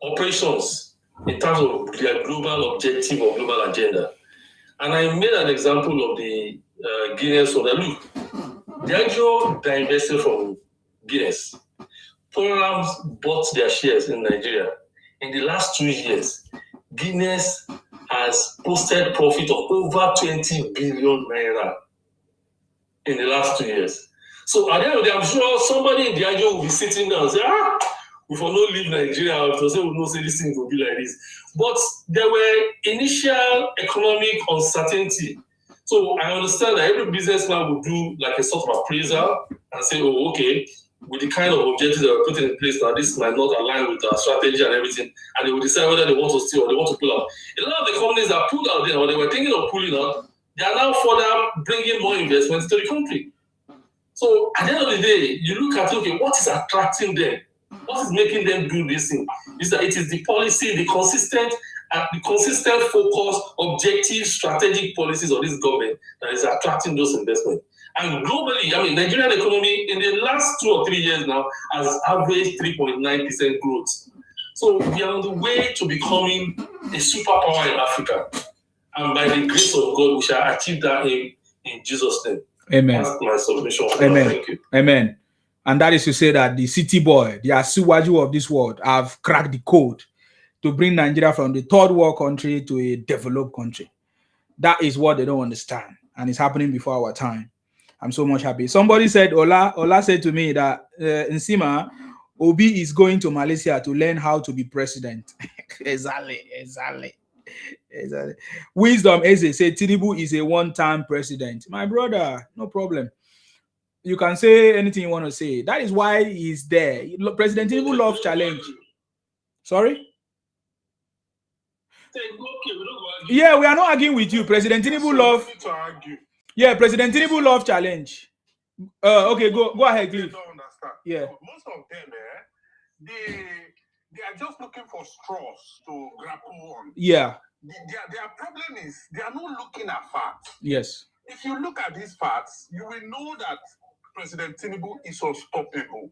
operations in terms of their global objective or global agenda. And I made an example of the Guinness one. Look, Diageo divested from Guinness. Programs bought their shares in Nigeria. In the last 2 years, Guinness has posted profit of over 20 billion naira in the last 2 years. So at the end of the day, I'm sure somebody in Diageo will be sitting down and say, we will not leave Nigeria to say we will not say this thing will be like this. But there were initial economic uncertainty. So I understand that every businessman will do like a sort of appraisal and say, oh, okay, with the kind of objectives that we're putting in place now, this might not align with our strategy and everything, and they will decide whether they want to stay or they want to pull out. A lot of the companies that pulled out there, or they were thinking of pulling out, they are now further bringing more investments to the country. So at the end of the day, you look at, okay, what is attracting them? What is making them do this thing? Is that it is the policy, the consistent focus, objective, strategic policies of this government that is attracting those investments. And globally, Nigerian economy in the last 2 or 3 years now has averaged 3.9% growth. So we are on the way to becoming a superpower in Africa. And by the grace of God, we shall achieve that in Jesus' name. Amen. That's my submission. Amen. Thank you. Amen. And that is to say that the city boy, the Asiwaju of this world, have cracked the code to bring Nigeria from the third world country to a developed country. That is what they don't understand. And it's happening before our time. I'm so much happy. Somebody said, Ola said to me that Nsima, Obi is going to Malaysia to learn how to be president. Exactly. Wisdom Eze said Tinubu is a one-time president. My brother, no problem. You can say anything you want to say. That is why he's there. President Tinubu loves challenge. Sorry? Yeah, we are not arguing with you. President Tinubu loves. Yeah, President Tinubu loves challenge. Okay, go ahead, Cliff. Don't understand. Yeah. Most of them, they are just looking for straws to grapple on. Yeah. Their problem is they are not looking at facts. Yes. If you look at these facts, you will know that President Tinubu is unstoppable.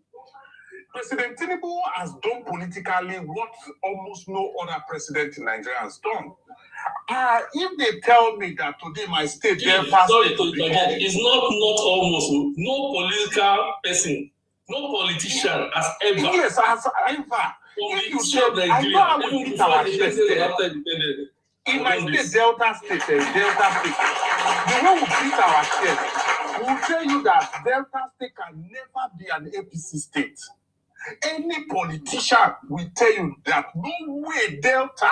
President Tinubu has done politically what almost no other president in Nigeria has done. If they tell me that today my state, it's not almost no political person, no politician has ever. Yes, has ever. If you say, I know how we beat our chest in my state, Delta State, the way we beat our chest, we will tell you that Delta State can never be an APC state. Any politician will tell you that no way Delta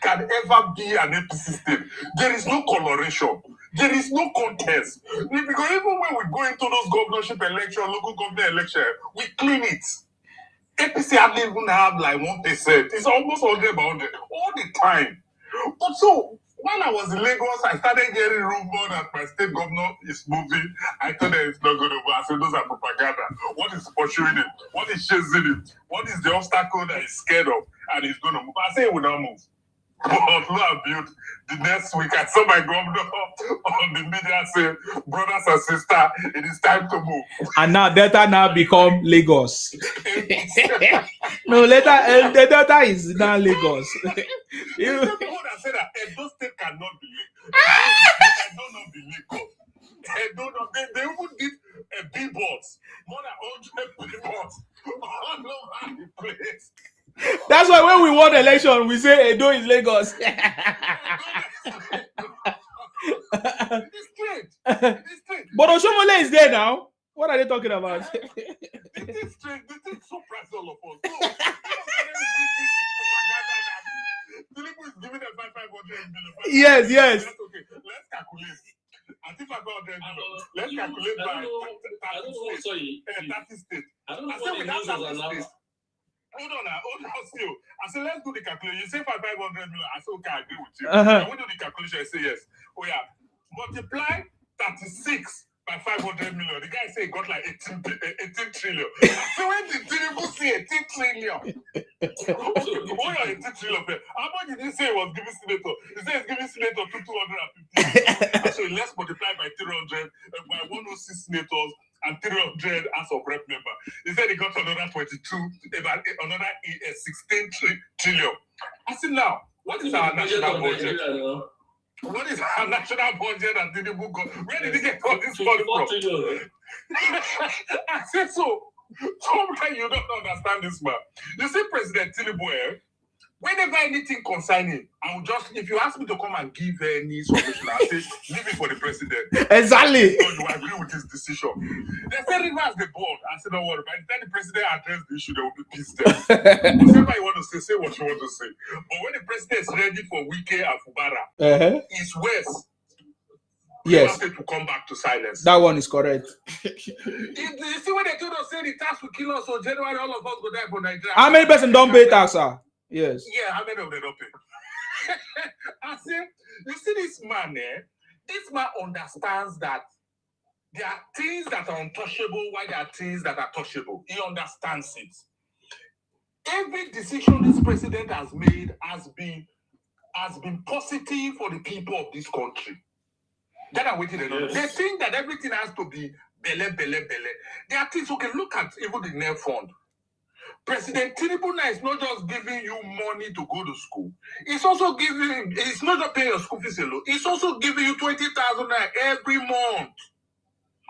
can ever be an APC state. There is no coloration. There is no contest. Because even when we go into those governorship election, local government election, we clean it. APC hardly even have like 1%. It's almost 100 by 100 all the time. But so when I was in Lagos, I started getting rumor that my state governor is moving. I thought that it's not going to move. I said, those are propaganda. What is pursuing it? What is chasing it? What is the obstacle that he's scared of? And he's going to move. I say it will not move. But lo and behold, the next week I saw my governor on the media say, brothers and sisters, it is time to move. And now Delta now become Lagos. No, later the Delta is now Lagos. You that said that Edo State cannot be Lagos. Edo not be Lagos. Edo not, they even did billboards, more than 100 billboards all over the place. That's why when we won the election, we say Edo is Lagos. It is strange. But Oshomole is there now. What are they talking about? It is strange. This is surprised all of us. Tinubu is giving them 500 million. Yes. Okay, let's calculate. I think 500 million. Let's calculate by 30 states. I don't know I said what without the 30 news was states. Hold on still. I said, let's do the calculation. You say 500 million. I said, okay, I agree with you. When we do the calculation, I say yes. Oh, yeah. Multiply 36 by 500 million. The guy say he got like 18 trillion. So when did Tinubu see 18 trillion? What are 18 trillion? How much did he say he was giving senator? He said he's giving senator to 250. So let's multiply by 300, by 106 senators and 300 as of rep member. He said he got another 22, another 16 trillion. I said, now, what is our national budget? What is our national budget that Tinubu got? Where did he get all this money from? I said, so sometimes you don't understand this man. You see, President Tinubu, whenever anything concerning, I will just, if you ask me to come and give any solution, I'll say, leave it for the president. Exactly. So you agree with his decision. They say reverse the board. I said, don't worry. By the time the president addressed the issue, they will be pissed off. Whatever you want to say what you want to say. But when the president is ready for Wike and Fubara, it's worse. Yes. To come back to silence. That one is correct. You see when they told us say the tax will kill us on January, all of us go die for Nigeria. How many person don't pay tax, sir? Yes. Yeah, how many of them don't pay? I say, you see this man, this man understands that there are things that are untouchable while there are things that are touchable. He understands it. Every decision this president has made has been positive for the people of this country. That are waiting. Yes. They think that everything has to be bele. There are things, okay, look at even the NEF fund. President Tinubu now is not just giving you money to go to school. It's also giving, it's not just paying your school fees alone. It's also giving you 20,000 every month.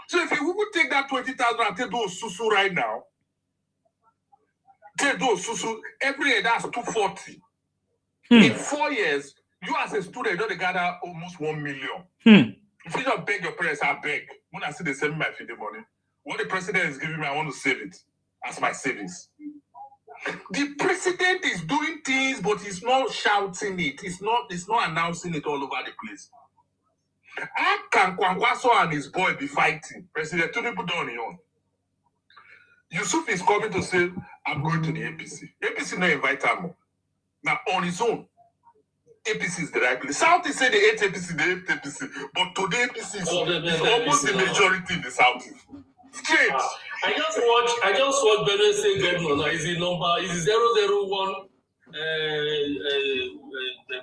So if you would take that 20,000 and take those susu right now, take those susu, every year that's 240. In 4 years, you as a student, you don't gather almost 1 million. If you don't beg your parents, I beg. When I see they send me my feeding money, what the president is giving me, I want to save it as my savings. The president is doing things, but he's not shouting it. It's not announcing it all over the place. How can Kwankwaso and his boy be fighting? President Tinubu done on his own. Yusuf is coming to say, I'm going to the APC. APC not invite him. Now on his own. APC is the right place. South is saying they hate APC, but today APC is almost the majority in the South. Straight. I just watched Benue State Governor. Now is the number is 001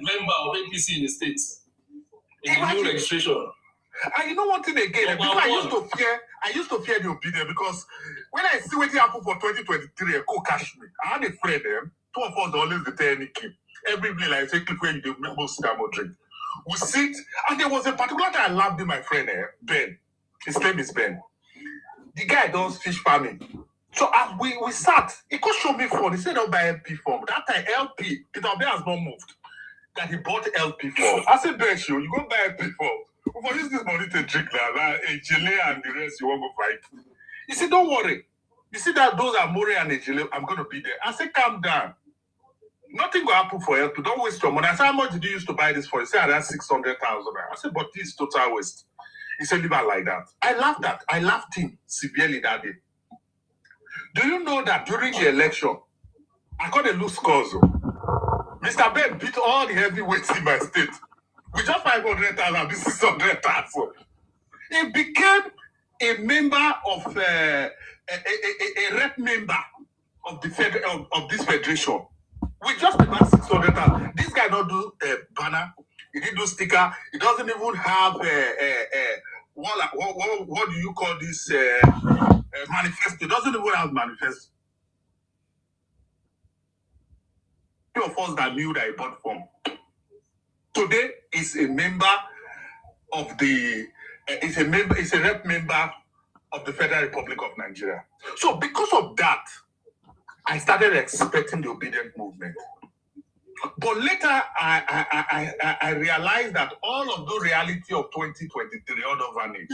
member of APC in the state in the new registration. And you know one thing again, before I used to fear the opinion because when I see what happened for 2023, go catch me. I had a friend, two of us always the any clip. Every day, like say clip when you make most time or drink. We sit, and there was a particular time I loved my friend, Ben. His name is Ben. The guy does fish farming. So as we sat, he could show me phone. He said, I'll buy LP form. That time, LP, Peter Obi has not moved. That he bought LP form. I said, Ben, you go buy LP form. We for use this money to drink now. Ejele and the rest, you won't go fight. He said, don't worry. You see that those are More and Ejele, I'm going to be there. I said, calm down. Nothing will happen for LP. Don't waste your money. I said, how much did you use to buy this for? He said, that's 600,000. I said, but this is total waste. He said, leave it like that. I laughed that. I laughed him severely that day. Do you know that during the election, I got a loose scores. Mr. Ben beat all the heavyweights in my state. With just 500,000, this 600,000. He became a member of a rep member of the of this federation. with just about 600,000. This guy don't do a banner. He didn't do sticker. He doesn't even have what do you call this manifesto? He doesn't even have manifesto. Few of us that knew that he bought from. Today is a member of the is a rep member of the Federal Republic of Nigeria. So because of that, I started expecting the obedient movement. But later, I realized that all of the reality of 2023 all vanished.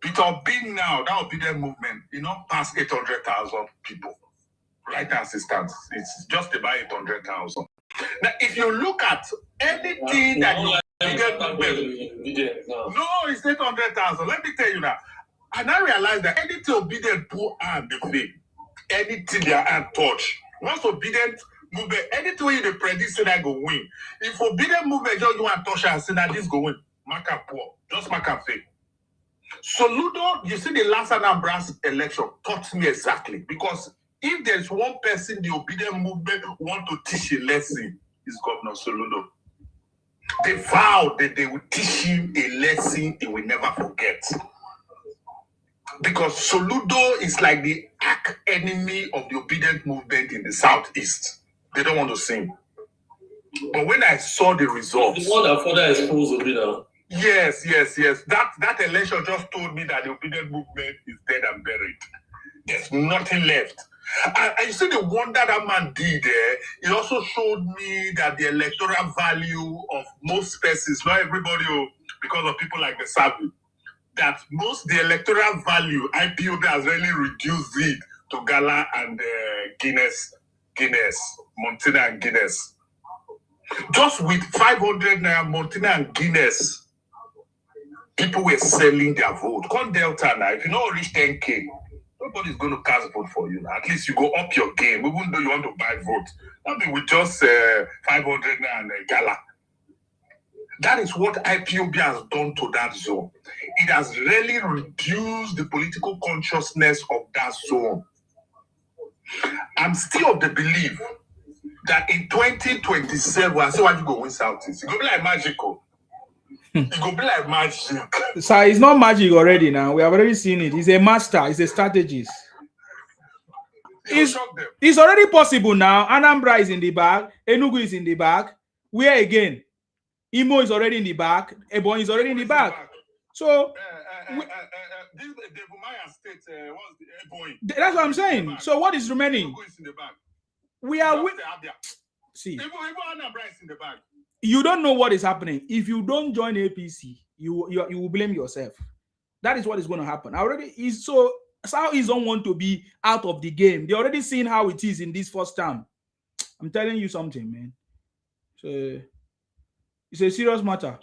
Peter Obi now, that obedient movement, past 800,000 people. Right as it stands, it's just about 800,000. Now, if you look at anything that you no, it's 800,000. Let me tell you now. And I realized that anything obedient put and the faith, anything their hand touch, once obedient movement, anything you predict say that go win. If obedient movement just you want touch and say that this go win, mark up poor, just mark up faith. So Ludo, you see the last Anambra's election taught me exactly, because if there's one person the obedient movement want to teach a lesson, is Governor Soludo. They vowed that they would teach him a lesson he will never forget. Because Soludo is like the arch enemy of the obedient movement in the southeast. They don't want to sing. But when I saw the results, the one that further exposed Obi now. Yes. That election just told me that the obedient movement is dead and buried. There's nothing left. And you see the wonder that man did there, it also showed me that the electoral value of most persons, not everybody, because of people like the Savi, that the electoral value, IPOB has really reduced it to Gala and Guinness, Montina and Guinness. Just with 500 Naira, Montina and Guinness, people were selling their vote. Come Delta now, if you don't reach 10K, nobody's going to cast vote for you. At least you go up your game, even though you want to buy votes. Nothing with just 500 and Gala. That is what IPOB has done to that zone. It has really reduced the political consciousness of that zone. I'm still of the belief that in 2027, I say why you go win Southeast. It go be like magical. It go be like magic. So it's not magic already now. We have already seen it. He's a master. He's a strategist. It's already possible now. Anambra is in the bag. Enugu is in the bag. Where again? Imo is already in the back. Ebonyi is already in the back. So that's what I'm saying. So what is remaining? We are see. You don't know what is happening. If you don't join APC, you will blame yourself. That is what is going to happen. Already is so Southeast don't want to be out of the game. They already seen how it is in this first term. I'm telling you something, man. So it's a serious matter.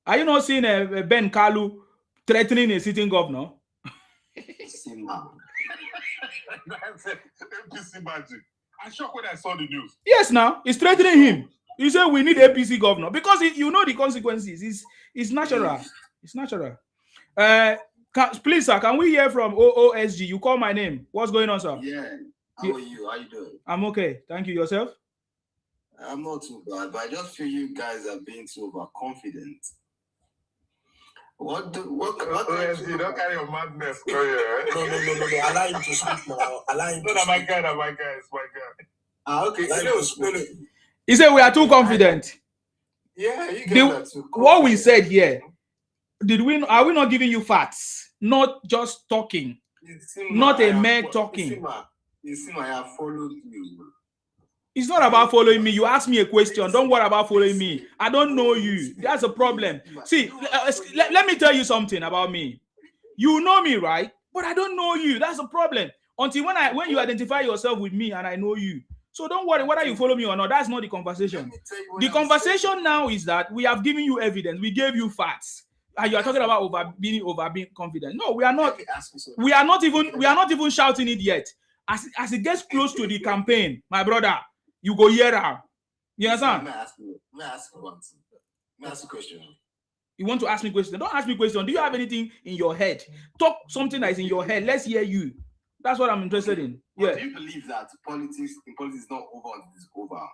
Are you not seeing Ben Kalu threatening a sitting governor? I'm shocked when I saw the news. Yes, now he's threatening him. He said we need APC governor because you know the consequences. It's natural. It's natural. Please, sir, can we hear from OOSG? You call my name. What's going on, sir? Yeah. How are you? How you doing? I'm okay. Thank you. Yourself? I'm not too bad, but I just feel you guys are being too overconfident. What OSG, don't carry your madness. No. Allow him to speak now. Allow him to speak. My guy. It's my guy. Okay. No. He said we are too confident. Yeah, you get that too. What we said here, are we not giving you facts? Not just talking. Not a mere talking. You see, I have followed you. It's not about following me. You ask me a question. Don't worry about following me. I don't know you. That's a problem. See, let me tell you something about me. You know me, right? But I don't know you. That's a problem. Until when you identify yourself with me and I know you. So don't worry whether you follow me or not. That's not the conversation. The conversation now is that we have given you evidence. We gave you facts. And you are talking about being confident. No, we are not. We are not even shouting it yet. As it gets close to the campaign, my brother, you go hear out. You understand? May I ask one thing? May I ask a question? You want to ask me a question? Don't ask me a question. Do you have anything in your head? Talk something that is in your head. Let's hear you. That's what I'm interested in. Yeah. Do you believe that politics is not over until it's over?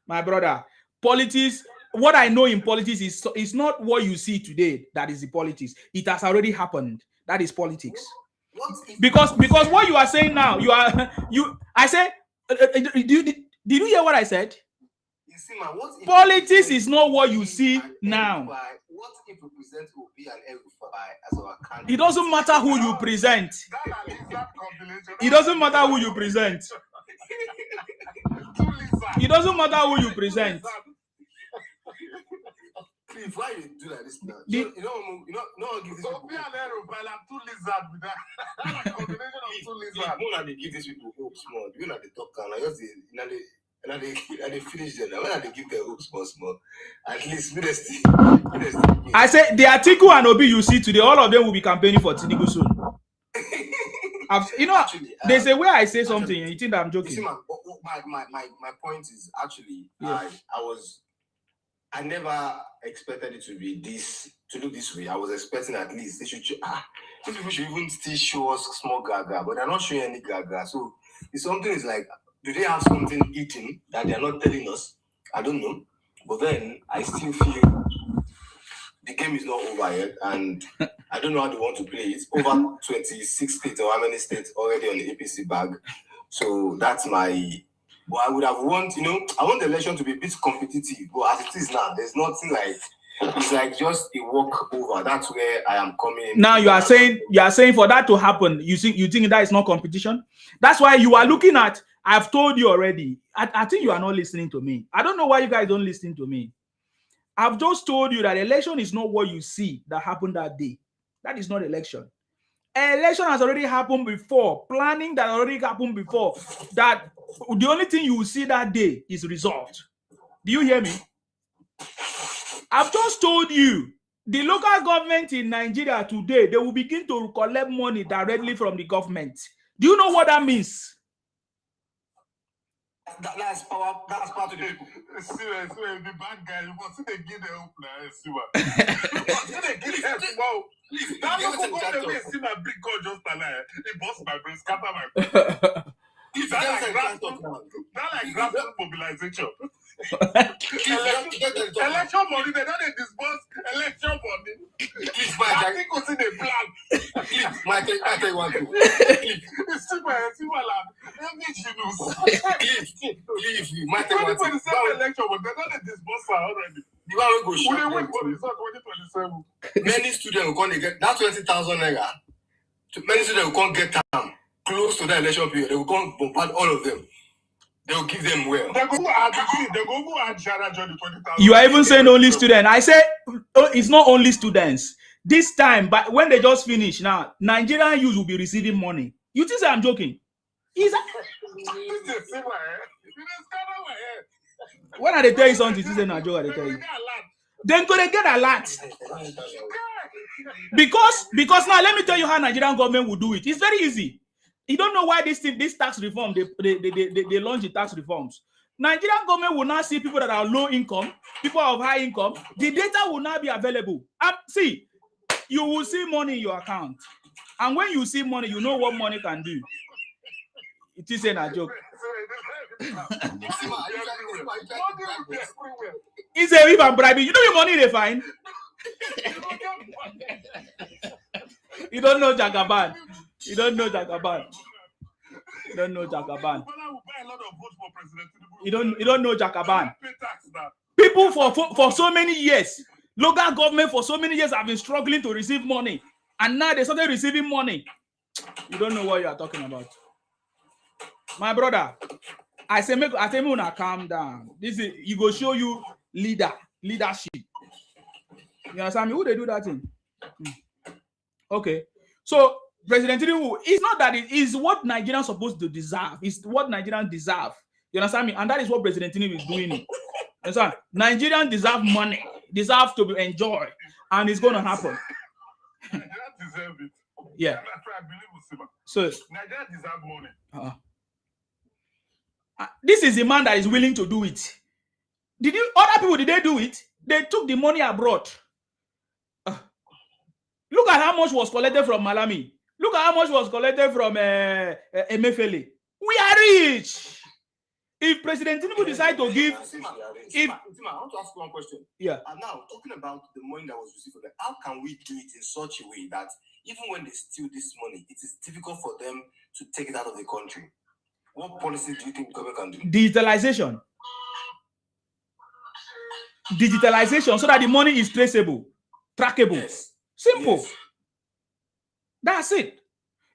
My brother, politics, what I know in politics is it's not what you see today that is the politics. It has already happened. That is politics. Because what you are saying now, I say, did you hear what I said? You see, man, politics is not what you see now. What if we present Obi and El-Rufai as our candidate? It doesn't matter who you present. It doesn't matter who you present. It doesn't matter who you present. Please, why you do like this now? You don't give this people. Obi and El-Rufai are two lizards with that. Combination of two lizards. You know they give these people hope small. You know they talk and just they finish them. When they give them hope small. At least I say the Atiku and Obi you see today, all of them will be campaigning for Tinubu soon. There's a way I say something and you think that I'm joking. You see, my point is actually I never expected it to be to look this way. I was expecting at least these people should even still show us small gaga, but they're not showing any gaga. So it's something is like, do they have something eating that they're not telling us? I don't know. But then I still feel the game is not over yet, and I don't know how they want to play it. Over 26 states or how many states already on the APC bag. So that's my. But I would have want, I want the election to be a bit competitive. But as it is now, there's nothing like. It's like just a walk over. That's where I am coming. Now you are saying for that to happen, you think that is not competition? That's why you are looking at. I've told you already. I think you are not listening to me. I don't know why you guys don't listen to me. I've just told you that election is not what you see that happened that day. That is not election. Election has already happened before. Planning that already happened before. That the only thing you will see that day is result. Do you hear me? I've just told you the local government in Nigeria today, they will begin to collect money directly from the government. Do you know what that means? That's power. That's part of the people. See, the bad guy, you must see they give the hope now. See what? They give them small. That local government see my big God just alive. It bust my brain, scatter my brain. That like grassroots mobilization. Election money, they don't disburse election money. Please, I think what's in the plan. Please, I tell you one thing. It's see my lab. Please, my tell you one thing. 2027 election, but they don't disburse already. The one we go show. We wait for the 2027. Many students will come to get that 20,000 naira. Many students will come get them close to the election period. They will come bombard all of them. They will give them well. They go add Jara join the 20,000. You are even saying only students. I say it's not only students. This time, but when they just finish now, Nigerian youth will be receiving money. You think I'm joking? When they tell you something, this is not joke. They tell you. Then they get a lot. Because now let me tell you how Nigerian government will do it. It's very easy. You don't know why this tax reform they launch the tax reforms. Nigerian government will now see people that are low income, people of high income. The data will now be available. See, you will see money in your account, and when you see money, you know what money can do. It isn't a joke. It's a if I'm bribing. You know the money they find. You don't know Jagaban. You don't know Jagaban. You don't know Jagaban. You don't know Jagaban. People for so many years, local government for so many years have been struggling to receive money, and now they started receiving money. You don't know what you are talking about, my brother. I tell me now, calm down. This is you go show you leadership. You understand me? Who they do that thing? Okay, so President Tinubu, it's not that it is what Nigerians supposed to deserve. It's what Nigerians deserve. You understand me? And that is what President Tinubu is doing. You understand? Nigerians deserve money, deserve to be enjoyed, and it's going to happen. Nigerians deserve it. Yeah. So Nigerians deserve money. This is the man that is willing to do it. Other people, did they do it? They took the money abroad. Look at how much was collected from Malami. Look at how much was collected from Emefiele. We are rich. If President Tinubu decide to give, I want to ask one question. Yeah. And now, talking about the money that was received from them, how can we do it in such a way that even when they steal this money, it is difficult for them to take it out of the country? What policy do you think the government can do? Digitalization. Digitalization, so that the money is traceable, trackable. Yes. Simple. Yes. That's it.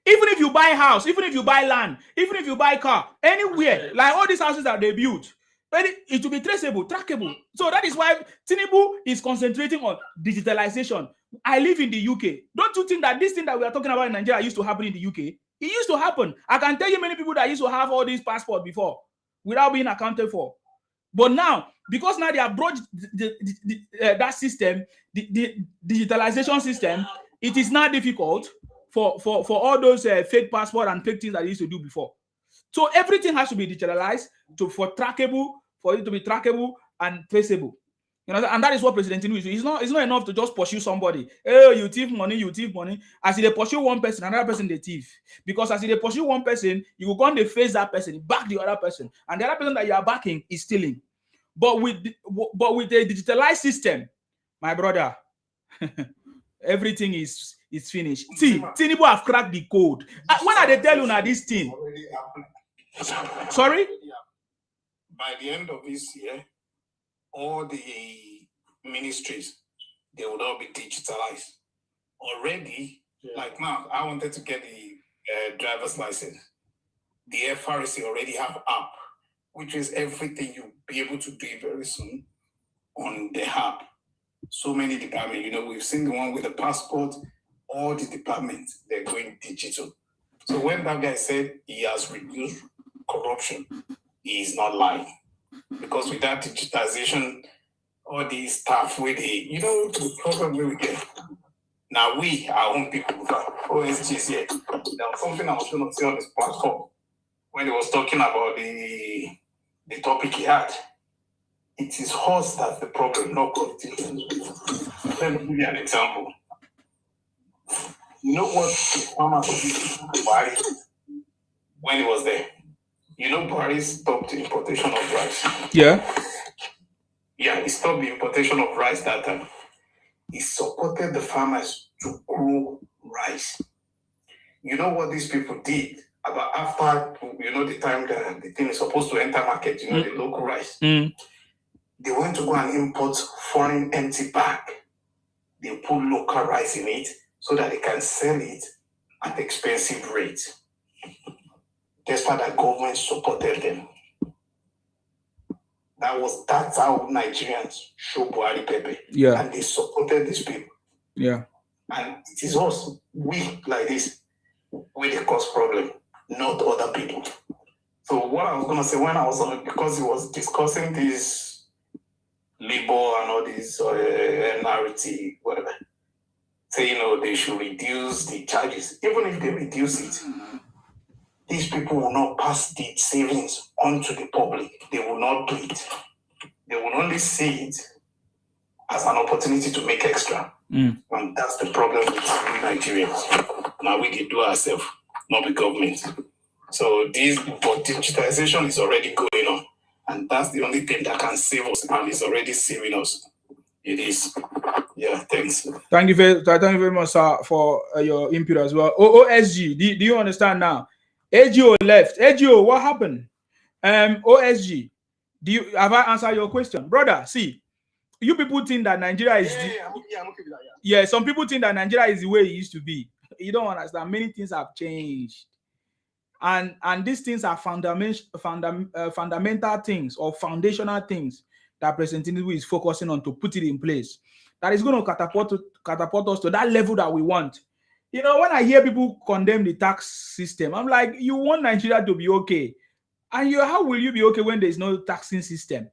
Even if you buy house, even if you buy land, even if you buy car, anywhere, like all these houses that they built, it will be traceable, trackable. So that is why Tinubu is concentrating on digitalization. I live in the UK. Don't you think that this thing that we are talking about in Nigeria used to happen in the UK? It used to happen. I can tell you many people that used to have all these passports before without being accounted for. But now, because now they have brought that system, the digitalization system, it is now difficult for all those fake passport and fake things that they used to do before. So everything has to be digitalized for it to be trackable and traceable. You know, and that is what President Tinubu is doing. It's not enough to just pursue somebody. Oh, you thief money, you thief money. As they pursue one person, another person they thief. Because as they pursue one person, you will go on to face that person, back the other person, and the other person that you are backing is stealing. But with the digitalized system, my brother, everything is finished. See, Tinubu have cracked the code. When are they telling you this thing? Sorry? By the end of this year, all the ministries, they will all be digitalized. Already, like now, I wanted to get the driver's license. The FRC already have app, which is everything you'll be able to do very soon on the app. So many departments, you know, we've seen the one with the passport, all the departments, they're going digital. So when that guy said he has reduced corruption, he is not lying. Because with that digitization, all these staff with the problem we get. Now our own people, OSGs here. There was something I was going to say on this platform when he was talking about the topic he had. It is us that's the problem, not politicians. Let me give you an example. You know what the farmer did Buhari when he was there? You know Buhari stopped the importation of rice. Yeah. Yeah, he stopped the importation of rice that time. He supported the farmers to grow rice. You know what these people did? About after, the time that the thing is supposed to enter market, the local rice. They went to go and import foreign empty bag. They put local rice in it so that they can sell it at expensive rates. Despite that government supported them. That's how Nigerians show Buhari Pepe. Yeah. And they supported these people. Yeah. And it is us, we like this, we the cause problem, not other people. So what I was gonna say when I was on, because he was discussing this labor and all this NRT, whatever, say they should reduce the charges. Even if they reduce it, these people will not pass the savings on to the public. They will not do it. They will only see it as an opportunity to make extra. And that's the problem with Nigerians. Now we can do ourselves, not the government. So but digitization is already going on. And that's the only thing that can save us, and it's already saving us. It is. Yeah, thanks. Thank you very much, sir, for your input as well. OSG, do you understand now? AGO left. AGO, what happened? OSG, have I answered your question? Brother, see, you people think that Nigeria is... I'm okay with that, yeah, some people think that Nigeria is the way it used to be. You don't understand. Many things have changed. And these things are fundamental things or foundational things that President Tinubu is focusing on to put it in place. That is going to catapult us to that level that we want. When I hear people condemn the tax system, I'm like, you want Nigeria to be okay. And how will you be okay when there is no taxing system?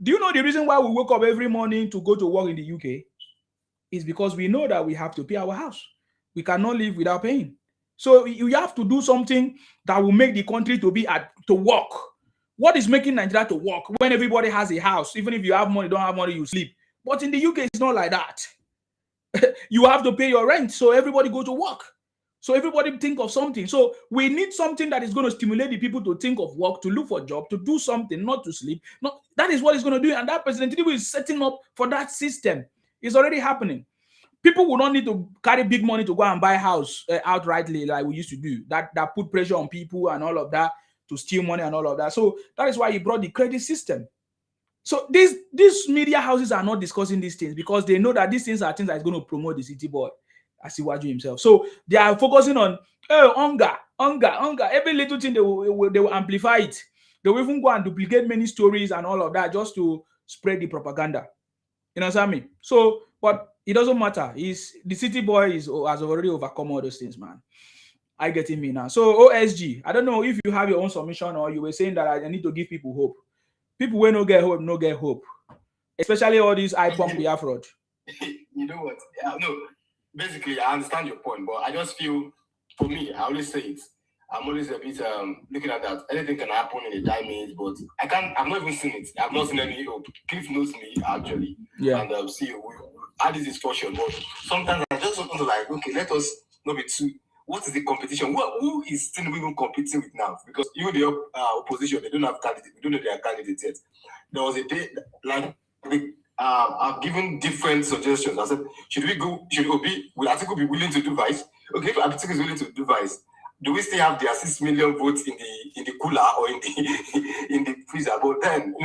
Do you know the reason why we wake up every morning to go to work in the UK? Is because we know that we have to pay our house. We cannot live without paying. So you have to do something that will make the country to work. What is making Nigeria to work when everybody has a house? Even if you have money, don't have money, you sleep. But in the UK, it's not like that. You have to pay your rent, so everybody go to work. So everybody think of something. So we need something that is going to stimulate the people to think of work, to look for job, to do something, not to sleep. No, that is what it's going to do. And that President Tinubu is setting up for that system. It's already happening. People will not need to carry big money to go and buy a house outrightly like we used to do. That put pressure on people and all of that, to steal money and all of that. So that is why he brought the credit system. So these media houses are not discussing these things because they know that these things are things that is going to promote the city boy, Asiwaju himself. So they are focusing on hunger. Every little thing they will amplify it. They will even go and duplicate many stories and all of that just to spread the propaganda. You know what I mean? So, but it doesn't matter. The city boy has already overcome all those things, man. I get me now. So OSG, I don't know if you have your own submission or you were saying that I need to give people hope. People will not get hope. Especially all these iPhone Biafra. You know what? No, basically, I understand your point, but I just feel, for me, I always say it. I'm always a bit looking at that. Anything can happen in a time minute, but I've not even seen it. I've not seen any hope. Cliff knows me, actually. Yeah. And see, we had this discussion, but sometimes I just want to like, okay, let us not be too. What is the competition? Who is Tinubu even competing with now? Because even the opposition, they don't have candidates. We don't know their candidates yet. There was a day, like, I've given different suggestions. I said, should Obi, will Atiku be willing to do vice? Okay, if Atiku is willing to do vice, do we still have their 6 million votes in the cooler or in the freezer? But then,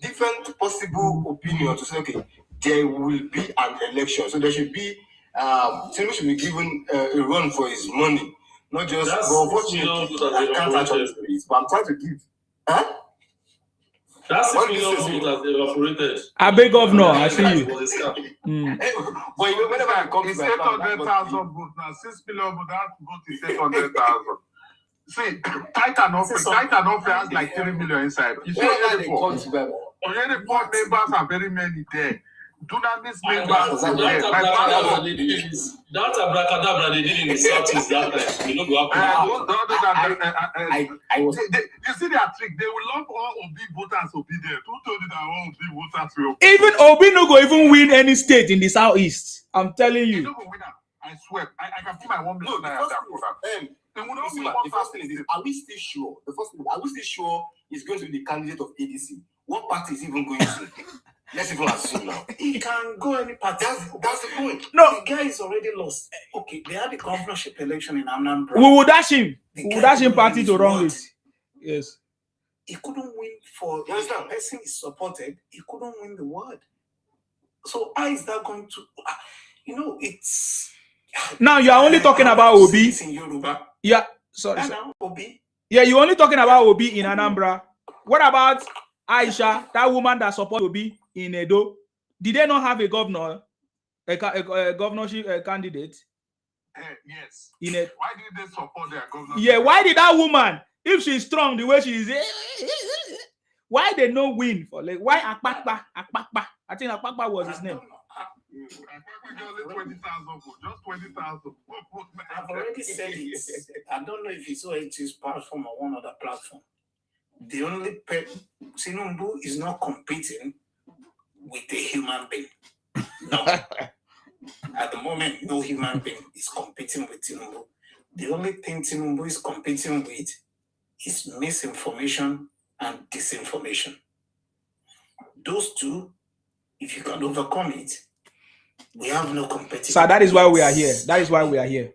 different possible opinions to say, okay, there will be an election. So there should be, Tinubu should be given a run for his money. Not just, but unfortunately, I can't actually say it, but I'm trying to give. Huh? That's 6 million votes that they evaporated. I beg governor, I see you. But whenever I come, it's 800,000 votes now. 6 million votes, that vote is 800,000. See, Titan Office has like 3 million inside. You see, already four members are very many there. Dunamis members are there. That abracadabra they did in the Southeast that time. You know what you see their trick. They will lump all Obi voters Obi there. Who told you that all Obi voters will? Even Obi no go even win any state in the Southeast. I'm telling you. I swear. I can see my 1 million naira. The first thing is this. Are we still sure? Are we still sure he's going to be the candidate of ADC? What party is even going to? Let's even assume now. He can go any party. That's the point. No, the guy is already lost. Okay, they had the governorship election in Anambra. We will dash him. We will dash him party to run with. Yes. He couldn't win for the person he supported. He couldn't win the word. So how is that going to? It's. Now you are only talking about Obi. In Yoruba. Yeah. Sorry. Obi. Yeah, you're only talking about Obi in Anambra. What about Aisha, that woman that supports Obi in Edo? Did they not have a governor, a governorship candidate? Yes. In it. Why did they support their governor? Yeah, why did that woman, if she's strong the way she is, why they no win for like why Akpakpa? I think Akpakpa was his name. Just 20,000. Just 20,000. I've already said it. I don't know if it's OH's platform or one other platform. The only Tinubu is not competing with a human being. No. At the moment, no human being is competing with Tinubu. The only thing Tinubu is competing with is misinformation and disinformation. Those two, if you can overcome it, we have no competition. So that is why we are here. That's why we are here.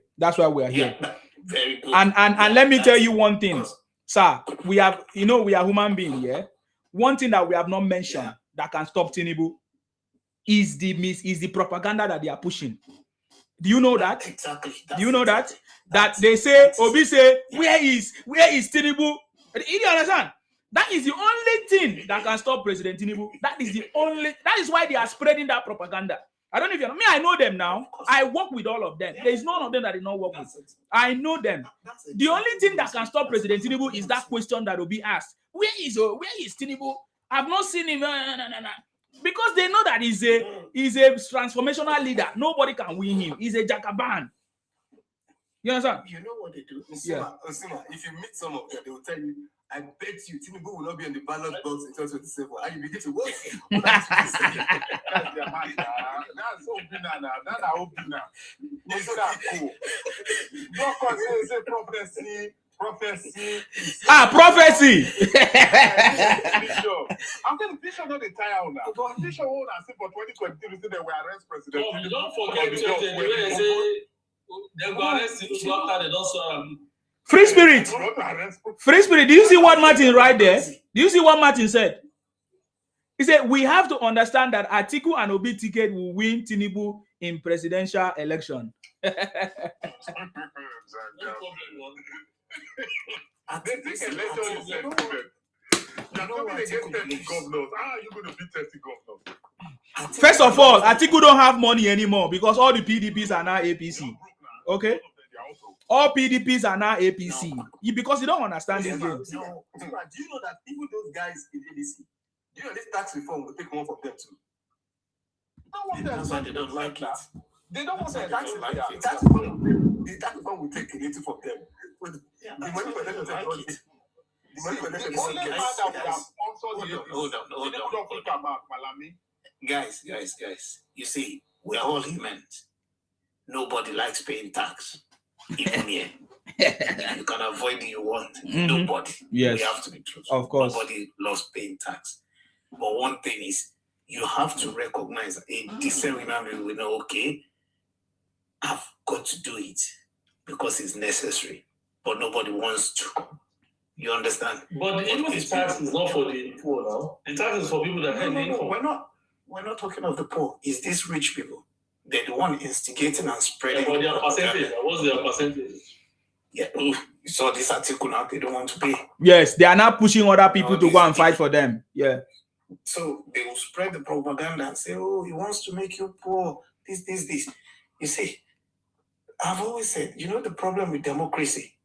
Very good. And let me tell you one thing, sir. We are human beings, yeah. One thing that we have not mentioned that can stop Tinubu is the propaganda that they are pushing. Do you know that? Exactly. Do you know that? That they say, Obi say, where is Tinubu? You understand? That is the only thing that can stop President Tinubu. That is why they are spreading that propaganda. I don't know if you know me. I know them now. I work with all of them. There is none of them that I don't work with. I know them. The only thing that can stop President Tinubu is that question that will be asked. Where is Tinubu? I've not seen him. Because they know that he's a transformational leader. Nobody can win him. He's a Jagaban. You understand? You know what they do? Osima, if you meet some of them, they will tell you, I bet you Tinubu will not be on the ballot box in 2027. And you begin to work. That's their mind. That's open now. That's open now. It's not cool. Doctor say prophecy. Prophecy. I'm telling Bishop not the tire now. Bishop won't say for 2022 they will arrest President. No, don't forget the way they say they go arrest Tinubu after they don't saw him. Free spirit. Free spirit. Do you see what Martin right there? Do you see what Martin said? He said, we have to understand that Atiku and Obi ticket will win Tinubu in presidential election. I think this election is you're coming against 30 governors. How are you going to beat 30 governors? First of all, Atiku don't have money anymore because all the PDPs are now APC. Okay? All PDPs are now APC. Because you don't understand this game. No. Do you know that even those guys in ADC, do you know this tax reform will take one from them too? That's why they don't like it. They don't want to tax the tax reform will take anything from them. The money for them to take it. The money for them to take it. Guys. You see, we are all humans. Nobody likes paying tax. Even here. You can avoid it you want. Nobody. Yes. We have to be truthful. Of course. Nobody loves paying tax. But one thing is, you have to recognize a decent human being will know, okay, I've got to do it because it's necessary. But nobody wants to. You understand? But even the tax is not for the poor now. The tax is for people that have income. We're not talking of the poor. It's these rich people. They're the one instigating and spreading. But their percentage. What's their percentage? Yeah. You saw this article now. They don't want to pay. Yes, they are now pushing other people to go and fight for them. Yeah. So they will spread the propaganda and say, oh, he wants to make you poor. This. You see, I've always said, you know the problem with democracy?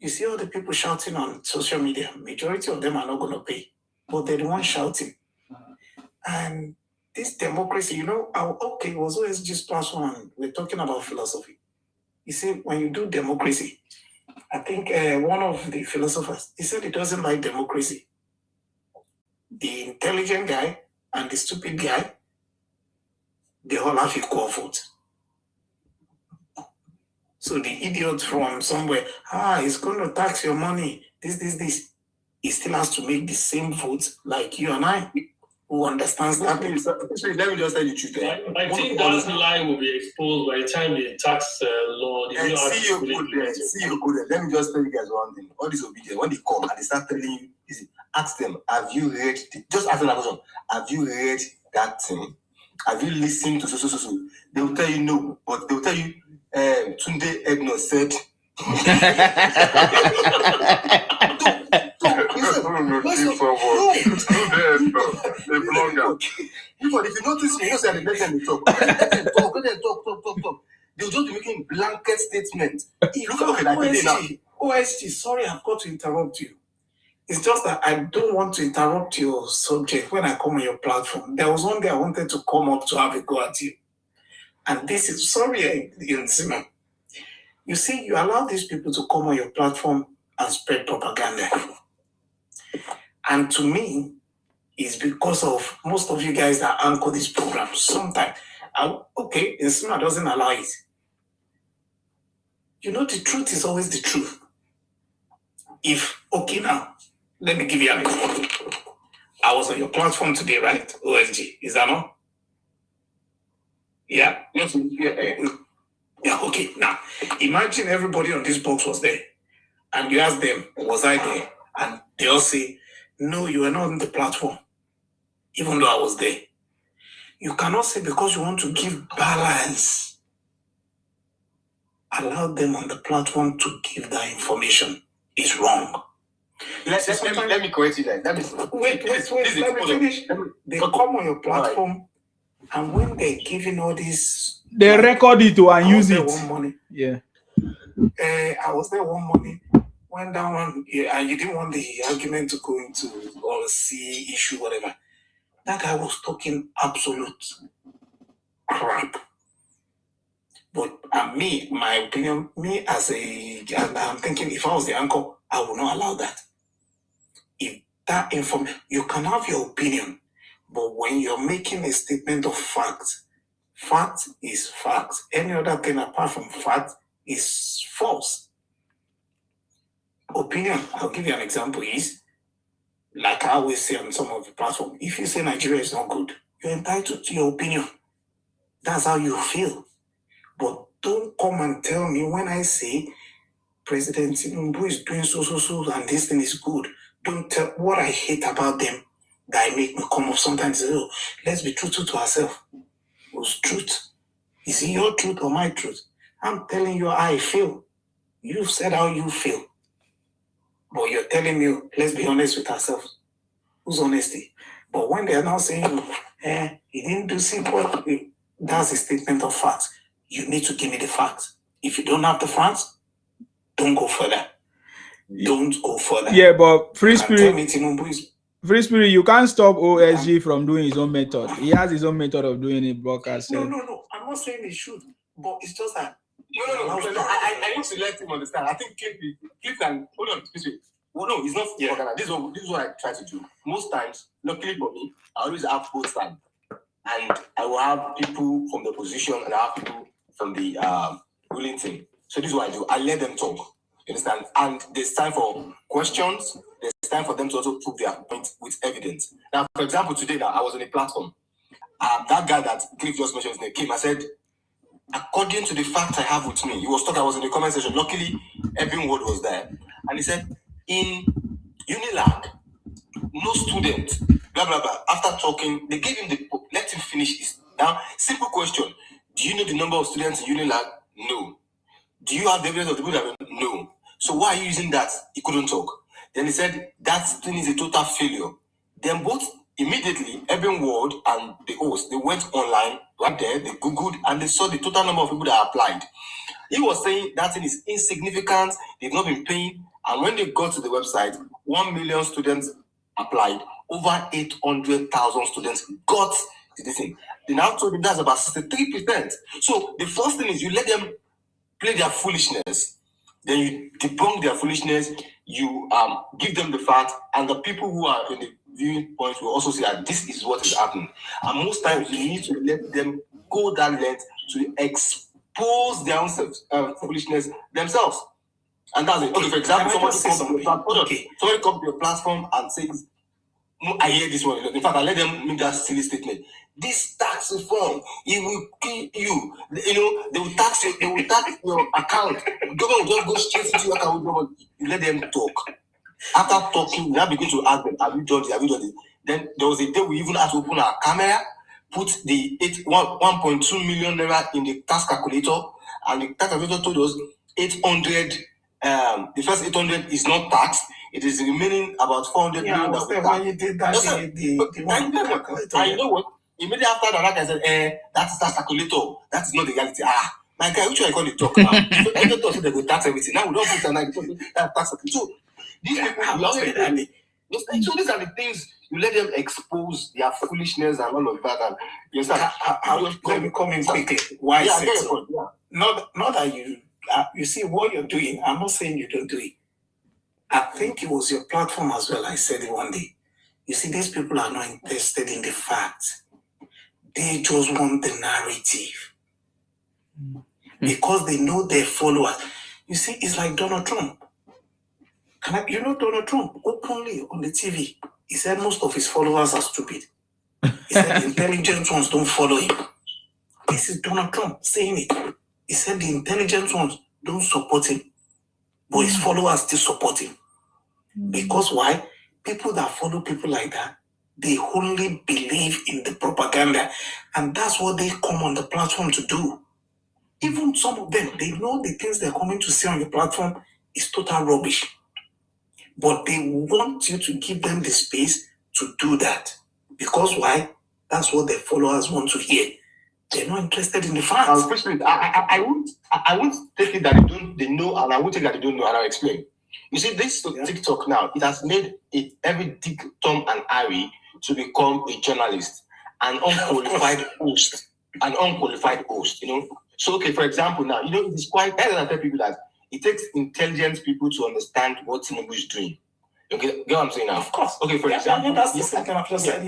You see all the people shouting on social media, majority of them are not going to pay, but they're the ones shouting. And this democracy, it was always just platform. We're talking about philosophy. You see, when you do democracy, I think one of the philosophers, he said he doesn't like democracy. The intelligent guy and the stupid guy, they all have equal vote. So the idiot from somewhere, he's going to tax your money, this. He still has to make the same vote like you and I, who understands that. Let me just tell you the truth. I think that lie will be exposed by the time the tax law. See you good. Let me just tell you guys one thing. All these obedience, when they come and they start telling you, ask them, have you read, just ask them that question, have you read that thing? Have you listened to so? They will tell you no, but they will tell you, Tunde Egno said. If you notice me, you say the next time they talk. Talk. They'll just be making blanket statements. OSG, sorry, I've got to interrupt you. It's just that I don't want to interrupt your subject when I come on your platform. There was one day I wanted to come up to have a go at you. And this is, sorry, Simon. You see, you allow these people to come on your platform and spread propaganda. And to me, it's because of most of you guys that anchor this program. Sometimes, Nsima doesn't allow it. You know, the truth is always the truth. Now, let me give you an example. I was on your platform today, right? OSG, is that not? Yeah. Yes. Yeah, okay. Now, imagine everybody on this box was there. And you ask them, was I there? And they all say, no, you were not on the platform. Even though I was there. You cannot say because you want to give balance. Allow them on the platform to give that information. It's wrong. Let me correct you there. Wait, let me finish. They come on your platform, and when they're giving all this, they record it and use it. Yeah. I was there one morning, went down and you didn't want the argument to go into or see issue, whatever. That guy was talking absolute crap. But my opinion, I'm thinking if I was the anchor, I would not allow that. If that information, you can have your opinion, but when you're making a statement of fact Fact is fact. Any other thing apart from fact is false. Opinion, I'll give you an example, is like I always say on some of the platforms, if you say Nigeria is not good, you're entitled to your opinion. That's how you feel. But don't come and tell me when I say President Tinubu is doing so, and this thing is good. Don't tell what I hate about them that make me come up sometimes. Oh, let's be truthful to ourselves. Whose truth? Is it your truth or my truth? I'm telling you how I feel. You've said how you feel. But you're telling me, let's be honest with ourselves. Who's honesty? But when they're now saying, he didn't do simple, that's a statement of facts. You need to give me the facts. If you don't have the facts, don't go further. Don't go further. Yeah, but Free Tell Spirit, me Tinubu is Free Spirit, you can't stop OSG from doing his own method. He has his own method of doing it, broadcast. No. I'm not saying he should, but it's just that. No. I need to let him understand. I think Cliff can hold on. Excuse me. Well, no, it's not. Yeah. This is what I try to do. Most times, luckily for me, I always have both sides, and I will have people from the opposition and I have people from the ruling team. So this is what I do. I let them talk. You understand? And there's time for questions. There's time for them to also prove their point with evidence. Now, for example, today now I was on a platform. That guy that Cliff just mentioned his name came. I said, according to the facts I have with me, he was talking. I was in the comment section. Luckily, every word was there, and he said, in Unilag, no student, blah blah blah. After talking, they gave him let him finish this. Now, simple question: do you know the number of students in Unilag? No. Do you have the evidence of the people that went? No. So why are you using that? He couldn't talk. Then he said that thing is a total failure. Then both immediately, Eben Ward and the host, they went online right there, they Googled, and they saw the total number of people that applied. He was saying that thing is insignificant, they've not been paying, and when they got to the website, 1 million students applied, over 800,000 students got this thing. They now told him that's about 63%. So the first thing is you let them play their foolishness, then you debunk their foolishness, you give them the fact, and the people who are in the viewing point will also see that this is what is happening. And most times you need to let them go that length to expose their own foolishness themselves. And that's it. Okay, for example, somebody comes to your platform and says, no, I hear this one. In fact, I let them make that silly statement. This tax reform, it will kill you. You know, they will tax you, they will tax your account. The government will just go straight into your account. You let them talk. After talking, we now begin to ask them, have you done this? Have you done this? Then there was a day we even had to open our camera, put the 1.2 million naira in the tax calculator, and the tax calculator told us 800. The first 800 is not taxed. It is remaining about 400 million that we tax. when you did that, I know what? Immediately after that, like I said, that is tax calculator. That is not the reality. My guy, which one I call the talk now? I just thought they would tax everything. Now we don't put that tax calculator. So these people, so these are the things you let them expose their foolishness and all of that. And you understand? Let me come in quickly. Why? Yeah, not that you see what you're doing. I'm not saying you don't do it. I think it was your platform as well. I said it one day. You see, these people are not interested in the facts. They just want the narrative because they know their followers. You see, it's like Donald Trump. You know Donald Trump openly on the TV. He said most of his followers are stupid. He said the intelligent ones don't follow him. This is Donald Trump saying it. He said the intelligent ones don't support him, but his followers still support him. Because why? People that follow people like that, they only believe in the propaganda, and that's what they come on the platform to do. Even some of them, they know the things they're coming to say on the platform is total rubbish, but they want you to give them the space to do that. Because why? That's what their followers want to hear. They're not interested in the facts. I won't take it that they know, and I won't take that they don't know, and I'll explain. You see, this TikTok now, it has made every Dick, Tom, and Harry to become a journalist, an unqualified host, you know. So, okay, for example, now, you know, it's quite, I tell people that it takes intelligent people to understand what Tinubu is doing. Okay, get what I'm saying now? Of course. Okay, for example. That's the second I've just said,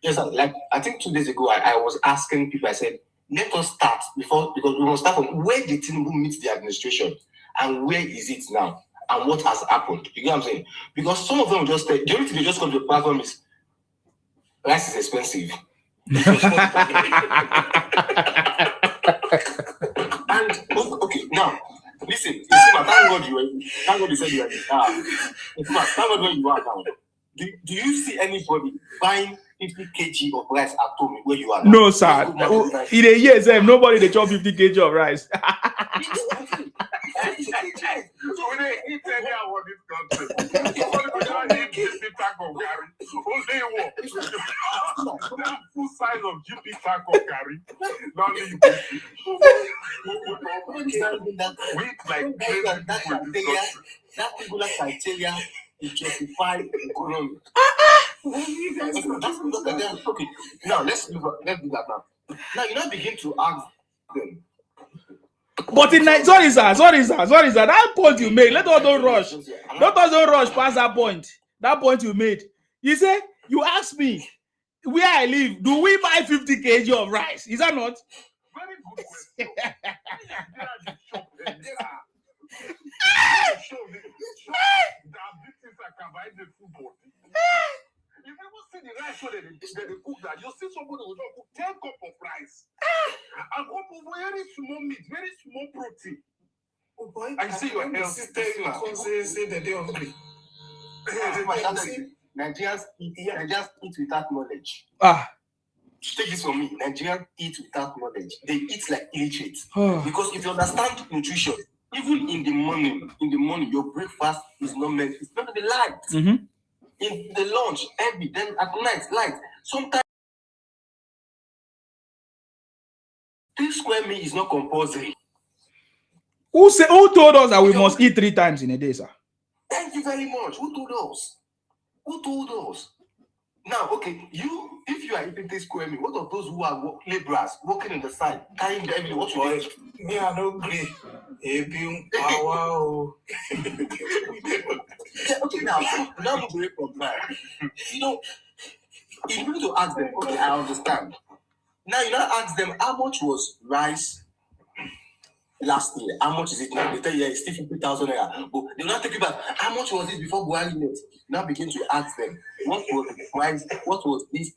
Yes, like, I think 2 days ago, I was asking people, I said, let us start because we must start from where did Tinubu meet the administration and where is it now and what has happened. You get what I'm saying? Because some of them just the only thing they just come to the platform is rice is expensive. And okay, now listen, you see, thank God you said you are in thank God where you are now. Do you see anybody buying 50 kg of rice at home where you are now? No, sir. In a year, sir, nobody they chop 50 kg of rice. Full size of GP pack of curry. That particular criteria is justified economy. Okay. Now let's do that now. Now you now begin to ask them. But in sorry sir. That point you made, let us don't rush. Let us don't rush past that point. That point you made. You say you asked me where I live. Do we buy 50 kg of rice? Is that not? Very good question. You never see the rice where they cook that. You see somebody will cook 10 cups of rice. And cup of very small meat, very small protein. Oh boy, I see your health. Say that they are hungry. Nigerians eat without knowledge. Take this from me. Nigerians eat without knowledge. They eat like illiterate. Because if you understand nutrition, even in the morning, your breakfast is not meant. It's meant to be light. Mm-hmm. In the lunch, heavy. Then at night, light. Sometimes 3 square meal is not compulsory. Who told us that we must eat 3 times in a day, sir? Thank you very much. Who told us? Now, okay, if you are eating 3 square meal, what of those who are laborers working on the side, carrying the everything? What should they do? Me, I don't agree. Wow. Okay, now move away from that. You need to ask them, okay, I understand. Now you now ask them how much was rice last year? How much is it now? They tell you it's still 50,000 naira. But they will not take you back. How much was it before Buhari met? Now begin to ask them what was the price, what was this,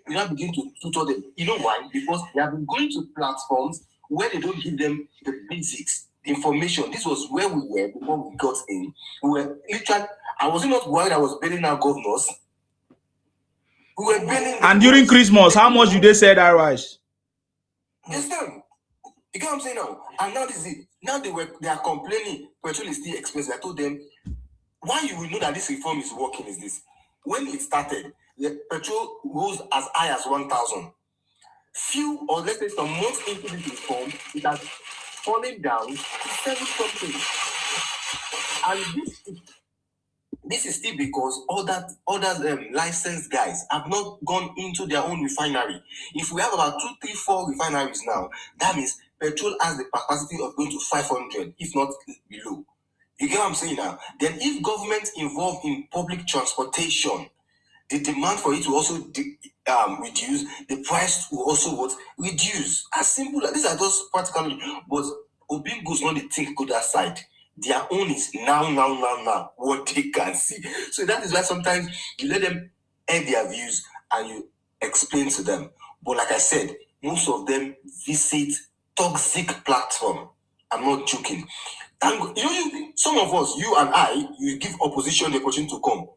you now begin to tutor them. You know why? Because they have been going to platforms where they don't give them the basics, the information. This was where we were before we got in. We were literally, I was not worried I was bailing our governors. We were bailing. And during Christmas, how much do they sell that rice? Understand? You get what I'm saying now? And now this is it. Now they are complaining petrol is still expensive. I told them, why you will know that this reform is working is this. When it started, the petrol rose as high as 1,000. Few, or let's say some months into this reform, it has fallen down to 7 something. And this is still because other licensed guys have not gone into their own refinery. If we have about 2, 3, 4 refineries now, that means petrol has the capacity of going to 500, if not below. You get what I'm saying now? Then if government involved in public transportation, the demand for it will also reduce, the price will also reduce. As simple as these are just practically, but Obi goes on the think go that side. Their own is now, what they can see. So that is why sometimes you let them air their views and you explain to them. But like I said, most of them visit toxic platform. I'm not joking. And some of us, you and I, you give opposition the opportunity to come.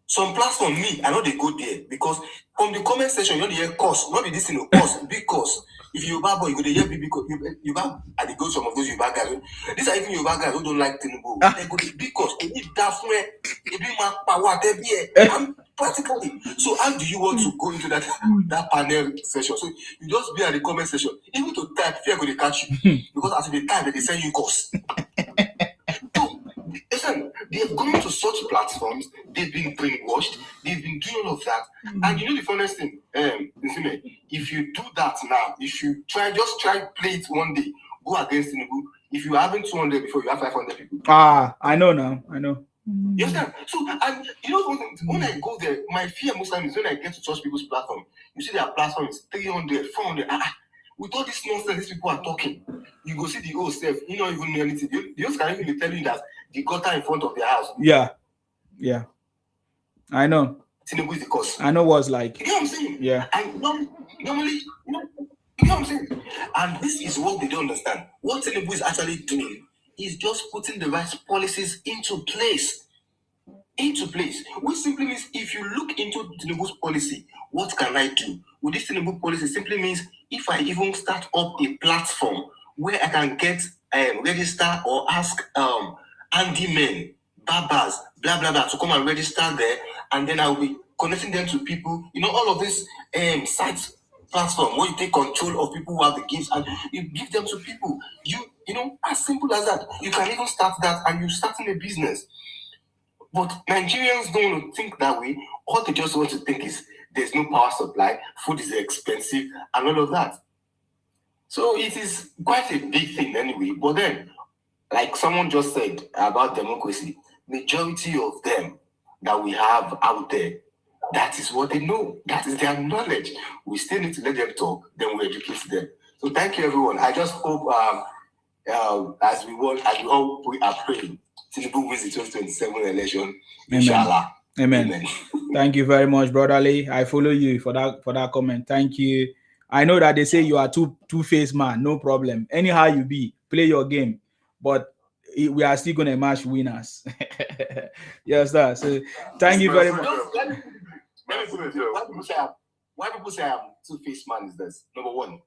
Some platform, me, I know they go there because from the comment section, you hear course, not be this thing, course, big course. If you're a bad boy, you go to hear big course. You bad, and they go some of those you bad guys. These are even your bad guys who don't like Tinubu. They go to big course. They need that somewhere. They bring my power. They be here. Practically. So how do you want to go into that panel session? So you just be at the comment section. Even to type, fear going to catch you because as they type, they send you course. Listen, they've gone to such platforms, they've been brainwashed, they've been doing all of that. And you know the funniest thing, if you do that now, if you just try play it one day, go against Tinubu. If you haven't 200 before, you have 500 people. I know now. I know. You understand? So, and you know something, when I go there, my fear most times is when I get to such people's platform, you see their platform is 300, 400. with all this nonsense these people are talking, you go see the old self, you don't even know anything. The old can even tell you that the gutter in front of their house. Yeah. I know. Tinubu is the cause. I know what's like. You get what I'm saying? Yeah. And normally, you get what I'm saying? And this is what they don't understand. What Tinubu is actually doing is just putting the right policies into place. Which simply means if you look into Tinubu's policy, what can I do? With this Tinubu policy simply means if I even start up a platform where I can get register or ask handymen, barbers, blah blah blah to come and register there, and then I will be connecting them to people. You know, all of this sites platform where you take control of people who have the gifts and you give them to people. You know, as simple as that. You can even start that and you're starting a business. But Nigerians don't want to think that way. All they just want to think is there's no power supply, food is expensive, and all of that. So it is quite a big thing anyway. But then, like someone just said about democracy, majority of them that we have out there, that is what they know. That is their knowledge. We still need to let them talk, then we educate them. So thank you, everyone. I just hope as we all are praying, Tinubu wins the 2027 election. Inshallah. Amen. Thank you very much, brotherly. I follow you for that comment. Thank you. I know that they say you are two-faced man. No problem. Anyhow you be, play your game. But we are still going to emerge winners. Yes, sir. So thank you very much. Why people say I'm two-faced man is this. Number one,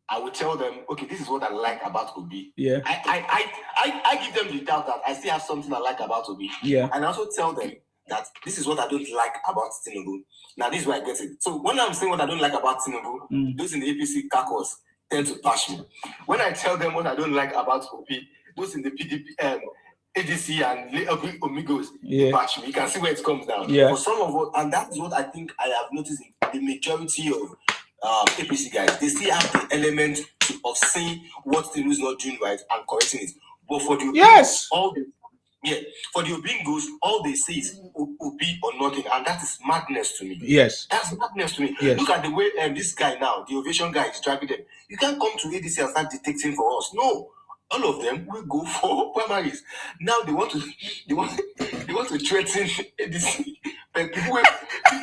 I will tell them, okay, this is what I like about Obi. Yeah. I give them the doubt that I still have something I like about Obi. Yeah. And I also tell them that this is what I don't like about Tinubu. Now, this is where I get it. So when I'm saying what I don't like about Tinubu, those in the APC caucus tend to bash me. When I tell them what I don't like about Obi, those in the PDP, ADC and Omigos, they bash me. You can see where it comes down. Yeah. For some of us, and that is what I think I have noticed in the majority of APC guys, they still have the element of seeing what Tinubu is not doing right and correcting it. But for the for the Obingos, all they say is Obi or nothing, and that is madness to me. Yes, that's madness to me. Yes. Look at the way this guy now, the ovation guy, is driving them. You can't come to ADC and start dictating for us. No, all of them will go for primaries. Now they want to threaten ADC. But people will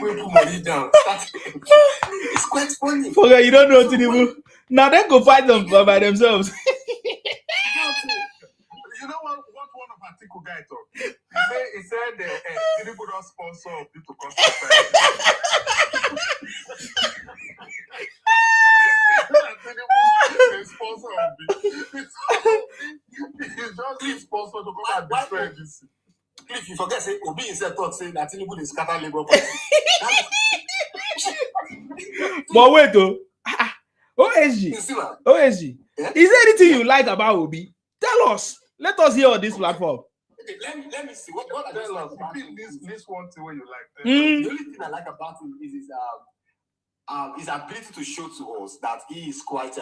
put money down. It's quite funny. Okay, you don't know Tinubu. Now they go fight them by themselves. You know what one of Atiku guy talk? He said Tinubu don't sponsor Obi to come to sponsor Obi. He's just sponsor to come and destroy this. If you forget, say Obi himself thought saying that Tinubu is scatter labor party. But wait, though. OSG. Yeah? Is there anything you like about Obi? Tell us. Let us hear on this platform. Okay, let me see. What I just like about this one thing where you like. The only thing I like about him is his ability to show to us that he is quite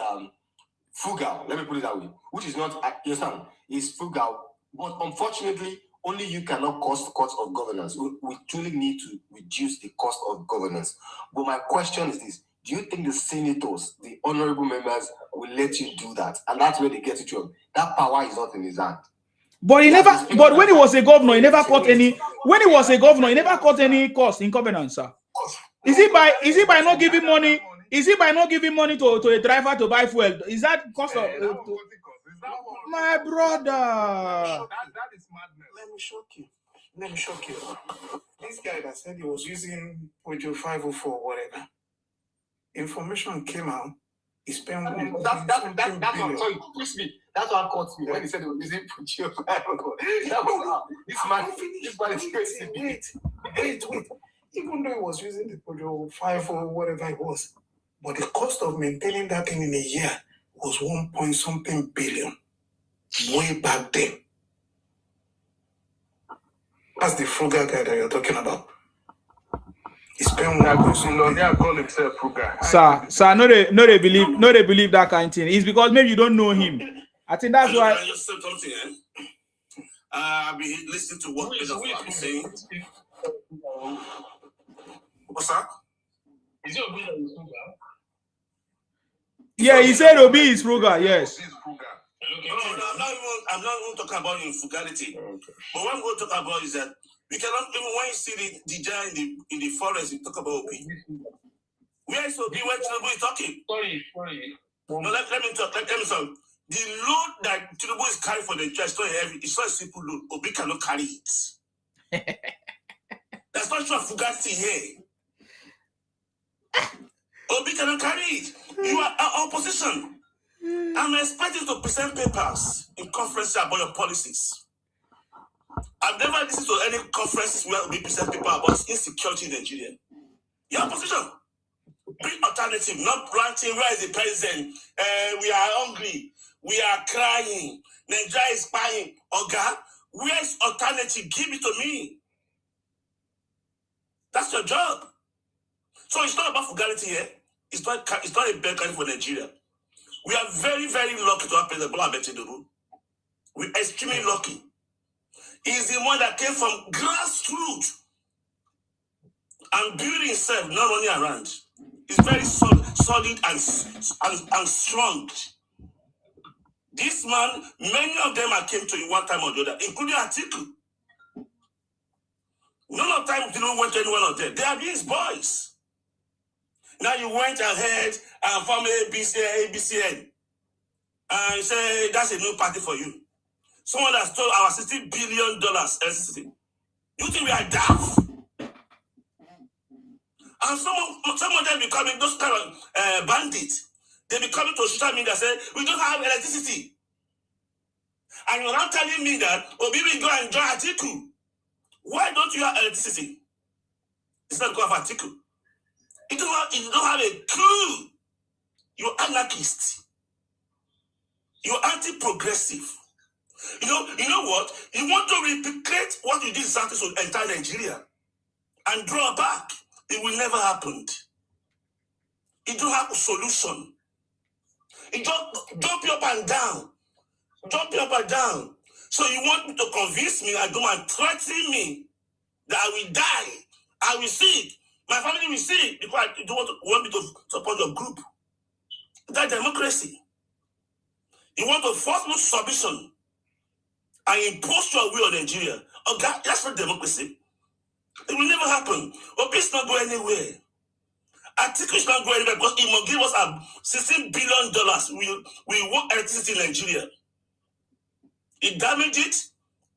frugal. Let me put it that way. Which is not, you understand? He's frugal, but unfortunately, only you cannot cost the cost of governance. We truly need to reduce the cost of governance. But my question is this. Do you think the senators, the honorable members, will let you do that? And that's where they get it wrong. That power is not in his hand. But he never. But when he was a governor, he never caught any. When he was a governor, he never caught any cost in governance, sir. Is it by not giving money? Is it by not giving money to a driver to buy fuel? Is that cost of? My brother. That is madness. Let me shock you. This guy that said he was using Ojo 504 whatever. Information came out. He spent that's what twist me. That's what caught me when he said he was using Ojo 504. This man is crazy. Wait. Even though he was using the Ojo 5 or whatever it was, but the cost of maintaining that thing in a year was 1.something billion. Way back then. That's the frugal guy that you're talking about. He spent call himself frugal. Sir, no they believe that kind of thing. It's because maybe you don't know him. I think that's why. I just said something, I've been listening to what I've been saying. What's that? Is your opinion frugal? Yeah, he said Obi is frugal. Yes. I'm not even talking about in frugality. Okay. But what I'm going to talk about is that we cannot even when you see the giant in the forest, you talk about Obi. Where is Obi when Tinubu is talking? Sorry. No, let me talk. Let me talk. The load that Tinubu is carrying for the church is not heavy. It's not a simple load. Obi cannot carry it. That's not true frugality here. Obi cannot carry it. You are opposition. I'm expecting to present papers in conferences about your policies. I've never listened to any conferences where we present paper about insecurity in Nigeria. Your opposition. Bring alternative, not ranting. Where is the president? We are hungry. We are crying. Nigeria is buying. Oga, where is alternative? Give it to me. That's your job. So it's not about frugality here. It's not a bad country for Nigeria. We are very, very lucky to have President Bola Ahmed Tinubu. We're extremely lucky. He's the one that came from grassroots and building himself, not only around. He's very solid and strong. This man, many of them came to him one time or the other, including Atiku. None of time didn't went to any one of them. They are his boys. Now you went ahead and formed ABCN. And say that's a new party for you. Someone that stole our $60 billion LCC. You think we are daft? And some of them becoming those kind of bandits. They be coming to social media and say, we don't have electricity. And you're not telling me that Obi will go and join Atiku. Why don't you have electricity? It's not because of Atiku. You don't have a clue. You're anarchist. You're anti-progressive. You know what? You want to replicate what you did in South to entire Nigeria and draw back. It will never happen. You don't have a solution. You just jump up and down. Jump up and down. So you want me to convince me, I don't want to threaten me that I will die. I will see. My family will see because you don't want me to support your group. That's democracy. You want to force me submission and impose your will on Nigeria. Oh God, that's not democracy. It will never happen. Obi is not going anywhere. Atiku is not going anywhere because he must give us $16 billion. We want electricity in Nigeria. He damaged it.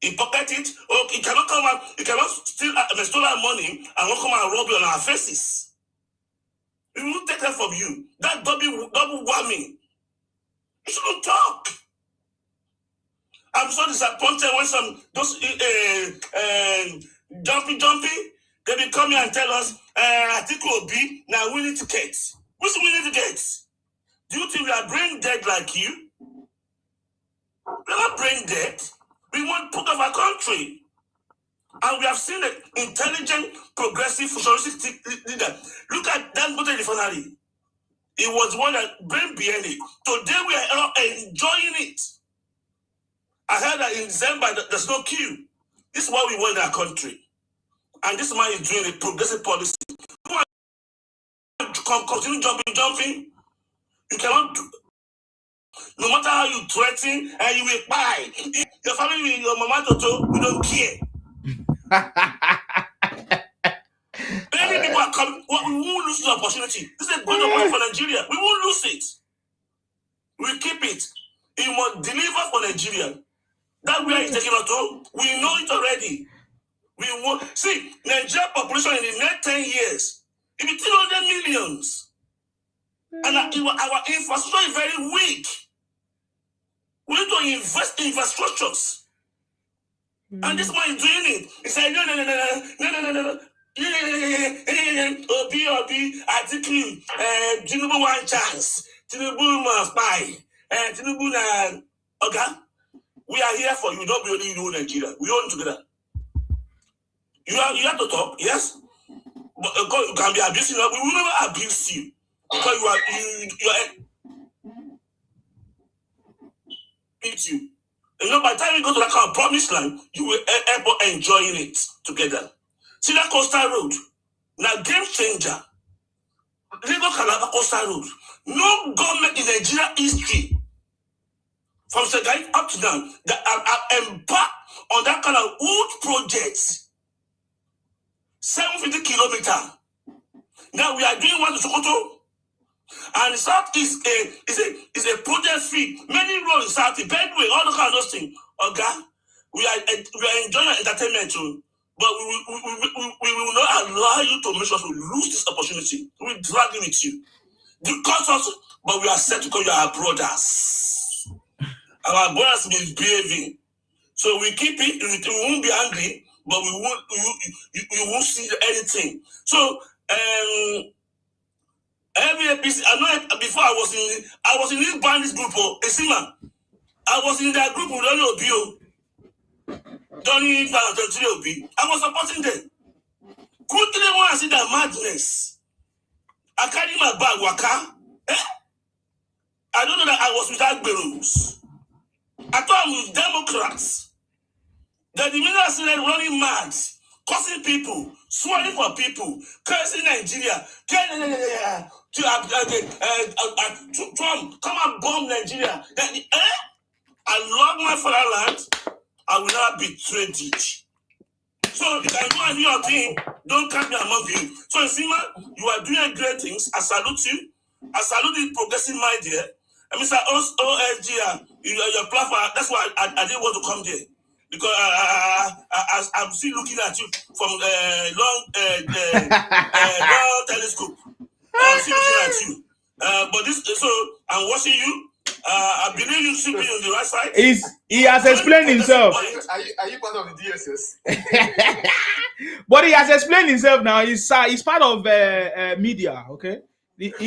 He pocket it. Or he cannot come out. He cannot steal our money and won't come and rob you on our faces. We will take that from you. That double whammy. You shouldn't talk. I'm so disappointed when those jumpy, they be coming and tell us, Atiku Obi, now we need to get. Which we need to get? Do you think we are brain dead like you? We're not brain dead. We want to put off our country. And we have seen an intelligent, progressive, futuristic leader. Look at that refinery. It was one that brain behind it. Today we are enjoying it. I heard that in December there's no queue. This is what we want in our country. And this man is doing a progressive policy. Continue jumping. You cannot do. No matter how you threaten, and you will buy. Your family, your mama, Toto, we don't care. Many people are coming. We won't lose the opportunity. This is a good opportunity for Nigeria. We won't lose it. We keep it. You must deliver for Nigeria. That way is taking us to. We know it already. We want see Nigeria population in the next 10 years. It will be 300 millions. And our infrastructure is very weak. We need to invest in infrastructures. And this man is doing it. He said, no. Obi, Atiku, Tinubu one chance. Tinubu must buy. Tinubu na okay. We are here for you. Don't be only you, Nigeria. We own together. You have to talk, yes. But you can be abusing. We will never abuse you because you are. By the time you go to that kind of promised land, you will end up enjoying it together. See that coastal road? Now game changer. Lagos Calabar coastal road. No government in Nigeria history, from Segai up to now, that have embarked on that kind of huge projects. 750 kilometers. Now we are doing one to Sokoto. And the South is a project field. Many roads in South, Bedway, all the kind of those things. Okay? We are enjoying entertainment too. But we will not allow you to make sure to lose this opportunity. We're dragging with you. You cost us, but we are set because you are our brothers. Our brothers misbehaving. So we keep it, we won't be angry, but we won't see anything. So every episode, I know before I was in this bandits group of Esima. I was in that group with Donny Obi. I was supporting them. Quickly when I see that madness, I carry my bag, waka. I don't know that I was with Agberos. I thought I was with Democrats. That the minister started running mad, causing people, swearing for people, cursing Nigeria. Trump, come and bomb Nigeria. I love my fatherland. I will not betray it. So you can go and do your thing. Don't count me among you. So Sima, you are doing great things. I salute you. I salute the progressive mind here. And Mr. OSG, your platform. That's why I didn't want to come there. Because I'm still looking at you from long telescope. I'm still looking at you. But so I'm watching you. I believe you should be on the right side. He has explained himself. Are you part of the DSS? But he has explained himself now. He's part of media. Okay. I'm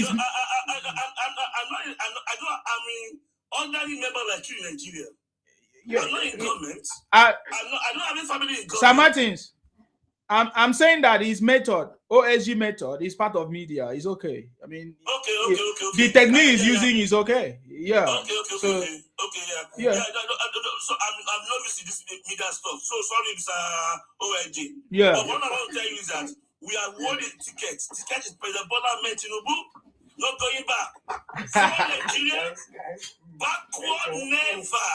an ordinary member like you in Nigeria. I'm not in government. I don't have any family in government. Sir Martins, I'm saying that his method, OSG method, is part of media. It's okay. I mean, okay. The technique he's using is okay. Yeah. Okay. Yeah. So I'm not used to this media stuff. So sorry, Mr. OSG. Yeah. But what I want to tell you is that we are awarded tickets. Ticket is President Bola Tinubu. Not going back. For Nigeria, backward never.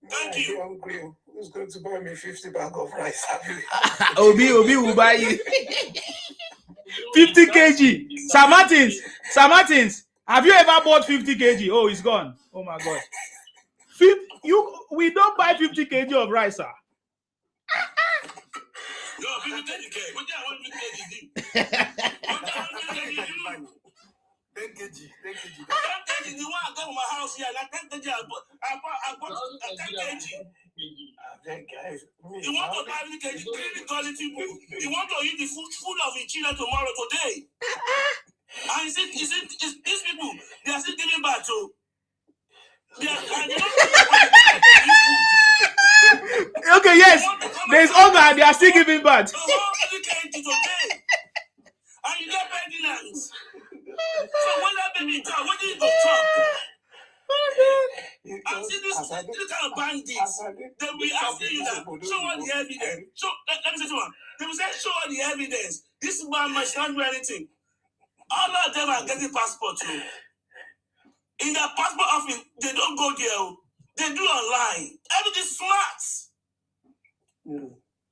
Thank you. Who's going to buy me 50 bags of rice? Obi will buy you 50 kg. Sir Martins, have you ever bought 50 kg? Oh, it's gone. Oh my God. We don't buy 50 kg of rice, sir. No, 50 kg. What do I want 50 kg? 10 kg. 10 kg. The one I got from my house here, like 10 kg. I bought 10 kg. Guys, you want to buy 50 kg? You want to eat the food of the children tomorrow, today? And is it these people? They are still giving back to. Okay, yes. There's hunger. They are still giving back. So today, and you get pregnant. So when that baby comes, what do you go chop? I see this kind of bandits. They will be asking you that. Show all the evidence. Let me say one. They will say, show all the evidence. This man must not do anything. All of them are getting passports too. In their passport office, they don't go there. They do online. Everything's smart.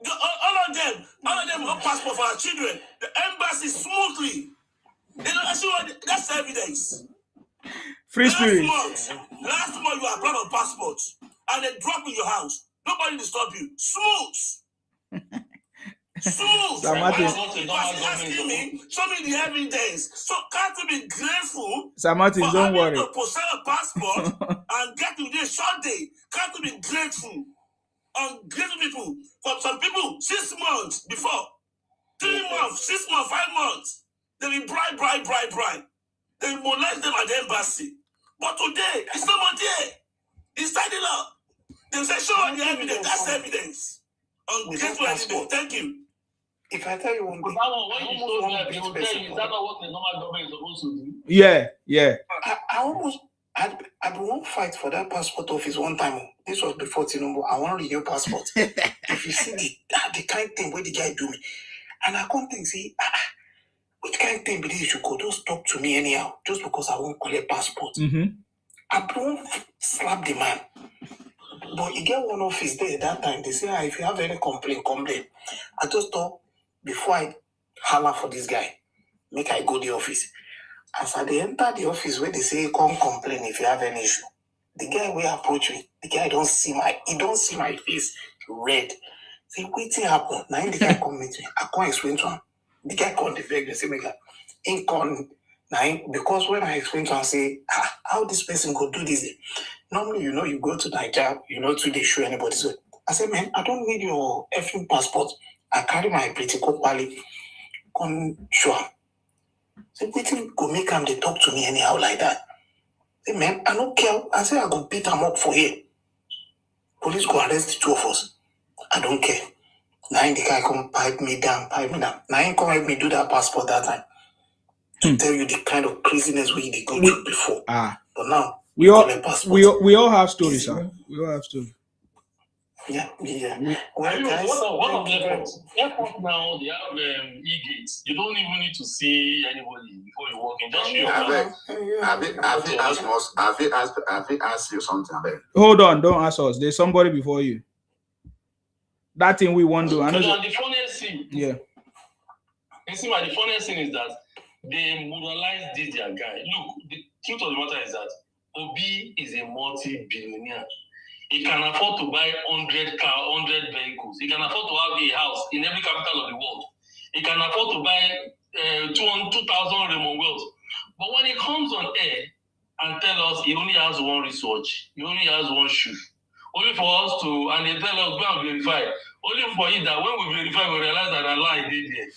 All of them got passport for our children. The embassy smoothly. They don't actually, that's evidence. Free spirit. Last month you applied for passport and they drop in your house. Nobody disturb you. Smooth. Sir Martins. Asking me, show me the evidence. So can't you be grateful? Sir Martins, don't worry. To possess a passport and get to this short day. Can't you be grateful? Ungrateful people. For some people, 6 months before, 3 months, 6 months, 5 months, they will bribe. They will molest them at the embassy. But today, it's no more there. It's tied it up. They will say, show the evidence. That's evidence. Ungrateful evidence. Thank you. If I tell you one thing, is that not what the normal government is supposed to do? Yeah. I won't fight for that passport office one time. This was before Tinubu. I want to renew passport. If you see the kind thing where the guy do me, and I can't think, see, which kind of thing believe you should go just talk to me anyhow, just because I won't collect passport. I don't slap the man. But you get one office there that time. They say, if you have any complaint, complain. I just thought before I holler for this guy, make I go the office. As I enter the office where they say come complain if you have any issue, the guy will approach me. The guy don't see my face red. Say, wait till happen. Now the guy come meet me. I can't explain to him. The guy called the vex. They say, make in con now because when I explain to him, say, how this person go do this? Normally, you go to Nigeria, to they show anybody. So I said, man, I don't need your effing passport. I carry my political quality. Come show. So waiting go make him they talk to me anyhow like that. Say, man, I don't care. I say I go beat him up for here. Police go arrest the two of us. I don't care. Now the guy come pipe me down. Now he come help me do that passport that time. To tell you the kind of craziness we did go through before. But now we all have stories, sir. We all have stories. Yeah. Well, guys, one of the airport now they have e-gates. You don't even need to see anybody before you walk in. Just show your Have they asked you something? Hold on, don't ask us. There's somebody before you. That thing we want to do. The funniest thing. Yeah. You see, the funniest thing is that they moralize this their guy. Look, the truth of the matter is that Obi is a multi-billionaire. He can afford to buy 100 vehicles. He can afford to have a house in every capital of the world. He can afford to buy 2,000 Raymond Wells. But when he comes on air and tell us he only has one wristwatch, he only has one shoe, only for us to, and they tell us, go and verify. Only for it that when we verify, we realize that Allah did there.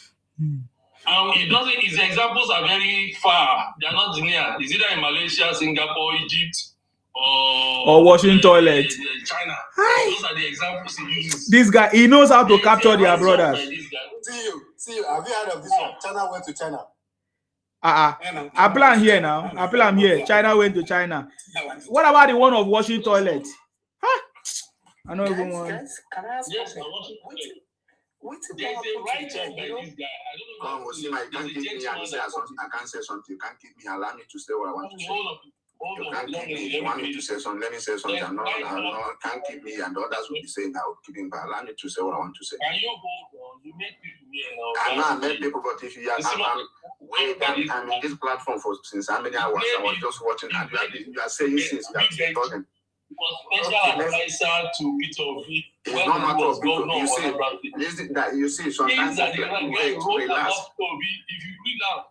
It doesn't. His examples are very far. They are not near. It's either in Malaysia, Singapore, Egypt, or washing toilet. China. Those are the examples he uses. This guy, he knows how to capture their brothers. See you. Have you heard of this one? China went to China. I plan here now. I plan here. China went to China. What about the one of washing toilet? I know even one. Guys, can I ask yes, what's there's a right of by this guy. I don't know. You can't keep me and say something. I can't say something. You can't keep me. Allow me to say what I want to say. You can't keep me. If you want me to say something, let me say something. No, can't keep me, and the others will be saying I will keep him, but allow me to say what I want to say. Can you hold on? You make people here now. I know I met people, but if you are I'm in this platform for since how many hours? I was just watching, and you are saying since you are still talking. Special advisor to Peter Obi. It's not matter of Peter. You see, sometimes relax. If you read out,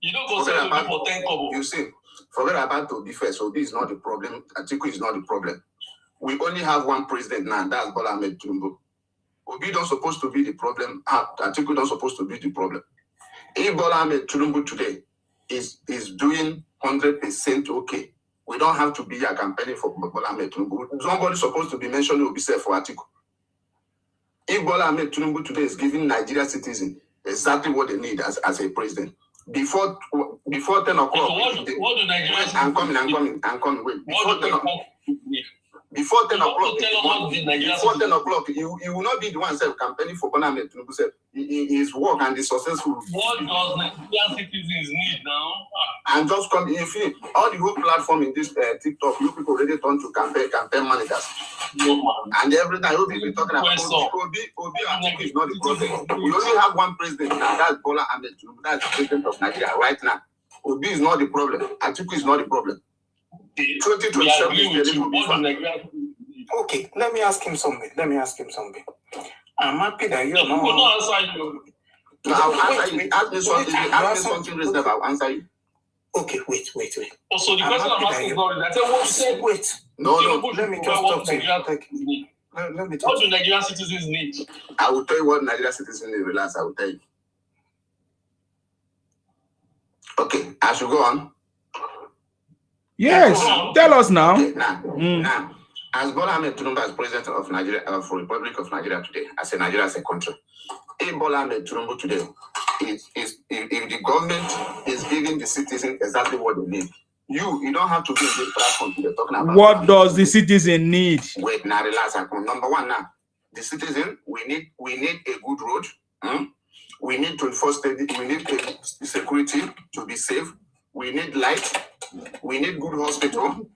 you don't go say Obi for 10 kobo. You see, forget about Obi first. Obi is not the problem. Atiku is not the problem. We only have one president now. That's Bola Ahmed Tinubu. Obi don't supposed to be the problem. Atiku don't supposed to be the problem. If Bola Ahmed Tinubu today is doing 100% okay, we don't have to be a campaigning for Bola Ahmed Tinubu. Somebody's supposed to be mentioning Obi for Atiku. If Bola Ahmed Tinubu today is giving Nigeria citizens exactly what they need as a president, before 10 o'clock. What do Nigerians? I'm coming. Wait. Before 10 o'clock, you will not be the one campaigning for Bola Ahmed Tinubu. His work and is successful. What does Nigerian citizens need now? And just come. You see, all the whole platform in this TikTok, you people already turn to campaign managers. No, man. And every time you people talking about Obi is not the problem. We only have one president, and that's Bola Ahmed Tinubu. That's the president of Nigeria right now. Obi is not the problem. Atiku is not the problem. 2027 okay, let me ask him something. I'm happy that you're not. No, I'll answer you. Ask me something reasonable. I'll answer you. Okay, wait. So the question I'm asking is not that. What you said? Wait. No. Let me just talk to you. What do Nigerian citizens need? I will tell you what Nigerian citizens need. Relax, I will tell you. Okay, I should go on. Yes, tell us now. Okay, now, as Bola Ahmed Tinubu as president of Nigeria, for Republic of Nigeria today, as a Nigeria as a country, if Bola Ahmed Tinubu today, if the government is giving the citizen exactly what they need, you don't have to be in this platform today talking about what does the citizen need? Wait, now relax. Number one, now the citizen, we need a good road. We need 24/7. We need security to be safe. We need light. We need good hospital.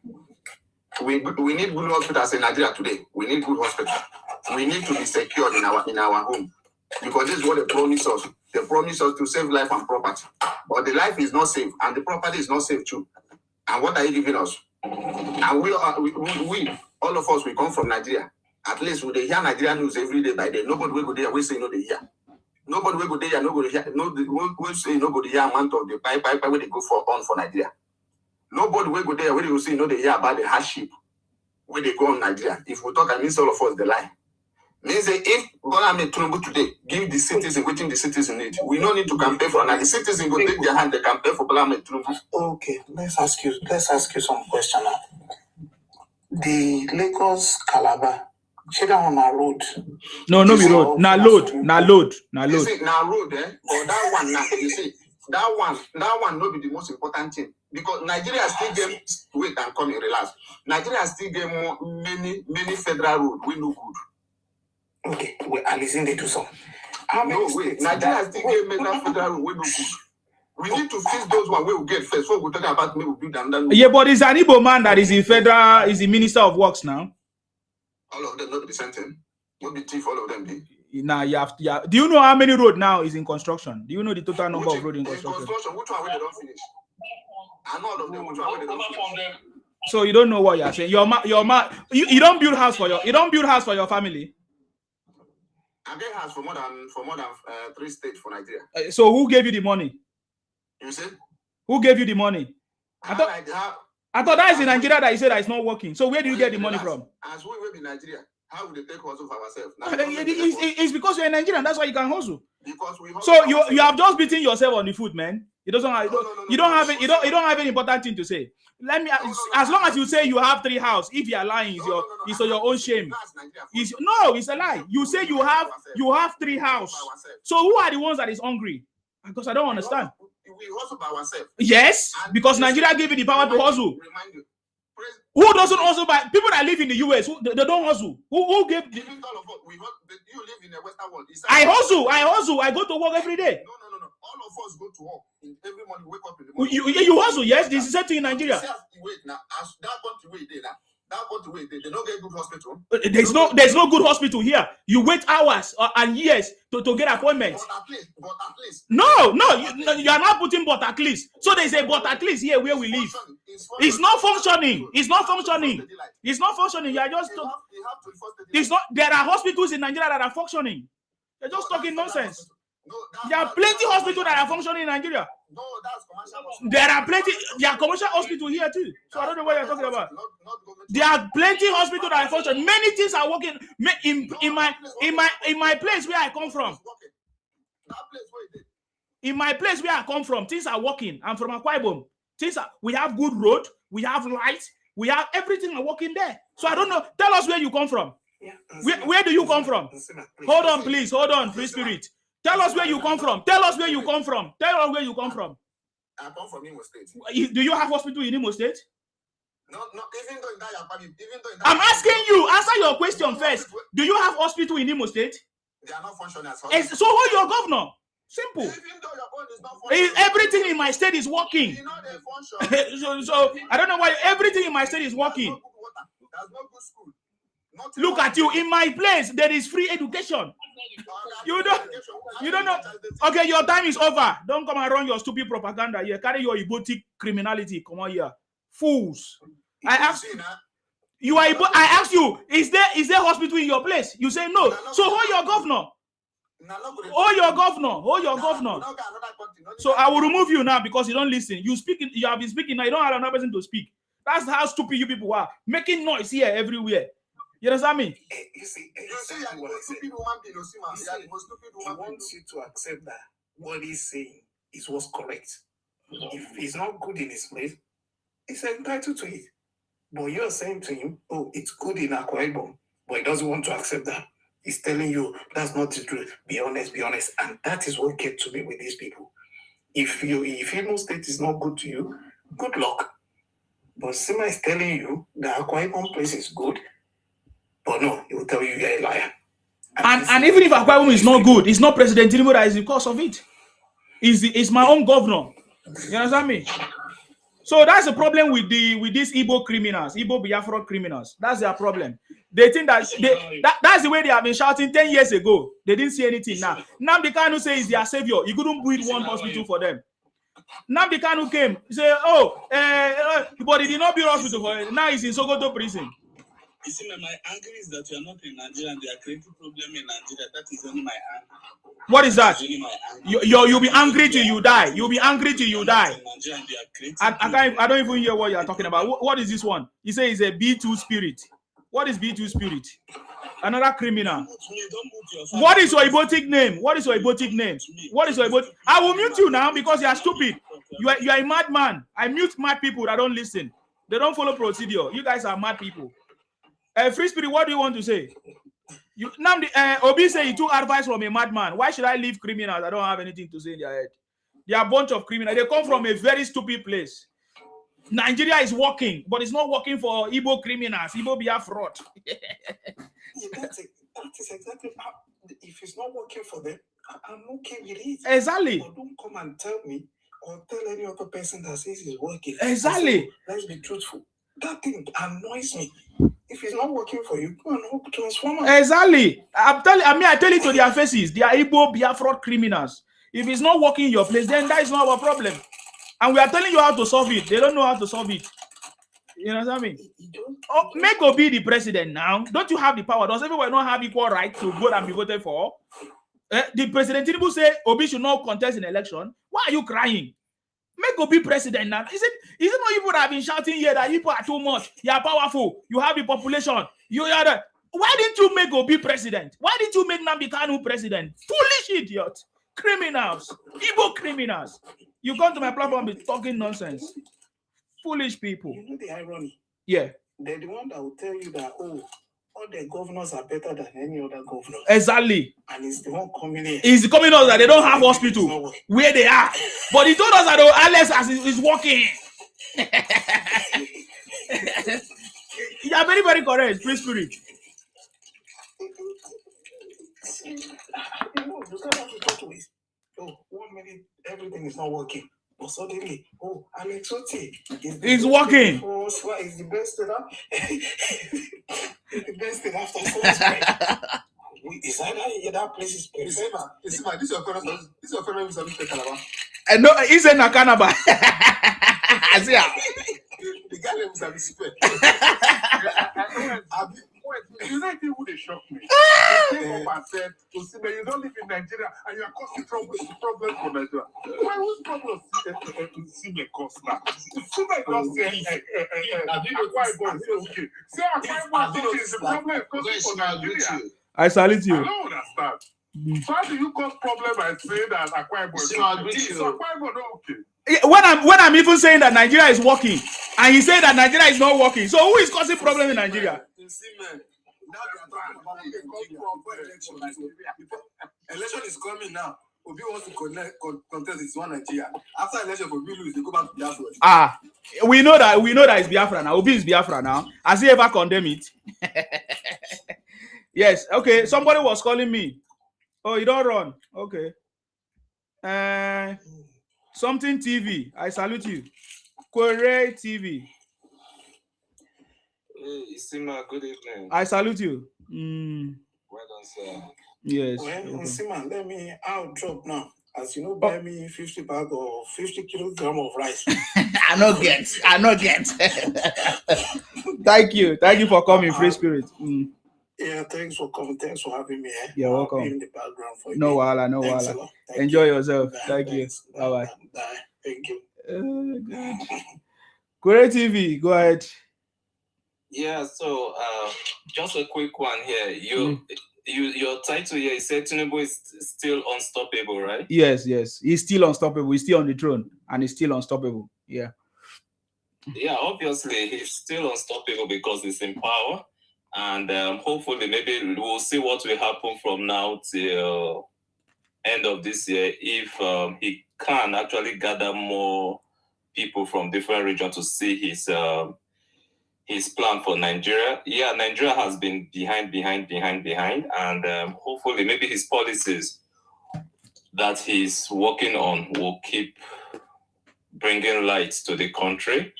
We need good hospitals in Nigeria today. We need good hospital. We need to be secured in our home, because this is what they promise us. They promise us to save life and property, but the life is not safe and the property is not safe too. And what are you giving us? And we all of us, we come from Nigeria. At least we hear Nigerian news every day by day. Nobody will go there. We say no, they hear. Nobody will go there. Nobody hear. We say nobody hear amount of the pipe where they go for Nigeria. Nobody will go there. Where they will say no, they hear about the hardship where they go on Nigeria. If we talk, I mean all of us the lie. Means that if Bola Tinubu today give the citizen waiting the citizen need, we don't need to campaign for now. The citizen go take their hand, they campaign for Bola Tinubu. Okay, let's ask you some question now. The Lagos Calabar, check on our road. No be road. Na load. You see, now road, but that one now, you see, that one no be the most important thing. Because Nigeria still get wait and come and relax. Nigeria still get many federal road we no good. Okay, well, at least they do some. Nigeria still get many federal road we no good. We need to fix those one we will get first. So we'll talk about maybe build and yeah, but it's an Igbo man that is the federal, is the Minister of Works now. All of them not be the same thing. Not be thief, all of them be. Now you have. Do you know how many road now is in construction? Do you know the total number of road in construction? Which one they don't finish? I know all of them. Which one they don't finish? So you don't know what you're saying. You don't build house for your family. I get house for more than 3 states for Nigeria. So who gave you the money? You said? Who gave you the money? I thought that is in Nigeria that you said that it's not working. So where do you get the money from? As we live in Nigeria, how would they take hustle for ourselves? It's because you're in Nigeria, that's why you can hustle. Because we hustle. So you have just beaten yourself on the foot, man. You don't have any important thing to say. Let me as long as you say you have 3 houses, if you are lying, it's your own shame. It's a lie. You say you have 3 houses. So who are the ones that is hungry? Because I don't understand. We hustle by ourselves. Yes, because Nigeria gave you the power to hustle. Who doesn't hustle by people that live in the US? They don't hustle. Who gave? You live in the Western world. I hustle. I go to work every day. No. All of us go to work. Every morning wake up in the morning. You hustle. Yes, this is set in Nigeria. Wait now. As that country wait there now. That country wait they don't get good hospital. There's no good hospital here. You wait hours and years to get appointments. But at least. No, you are not putting but at least. So there's a but at least here where we live. It's not functioning. It's not functioning. You are just. It's not. There are hospitals in Nigeria that are functioning. You're just talking nonsense. There are plenty of hospitals that are functioning in Nigeria. No, that's commercial. There are plenty. There are commercial hospitals here too. So I don't know what you're talking about. There are plenty of hospitals that are functioning. Many things are working. In my place where I come from. In my place where I come from, things are working. I'm from Akwa Ibom. We have good road. We have light. We have everything are working there. So I don't know. Tell us where you come from. Where do you come from? Hold on, please. Hold on, free spirit. Tell us where you come from. I come from Imo State. Do you have hospital in Imo State? No, even though in that I'm asking you, answer your question first. Do you have hospital in Imo State? They are not functioning as so who your governor? Simple. Even though your own is not functioning. Everything in my state is working. You know they function. so I don't know why everything in my state is working. There's no good school. Look at you. In my place, there is free education. You don't know. Okay, your time is over. Don't come and run your stupid propaganda here. Carry your Ibotic criminality. Come on here. Fools. I asked you. I asked you, is there hospital in your place? You say no. So hold your governor. So I will remove you now because you don't listen. You have been speaking now. You don't have another person to speak. That's how stupid you people are. Making noise here everywhere. You understand me? You see, I want you to accept that what he's saying is what's correct. If he's not good in his place, he's entitled to it. But you're saying to him, oh, it's good in Akwa Ibom, but he doesn't want to accept that. He's telling you that's not the truth. Be honest. And that is what gets to me with these people. If Imo State is not good to you, good luck. But Sima is telling you that Akwa Ibom place is good. But no, he will tell you you're a liar. And even if Akwa Ibom is not good, it's not President Tinubu that is the cause of it. It's my own governor. You understand me? So that's the problem with these Igbo criminals, Igbo Biafra criminals. That's their problem. They think that that's the way they have been shouting 10 years ago. They didn't see anything now. Nnamdi Kanu say is their savior. He couldn't build one hospital for them. Nnamdi Kanu came. He said, but he did not build hospital for him. Now he's in Sokoto prison. You see, my anger is that you are not in Nigeria and they are creating problem in Nigeria. That is only my anger. What is that? You'll be angry till you die. You'll be angry till you die. I don't even hear what you are talking about. What is this one? He says it's a B2 spirit. What is B2 spirit? Another criminal. What is your Ibotic name? What is your Ibotic name? What is your Ibotic? I will mute you now because you are stupid. You are a madman. I mute mad people that don't listen. They don't follow procedure. You guys are mad people. Free Spirit, what do you want to say? Obi say he took advice from a madman. Why should I leave criminals? I don't have anything to say in their head. They are a bunch of criminals. They come from a very stupid place. Nigeria is working, but it's not working for Igbo criminals. Igbo be a fraud. That is exactly how, if it's not working for them, I'm okay with it. Exactly. But don't come and tell me or tell any other person that says it's working. Exactly. Say, let's be truthful. That thing annoys me. If it's not working for you, go and hope transform. Exactly. I tell it to their faces. They are Igbo Biafra criminals. If it's not working in your place, then that is not our problem. And we are telling you how to solve it. They don't know how to solve it. You know what I mean? Make Obi the president now. Don't you have the power? Does everyone not have equal right to vote and be voted for? The President Tinubu say Obi should not contest an election. Why are you crying? Make Obi president now. Is it not you that have been shouting here that people are too much? You are powerful. You have the population. You are the... Why didn't you make Obi president? Why didn't you make Nnamdi Kanu president? Foolish idiot. Criminals. Igbo criminals. You come to my platform and be talking nonsense. Foolish people. You know the irony? Yeah. They're the one that will tell you that, all the governors are better than any other governor. Exactly. And it's the one coming in. It's coming out that they don't have hospital where they are. But he told us that Alex is working. You are very, very correct, Free Spirit. You can't have to talk to it. 1 minute, everything is not working. But suddenly, Alex Otti is working. Why is the best thing? The best thing after so is that place is perfect. This is your friend. This is your friend who's a Mr. Calabar. No, he's in Nakanaba. The guy name is a Mr. You know people they shock me. They came up and said, you don't live in Nigeria and you are causing problems for Nigeria. Why whose problem Sime cause now? Sime just say, Akwa Ibom is okay. Say Akwa Ibom is the problem is causing for Nigeria. I salute you. I don't understand. So how do you cause problem by saying that Akwa Ibom is okay? So Akwa Ibom not okay. When I'm even saying that Nigeria is working, and he said that Nigeria is not working, so who is causing problem in Nigeria? Election is coming now. Obi wants to contest this one Nigeria. After election, Obi lose, they go back to Biafra. We know that it's Biafra now. Obi is Biafra now. Has he ever condemned it? Yes. Okay. Somebody was calling me. Oh, you don't run. Okay. Something TV. I salute you. Kore TV. Hey, Isima, good evening. I salute you. Well done, sir. Yes. Well, Isima, I'll drop now. As you know, buy me 50 bag or 50 kilogram of rice. I not get. Thank you for coming, Free Spirit. Yeah, thanks for coming. Thanks for having me. You're welcome. In the background for you. No wala. Enjoy yourself. Thank you. Bye. Thank you. Great TV. Go ahead. Yeah. So, just a quick one here. Your title here, you said Tinubu is still unstoppable, right? Yes. He's still unstoppable. He's still on the throne, and he's still unstoppable. Yeah. Yeah. Obviously, he's still unstoppable because he's in power. And hopefully, maybe we'll see what will happen from now till end of this year if he can actually gather more people from different regions to see his plan for Nigeria. Yeah, Nigeria has been behind, and hopefully maybe his policies that he's working on will keep bringing light to the country.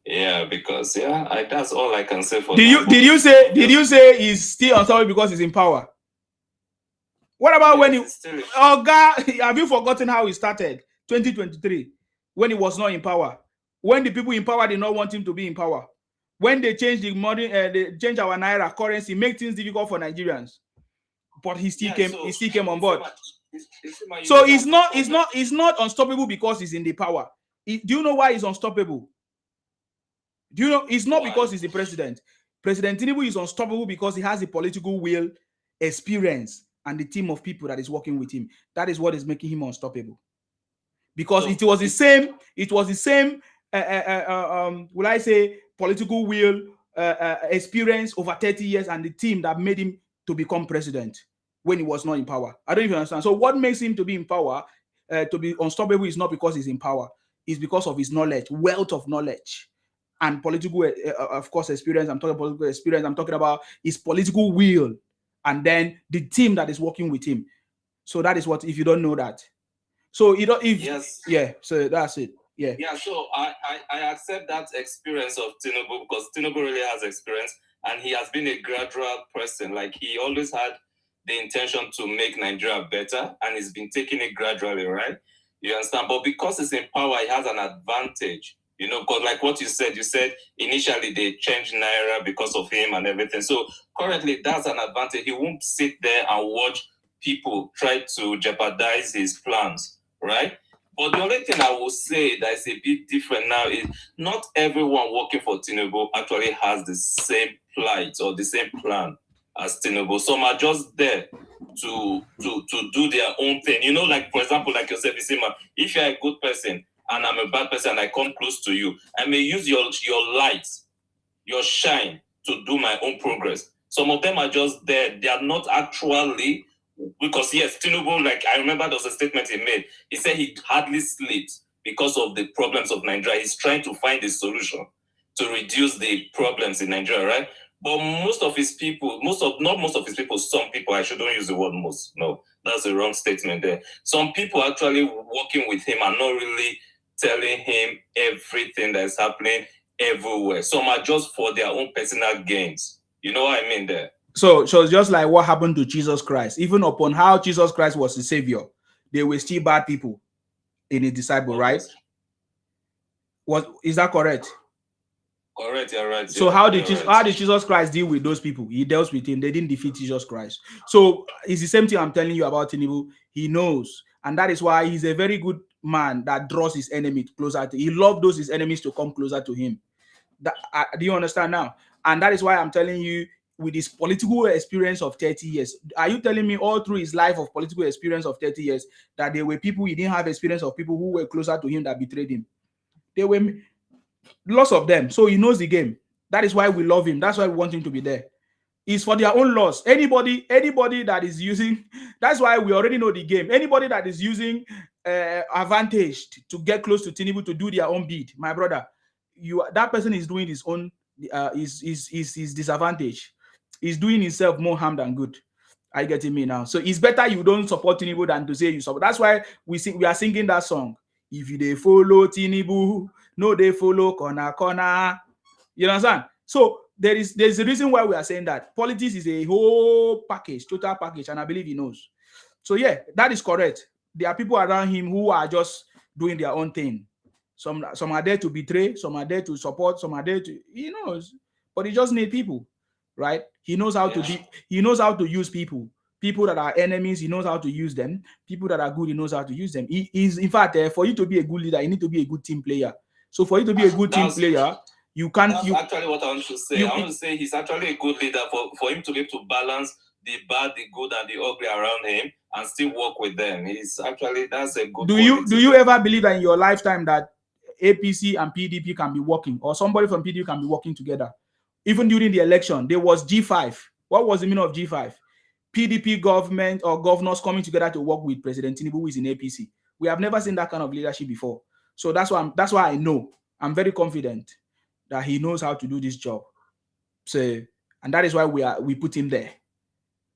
Yeah, because that's all I can say for now. Did you say he's still unstoppable because he's in power? What about when he God, have you forgotten how he started 2023 when he was not in power? When the people in power did not want him to be in power? When they changed the money, they changed our naira currency, make things difficult for Nigerians. But he still came on board. So he's not unstoppable because he's in the power. Do you know why he's unstoppable? Do you know it's not because he's the president? President Tinubu is unstoppable because he has the political will, experience, and the team of people that is working with him. That is what is making him unstoppable. Because it was the same, will I say, political will, experience over 30 years, and the team that made him to become president when he was not in power. I don't even understand. So what makes him to be in power, to be unstoppable, is not because he's in power. It's because of his knowledge, wealth of knowledge, and political, of course, experience. I'm talking about political experience. I'm talking about his political will, and then the team that is working with him. So that is what, if you don't know that. So you don't, so that's it. Yeah, so I accept that experience of Tinubu because Tinubu really has experience and he has been a gradual person. Like, he always had the intention to make Nigeria better and he's been taking it gradually, right? You understand? But because he's in power, he has an advantage. You know, because like what you said initially they changed Naira because of him and everything. So currently that's an advantage. He won't sit there and watch people try to jeopardize his plans, right? But the only thing I will say that is a bit different now is not everyone working for Tinubu actually has the same plight or the same plan as Tinubu. Some are just there to do their own thing. You know, like, for example, like yourself, you say, man, if you're a good person and I'm a bad person and I come close to you, I may use your light, your shine to do my own progress. Some of them are just there. They are not actually, because yes, Tinubu, like I remember there was a statement he made. He said he hardly sleeps because of the problems of Nigeria. He's trying to find a solution to reduce the problems in Nigeria, right? But most of his people, some people, I shouldn't use the word most. No, that's a wrong statement there. Some people actually working with him are not really telling him everything that's happening everywhere. Some are just for their own personal gains. You know what I mean there? So it's just like what happened to Jesus Christ. Even upon how Jesus Christ was the savior, they were still bad people in his disciple, right? Is that correct? Correct, you're right. So how did Jesus Christ deal with those people? He dealt with him. They didn't defeat Jesus Christ. So it's the same thing I'm telling you about Tinubu. He knows, and that is why he's a very good man that draws his enemy closer to. He loves his enemies to come closer to him. Do you understand now? And that is why I'm telling you, with his political experience of 30 years, are you telling me all through his life of political experience of 30 years that there were people he didn't have experience of, people who were closer to him that betrayed him? There were lots of them. So he knows the game. That is why we love him. That's why we want him to be there. It's for their own loss. Anybody that is using, that's why we already know the game. Anybody that is using advantage to get close to Tinubu to do their own bid, my brother, that person is doing his own his disadvantage. He's doing himself more harm than good. Are you getting me now? So it's better you don't support Tinubu than to say you support. That's why we are singing that song. If they follow Tinubu, no, they follow corner. You understand? So there's a reason why we are saying that. Politics is a whole package, total package, and I believe he knows. So yeah, that is correct. There are people around him who are just doing their own thing. Some are there to betray, some are there to support, some are there to, he knows, but he just needs people, right? He knows how to he knows how to use people that are enemies. He knows how to use them. People that are good, he knows how to use them. He's in fact, for you to be a good leader, you need to be a good team player. So for you to be a good team player, you can't. That's actually what I want to say. I want to say he's actually a good leader for him to be able to balance the bad, the good, and the ugly around him and still work with them. That's a good. Do you ever believe that in your lifetime that APC and PDP can be working, or somebody from PDP can be working together? Even during the election, there was G5. What was the meaning of G5? PDP government or governors coming together to work with President Tinubu, who is in APC. We have never seen that kind of leadership before. So that's why I know. I'm very confident that he knows how to do this job. So, and that is why we put him there.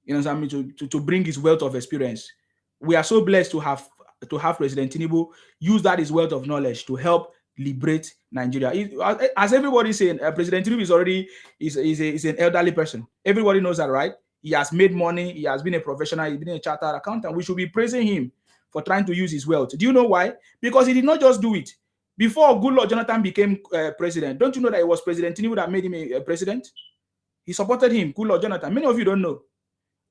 You know what I mean? To bring his wealth of experience. We are so blessed to have President Tinubu use that his wealth of knowledge to help liberate Nigeria. As everybody's saying, President Tinubu is already is an elderly person. Everybody knows that, right? He has made money. He has been a professional. He's been a chartered accountant. We should be praising him for trying to use his wealth. Do you know why? Because he did not just do it. Before Goodluck Jonathan became president, don't you know that it was President Tinubu that made him a president? He supported him, Goodluck Jonathan. Many of you don't know.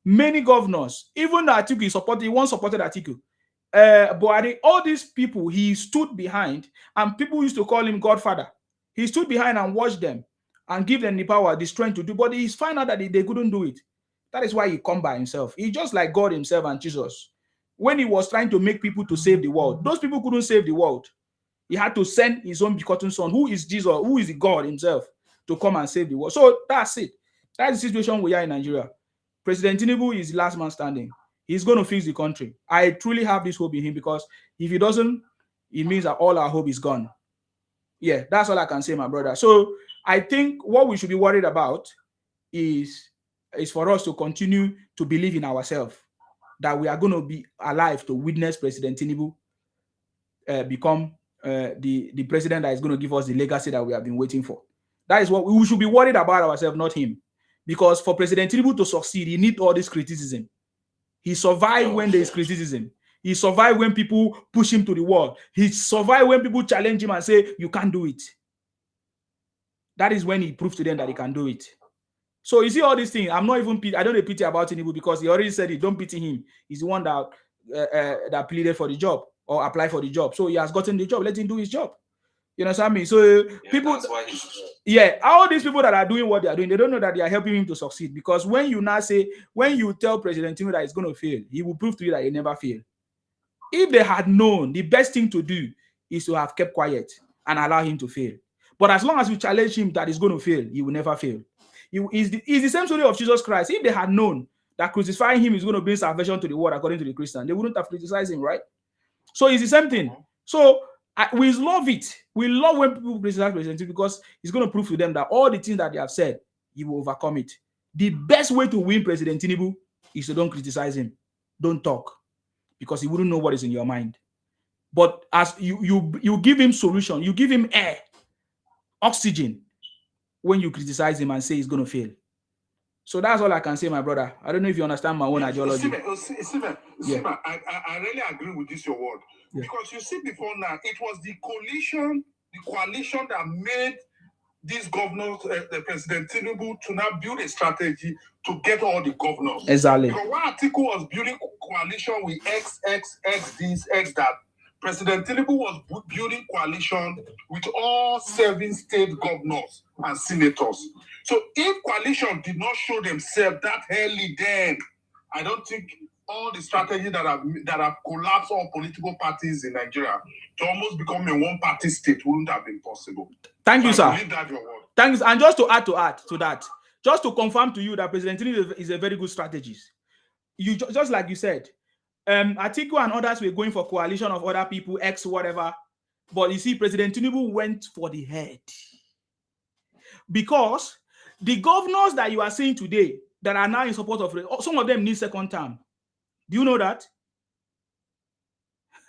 Many governors, even Atiku, he once supported Atiku. Buhari, all these people he stood behind, and people used to call him Godfather. He stood behind and watched them and give them the power, the strength to do, but he's found out that they couldn't do it. That is why he come by himself. He's just like God himself and Jesus. When he was trying to make people to save the world, those people couldn't save the world. He had to send his own begotten son, who is Jesus, who is God himself, to come and save the world. So that's it. That's the situation we are in Nigeria. President Tinubu is the last man standing. He's going to fix the country. I truly have this hope in him, because if he doesn't, it means that all our hope is gone. Yeah, that's all I can say, my brother. So I think what we should be worried about is for us to continue to believe in ourselves, that we are going to be alive to witness President Tinubu become the president that is going to give us the legacy that we have been waiting for. That is what we should be worried about ourselves, not him. Because for President Tinubu to succeed, he needs all this criticism. He survived when there is criticism. He survived when people push him to the wall. He survived when people challenge him and say, you can't do it. That is when he proved to them that he can do it. So you see all these things. I don't pity about Tinubu, because he already said it. Don't pity him. He's the one that that pleaded for the job or applied for the job. So he has gotten the job. Let him do his job. You know what I mean? So people, all these people that are doing what they are doing, they don't know that they are helping him to succeed. Because when you tell President Tinubu that he's going to fail, he will prove to you that he never failed. If they had known, the best thing to do is to have kept quiet and allow him to fail. But as long as you challenge him that he's going to fail, he will never fail. It's the same story of Jesus Christ. If they had known that crucifying him is going to bring salvation to the world according to the Christian, they wouldn't have criticized him, right? So it's the same thing. So we love it. We love when people criticize President Tinubu, because he's going to prove to them that all the things that they have said, he will overcome it. The best way to win President Tinubu is to don't criticize him. Don't talk, because he wouldn't know what is in your mind. But as you give him solution, you give him air, oxygen, when you criticize him and say he's going to fail. So that's all I can say, my brother. I don't know if you understand my own ideology. I really agree with this, your word. Yeah. Because you see, before now, it was the coalition that made these governors, the President Tinubu, to now build a strategy to get all the governors. Exactly. Because while Atiku was building coalition with X this, X that, President Tinubu was building coalition with all 7 state governors and senators. So if coalition did not show themselves that early, then I don't think all the strategies that have collapsed all political parties in Nigeria to almost become a one-party state wouldn't have been possible. Thank you, sir. I believe that your word. Thanks. And just to add to that, just to confirm to you that President Tinubu is a very good strategist. You just like you said, Atiku and others were going for coalition of other people, X whatever. But you see, President Tinubu went for the head. Because the governors that you are seeing today that are now in support of, some of them need second term. Do you know that?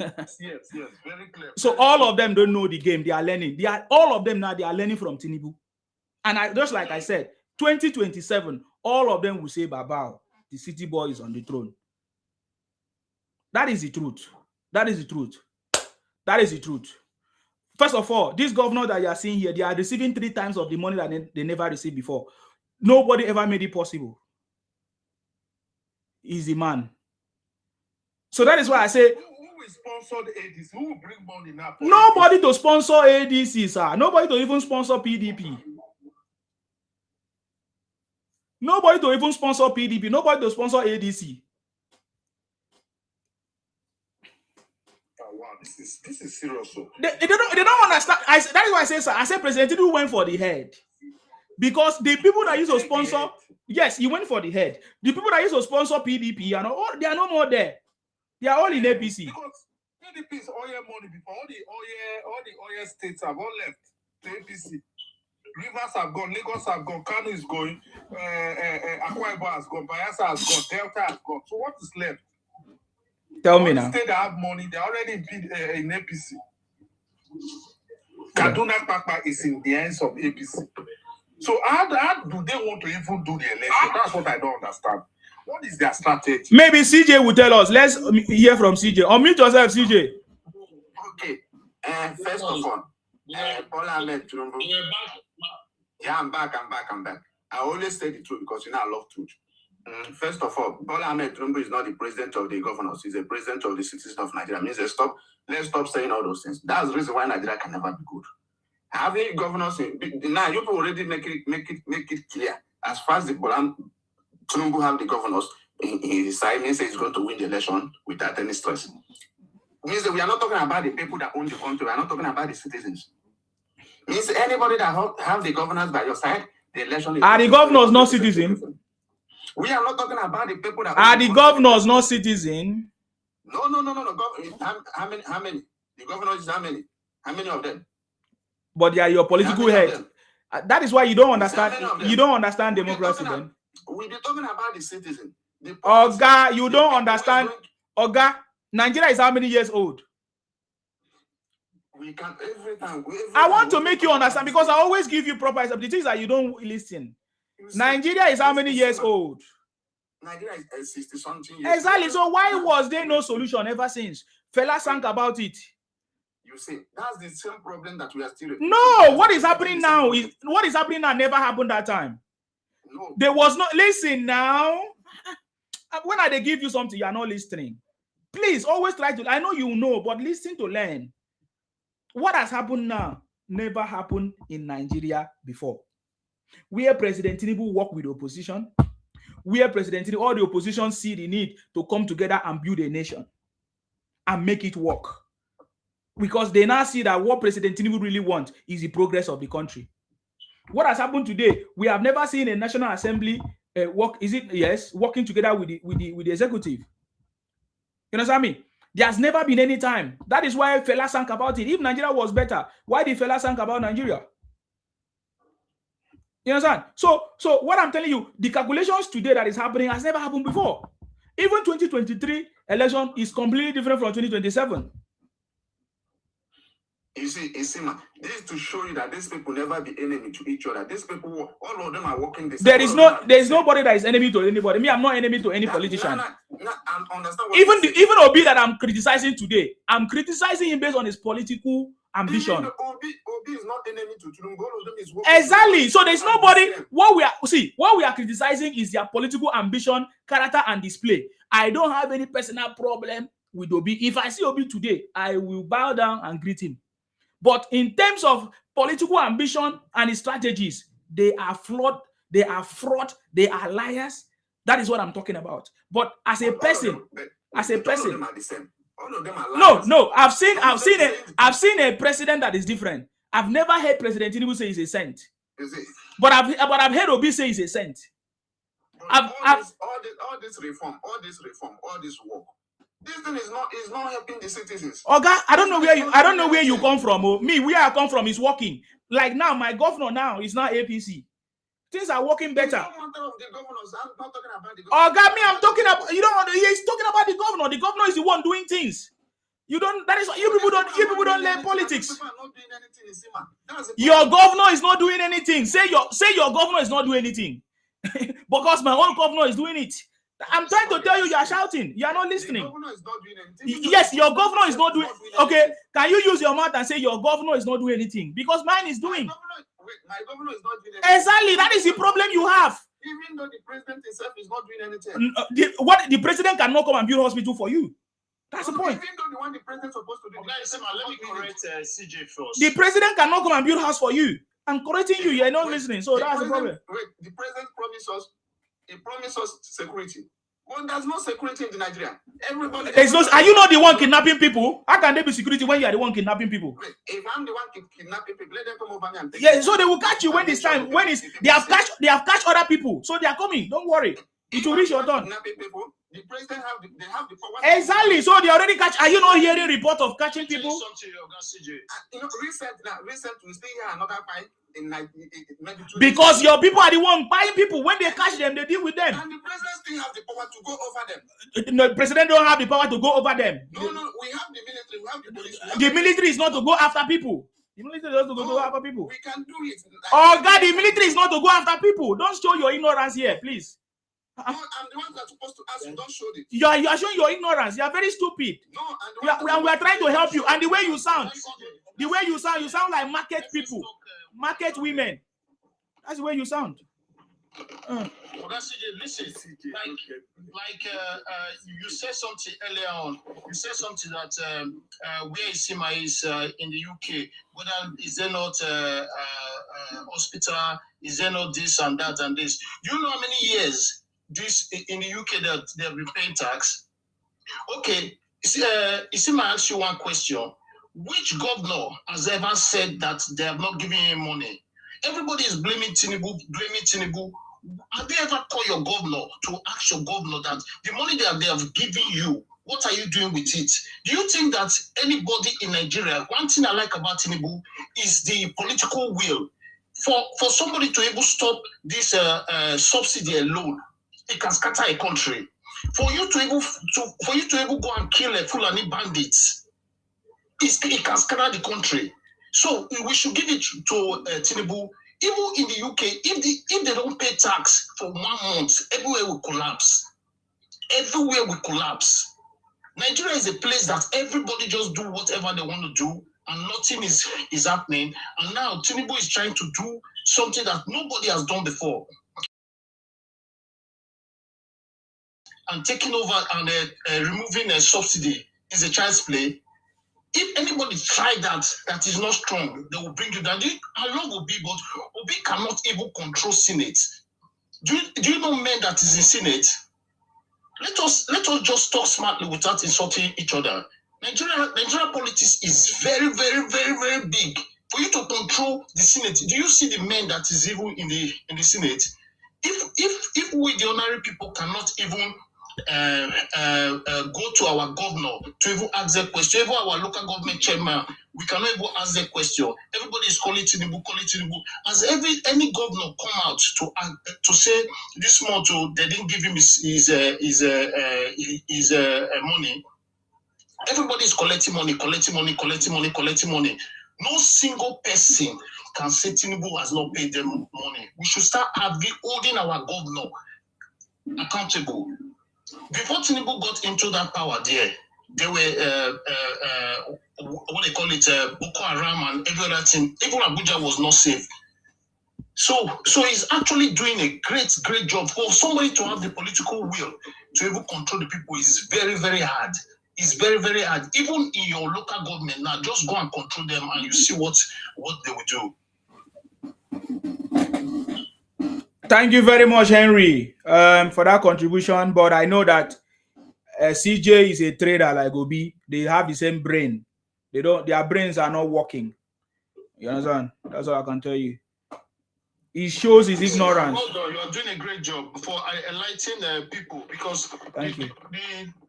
Yes, very clear. So all of them don't know the game. They are learning. All of them now, they are learning from Tinubu. And just like I said, 2027, all of them will say, Babao, the city boy is on the throne. That is the truth. That is the truth. That is the truth. First of all, these governors that you are seeing here, they are receiving 3 times of the money that they never received before. Nobody ever made it possible. He's the man. So that is why I say, who will sponsor the ADC? Who will bring money now? Nobody to sponsor ADC, sir. Nobody to even sponsor PDP. Nobody to even sponsor PDP. Nobody to sponsor ADC. Wow, this is serious. So. They don't understand. That is why I say, sir. I said President Tinubu went for the head. Because the people that used to sponsor, yes, he went for the head. The people that used to sponsor PDP, they are no more there. They are all in APC. Because PDP is oil money before all the oil states have all left to APC. Rivers have gone, Lagos have gone, Kano is going, Akwa Ibom has gone, Bayelsa has gone, Delta has gone. So what is left? Tell me now. State that have money, they already in APC. Kaduna Papa is in the hands of APC. So how do they want to even do the election? That's what I don't understand. What is their strategy? Maybe CJ will tell us. Let's hear from CJ. Unmute yourself, CJ. Okay. First of all, Paul Ahmed Tinubu. Yeah, I'm back. I always say the truth because I love truth. First of all, Paul Ahmed Tinubu is not the president of the governors. He's the president of the citizens of Nigeria. Means let's stop saying all those things. That's the reason why Nigeria can never be good. Having governors now, you already make it clear. As far as the Tinubu have the governors, he decided means he's going to win the election without any stress. Means that we are not talking about the people that own the country. We are not talking about the citizens. Means anybody that have the governors by your side, the election is... Are the governors not citizens? We are not talking about the people that... Are the governors not citizens? No. How many? The governors is how many? How many of them? But they are your political head. That is why you don't understand. You don't understand democracy then. We'll be talking about the citizen. Oga, you don't understand. Oga, Nigeria is how many years old? We can every time. I want to make you understand because I always give you proper example. The things that you don't listen. Nigeria is how many years old? Nigeria is 60-something years. Exactly. So why was there no solution ever since? Fella sang about it. You see, that's the same problem that we are still... No, what is happening now never happened that time. No. There was no... Listen now. When I give you something, you are not listening. Please, always try to... I know you know, but listen to learn. What has happened now never happened in Nigeria before. Where President Tinubu work with the opposition, where President Tinubu, all the opposition see the need to come together and build a nation and make it work. Because they now see that what President Tinubu really wants is the progress of the country. What has happened today? We have never seen a National Assembly working together with the executive. You know what I mean? There's never been any time. That is why Fela sang about it. If Nigeria was better, why did Fela sang about Nigeria? You understand? So what I'm telling you, the calculations today that is happening has never happened before. Even 2023 election is completely different from 2027. You see, man, this is to show you that these people never be enemy to each other. These people, all of them are working this. There is nobody that is enemy to anybody. Me, I'm not enemy to any politician. I understand what even Obi that I'm criticizing today, I'm criticizing him based on his political ambition. Even Obi is not enemy to Tinubu. All of them is working. Exactly. So there's nobody. What we are criticizing is their political ambition, character, and display. I don't have any personal problem with Obi. If I see Obi today, I will bow down and greet him. But in terms of political ambition and his strategies, they are flawed, they are fraud, they are liars. That is what I'm talking about. But as a person, all of them are the same. All of them are liars. No, I've seen a president that is different. I've never heard President Tinubu say he's a saint. But I've heard Obi say he's a saint. All this reform, all this work. This thing is not helping the citizens. Oga, I don't know where you come from. Oh. Me, where I come from is working. Like now, my governor now is not APC. Things are working better. Oga, me, I'm talking about. He's talking about the governor. The governor is the one doing things. You don't. That is what you people don't learn politics. Your governor is not doing anything. Say your governor is not doing anything. Because my own governor is doing it. I'm trying to tell you, you are shouting. You are not listening. Yes, your governor is not doing. Okay, can you use your mouth and say your governor is not doing anything? Because mine is doing. My governor is not doing anything. Exactly, that is the problem you have. Even though the president himself is not doing anything. The president cannot come and build a hospital for you. That's the point. Even though the one the president is supposed to do. Let me correct CJ first. The president cannot come and build a house for you. I'm correcting you. You are not listening. So that's the problem. Wait, the president promised us security. Well, there's no security in Nigeria. Everybody. Are you not the one kidnapping people? How can there be security when you are the one kidnapping people? Wait, if I'm the one kidnapping people, let them come over me and take. Yeah, so they will catch you when it's time. When it's they have catch other people, so they are coming. Don't worry, it will reach your turn. People, the president have the power. Exactly. So they already catch. Are you not hearing report of catching people? Recent we still hear another fight. Because your people are the one buying people. When they catch them, they deal with them. And the president still have the power to go over them. No, the president don't have the power to go over them. No, we have the military, we have the police. The military is not to go after people. The military is not to go after people. We can do it. Oh God, the military is not to go after people. Don't show your ignorance here, please. No, I'm the one that's supposed to ask you. Don't show it. You are showing your ignorance. You are very stupid. No, we are trying to help you. And the way you sound, you sound like market people, market women. That's the way you sound. Listen, you said something earlier on. You said something that where Isima is in the UK, whether is there not hospital, is there not this and that and this? Do you know how many years this in the UK that they have been paying tax? Okay, Isima asks you one question. Which governor has ever said that they have not given him money? Everybody is blaming Tinubu. Have they ever called your governor to ask your governor that the money that they have given you, what are you doing with it? Do you think that anybody in Nigeria, one thing I like about Tinubu is the political will. For somebody to able stop this subsidy alone, it can scatter a country. For you to able go and kill a Fulani bandits, it can scatter the country. So we should give it to Tinubu. Even in the UK, if they don't pay tax for 1 month, everywhere will collapse. Everywhere will collapse. Nigeria is a place that everybody just do whatever they want to do, and nothing is happening. And now Tinubu is trying to do something that nobody has done before. And taking over and removing a subsidy is a child's play. If anybody try that is not strong, they will bring you down. How long will be? But Obi cannot even control Senate. Do you know men that is in Senate? Let us just talk smartly without insulting each other. Nigeria politics is very, very, very, very big. For you to control the Senate, do you see the men that is even in the Senate? If we the ordinary people cannot even go to our governor to even ask that question, even our local government chairman, we cannot even ask that question. Everybody is calling Tinubu. As any governor come out to say this month they didn't give him his money. Everybody is collecting money. No single person can say Tinubu has not paid them money. We should start holding our governor accountable. Before Tinubu got into that power they were what they call it, Boko Haram and every other thing. Even Abuja was not safe. So he's actually doing a great job. For somebody to have the political will to even control the people is very, very hard. It's very, very hard. Even in your local government now, just go and control them and you see what they will do. Thank you very much, Henry, for that contribution. But I know that CJ is a trader like Obi. They have the same brain. Their brains are not working. You understand? That's all I can tell you. It shows his ignorance. Well done. You are doing a great job for enlightening people, because the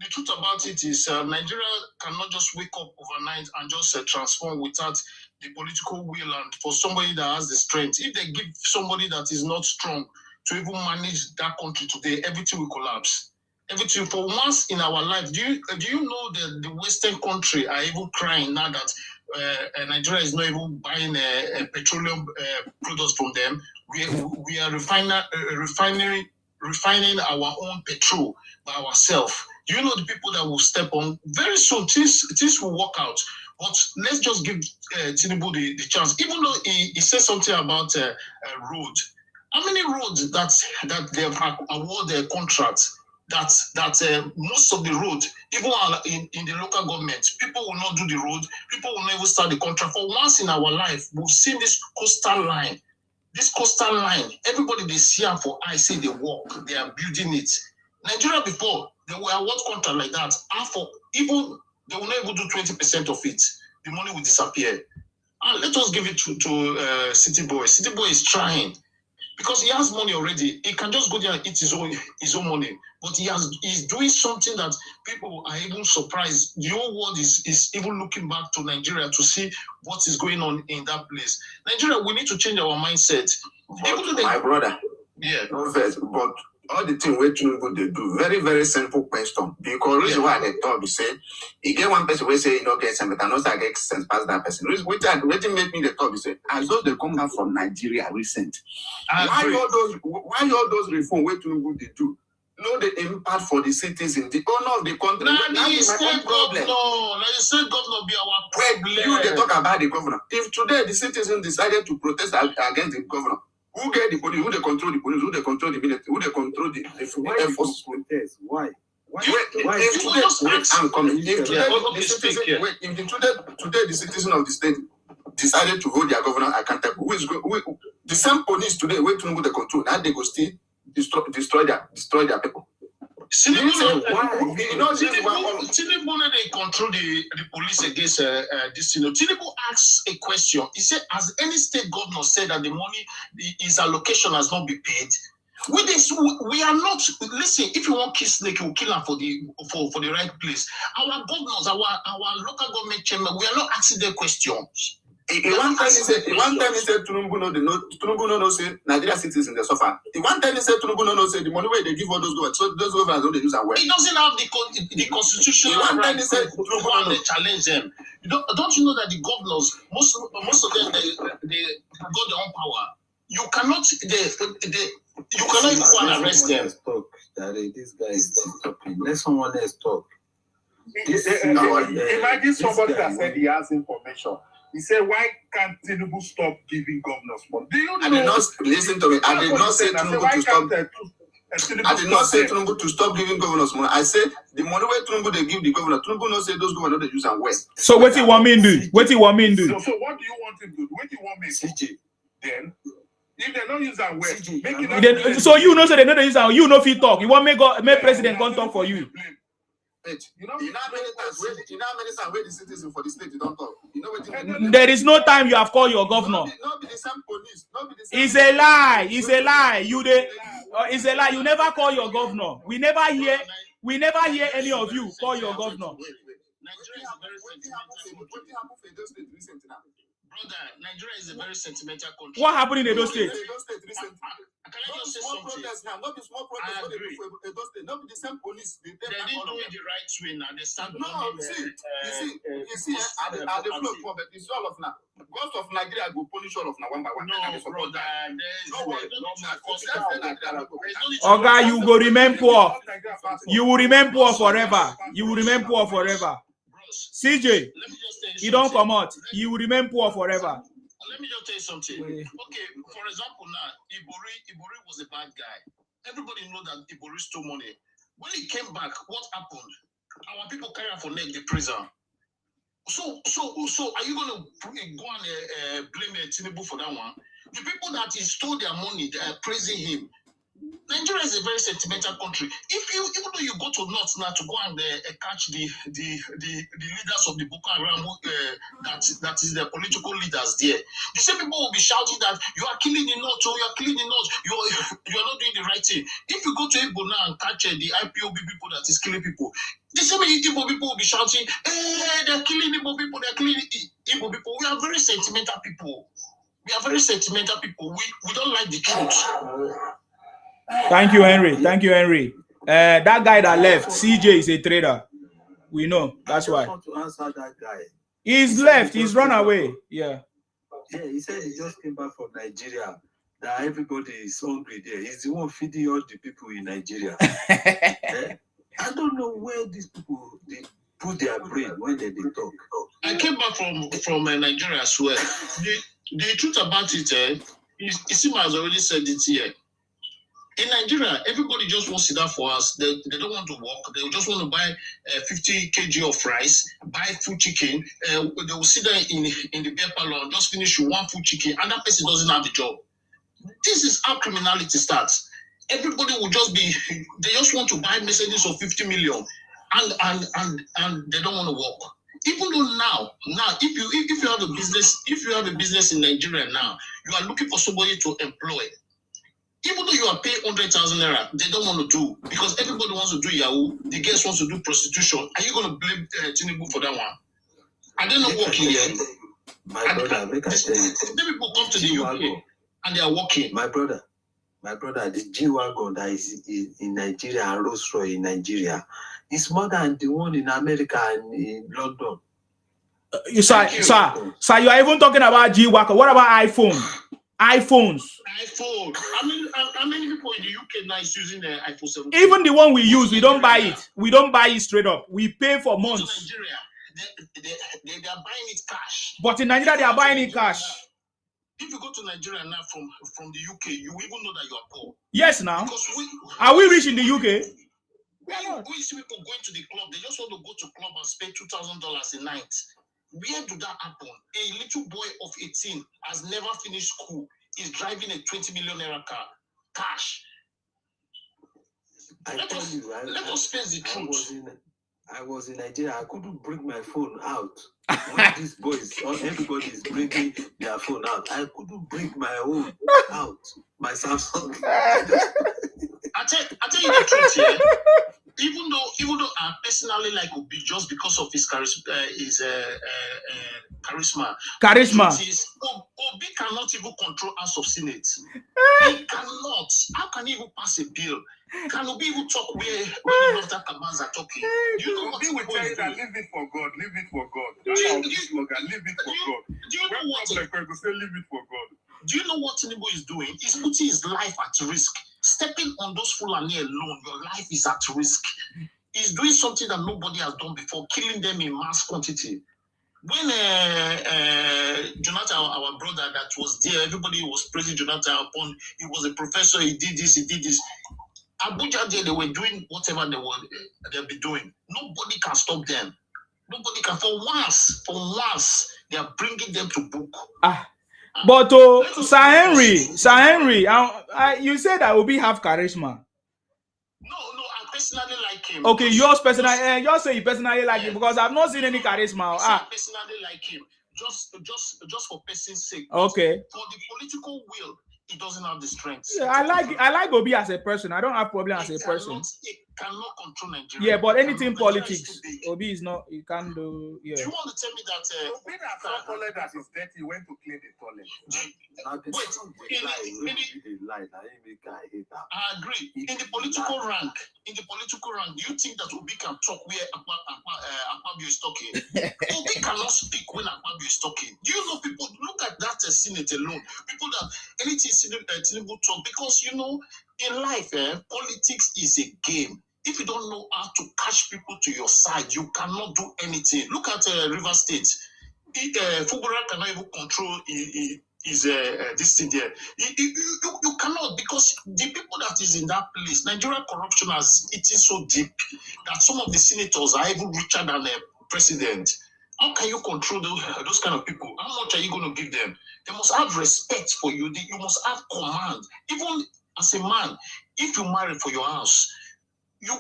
truth about it is Nigeria cannot just wake up overnight and just transform without the political will and for somebody that has the strength. If they give somebody that is not strong to even manage that country today, everything will collapse. Everything. For once in our life, do you know that the Western country are even crying now that Nigeria is not even buying petroleum products from them? We are refining our own petrol by ourselves. Do you know the people that will step on? Very soon, things will work out. But let's just give Tinubu the chance. Even though he said something about road. How many roads that they have awarded contracts that most of the road, even in the local government, people will not do the road. People will never start the contract. For once in our life, we've seen this coastal line. This coastal line, everybody they see them for I say they walk, they are building it. Nigeria before, they were award contract like that. Even they will not even do 20% of it. The money will disappear. Let us give it to City Boy. City Boy is trying. because he has money already. He can just go there and eat his own money. But he's doing something that people are even surprised. The whole world is even looking back to Nigeria to see what is going on in that place. Nigeria, we need to change our mindset. My brother. Yeah. No first, but all the thing where Tinubu they do, very, very simple question. Because reason why they talk, you say, you get one person will say, you know, get sense, but I know I get sense past that person. Waiting make me the talk, you say, as though they come back from Nigeria recent. Why all those reform where Tinubu they do? No, the impact for the citizens, the owner of the country. The state governor be our problem. You they talk about the governor. If today the citizens decided to protest against the governor, who get the police? Who they control the police? Who they control the military? Who they control the air force? Protest? Why? I'm coming. If today the citizen of the state decided to hold their governor accountable, the same police today wait to the control, now they go still destroy their people. Tinubu they control the police against this. Tinubu asks a question. He said, "Has any state governor said that the money, his allocation has not been paid?" With this, we are not. Listen, if you want kill snake, you kill him for the right place. Our governors, our local government chairman, we are not asking their questions. One time he said Tinubu no say Nigeria citizens they suffer. One time he said Tinubu no say the money where they give all those governments, so those governments don't they use and well. He doesn't have the constitutional right to challenge them. Don't you know that the governors, most of them they got their own power. You cannot you cannot even go and arrest them. This guy is talking. Let someone else talk. Imagine somebody that said he has information. He said, why can't Tinubu stop giving governors money? Do you know? I did not listen to me. I did not say Tinubu to stop. I did not say Tinubu to stop giving governors money. I said the money where Tinubu they give the governor. Tinubu not say those governors they use and west. So what do you want me to do? What do you want me to do? So what do you want him to do? What do you want me to do? Then, if they don't use and west, make it. So you know, so they know they use and you know if you talk. You want make president come talk for you. You know how many times where the citizen for the state you don't talk. You know what there is no time you have called your governor. Not be the same police. Not be the same. It's a lie. It's a lie. It's a lie. You never call your governor. We never hear any of you call your governor. Brother, Nigeria is a very sentimental country. What happened in Edo State? Can I just say something? Not the small protest. Not the same police. They didn't do it the right way now. They start you see, at the floor, but it's all of now. Ghost of Nigeria go punish all of now one by one. No, brother. Okay, you go remain poor. You will remain poor forever. You will remain poor forever. CJ, you don't come out. You will remain poor forever. Let me just tell you something. Okay, for example, now Ibori was a bad guy. Everybody know that Ibori stole money. When he came back, what happened? Our people carry him for neck the prison. So are you going to go and blame Tinubu for that one? The people that he stole their money, they are praising him. Nigeria is a very sentimental country. Even though you go to North now to go and catch the leaders of the Boko Haram, that is the political leaders there, the same people will be shouting that you are killing the North, or you are killing the North, you are not doing the right thing. If you go to Igbo now and catch the IPOB people that is killing people, the same Igbo people will be shouting, hey, they're killing Igbo people, they're killing Igbo people. We are very sentimental people. We don't like the truth. Thank you, Henry. That guy that left, CJ, is a trader. We know. That's why. I want to answer that guy. He's left. He's run away. Yeah. Yeah, he said he just came back from Nigeria. That everybody is hungry there. He's the one feeding all the people in Nigeria. I don't know where these people they put their brain when they talk. I came back from Nigeria as well. The truth about it, Isima has already said it here. In Nigeria, everybody just wants to sit down for us. They don't want to work. They just want to buy 50 kg of rice, buy full chicken. They will sit there in the beer parlor and just finish with one full chicken, and that person doesn't have the job. This is how criminality starts. Everybody will they just want to buy Mercedes of 50 million, and they don't want to work. Even though now, if you have a business in Nigeria now, you are looking for somebody to employ. you are paying 100,000 naira, they don't want to do because everybody wants to do Yahoo. The girls wants to do prostitution. Are you going to blame Tinubu for that one? Are they not working yet? My brother, make I tell you. The people come to the UK and they are working. My brother, the G-Wagon that is in Nigeria and Rolls-Royce in Nigeria is more than the one in America and in London. Sir, you are even talking about G-Wagon. What about iPhone? iPhones. iPhone. How many people in the UK now is using the iPhone 17? Even the one we use, we don't buy it. We don't buy it straight up. We pay for months. Nigeria, they are buying it cash. But in Nigeria, they are buying it cash. If you go to Nigeria now from the UK, you will even know that you are poor. Yes, now. Are we rich in the UK? We see people going to the club. They just want to go to club and spend $2,000 a night. Where did that happen? A little boy of 18 has never finished school. Is driving a 20 million naira car. Cash. Let us face the truth. I was in Nigeria. I couldn't bring my phone out. When these boys, everybody is bringing their phone out. I couldn't bring my own out. My Samsung. I tell you the truth here. Even though I personally like Obi just because of his charisma. Obi cannot even control House of Senate. He cannot. How can he even pass a bill? Can Obi even talk where the Northern Kabans are talking? Do you know what Obi will tell you that leave it for God, leave it for God. Leave it for God. Do you know what? Leave it for God. Do you know what Tinubu is doing? He's putting his life at risk. Stepping on those Fulani alone, your life is at risk. He's doing something that nobody has done before, killing them in mass quantity. When Jonathan, our brother that was there, everybody was praising Jonathan upon he was a professor, he did this. Abuja there, they were doing whatever they'll be doing. Nobody can stop them. Nobody can. For once, they are bringing them to book. But Sir Henry, you said that Obi have charisma. No, I personally like him. Okay, yours personally, yours say you personally like him because I've not seen any charisma. I personally like him, just for person's sake. Okay. For the political will, he doesn't have the strength. Yeah, I like Obi as a person. I don't have problem as a person. He cannot control Nigeria. Yeah, but anything politics, Obi is not. He can't do. Yeah. Do you want to tell me that? Obi that saw toilet that is dirty, he went to clean the toilet. I agree. In the political rank, do you think that Obi can talk where Akpabio is talking? Obi cannot speak when Akpabio is talking. Do you know people? Look at that Senate alone. People that anything Tinubu talk because you know in life, politics is a game. If you don't know how to catch people to your side, you cannot do anything. Look at River State. Fubara cannot even control this thing there. You cannot because the people that is in that place, Nigerian corruption has eaten so deep that some of the senators are even richer than the president. How can you control those kind of people? How much are you going to give them? They must have respect for you. You must have command. Even as a man, if you marry for your house, to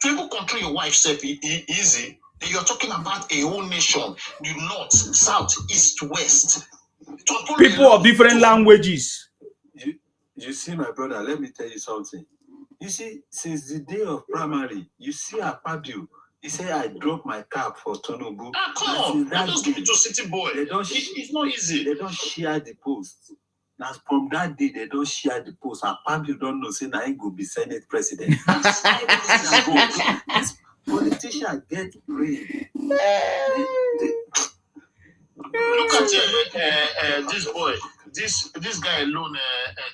even control your wife self easy. You're talking about a whole nation, the north, south, east, west. People of different languages. You see, my brother, let me tell you something. You see, since the day of primary, you see Akpabio. He said, I dropped my cap for Tinubu. Come on, let us give it to City Boy. It's not easy. They don't share the post. Now, from that day, they don't share the post. Akpabio don't know, say, now he will be Senate president. This politician get brain. Look at this boy, this guy alone,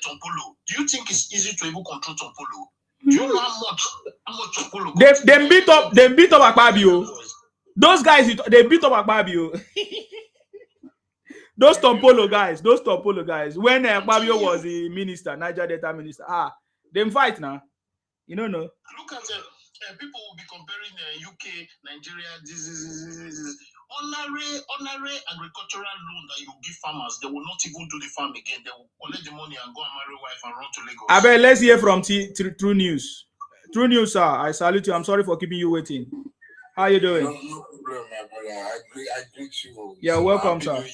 Tompolo. Do you think it's easy to even control Tompolo? Do you know how much Tompolo? They beat up Akpabio. Those guys, they beat up Akpabio. Those Tompolo guys. When Akpabio was the minister, Niger Delta minister, them fight now. You don't know. Look at people will be comparing UK, Nigeria. This. Honorary agricultural loan that you give farmers, they will not even do the farm again. They will collect the money and go and marry wife and run to Lagos. I bet let's hear from True News. True News, sir. I salute you. I'm sorry for keeping you waiting. How you doing? No problem, my brother. I greet you. Yeah, welcome, sir.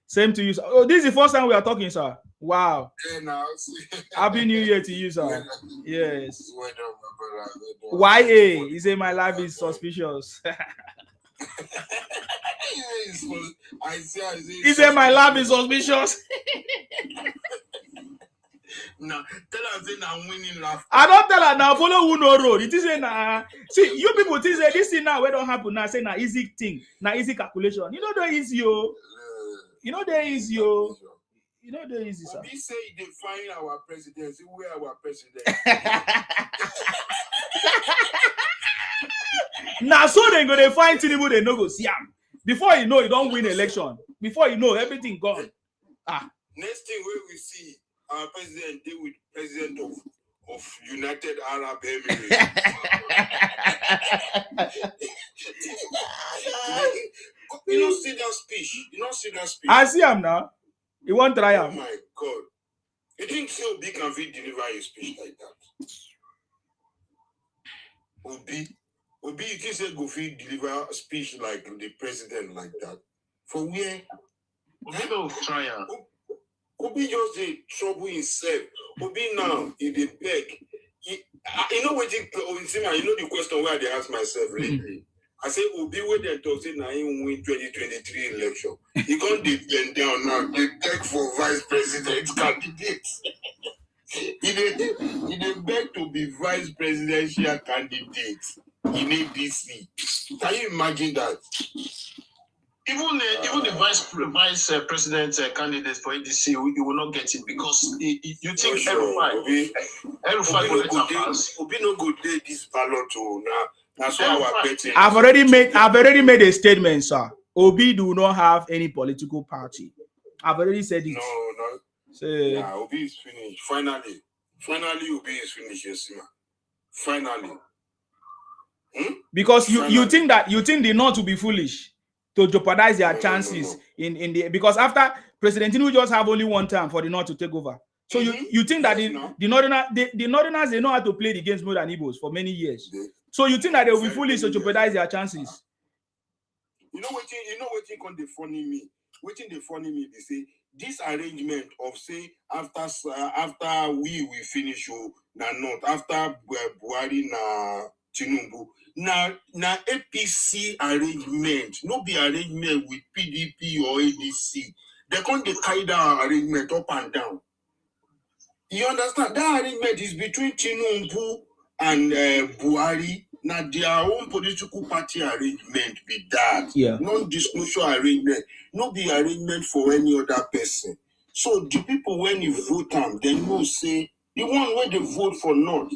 Same to you, sir. Oh, this is the first time we are talking, sir. Wow. Yeah, now, Happy New Year to you, sir. Yes. Well done, my brother. YA, he said my life is suspicious. I see. He said my life is suspicious. Now, tell her say now winning laugh. I don't tell her now, follow who no road. It is a see, you people think say this thing now where don't happen now, say now easy thing, now easy calculation. You know the easy yo. You know the easy yo. You know the easy, sir. We say they find our presidency, where our president. Now so they go they find Tinubu, they no go see him. Before you know, you don't win election. Before you know, everything gone. Next thing we see our president deal with president of United Arab Emirates. You don't see that speech. You don't see that speech. I see him now. You won't try him. Oh my God. You think so big can deliver a speech like that? Obi, you think say go fit deliver a speech like the president like that? For where? Obi don't try him. Obi just dey trouble himself. Obi now, he dey beg. You know what? You know the question where they ask myself lately. I say Obi when they talk say na him win 2023 election. He can't bend down now. They beg for vice president candidate. He dey beg to be vice presidential candidate in ADC. Can you imagine that? Even the vice president candidate for ADC, you will not get it because you think Erufai will let pass. Obi no go dey this ballot now. That's why our betting. I've already made a statement, sir. Obi do not have any political party. I've already said it. No. Say, yeah, Obi is finished. Finally, Obi is finished, yes, man. Finally. Because you think the North will be foolish to jeopardize their chances in the because after President Tinubu just have only one term for the North to take over. So you think that the Northerners they know how to play the games more than Igbos for many years. So you think that they will be foolish to jeopardize their chances? You know what can they funny me? Waiting they funny me, they say this arrangement of say after we finish na not after Buhari na Tinubu na APC arrangement, no be arrangement with PDP or ADC. They can't carry that arrangement up and down. You understand? That arrangement is between Tinubu and Buhari. Now their own political party arrangement be that. Yeah. Non-disclosure arrangement. No be arrangement for any other person. So the people when you vote them, they know say the one where they vote for not,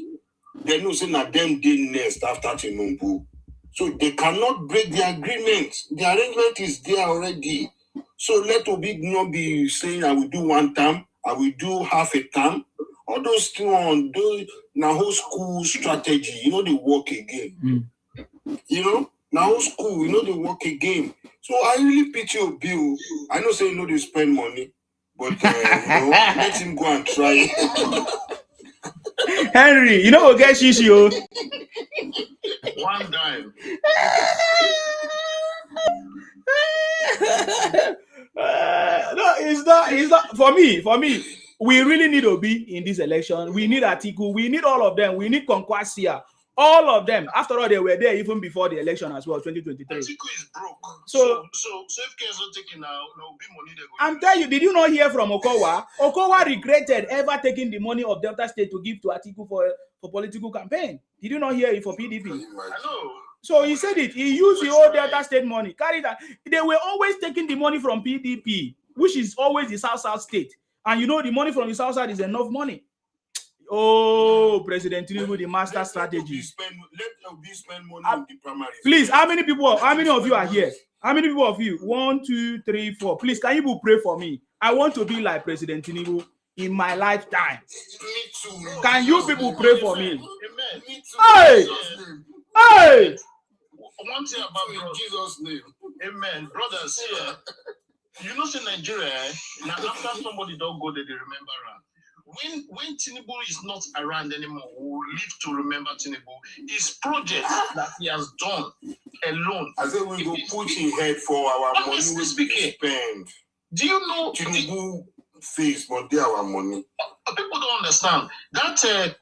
they know say na them day next after Tinubu. So they cannot break the agreement. The arrangement is there already. So let Obi not be saying I will do one term, I will do half a term. All those those now whole school strategy, you know they work again. You know, now whole school, you know they work again. So I really pity Obi. I know say you know they spend money, but you know, let him go and try. Henry, you know what get shishi oh. One dime. No, it's not for me. We really need Obi in this election. We need Atiku. We need all of them. We need Kwankwasia. All of them. After all, they were there even before the election as well, 2023. Atiku is broke. So if K is not taking now, Obi money they go. I'm telling you, did you not hear from Okowa? Okowa regretted ever taking the money of Delta State to give to Atiku for political campaign. Did you not hear it for PDP? I know. So he said it. He used the old Delta State money. Carry that. They were always taking the money from PDP, which is always the South state. And you know the money from the South side is enough money. Oh, President Tinubu, the master strategy. Let Obi spend money on the primaries. Please, how many of you are here? How many people of you? 1, 2, 3, 4. Please, can you pray for me? I want to be like President Tinubu in my lifetime. Me too. Can you people pray for me? Amen. Me too. Hey! Hey! One thing about Jesus' name. Amen. Brothers, here. You know, in Nigeria, now after somebody don't go there, they remember her. When Tinubu is not around anymore, we will live to remember Tinubu. His projects that he has done alone. I said we go put in head for our money we spend. Do you know Tinubu face, but they are our money. People don't understand that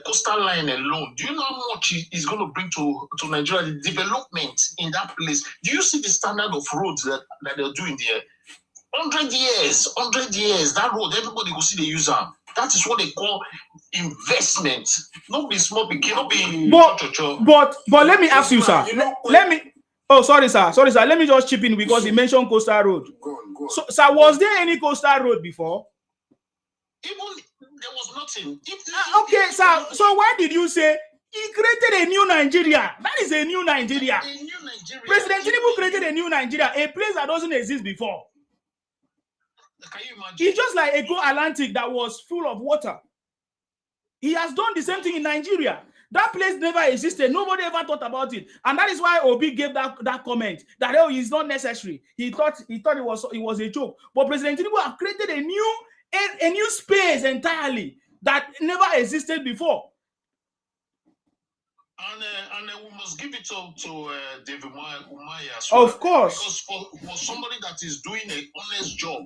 coastal line alone. Do you know how much it's going to bring to Nigeria? The development in that place. Do you see the standard of roads that they're doing there? 100 years, that road, everybody will see the user. That is what they call investment. Not be small, not be. But let me ask you, sir. Let me. Oh, sorry, sir. Let me just chip in because he mentioned coastal road. Go on. So, sir, was there any coastal road before? Even there was nothing. Okay, sir. So why did you say he created a new Nigeria? That is a new Nigeria. A new Nigeria. President Tinubu created a new Nigeria, a place that doesn't exist before. Can you imagine? It's just like a Go Atlantic that was full of water. He has done the same thing in Nigeria. That place never existed. Nobody ever thought about it. And that is why Obi gave that comment that, oh, it's not necessary. He thought it was a joke. But President Tinubu have created a new space entirely that never existed before. And we must give it up to David Umaya as well. Of course. Because for somebody that is doing an honest job,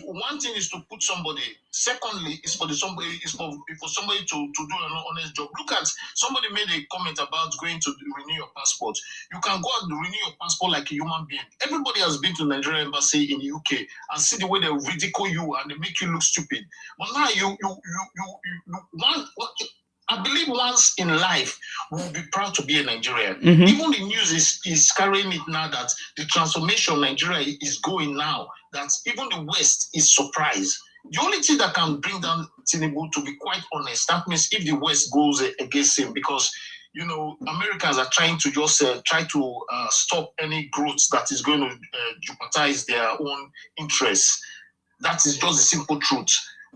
one thing is to put somebody. Secondly, is for somebody to do an honest job. Look at somebody made a comment about going to renew your passport. You can go and renew your passport like a human being. Everybody has been to the Nigerian embassy in the UK and see the way they ridicule you and they make you look stupid. But now I believe once in life we'll be proud to be a Nigerian. Mm-hmm. Even the news is carrying it now that the transformation of Nigeria is going now. That even the West is surprised. The only thing that can bring down Tinubu, to be quite honest, that means if the West goes against him, because Americans are trying to just stop any growth that is going to jeopardize their own interests. That is just the simple truth.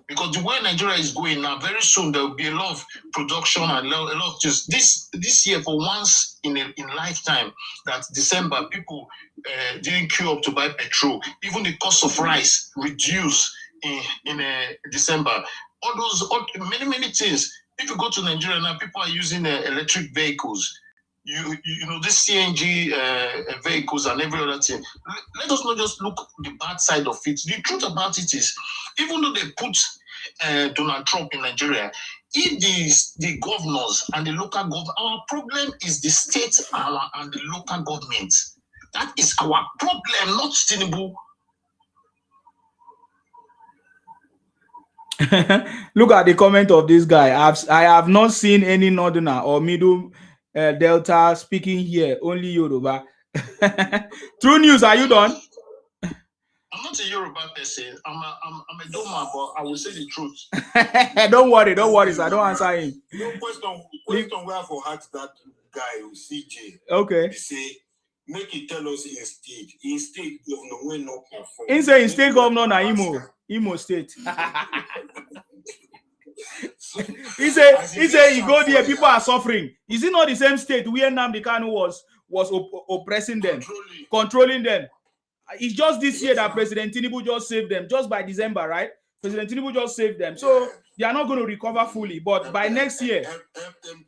Because the way Nigeria is going now, very soon there will be a lot of production and a lot of just this year for once in lifetime. That December people didn't queue up to buy petrol. Even the cost of rice reduced in December. Many things. If you go to Nigeria now, people are using electric vehicles. This CNG vehicles and every other thing. Let us not just look the bad side of it. The truth about it is, even though they put Donald Trump in Nigeria, if the governors and the local government, our problem is the state and the local government. That is our problem, not Tinubu. Look at the comment of this guy. I have not seen any northerner or middle Delta speaking here, only Yoruba. True News, are you done? I'm not a Yoruba person. I'm a Doma, but I will say the truth. Don't worry, sir. Don't answer him. Question we have for heart that guy who CJ. Okay. He say, make it tell us instead governor when not perform. In state governor na Imo State. He say he go there, people are suffering. Is it not the same state where Nnamdi Kanu was oppressing them, controlling them? It's just this year that President Tinubu just saved them, just by December, right? President Tinubu just saved them. So they are not going to recover fully, but by next year, help them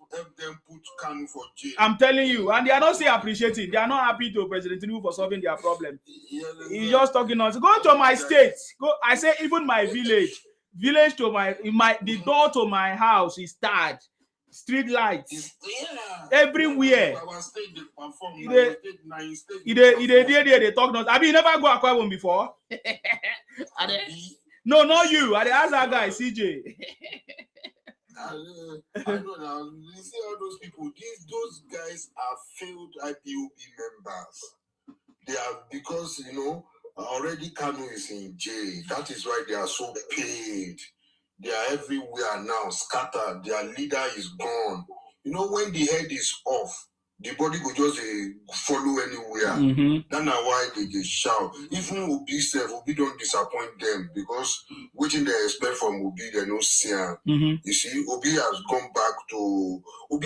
put Kanu for jail. I'm telling you, and they are not still appreciating. They are not happy to President Tinubu for solving their problem. He's just talking nonsense. Go to my state. I say even my village to the door to my house is tarred. Street lights everywhere. They talk nonsense. Have you never go Akwa Ibom before? No, not you. I ask that guy, CJ. I know now. You see all those people. Those guys are failed IPOB members. They are because already Kanu is in jail. That is why they are so paid. They are everywhere now, scattered. Their leader is gone. When the head is off, the body will just follow anywhere. Mm-hmm. That's why they shout. Even Obi don't disappoint them because waiting they expect from Obi, they no see him. Mm-hmm. You see, Obi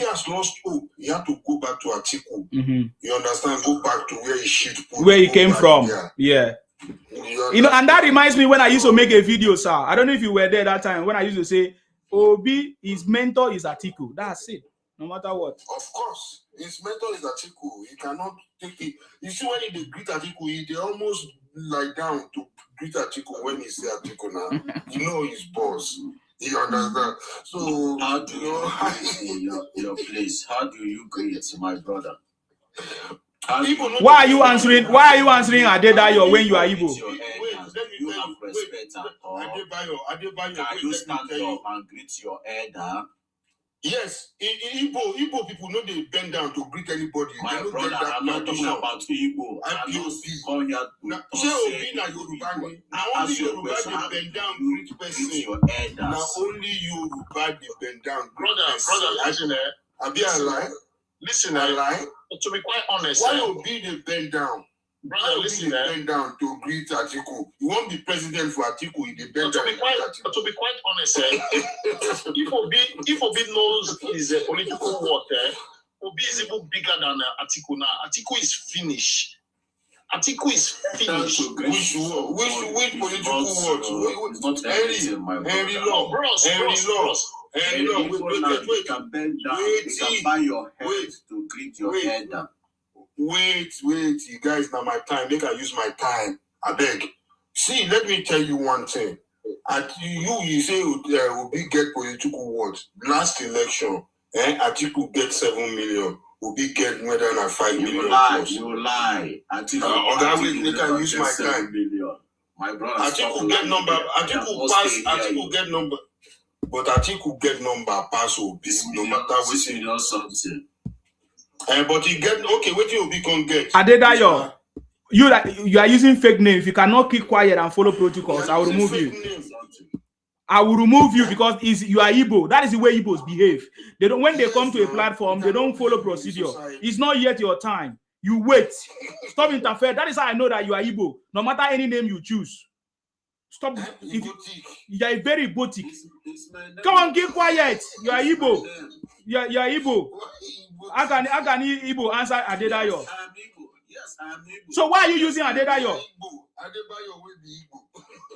has lost hope. He had to go back to Atiku. Mm-hmm. You understand? Go back to where he came from. Yeah. And that reminds me when I used to make a video, sir. I don't know if you were there that time when I used to say, Obi, his mentor is Atiku. That's it. no matter what. Of course, his mentor is Atiku. He cannot take it. You see, when they greet Atiku, they almost lie down to greet Atiku when he say Atiku now. You know his boss. You understand? So how do you your place? How do you greet my brother? Why are you answering Adedayo when you are Igbo? You have respect at all. Can you stand up and greet your elder? Yes, in Igbo people know they bend down to greet anybody. My brother, I'm not talking about Igbo. I'm just come here to say Now only Yoruba they bend down greet person. Your elders. Now only Yoruba they bend down greet person. Brother, listen, Abi I lie? Listen, I lie? to be quite honest, why Obi they bend down? Brother, listen, bend down to greet Atiku. You won't be president for Atiku. He bend down. To be quite honest, if Obi knows his political work, Obi is even bigger than Atiku now. Atiku is finished. Atiku is finished. Which political work? Henry Law. Henry Law. Wait. Can bend down. You can buy your head to greet your elder. Wait, you guys, now my time. Make I use my time. I beg. See, let me tell you one thing. You say Obi get political words. Last election, Atiku get 7 million. Obi get more than 5 million. You lie. Atiku make I use my time. My brother. Atiku get number. Atiku pass. Atiku get number. But Atiku get number pass Obi. No matter what you know something. But he get okay. What you Obi can get? Adedayo, you are using fake names. You cannot keep quiet and follow protocols. I will remove you. I will remove you because you are Igbo. That is the way Igbos behave. They don't when they come to a platform, they don't follow procedure. It's not yet your time. You wait. Stop interfering. That is how I know that you are Igbo. No matter any name you choose. Stop. You are very Igbotic. Come on, keep quiet. You are Igbo. You are Igbo. How can Igbo answer Adedayo? I am Igbo. Yes, I am Igbo. So why are you using Adedayo? Adedayo will be Igbo.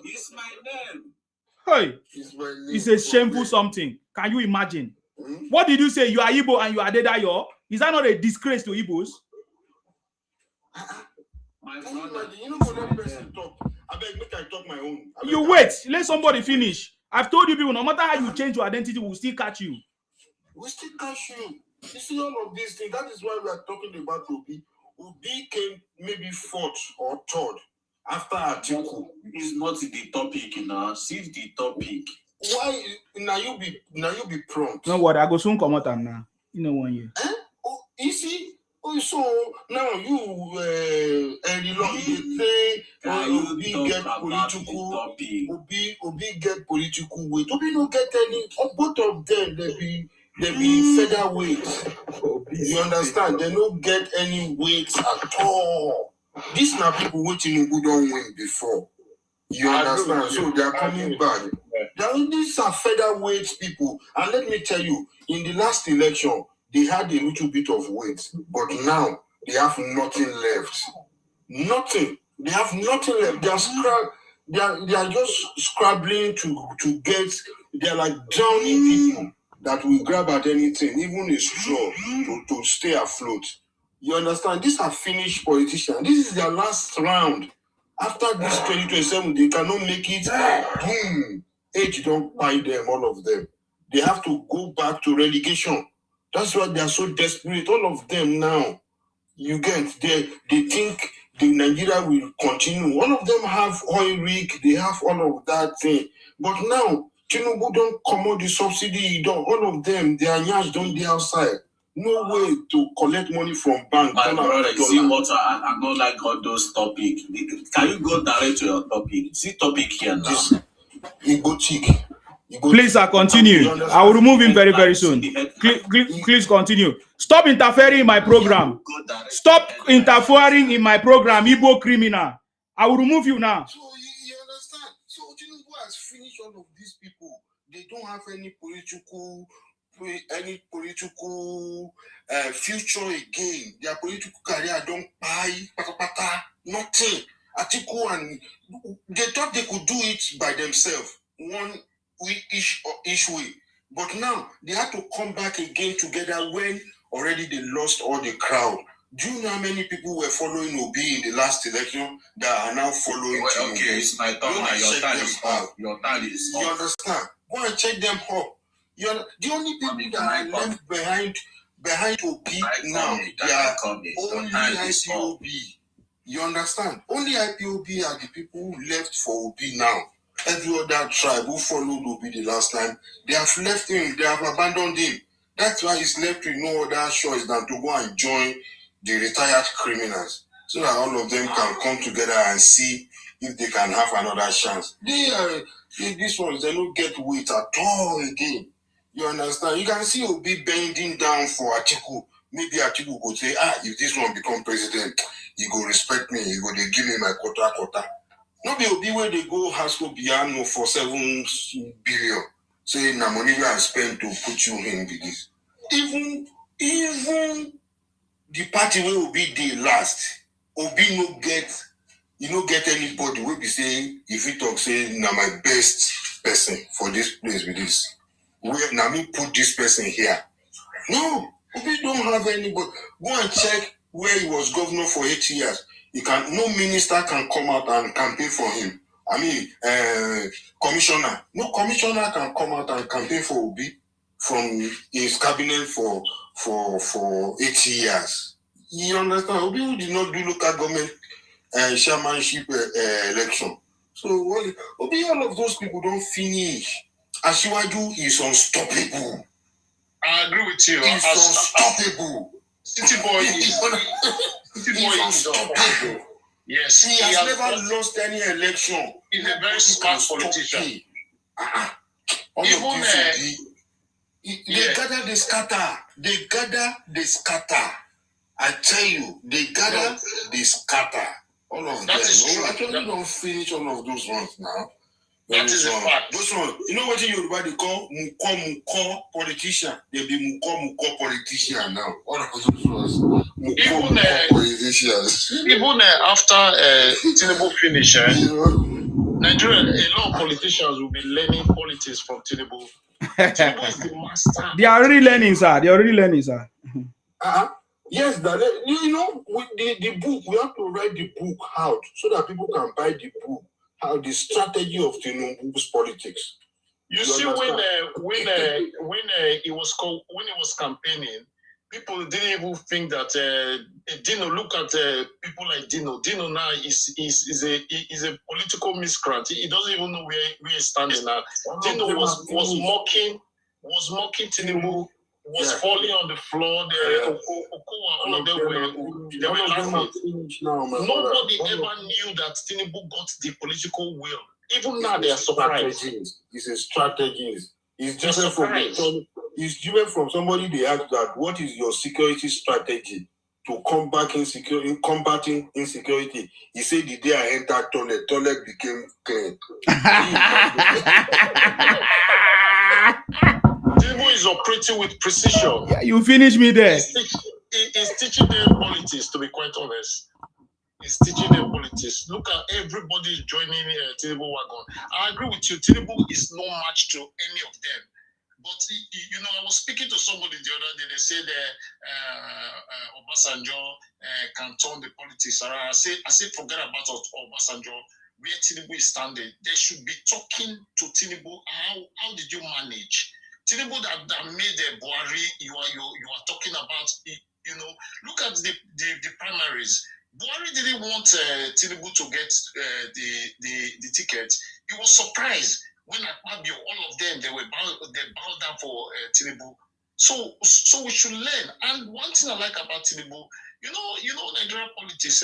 It's my name. Hey, it's a shameful something. Can you imagine? What did you say? You are Igbo and you are Adedayo? Is that not a disgrace to Igbos? You know what that person talk? I beg, make I talk my own. You wait. Let somebody finish. I've told you people, no matter how you change your identity, we'll still catch you. We still catch you. You see all of these things. That is why we are talking about Obi. Obi came maybe 4th or 3rd after Atiku. It's not the topic, See the topic. Why now you be prompt? No worry, I go soon come out now. You know 1 year. You see. So now you say Obi get political. Obi get political weight. Obi don't get any. Both of them they be featherweight. You understand? They don't get any weight at all. These now people waiting who don't win before. You understand? So they are coming back. These are featherweight people. And let me tell you, in the last election, they had a little bit of weight, but now they have nothing left. Nothing. They have nothing left. They are just scrabbling to get. They are like drowning people that will grab at anything, even a straw, to stay afloat. You understand? These are finished politicians. This is their last round. After this 2027, they cannot make it. Boom. Age don't buy them, all of them. They have to go back to relegation. That's why they are so desperate. All of them now, you get, they think the Nigeria will continue. All of them have oil rig, they have all of that thing. But now, Tinubu don't come out the subsidy. All of them, their yash don't be outside. No way to collect money from bank. My brother, you see what I don't like all those topics. Can you go direct to your topic? See topic here now. Igbotic. Please, continue. I will remove him very, very soon. Please continue. Stop interfering in my program. Stop interfering in my program, Igbo criminal. I will remove you now. So you understand? So Tinubu has finished all of these people. They don't have any political future again. Their political career don't buy nothing. Atiku and they thought they could do it by themselves. Each way. But now they had to come back again together when already they lost all the crowd. Do you know how many people were following Obi in the last election that are now following Tinubu? Okay, it's my turn now. Your turn is up. Your turn is up. You understand? Go and check them up. The only people that are left behind Obi now, they are only IPOB. You understand? Only IPOB are the people who left for Obi now. Every other tribe who followed Obi the last time, they have left him, they have abandoned him. That's why he's left with no other choice than to go and join the retired criminals, so that all of them can come together and see if they can have another chance. These ones, they don't get weight at all again. You understand? You can see Obi bending down for Atiku. Maybe Atiku could say, if this one become president, he go respect me, he go they give me my quota. No be Obi where they go Hasco Biano for 7 billion. Say na money you have spent to put you in with this. Even the party where Obi did last, Obi no get anybody will be saying, if he talk say na my best person for this place with this. Where now me put this person here. No, Obi don't have anybody. Go and check where he was governor for 8 years. No minister can come out and campaign for him. I mean, commissioner. No commissioner can come out and campaign for Obi from his cabinet for 8 years. You understand? Obi did not do local government chairmanship election. So Obi, all of those people don't finish. Asiwaju is unstoppable. I agree with you. He's unstoppable. City boy is unstoppable. Yes, he has never lost any election. He's a very smart politician. They gather, they scatter. They gather, they scatter. I tell you, they gather, they scatter. All of them. Is true. Actually, don't finish all of those ones now. That is a fact. Those ones, you know what in Yoruba they call muko politician? They be muko politician now. All of those ones. Even politicians. Even after Tinubu finish, Nigeria, a lot of politicians will be learning politics from Tinubu. Tinubu is the master. They are already learning, sir. Yes, you know, with the book, we have to write the book out so that people can buy the book. How the strategy of Tinubu's politics. You see, when he was campaigning, people didn't even think that Dino. Look at people like Dino. Dino now is a political miscreant. He doesn't even know where he's standing now. Dino was mocking Tinubu. Was falling on the floor. All of them were laughing. Nobody ever knew that Tinubu got the political will. Even now, they are surprised. It's a strategy. It's different from somebody they asked that, what is your security strategy to combating insecurity? He said the day I entered toilet became clean. Tinubu is operating with precision. Yeah, you finish me there. He's teaching them politics, to be quite honest. He's teaching them politics. Look at everybody joining Tinubu wagon. I agree with you. Tinubu is no match to any of them. But, I was speaking to somebody the other day. They said Obasanjo can turn the politics around. I said, forget about Obasanjo. Where Tinubu is standing, they should be talking to Tinubu. How did you manage? Tinubu that made Buhari, you are talking about, look at the primaries. Buhari didn't want Tinubu to get the ticket. He was surprised when Akpabio, all of them, they bowed down for Tinubu. So we should learn. And one thing I like about Tinubu, Nigerian politics,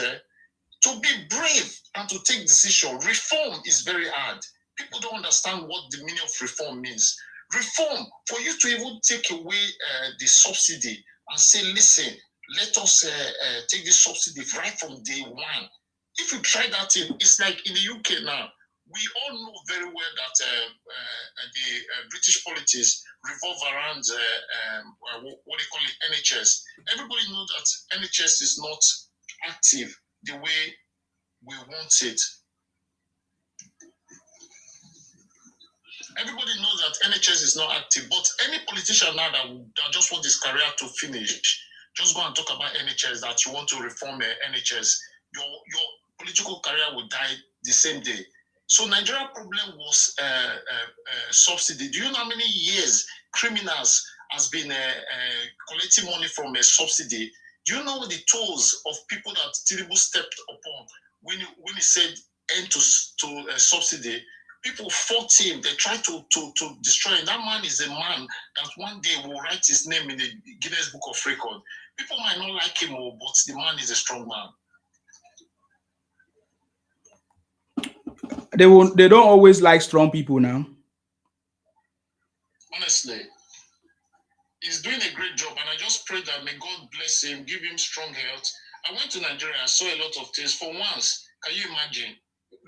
to be brave and to take decision. Reform is very hard. People don't understand what the meaning of reform means. Reform, for you to even take away the subsidy and say, listen, let us take this subsidy right from day one. If you try that in, it's like in the UK now. We all know very well that the British politics revolve around what they call it, NHS. Everybody knows that NHS is not active the way we want it. Everybody knows that NHS is not active, but any politician now that just want his career to finish, just go and talk about NHS, that you want to reform NHS, your political career will die the same day. So Nigeria problem was subsidy. Do you know how many years criminals has been collecting money from a subsidy? Do you know the tools of people that Tinubu stepped upon when he said end to subsidy? People fought him. They tried to destroy him. That man is a man that one day will write his name in the Guinness Book of Record. People might not like him, but the man is a strong man. They don't always like strong people now. Honestly, he's doing a great job, and I just pray that may God bless him, give him strong health. I went to Nigeria, I saw a lot of things. For once, can you imagine?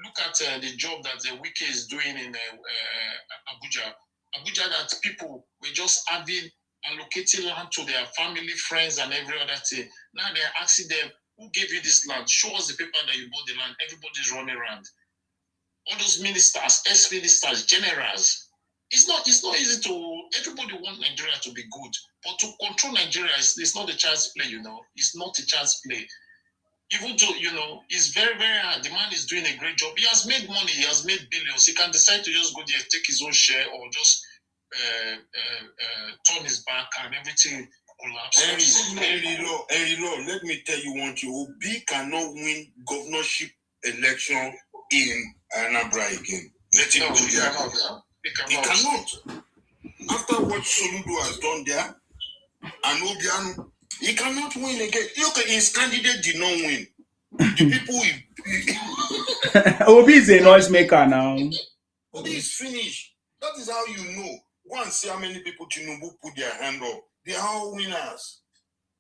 Look at the job that the Wiki is doing in Abuja. Abuja, that people were just allocating land to their family, friends, and every other thing. Now they're asking them, who gave you this land? Show us the paper that you bought the land. Everybody's running around. All those ministers, ex-ministers, generals. It's not easy to, everybody want Nigeria to be good. But to control Nigeria, it's not a child's play, you know. It's not a child's play. Even to, you know, it's very, very hard. The man is doing a great job. He has made money. He has made billions. He can decide to just go there, take his own share, or just turn his back and everything collapse. Henry, let me tell you one thing. Obi cannot win governorship election in Anambra again. Let him go there. He cannot. After what Soludo has done there, and Obiano, he cannot win again. Look, his candidate did not win. The people Obi is a noisemaker now. Obi is finished. That is how you know. Go and see how many people Tinubu put their hand up. They are all winners.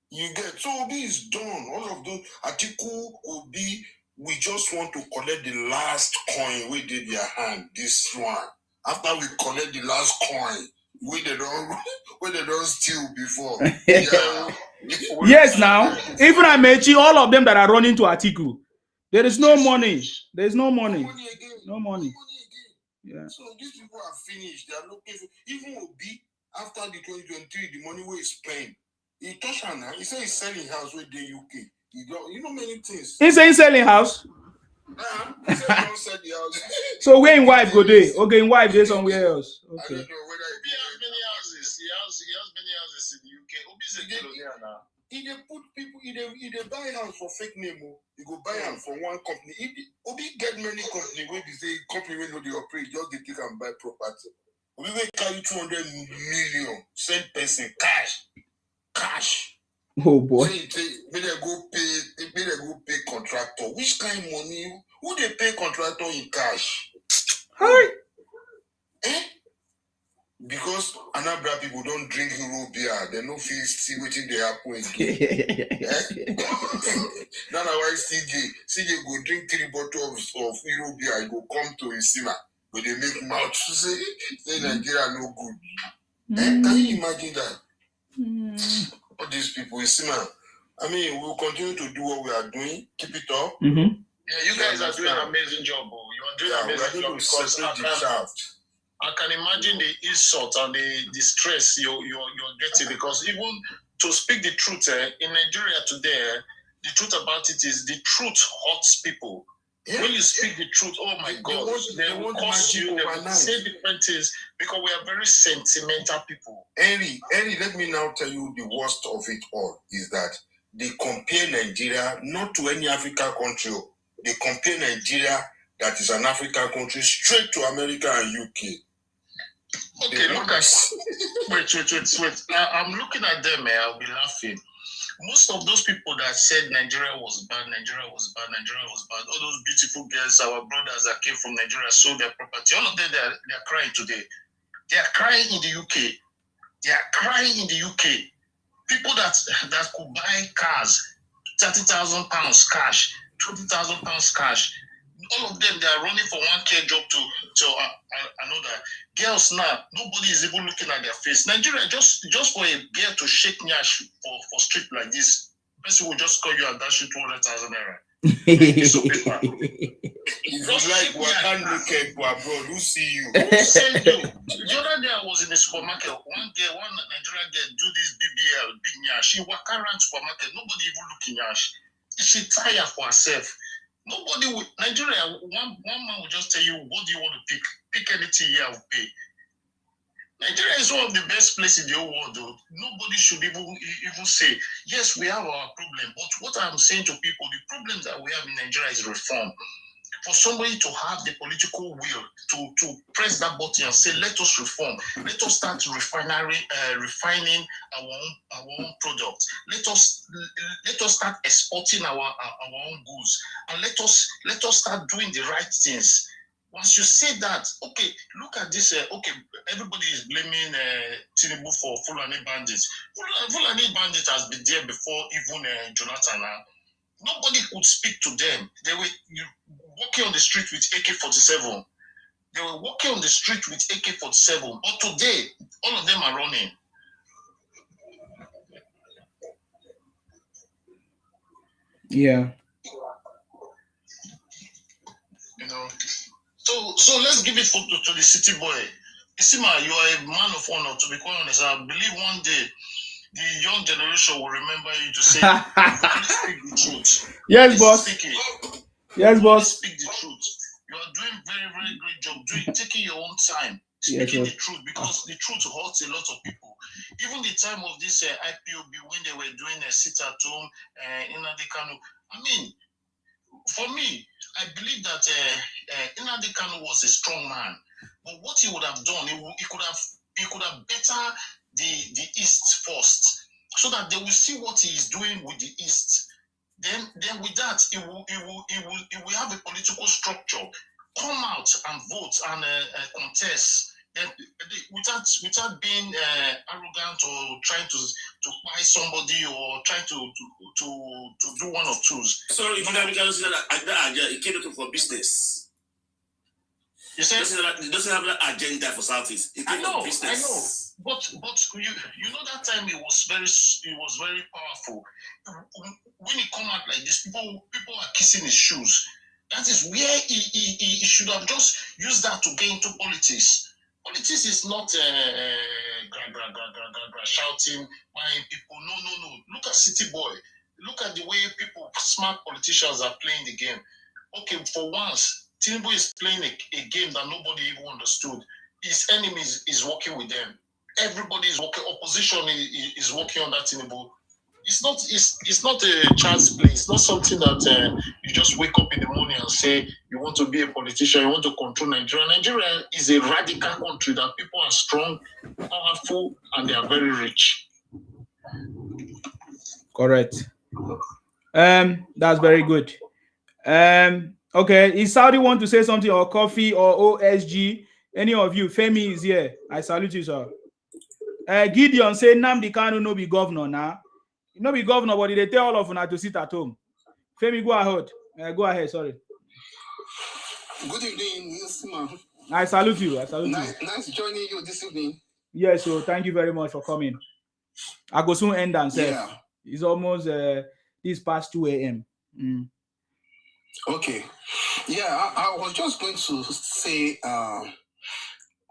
You get, so Obi is done. All of those Atiku, Obi, we just want to collect the last coin we did their hand. This one. After we collect the last coin, we they don't steal before. Yeah. Yes, now even Amechi, all of them that are running to Atiku, there is no money. There is no money. No money. Yeah. So these people are finished. They are looking for, even Obi after the 2023, the money we spend. He touched on her. He said he's selling house with the UK. You know many things. He's saying selling house. He said don't sell the house. So where in wife go there? Okay, in wife there somewhere else. Okay. I don't know whether he has many houses. He has many houses in the UK. Obi's a billionaire now. He they put people. He they buy house for fake name. He go buy house for one company. Obi get many company where they say company when they operate just they take and buy property. Obi will carry 200 million send person cash. Oh boy. May they go pay contractor. Which kind of money? Who they pay contractor in cash? Hi. Because Anambra people don't drink Euro beer, they no feel see what they happen again. That's why CJ go drink 3 bottles of Euro beer, he go come to Isima, but they make mouth say Nigeria no good. Can you imagine that? All these people, Isima. I mean, we'll continue to do what we are doing. Keep it up. Yeah, you guys are doing an amazing job. You are doing an amazing job because I can imagine the insult and the stress you're getting, because even to speak the truth in Nigeria today, the truth about it is the truth hurts people. Yeah. When you speak the truth, oh my God, they will curse you, they will say different things because we are very sentimental people. Henry, let me now tell you the worst of it all is that they compare Nigeria not to any African country. They compare Nigeria, that is an African country, straight to America and UK. Okay, look at wait. I'm looking at them. I'll be laughing. Most of those people that said Nigeria was bad, all those beautiful girls, our brothers that came from Nigeria, sold their property. All of them, they're crying today. They are crying in the UK. They are crying in the UK. People that could buy cars, £30,000 cash, £20,000 cash. All of them, they are running from one care job to another. Girls now, nobody is even looking at their face. Nigeria, just for a girl to shake nyash for street like this, person will just call you and dash you 200,000 naira. Piece of paper. If you like Wakan naked go abroad, who see you? Who send you? The other day I was in the supermarket. One Nigerian girl do this BBL, big nyash. She walk around supermarket. Nobody even look in nyash. She tired for herself. Nobody will. Nigeria, one man will just tell you, what do you want to pick? Pick anything here, I will pay. Nigeria is one of the best places in the whole world, though. Nobody should even say, yes, we have our problem. But what I'm saying to people, the problem that we have in Nigeria is reform. For somebody to have the political will to press that button and say, let us reform, let us start refining our own product, let us start exporting our own goods, and let us start doing the right things. Once you say that, okay, look at this. Okay, everybody is blaming Tinubu for Fulani bandits. Fulani bandits has been there before even Jonathan. Nobody could speak to them. They were walking on the street with AK-47. They were walking on the street with AK-47. But today, all of them are running. Yeah. You know. So let's give it to the city boy. Isima, you are a man of honor, to be quite honest. I believe one day the young generation will remember you to say, only speak the truth. Yes, boss. Yes, boss. Speak the truth. You are doing very, very great job. Taking your own time, speaking the truth, because the truth hurts a lot of people. Even the time of this IPOB, when they were doing a sit-at-home Nnamdi Kanu, I mean, for me, I believe that Nnamdi Kanu was a strong man. But what he would have done, he could have better the East first, so that they will see what he is doing with the East. Then with that, it will have a political structure. Come out and vote and contest. Then without being arrogant or trying to buy somebody or trying to do one or twos. Sorry, if you said that agenda, he came looking for business. You said he doesn't have that agenda for Southeast. I know. But you know that time it was very powerful. When he come out like this, people are kissing his shoes. That is where he should have just used that to get into politics. Politics is not shouting, buying people. No. Look at City Boy. Look at the way smart politicians are playing the game. Okay, for once, Tinubu is playing a game that nobody even understood. His enemies is working with them. Everybody is working. Opposition is working on that Tinubu. It's not a child's play. It's not something that you just wake up in the morning and say you want to be a politician, you want to control Nigeria. Nigeria is a radical country that people are strong, powerful, and they are very rich. Correct. That's very good. Okay, is Saudi want to say something, or Coffee or OSG? Any of you? Femi is here. I salute you, sir. Gideon say Nnamdi Kanu no be governor now. No be governor, but they tell all of you to sit at home. Femi, go ahead. Go ahead. Sorry. Good evening, Mr. I salute you. Nice joining you this evening. Yes, so thank you very much for coming. I go soon end and say it's almost this past 2 a.m. Okay. Yeah, I was just going to say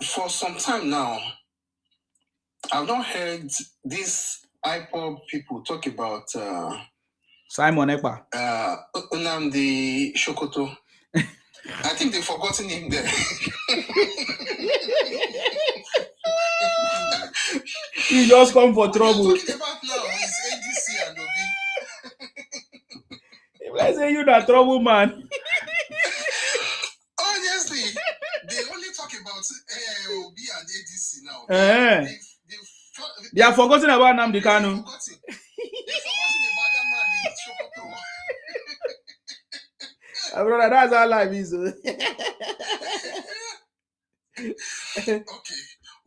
for some time now, I've not heard these IPOB people talk about Simon Ekpa. Nnamdi Shokoto. I think they've forgotten him there. He just come for trouble. What you're talking about now is ADC and Obi. Let's say you that trouble, man. Honestly, they only talk about Obi and ADC now. They are forgotten about Nnamdi Kanu. They've forgotten about that man in Shokoto. Brother, that's how life is. Okay,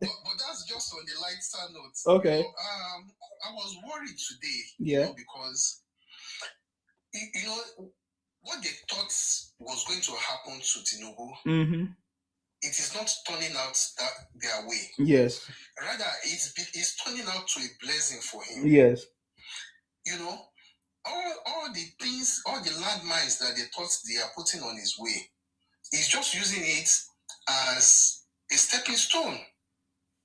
but that's just on the lighter note. Okay. You know, I was worried today, because what they thought was going to happen to Tinubu, it is not turning out their way. Yes. Rather, it's turning out to a blessing for him. Yes. You know, all the things, all the landmines that they thought they are putting on his way, he's just using it as a stepping stone.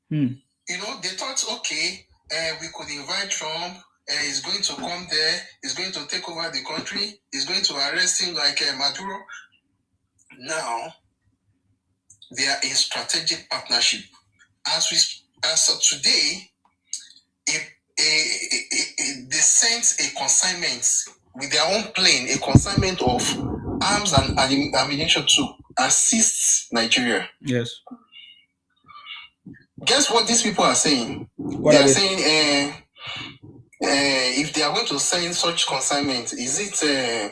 You know, they thought, okay, we could invite Trump. He's going to come there. He's going to take over the country. He's going to arrest him like Maduro. Now, they are in strategic partnership. As of today, they sent a consignment with their own plane, a consignment of arms and ammunition to assist Nigeria. Yes. Guess what these people are saying? They are saying, if they are going to send such consignment, is it a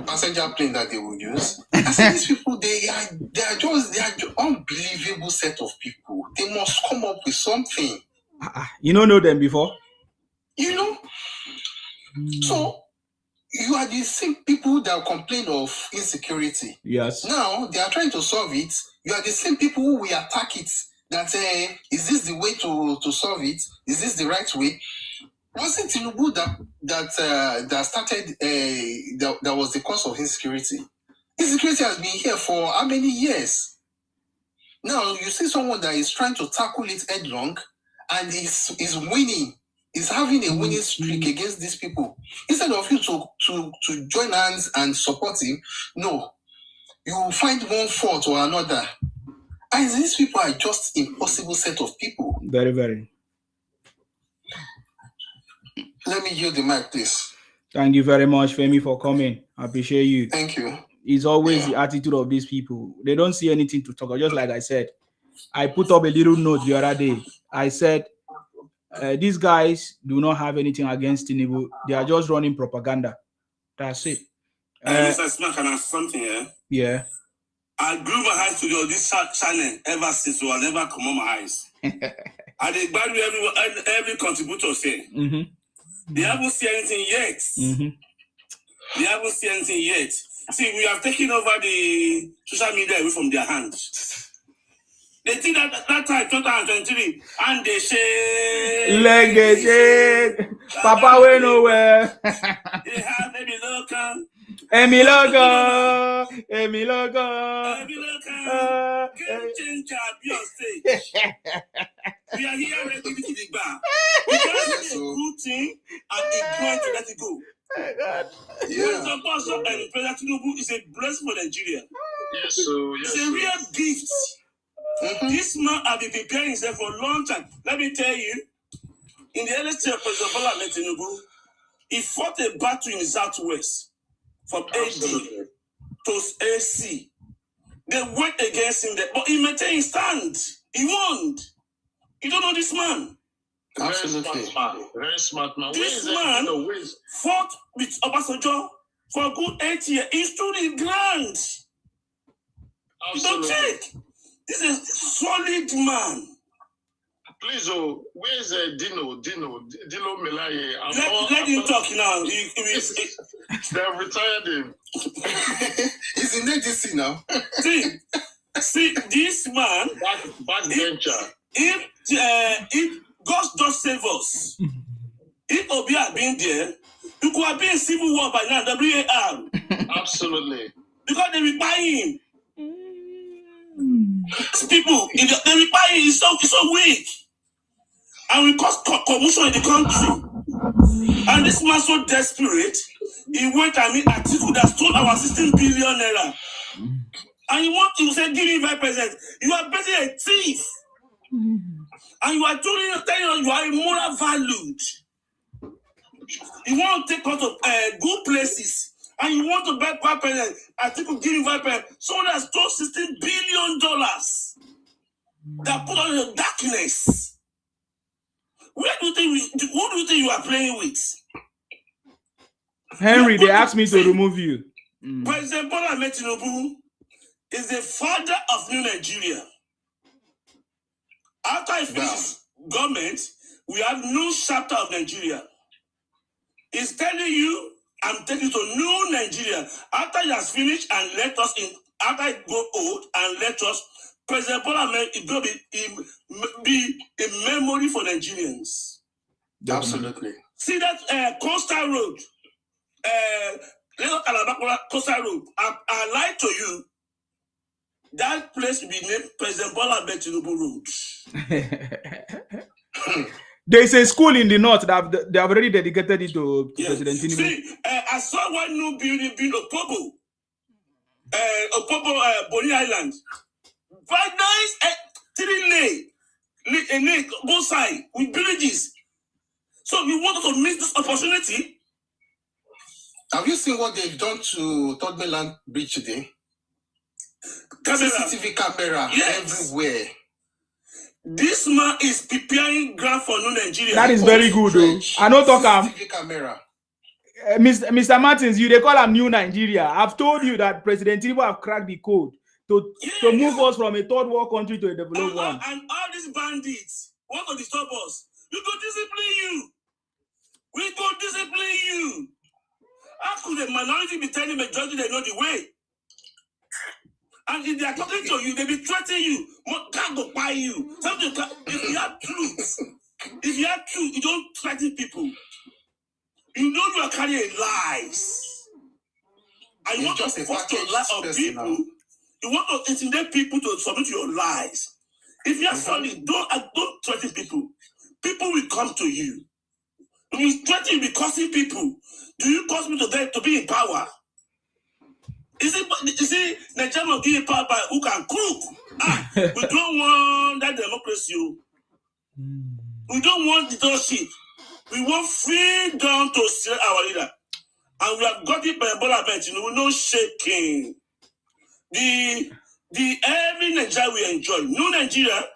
passenger plane that they will use? I say these people, they are just unbelievable set of people. They must come up with something. You don't know them before? You know? So you are the same people that complain of insecurity. Yes. Now they are trying to solve it. You are the same people who will attack it. That is this the way to solve it? Is this the right way? Was it Tinubu that started that was the cause of insecurity? Insecurity has been here for how many years? Now you see someone that is trying to tackle it headlong and is winning, is having a winning streak against these people. Instead of you to join hands and support him, no, you will find one fault or another. And these people are just impossible set of people. Very, very. Let me yield the mic, please. Thank you very much, Femi, for coming. I appreciate you. Thank you. It's always the attitude of these people. They don't see anything to talk about. Just like I said, I put up a little note the other day. I said, these guys do not have anything against Tinubu. They are just running propaganda. That's it. Mr. Smith, can I ask something here? Yeah. I grew my eyes to this channel ever since, so I never come on my eyes. And they value every contributor say. They haven't seen anything yet. They haven't seen anything yet. See, we have taken over the social media away from their hands. They think that time, 2023, and they say... Legacy, Papa went nowhere. They have Emi logo. Game changer, be on stage. We are here ready to the bar. Because it's a good thing and it's going to let it go. President Tinubu is a blessing for Nigeria. Yes, so it's a real gift. This man has been preparing himself for a long time. Let me tell you, in the early stage of President Tinubu, he fought a battle in the Southwest from AD to AC. They went against him there, but he maintained his stand. He won. You don't know this man? Absolutely. Very smart man. This man fought with Obasanjo for a good 8 years. He stood his ground. You don't take. This is a solid man. Please, where's Dino Melaye? Let him talk now. They've retired him. He's in ADC now. see, this man. Backbencher. If God does save us, if Obi had been there, you could have been in civil war by now. WAR. Absolutely. Because they will buy him. People, they will buy him. He's so weak. And we cause commotion in the country. And this man so desperate, he went and meet Atiku that stole our 16 billion naira. And you want to say, give me 5%. You are basically a thief. And you are telling you are immoral valued. You want to take out of good places. And you want to buy 5%. Atiku give you 5%. Someone that stole $16 billion. That put on your darkness. Who do you think you are playing with? Henry, they asked me to remove you. President Bola Tinubu is the father of New Nigeria. After he finishes government, we have new chapter of Nigeria. He's telling you, I'm taking you to new Nigeria. After he has finished and let us in, after he go old and let us, President Bola will be a memory for Nigerians. Absolutely. See that coastal road Lagos Calabar Coastal Road. I lied to you. That place will be named President Bola Ahmed Tinubu Road. There's a school in the north that they have already dedicated it to President Tinubu. See, I saw one new building being Opobo, Bonny Island. Very nice, 3 lane, both sides with villages. So we want to miss this opportunity. Have you seen what they've done to Third Mainland Bridge today? CCTV camera everywhere. This man is preparing ground for New Nigeria. That is very good, though. I know talk CCTV camera. Mr. Martins, you they call him New Nigeria. I've told you that President Tinubu have cracked the code to move us from a third world country to a developed one. And all these bandits want to disturb us. We go discipline you. We go discipline you. How could the minority be telling the majority they know the way? And if they are talking to you, they be threatening you. Can't go buy you. If you have truth, you don't threaten people. You know you are carrying lies. And you want to force the lies of people. You want to intimidate people to submit to your lies. If you are solid, don't threaten people. People will come to you. When you threaten, you be causing people. Do you cause me to be in power? Is it Nigeria will give power by who can cook? We don't want that democracy. We don't want leadership. We want freedom to select our leader. And we have got it by Bola Ahmed Tinubu. We're not shaking. The every Nigeria we enjoy. New Nigeria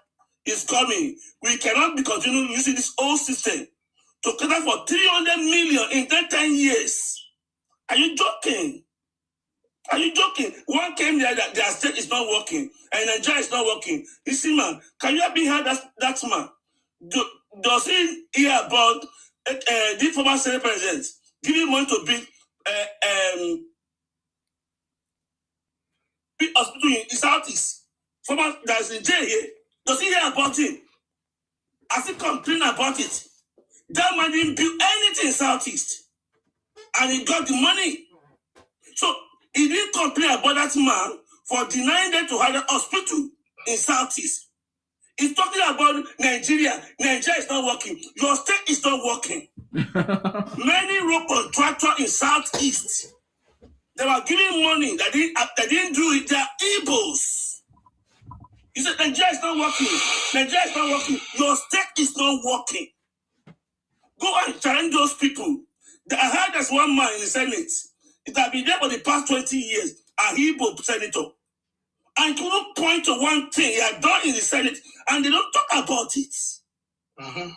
is coming. We cannot be continuing using this old system to cater for 300 million in 10 years. Are you joking? Are you joking? One came there that their state is not working and Nigeria is not working. You see, man, can you have been heard that man? Does he hear about the former Senate president giving money to big hospital in the Southeast? Former that's in jail here. Does he hear about him? Has he complained about it? That man didn't build anything in Southeast. And he got the money. So he didn't complain about that man for denying them to have an hospital in Southeast. He's talking about Nigeria. Nigeria is not working. Your state is not working. Many road contractors in Southeast, they were giving money. They didn't do it. They are Igbos. He said, Nigeria is not working. Nigeria is not working. Your state is not working. Go and challenge those people. I heard there's one man in the Senate. It has been there for the past 20 years. A Igbo senator. And he couldn't point to one thing he had done in the Senate, and they don't talk about it.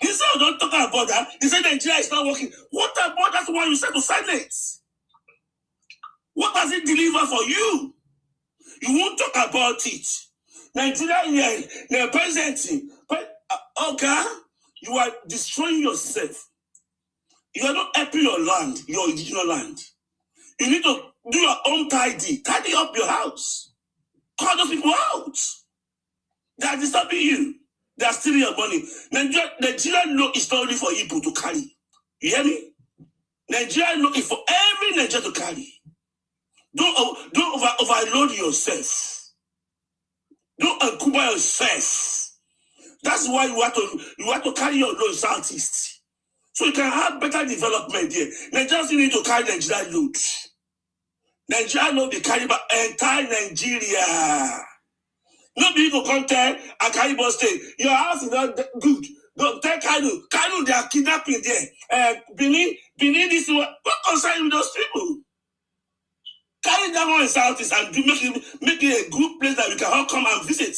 Instead of don't talk about that, they say Nigeria is not working. What about that one you said to Senate? What does it deliver for you? You won't talk about it. Nigeria, the presidency. Okay, you are destroying yourself. You are not helping your land, your original land. You need to do your own tidy. Tidy up your house. Call those people out. They are disturbing you. They are stealing your money. Nigeria law is not only for Igbo to carry. You hear me? Nigeria law is for every Nigerian to carry. Don't overload yourself. Don't uncover yourself. That's why you have to carry your load Southeast. So you can have better development there. Nigeria still need to carry Nigeria load. Nigeria load they carry by entire Nigeria. No people come tell a Kaibo state, your house is not good. Don't tell Kanu. Kanu, they are kidnapping there. Benin this one. What concern with those people? Carry that one in Southeast and make it a good place that we can all come and visit.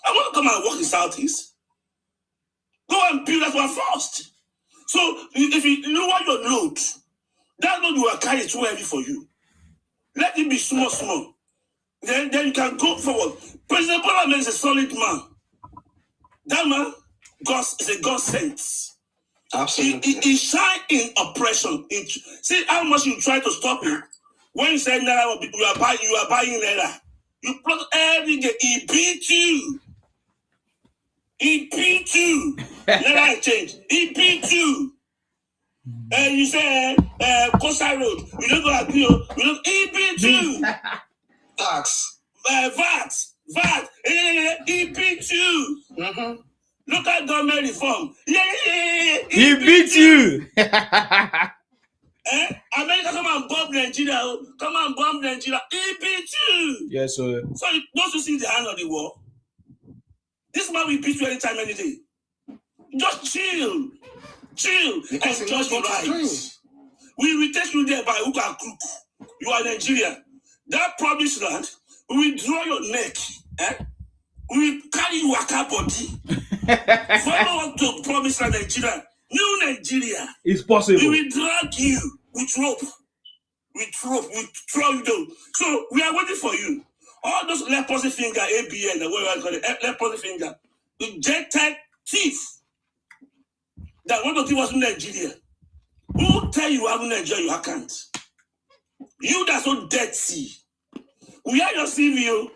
I want to come and work in Southeast. Go and build that one first. So if you lower your load, that load will carry too heavy for you. Let it be small. Then you can go forward. President Bola Ahmed is a solid man. That man is a God sent. Absolutely. He shine in oppression. See how much you try to stop him. When you say Naira, you are buying Naira. You plot every day. He beat you. Naira change. He beat you. You say Coastal Road. We don't go agree. We don't EP2 Tax. VAT. EP2. Local government reform. He beat you. America come and bomb Nigeria. Come and bomb Nigeria. EP2. Yes, sir. So don't you see the hand of the war? This man will beat you anytime, any day. Just chill. Because and just right. We will take you there by hook and crook. You are Nigeria. That promised land, we will draw your neck. We will carry you a body. Follow to promised land Nigeria. New Nigeria. It's possible. We will drag you with rope. We throw you down. So we are waiting for you. All those leprosy finger, ABN, what we call it, leprosy finger, rejected thief that want to give us Nigeria. Who tell you have Nigeria you can't? You that's so dead sea. We are your CVO.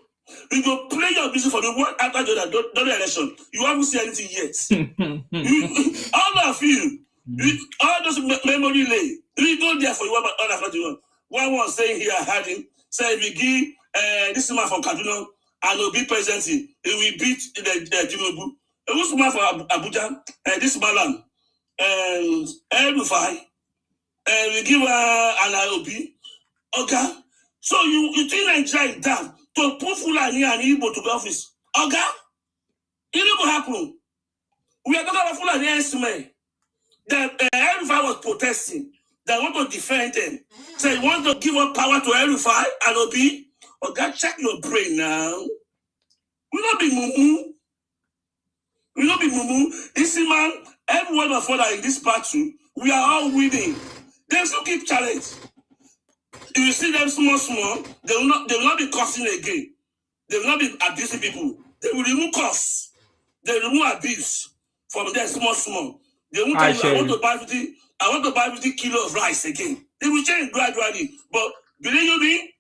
We go play your music for the one after the election. You haven't seen anything yet. All of you, all those memory lane. We go there for you all after you. One was saying here, I had him say if you give this man from Kaduna and Obi president, he will beat the Tinubu. Who's man for Abuja? This man El-Rufai. We give an Obi. Okay. So you think Nigeria is down to put Fulani and Igbo to the office? Okay? It didn't happen. We are talking about Fulani and that El-Rufai was protesting. They want to defend them. So you want to give up power to El-Rufai and Obi? Okay, check your brain now. We not be mumu. We not be mumu. This man, everyone of us in this battle, we are all winning. They still keep challenge. If you see them small, they will not be cursing again. They will not be abusing people. They will remove curse. They will remove abuse from them small. They won't tell you, I want to buy 50 kilos of rice again. They will change gradually. But believe me,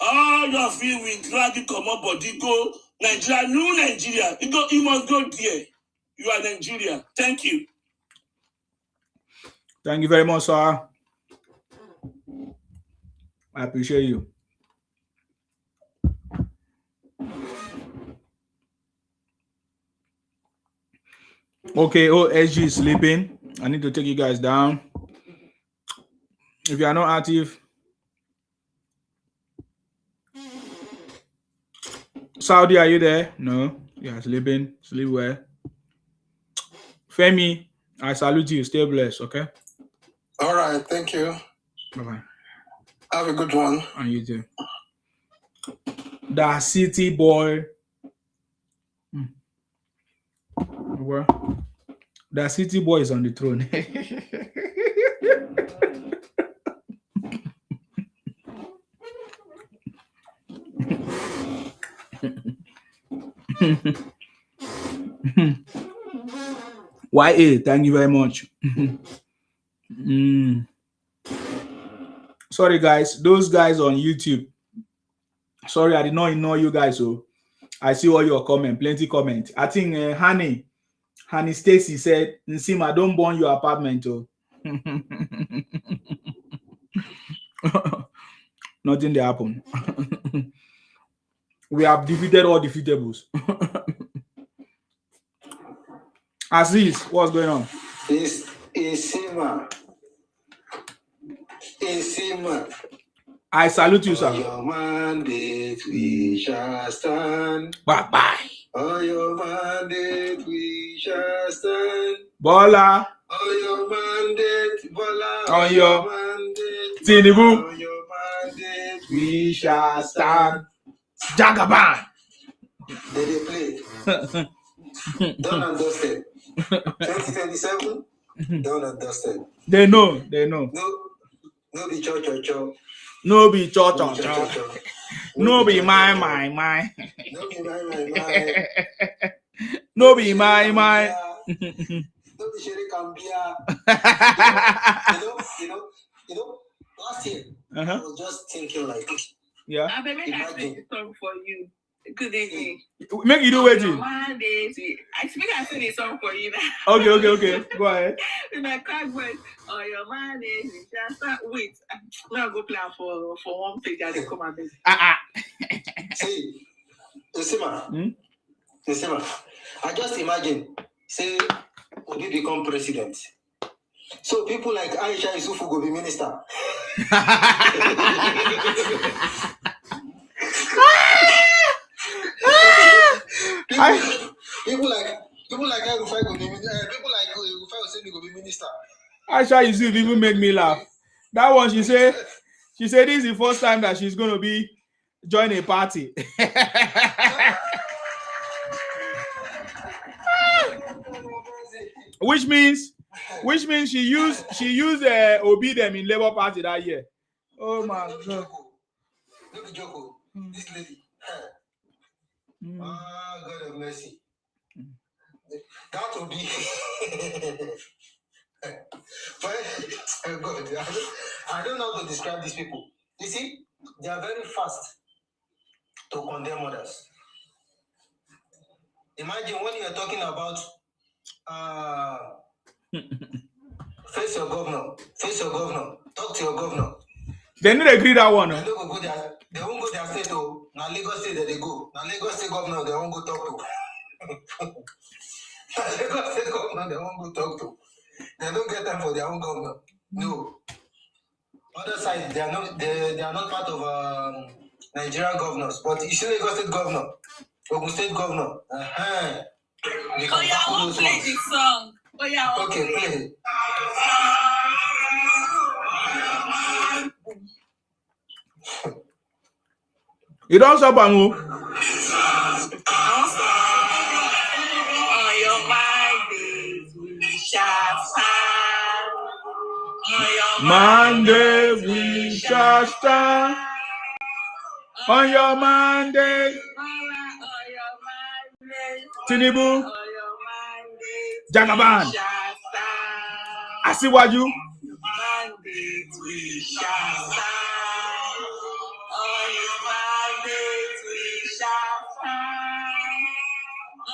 all of you will gradually come up, body go Nigeria, new Nigeria. You must go there. You are Nigeria. Thank you. Thank you very much, sir. I appreciate you. Okay, SG is sleeping. I need to take you guys down. If you are not active, Saudi, are you there? No, you are sleeping. Sleep well. Femi, I salute you. Stay blessed, okay? All right, thank you. Bye-bye. Have a good one. And you too. The city boy. Well, the city boy is on the throne. YA, thank you very much. Sorry, guys. Those guys on YouTube. Sorry, I did not ignore you guys. So I see all your comment, plenty comment. I think Honey Stacy said, Nsima, don't burn your apartment. Oh. Nothing they happen. We have defeated all defeatables. Aziz, what's going on? Nsima. I salute you, sir. On your mandate we shall stand. Bye-bye. On your mandate we shall stand. Bola. On your mandate, Bola. On your mandate, Tinubu. On your mandate we shall stand. Jagaban. They play. Done and dusted. 2027, done and dusted. They know. No be cho. No be cho. No be my. No be my. No be my. No be Shere Kambia. You know, last year I was just thinking like, yeah. Baby, I have a song for you. Good evening. Make you do waiting. I speak and sing a song for you now. Okay. Go ahead. With my crack voice. Oh, your man is just wait. I'll go plan for one page and they come and visit. See, Osima. I just imagine, say, Obi become president. So people like Aisha Yusufu will be minister. People like Rufai will be minister. People like Rufai Osemi will be minister. Aisha Yusuf even make me laugh. That one, she said this is the first time that she's going to be join a party. Which means she used Obi them in Labour Party that year. Oh my God! Look at Joko, this lady. Oh, God of mercy. That will be. But God, I don't know how to describe these people. You see, they are very fast to condemn others. Imagine when you are talking about face your governor, talk to your governor. They need to agree that one. They won't go their state. Now Lagos state that they go. Now Lagos state governor they won't go talk to. Lagos state governor they won't go talk to. They don't get time for their own governor. No. Other side they are not part of Nigerian governors. But you see Lagos state governor, Ogun state governor. They can won't play the song. Okay, play. You don't stop and move. On your Mondays we shall stand. On your Mondays we shall stand. On your Mondays. Tinubu. Jagaban. I see what you. Mondays we shall stand. On your Mondays we shall stand.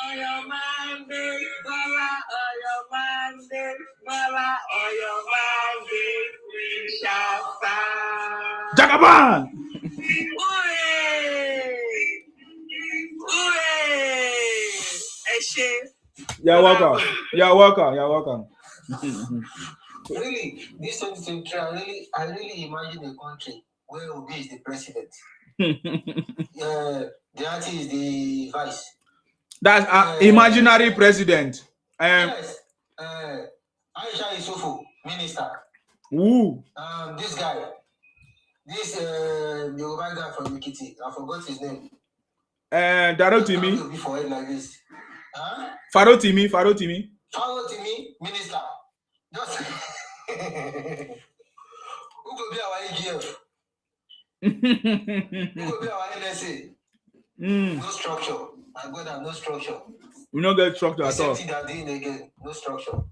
On your Mondays, Baba, on your Mondays, Baba, on your Mondays we shall stand. Jagaban. Hooray! Hooray! Eshe. You're welcome. Really, this is I really imagine a country where Obi is the president. The auntie is the vice. That's imaginary president. Yes. Aisha Yusufu, minister. Ooh. This guy. This Yoruba guy from Ikiti. I forgot his name. Darotimi. Before it like this. Farotimi, minister. Just who could be our AGF? Who could be our NSA? No structure. My brother, no structure. We don't get structure at all. They are doing again. No structure.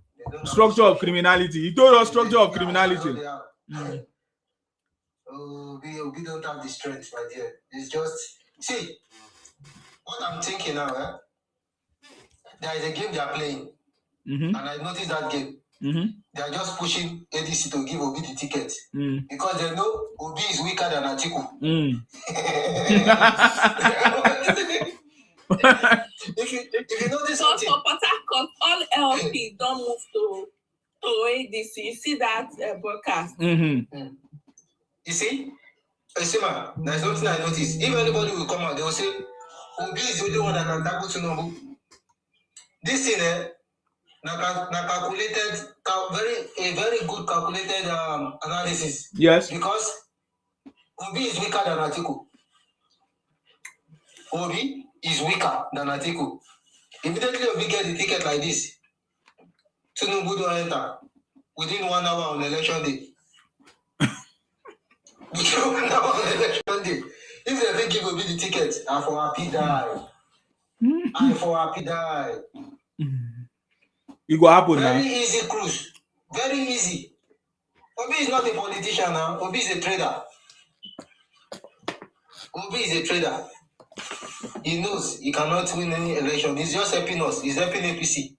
Structure of criminality. He told us structure of criminality. We don't have the strength right here. It's just see what I'm thinking now. There is a game they are playing, and I noticed that game. They are just pushing ADC to give Obi the ticket because they know Obi is weaker than Atiku. If you notice something, for Port Harcourt, all LP don't move to ADC. You see that broadcast? You see, Esima, there's something I noticed. If anybody will come out, they will say Obi is the only one that can tackle Tinubu. This thing, calculated, a very good calculated analysis. Yes. Because Obi is weaker than Atiku. Obi is weaker than Atiku. Immediately Obi get the ticket like this, Tinubu don't enter within 1 hour on election day. Within 1 hour on election day. If they give Obi the ticket, I for happy die. It will happen now. Very easy cruise. Very easy. Obi is not a politician now. Obi is a trader. He knows he cannot win any election. He's just helping us. He's helping APC.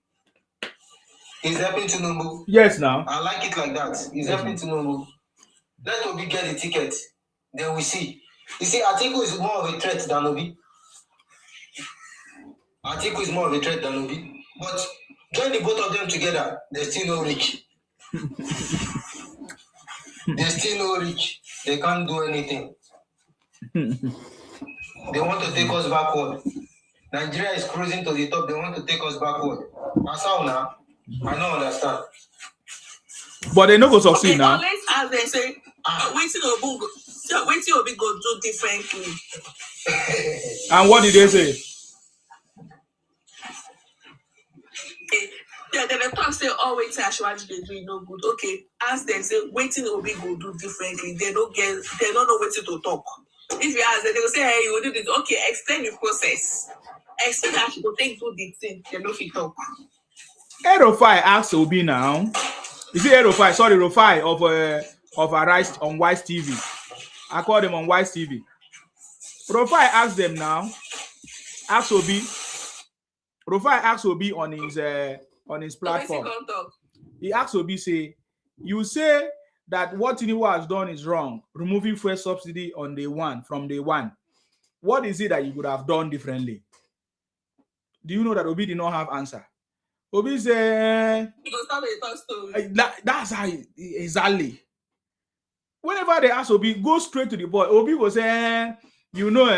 He's helping Tinubu. Yes, now. I like it like that. He's helping Tinubu. Let Obi get the ticket. Then we see. You see, Atiku is more of a threat than Obi. Atiku is more of a threat than Obi. But join the both of them together, there's still no reach. There's still no reach. They can't do anything. They want to take us backward. Nigeria is cruising to the top. They want to take us backward. That's how now. I don't understand. But they no go succeed now. Always as they say, wait till Obi go do differently. And what did they say? Yeah, then the talk say, oh, wait till Ashwaji they do no good. Okay, as they say, waiting Obi go do differently. They don't know what to talk. If you ask them, they will say, hey, you will do this. Okay, explain the process. Explain that you go take do the thing. They don't fit talk. Erofai asks Obi now. Is it Erofai? Sorry, Rofai of Arise on Wise TV. I call them on Wise TV. Rofai asks them now. Asks Obi. Rofai asks Obi on his platform. He asks Obi, say, you say that what Tinubu has done is wrong, removing fuel subsidy on day one, from day one. What is it that you could have done differently? Do you know that Obi did not have answer? Obi say, that's how exactly. Whenever they ask Obi, go straight to the point. Obi will say, you know,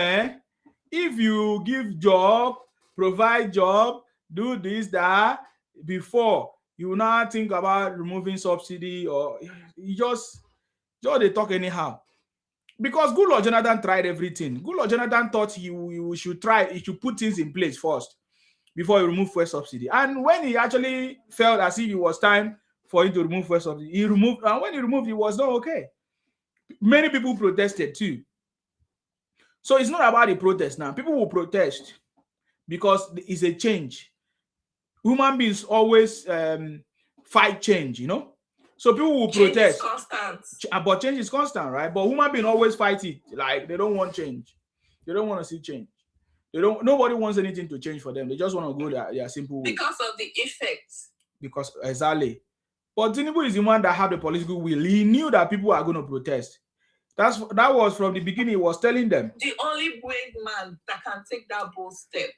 if you give job, provide job, do this, that, before you will not think about removing subsidy, or you just they talk anyhow. Because Goodluck Jonathan tried everything. Goodluck Jonathan thought he should put things in place first before he removed fuel subsidy. And when he actually felt as if it was time for him to remove fuel subsidy, he removed, and when he removed, it was not okay. Many people protested too. So it's not about the protest now. People will protest because it's a change. Human beings always fight change, you know. So people will protest. Change is constant. But change is constant, right? But human beings always fight it. Like, they don't want change. They don't want to see change. Nobody wants anything to change for them. They just want to go their simple way. Because of the effects. Because exactly. But Tinubu is the one that had the political will. He knew that people are going to protest. That was from the beginning. He was telling them. The only brave man that can take that bold step.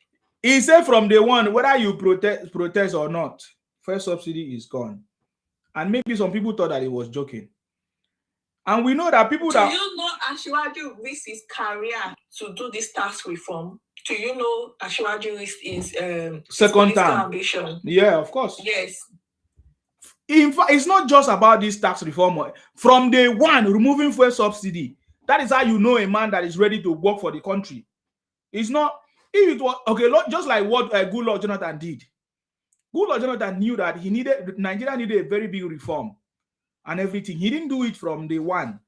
He said from day one, whether you protest or not, first subsidy is gone. And maybe some people thought that he was joking. And we know that people Do you know Ashwaju risked his career to do this tax reform? Do you know Ashwaju risked his second term ambition? Yeah, of course. Yes. In fact, it's not just about this tax reform. From day one, removing fuel subsidy. That is how you know a man that is ready to work for the country. It's not, if it was, okay, just like what Goodluck Jonathan did. Goodluck Jonathan knew that Nigeria needed a very big reform and everything. He didn't do it from day one.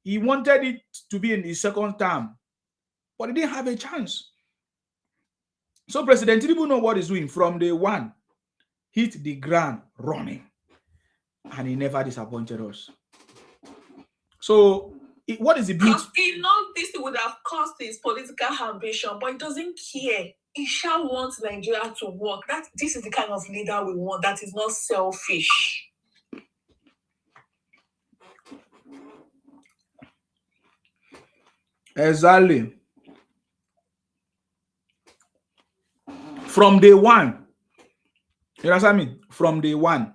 He wanted it to be in his second term, but he didn't have a chance. So President Tinubu knows what he's doing from day one. Hit the ground running. And he never disappointed us. So, what is the beauty? Because he knows this would have cost his political ambition, but he doesn't care. He shall want Nigeria to work. This is the kind of leader we want. That is not selfish. Exactly. From day one. You understand me? From day one.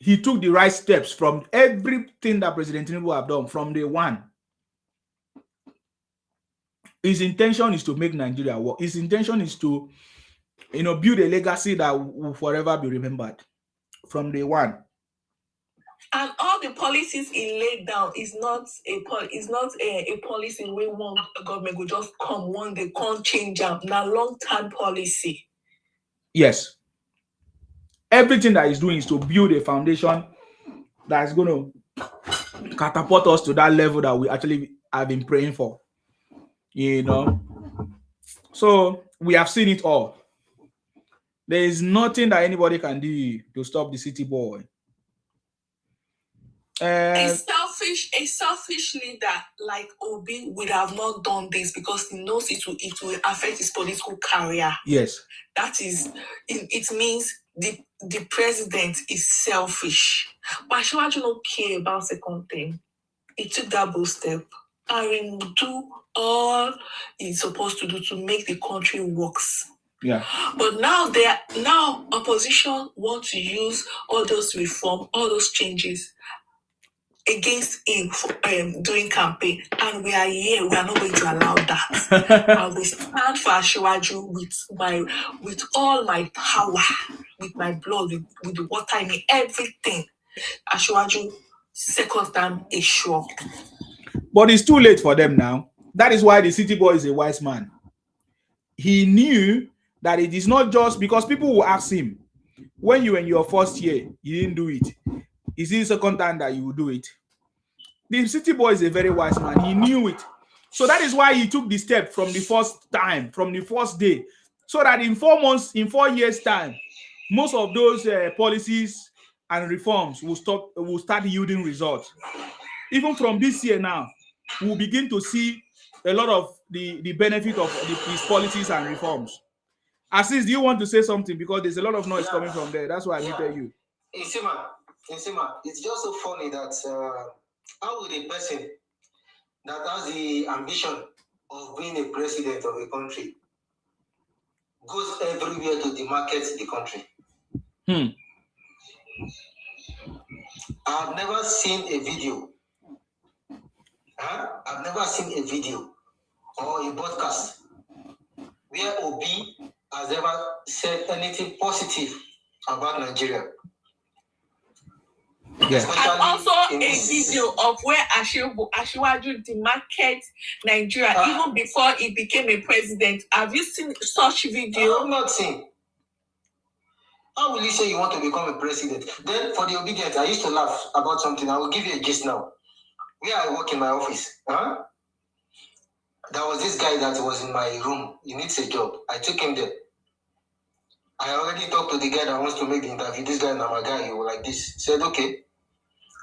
He took the right steps from everything that President Tinubu have done from day one. His intention is to make Nigeria work. His intention is to, build a legacy that will forever be remembered from day one. And all the policies he laid down is not a policy where one government will just come one day, can't change them. Now long-term policy. Yes. Everything that he's doing is to build a foundation that's going to catapult us to that level that we actually have been praying for. So we have seen it all. There is nothing that anybody can do to stop the city boy. A selfish leader like Obi would have not done this because he knows it will affect his political career. Yes. That is, it means the president is selfish. But Ashwaju don't care about second thing. He took that bold step and he will do all he's supposed to do to make the country works. Yeah. But now opposition want to use all those reform, all those changes against him during campaign, and we are here. We are not going to allow that. And we stand for Ashwaju with all my power, with my blood, with the water in me, everything. Ashwaju second time is sure. But it's too late for them now. That is why the city boy is a wise man. He knew that it is not just because people will ask him, when you were in your first year, you didn't do it. Is it the second time that you will do it? The city boy is a very wise man. He knew it. So that is why he took the step from the first time, from the first day. So that in 4 months, in 4 years' time, most of those policies and reforms will start yielding results. Even from this year now, we'll begin to see a lot of the benefit of these policies and reforms. Assis, do you want to say something? Because there's a lot of noise coming from there. That's why I muted you. Insima, it's just so funny that how would a person that has the ambition of being a president of a country goes everywhere to demarket the country? I've never seen a video. I've never seen a video or a podcast where Obi has ever said anything positive about Nigeria. Yes. And also a video of where Ashwaju demarcated Nigeria even before he became a president. Have you seen such video? I have not seen. How will you say you want to become a president? Then for the obedience, I used to laugh about something. I will give you a gist now. Where I work in my office, there was this guy that was in my room. He needs a job. I took him there. I already talked to the guy that wants to make the interview. This guy, now my guy, he was like this. He said, okay.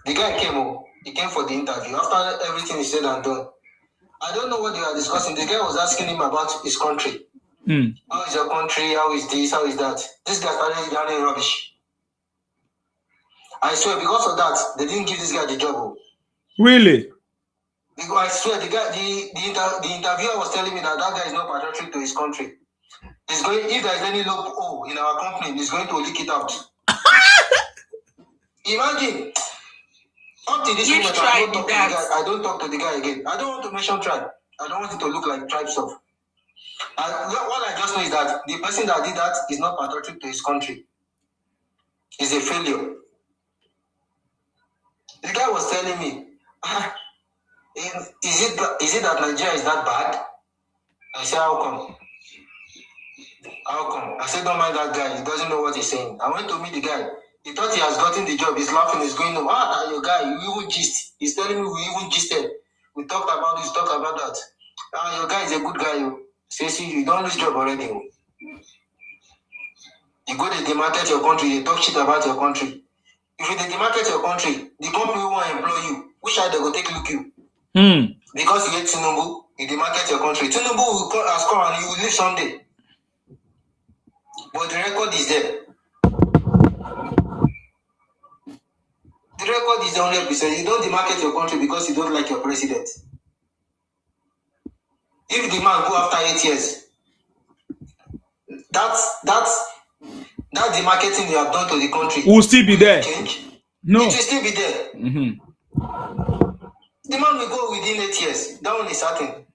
The guy came. He came for the interview. After everything is said and done, I don't know what they were discussing. The guy was asking him about his country. How is your country? How is this? How is that? This guy started yelling rubbish. I swear, because of that, they didn't give this guy the job. Really? Because I swear, the interviewer was telling me that guy is not patriotic to his country. He's going, if there is any loophole in our company, he's going to leak it out. Imagine. Up to this moment, I don't talk to the guy again. I don't want to mention tribe. I don't want it to look like tribe stuff. What I just know is that the person that did that is not patriotic to his country. He's a failure. The guy was telling me, is it that Nigeria is that bad? I said, how come? How come? I said, don't mind that guy. He doesn't know what he's saying. I went to meet the guy. He thought he has gotten the job. He's laughing. He's going, your guy, you even gist. He's telling me we even gisted. We talked about this, talked about that. Your guy is a good guy. You see, you don't lose job already. You go to demarket your country. You talk shit about your country. If you demarket your country, the company will want to employ you. Which side they go take a look you? Because you hate Tinubu, you demarket your country. Tinubu will come and you will leave someday. But the record is there. The record is 100%. You don't demarket your country because you don't like your president. If the man go after 8 years, that demarketing you have done to the country will still be there. Change. No. It will still be there. The man will go within 8 years. That one is certain.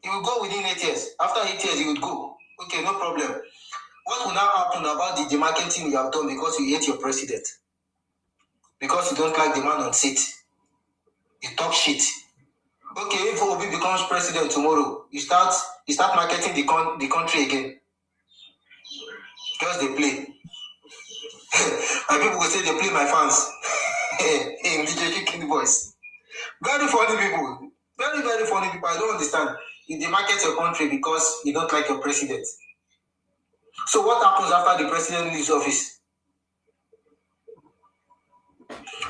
He will go within 8 years. After 8 years, he would go. Okay, no problem. What will now happen about the demarketing you have done because you hate your president? Because you don't like the man on seat. You talk shit. Okay, if Obi becomes president tomorrow, you start marketing the country again. Just they play. My people will say they play my fans. In DJ King voice. Very funny people. Very, very funny people. I don't understand. You demarket your country because you don't like your president. So what happens after the president leaves office?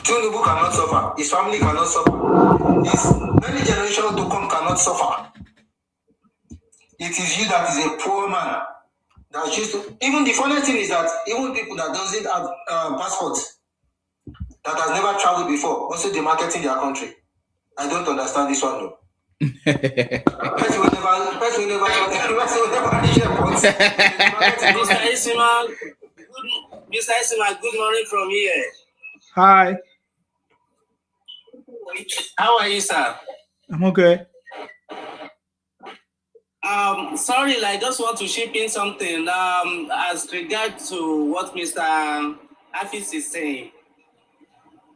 Tinubu cannot suffer. His family cannot suffer. His many generations to come cannot suffer. It is you that is a poor man that choose to. Even the funny thing is that even people that doesn't have passports, that has never traveled before, also they marketing their country. I don't understand this one though. Mr. Isima, good morning from here. Hi. How are you, sir? I'm okay. Sorry, I just want to chip in something. As regard to what Mr. Afis is saying.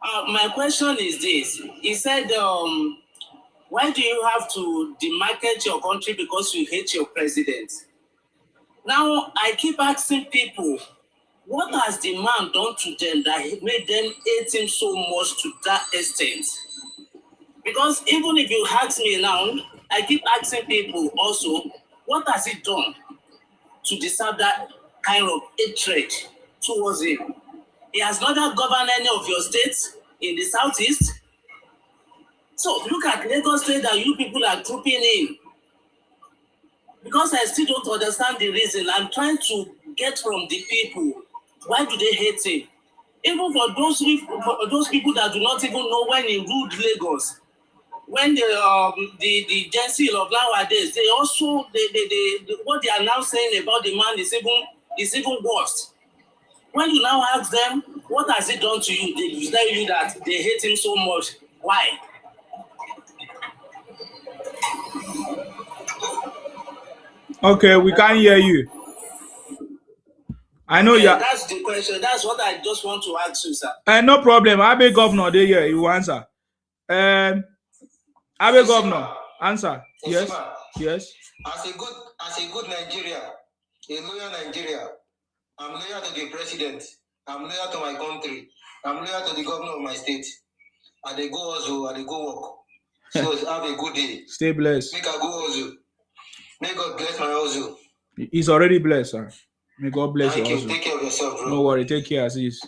My question is this. He said, why do you have to demarket your country because you hate your president? Now, I keep asking people, what has the man done to them that made them hate him so much to that extent? Because even if you ask me now, I keep asking people also, what has he done to deserve that kind of hatred towards him? He has not governed any of your states in the southeast. So look at Lagos State that you people are trooping in. Because I still don't understand the reason. I'm trying to get from the people. Why do they hate him? Even for those people that do not even know when he ruled Lagos, when the Gen Z of nowadays, they also what they are now saying about the man is even worse. When you now ask them, what has he done to you? They tell you that they hate him so much. Why? Okay, we can't hear you. I know you. That's the question. That's what I just want to ask you, sir. No problem. Abe Governor, they here. You answer. Abe Governor, answer. Yes. Yes. As a good Nigerian, a loyal Nigeria, I'm loyal to the president. I'm loyal to my country. I'm loyal to the governor of my state. And they go also, and they go work. So have a good day. Stay blessed. Make I go also. May God bless my also. He's already blessed, sir. May God bless you. Thank you. Also. Take care of yourself, bro. No worry. Take care, Aziz.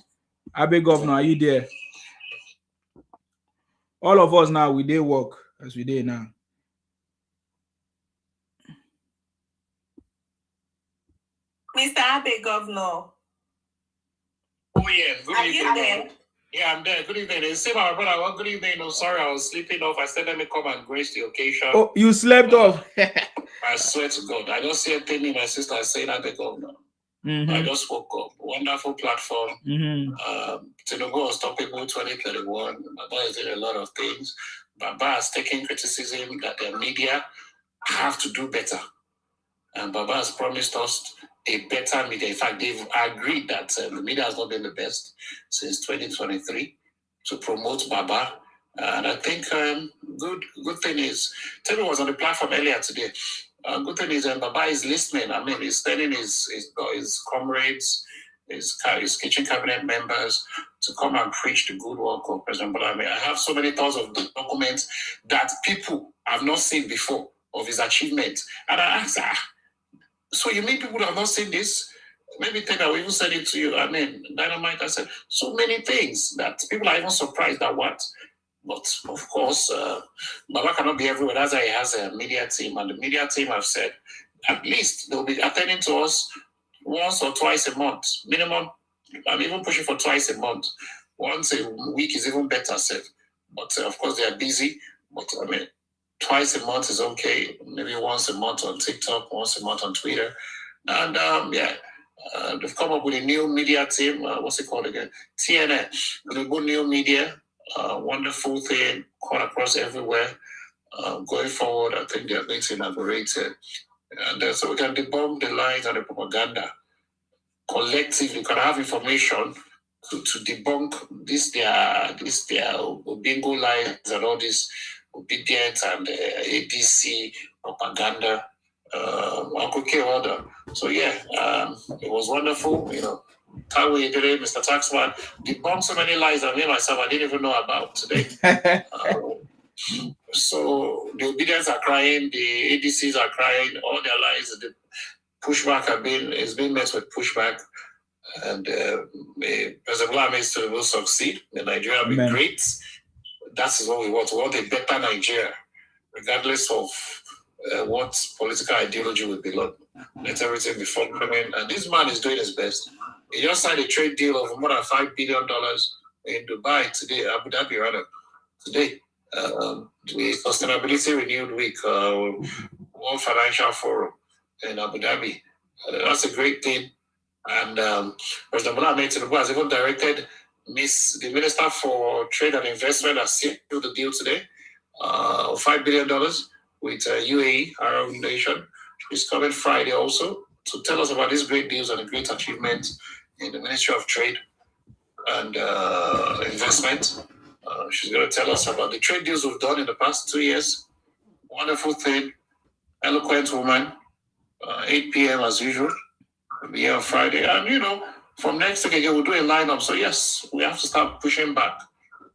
Abe Governor, are you there? All of us now, we dey work as we dey now. Mr. Abe Governor. Oh yeah, good Are evening. you there? Yeah, I'm there. Good evening. Say my brother, well, good evening. No, sorry, I was sleeping off. I said let me come and grace the occasion. Oh, you slept off. I swear to God. I just see a thing in my sister saying that they go now. I just woke up. Wonderful platform. Tinubu was topical 2031. Baba is doing a lot of things. Baba has taken criticism that the media have to do better. And Baba has promised us a better media. In fact, they've agreed that the media has not been the best since 2023 to promote Baba. And I think good thing is, Tinubu was on the platform earlier today. Good thing is Baba is listening. I mean, he's telling his comrades, his kitchen cabinet members to come and preach the good work of President Bola. I mean, I have so many thousands of documents that people have not seen before of his achievements. And I asked, so you mean people have not seen this? Maybe think I will even send it to you. I mean, Dynamite, I said, so many things that people are even surprised at what. But of course, Baba cannot be everywhere. That's why he has a media team. And the media team have said, at least they'll be attending to us once or twice a month. Minimum, I'm even pushing for twice a month. Once a week is even better, said. But of course, they are busy. But I mean, twice a month is okay. Maybe once a month on TikTok, once a month on Twitter. And they've come up with a new media team. What's it called again? TNN. The good new media. Wonderful thing, caught across everywhere. Going forward, I think they are going to inaugurate it. And so we can debunk the lies and the propaganda collectively. We can have information to debunk their bingo lies and all this obedience and ADC propaganda. Uncle K order. So yeah, it was wonderful, you know. Taiwo Edere, Mr. Taxman, debunked so many lies that me myself I didn't even know about today. So the obedience are crying, the ADCs are crying, all their lies, the pushback has been met with pushback. And President Bola Ahmed Tinubu will succeed. Nigeria will be Amen. great. That is what we want. We want a better Nigeria, regardless of what political ideology we belong. Let everything be functioning. And this man is doing his best. He just signed a trade deal of more than $5 billion in Dubai today, Abu Dhabi rather, today. The Sustainability Renewed Week, World Financial Forum in Abu Dhabi. That's a great thing. And President Bola Ahmed Tinubu has even directed the Minister for Trade and Investment has sealed the deal today, $5 billion with UAE, Arab nation. She's coming Friday also to tell us about these great deals and the great achievements in the Ministry of Trade and Investment. She's going to tell us about the trade deals we've done in the past 2 years. Wonderful thing. Eloquent woman. 8 p.m. as usual. We'll be here on Friday. And, from next week again, we'll do a lineup. So, yes, we have to start pushing back.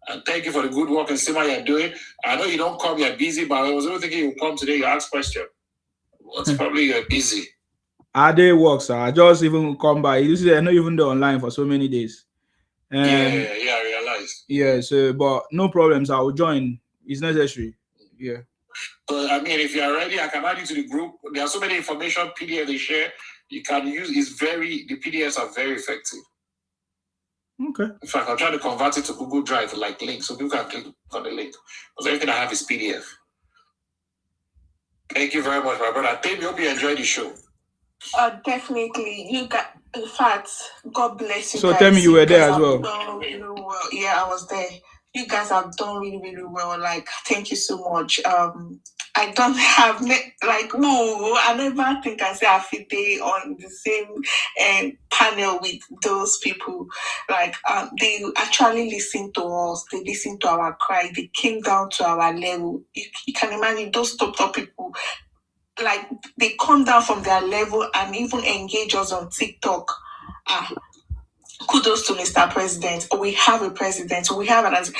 And thank you for the good work and see what you're doing. I know you don't come, you're busy, but I was even thinking you come today, you ask question. What's probably you're busy. Our day work, sir. I just even come by. You see, I know even though online for so many days. Yeah, I realized. Yeah, so, but no problems. I will join. It's necessary. Yeah. So, if you're ready, I can add you to the group. There are so many information PDF they share. You can use. The PDFs are very effective. Okay. In fact, I'm trying to convert it to Google Drive like link, so people can click on the link. Because everything I have is PDF. Thank you very much, my brother. Tell me, hope you enjoyed the show. Definitely. You got, in fact, God bless you. So guys. tell me you were there as well. Really well. Yeah, I was there. You guys have done really, really well. Like, thank you so much. I don't have I never think I say I fit there on the same panel with those people. Like, they actually listen to us. They listen to our cry. They came down to our level. You can imagine those top people. Like, they come down from their level and even engage us on TikTok. Kudos to Mr. President. We have a president. We have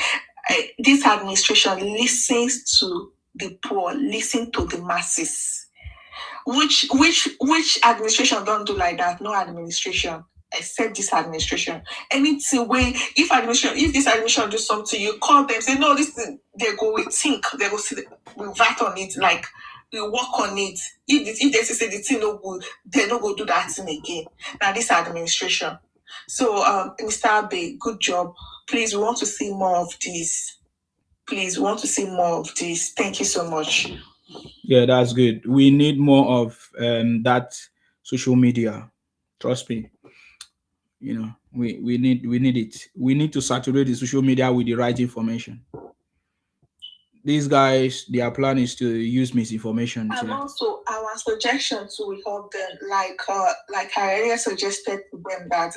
this administration listens to the poor, listen to the masses. Which administration don't do like that? No administration, except this administration. Anything way, if this administration do something, you call them, say no, this thing, they go think, they go see, we vat on it, like we work on it. If they say the thing no good, they no go do that thing again. Now this administration. So, Mr. Abe, good job. Please, we want to see more of this. Thank you so much. Yeah, that's good. We need more of that social media. Trust me. We need it. We need to saturate the social media with the right information. These guys, their plan is to use misinformation. And also, our suggestion to help them, like I earlier suggested to them that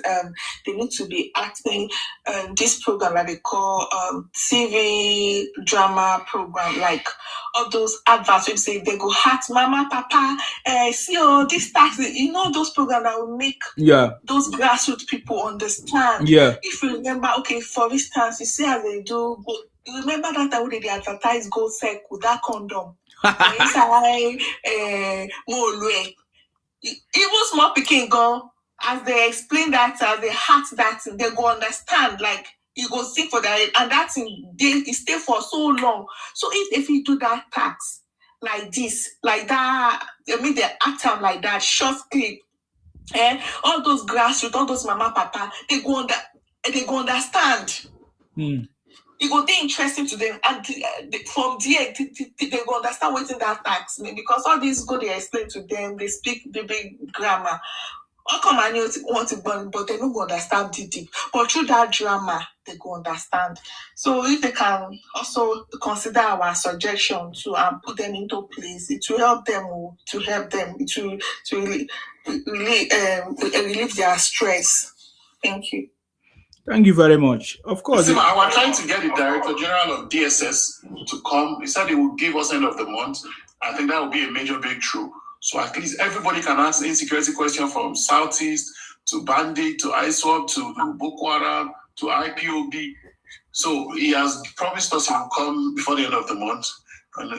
they need to be acting this program that they call TV drama program, like all those adverts would say they go hat mama, papa, see this tax, those programs that will make those grassroots people understand. Yeah. If you remember, okay, for instance, you see how they do. You remember that time when they advertise gold circle, that condom? Inside even small pikin go, as they explain that, as they hat that, they go understand, like you go see for that, and that thing it stay for so long. So if you do that tax like this, like that, they act them like that, short clip, all those grassroots, all those mama papa, they go understand. It will be interesting to them, and from there, they will understand what's in that tax, because all these go they explain to them, they speak big grammar. How come I want to burn, but they don't understand the deep. But through that drama, they go understand. So if they can also consider our suggestion to put them into place, it will help them. It will relieve their stress. Thank you. Thank you very much. Of course. I was trying to get the Director General of DSS to come. He said he would give us end of the month. I think that would be a major breakthrough. So at least everybody can ask insecurity questions from Southeast to Bandit to ISWAP to Boko Haram to IPOB. So he has promised us he will come before the end of the month. And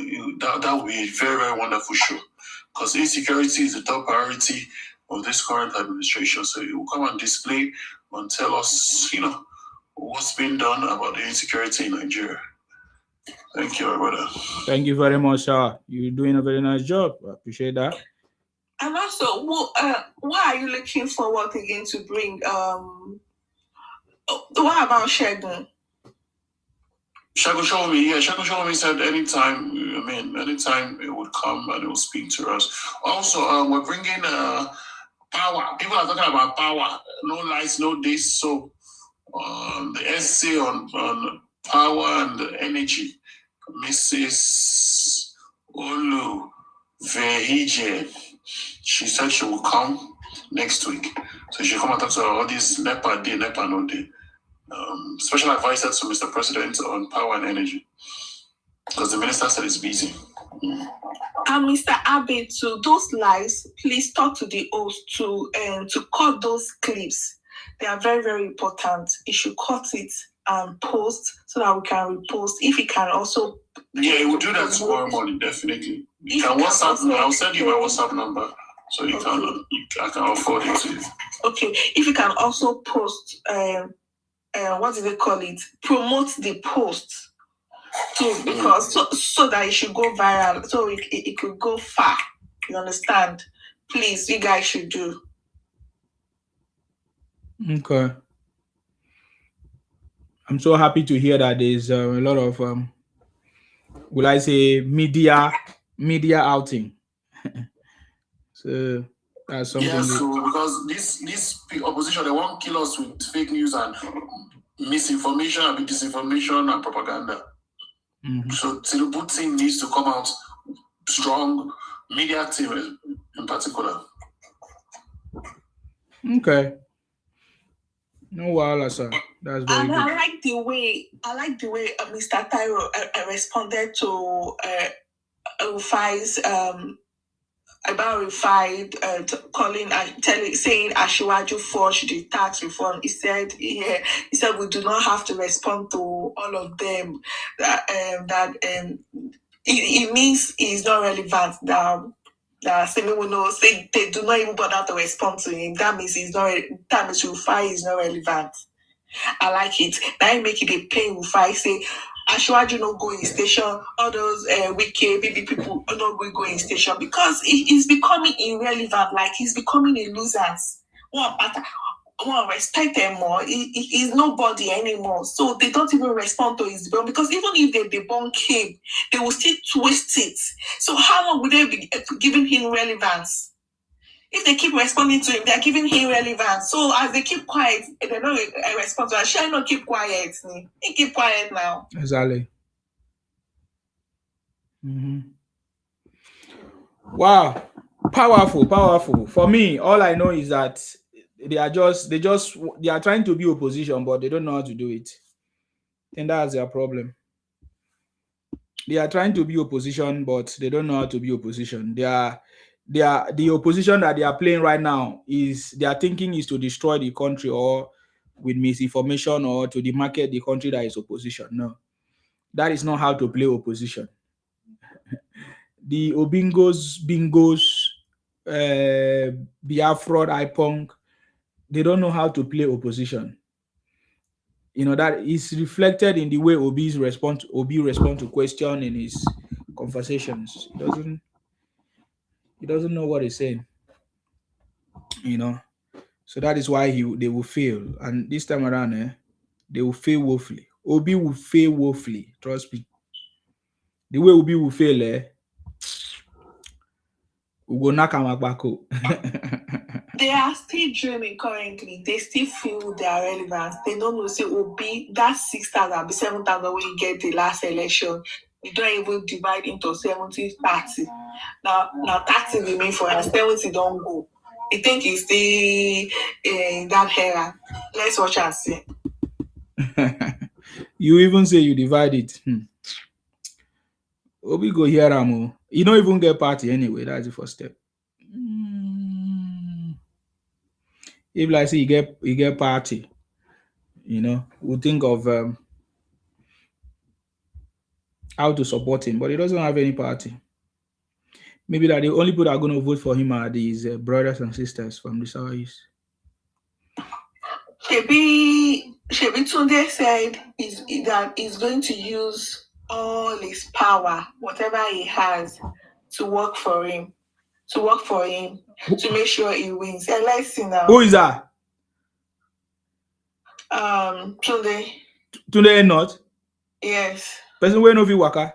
that will be a very, very wonderful show. Because insecurity is the top priority. of this current administration. So he will come and display and tell us, what's been done about the insecurity in Nigeria. Thank you, my brother. Thank you very much, sir. You're doing a very nice job. I appreciate that. And also, why are you looking forward again to bring? What about Shegun? Shegun Showme said anytime it would come and it will speak to us. Also, we're bringing power. People are talking about power. No lights, no this. So the essay on power and energy, Mrs. Olu Vehije, she said she will come next week. So she'll come and talk to all these NEPA day, NEPA no day. Special advisor to Mr. President on power and energy. Because the minister said it's busy. And Mr. Abe, to those lives, please talk to the host to cut those clips. They are very, very important. You should cut it and post so that we can repost. If you can also... Yeah, he will do that tomorrow morning, definitely. You can WhatsApp me. I'll send you my WhatsApp number so you can I can forward it to you. Okay. If you can also post, what do they call it? Promote the post too, because so that it should go viral, so it could go far. You understand? Please, you guys should do. Okay. I'm so happy to hear that there's a lot of, will I say, media outing. So that's something. Yes, so because this opposition, they won't kill us with fake news and misinformation and disinformation and propaganda. Mm-hmm. So Tinubu team needs to come out strong, media team in particular. Okay. No wahala, sir. That's very good. I like the way Mr. Tyro responded to Rufai's about Rufai calling and saying Ashiwaju forged the tax reform. He said we do not have to respond to all of them. It means it's not relevant now. Say they do not even bother to respond to him. That means Rufai is not relevant. I like it. Now you make it a pain Rufai say Ashwaju no go in station, all those wicked baby people not go in station because he's becoming irrelevant, like he's becoming a loser. One respect him more. He's nobody anymore. So they don't even respond to his debunk because even if they debunk him, they will still twist it. So how long would they be giving him relevance? If they keep responding to him, they're giving him relevance. So as they keep quiet, they don't respond to us. Shall I not keep quiet? He keep quiet now. Exactly. Mm-hmm. Wow. Powerful. For me, all I know is that they are trying to be opposition, but they don't know how to do it. And that's their problem. They are trying to be opposition, but they don't know how to be opposition. The opposition that they are playing right now is their thinking is to destroy the country or with misinformation or to demarcate the country that is opposition. No, that is not how to play opposition. The Obingos, Bingos, Biafra, IPONG, they don't know how to play opposition. That is reflected in the way Obi respond to question in his conversations. He doesn't know what he's saying. So that is why they will fail. And this time around, they will fail woefully. Obi will fail woefully. Trust me. The way Obi will fail, we go knock him back. They are still dreaming currently. They still feel they are relevant. They don't know, say, Obi, that 6,000, 7,000 when you get the last election, you don't even divide into 70, 30. Now 30 remain for us, 70 don't go. You think it's still in that era. Let's watch and see. You even say you divide it. Obi go here, Amo. You don't even get party anyway. That's the first step. If like say you get party, we'll think of how to support him, but he doesn't have any party. Maybe that the only people that are going to vote for him are these brothers and sisters from the Southeast. Shebi Tunde said that he's going to use all his power, whatever he has, to work for him, to make sure he wins. And let's see now. Who is that? Tunde. Tunde not? Yes. Person where no waka.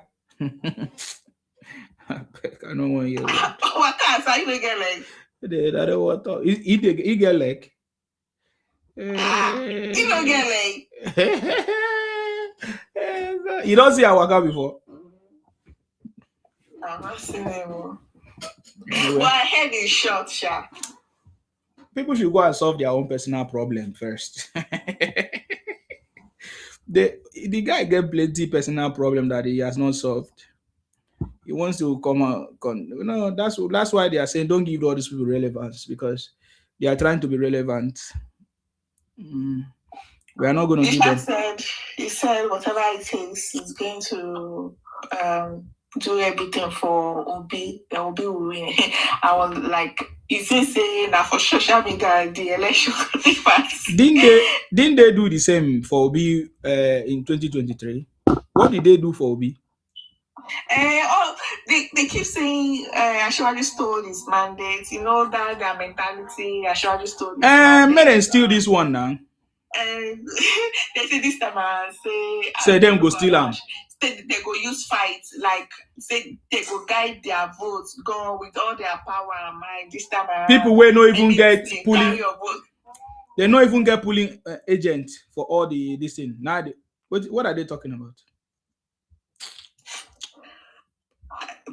I don't want to hear that. Waka, so you don't get like. I don't want to. He get like. He don't get like. You don't see a waka before. I've not seen him. Well, I heard is short, sharp. People should go and solve their own personal problem first. The guy get plenty personal problem that he has not solved. He wants to come out. That's why they are saying don't give all these people relevance, because they are trying to be relevant. We are not going to give them. He said whatever it takes, he's going to do everything for Obi. The Obi will win. I was like, is he saying that for social media the election? Didn't they do the same for Obi in 2023? What did they do for Obi? They keep saying Ashwadi stole his mandate. You know that their mentality. Ashwadi stole his mandate. May they steal this one now? They say this time I say them go steal them. Say they go use fight, like say they go guide their votes, go with all their power and mind. This time people will not even get pulling. They not even get pulling agent for all this thing. Now, what are they talking about?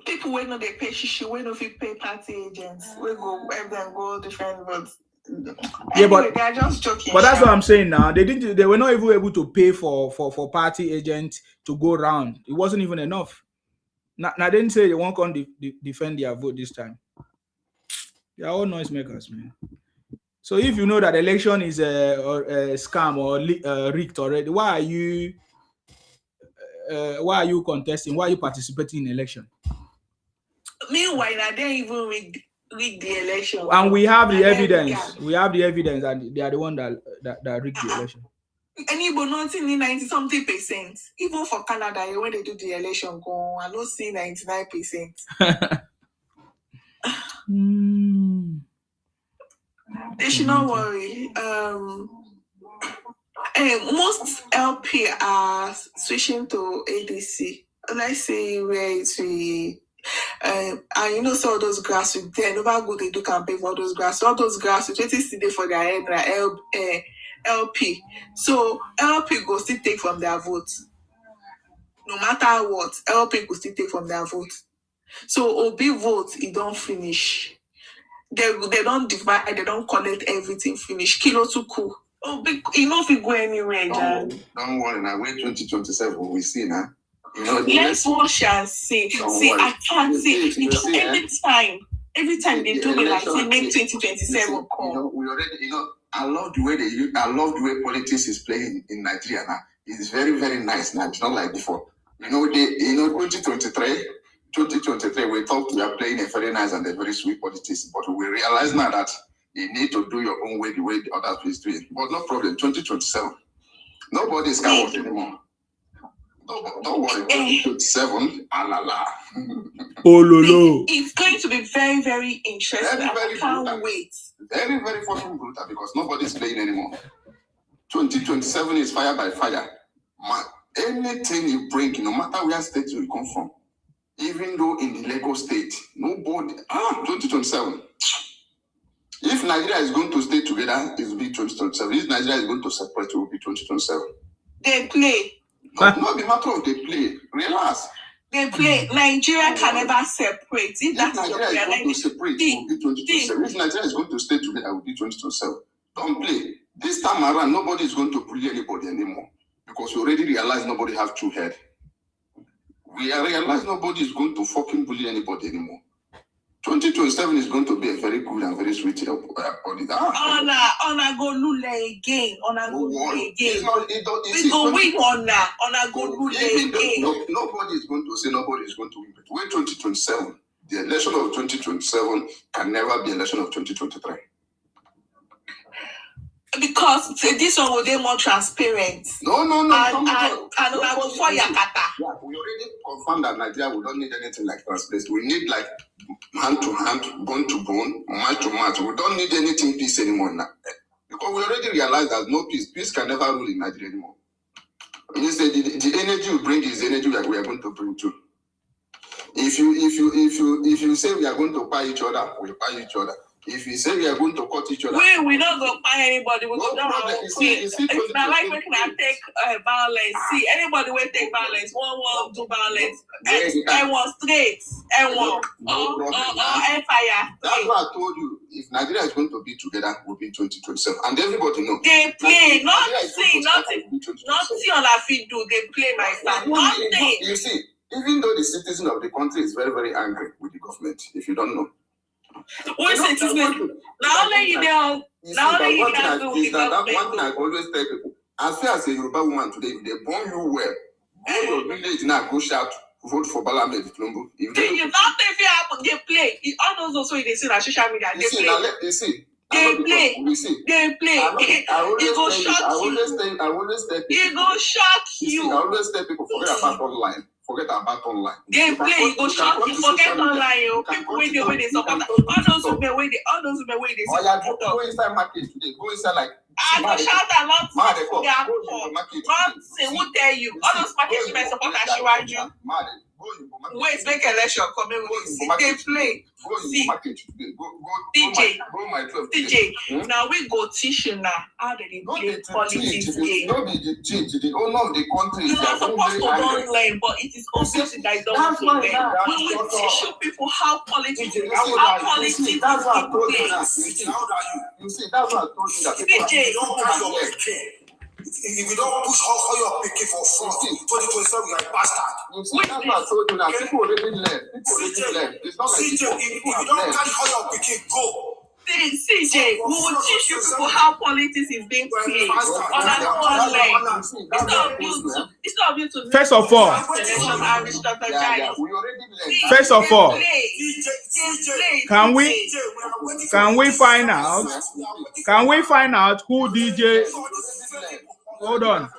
People will not they pay shishi, will not pay party agents. We go everyone go different votes. Yeah, but they are just joking. But that's what I'm saying now. They were not even able to pay for party agents to go around. It wasn't even enough. Now they didn't say they won't come defend their vote this time. They are all noisemakers, man. So if you know that election is a scam or rigged already, why are you contesting? Why are you participating in election? Meanwhile, they didn't even rig the election. And we have the evidence. We have the evidence that they are the one that rigged the election. Anybody not in 90-something%. Even for Canada, when they do the election, I don't see 99%. They should not worry. Most LP are switching to ADC. Let's see where it's and you know, so all those grassroots, they never go, they do campaign for all those grassroots. All those grassroots, what is today for their head, LP. So LP go still take from their vote. No matter what, LP go still take from their vote. So Obi vote, it don't finish. They don't divide, they don't collect everything, finish. Kilo too cool. You know if you go anywhere, John. Don't worry, now wait 2027, we see now. You know, let's watch and see. I can't see. Every time they do me like say make 2027 come. You know, we already, I love the way politics is playing in Nigeria now. It's very, very nice now. It's not like before. 2023, we thought we are playing a very nice and a very sweet politics, but we realize now that you need to do your own way, the way the other place do it. But no problem, 2027. Nobody is coward anymore. Don't worry, 2027, alala. It's going to be very, very interesting. I can't wait. Very, very fucking brutal because nobody is playing anymore. 2027 is fire by fire. Man, anything you bring, no matter where state you come from, even though in the Lagos state, nobody. 2027. If Nigeria is going to stay together, it will be 2027. If Nigeria is going to separate, it will be 2027. They play. Not the matter of they play. Relax. They play. Nigeria can never separate. If Nigeria is going to separate, it will be 2027. If Nigeria is going to stay together, it will be 2027. Don't play. This time around, nobody is going to bully anybody anymore. Because we already realized nobody has two heads. We realize nobody is going to fucking bully anybody anymore. 2027 is going to be a very good and very sweet body. Ona go lule again. Ona go lule again. We go win Ona go lule again. Nobody is going to say nobody is going to win. But wait 2027. The election of 2027 can never be election of 2023. Because this one will be more transparent. No. And before Yakata. Yeah, we already confirmed that Nigeria will not need anything like transparency. We need like hand to hand, bone to bone, match to match. We don't need anything peace anymore now. Because we already realized that no peace. Peace can never rule in Nigeria anymore. It means that the energy you bring is the energy that we are going to bring too. If you say we are going to buy each other, we buy each other. If you say we are going to cut each other, we not going to buy anybody. We go down. It's not like we can take violence. See, anybody will take violence. One do violence. And one straight. And one fire. That's why I told you. If Nigeria is going to be together, we'll be 2027, and everybody knows. They play, nothing on our feet do. They play, my son. Nothing. You see, even though the citizen of the country is very, very angry with the government, if you don't know. What citizen? Not only you know, not only you can do with the government. One thing I always tell people: as far as a Yoruba woman today, if they born you well, go to your village now, go shout, vote for Bala Tinubu. If they play, all those also they see on social media. They play. They play. I always tell people. It go shock you. I always tell people, forget about online. Forget about online. They play. It go shock you. Forget online. People wait they support. All those women wait they support. Go inside market today. Go inside like. I go shout a lot. Say who tell you? All those market women support Ashiwaju. Wait, make election coming. They play. DJ. Now we go teach you now how they play politics game. No be the teach. The owner of the country. You are supposed to don't learn, but it is obvious that I don't want to learn. We will teach you people how politics is. That's what I told you. You see, that's what I told you. DJ. If you don't push all your picking for front, 2027, you are a bastard. You see, that's what I told you now. People already learn. It's not like if you don't carry all your picking, go. CJ, we will teach you people how politics is being played on an online. It's not of you to First of all, can we find out who DJ? Hold on.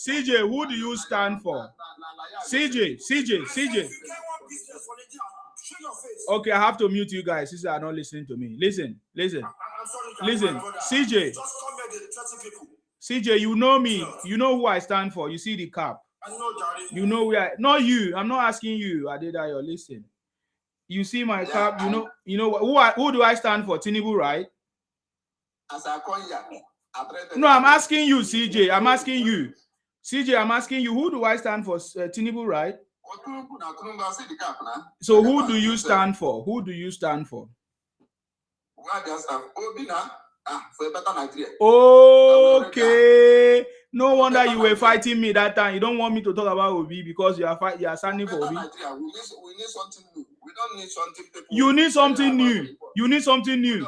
CJ, who do you stand for? CJ. Okay, I have to mute you guys. Since you are not listening to me. Listen. CJ, you know me. You know who I stand for. You see the cap. You know where. Not you. I'm not asking you. Adedayo, listen. You see my cap. You know who do I stand for? Tinubu, right? No, I'm asking you, CJ. I'm asking you. CJ, I'm asking you. Who do I stand for? Tinubu, right? So who do you stand for? Okay. No wonder you were fighting me that time. You don't want me to talk about Obi because you are standing for Obi. We need something new. We don't need something. You need something new. You need something new.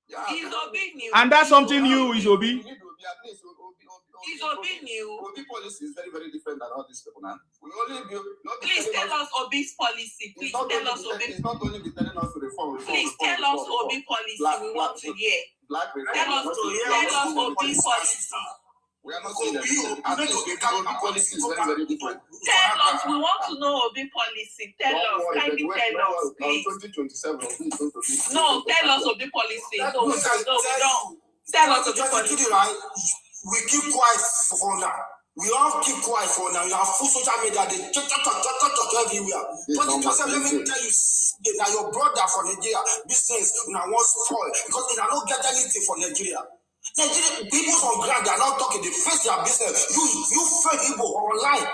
Is Obi new? And that something new is Obi. Is Obi new? Obi policy is very, very different than all these people now. Please tell us Obi's policy. Please tell us Obi. It's not only telling us to reform. Please tell us Obi policy. We want to hear. Tell us Obi policy. We are not saying that. Obi policy is very, very different. Tell us. We want to know Obi policy. Tell us. Kindly tell us, please. 2027. No, tell us Obi policy. No, we don't. Tell us Obi policy. We keep quiet for now. We all keep quiet for now. You have full social media. They talk everywhere. 20%, let me tell you, that your brother for Nigeria business now wants spoil because they are not get anything for Nigeria. Nigeria people on ground, they are not talking. They face their business. You fake people online.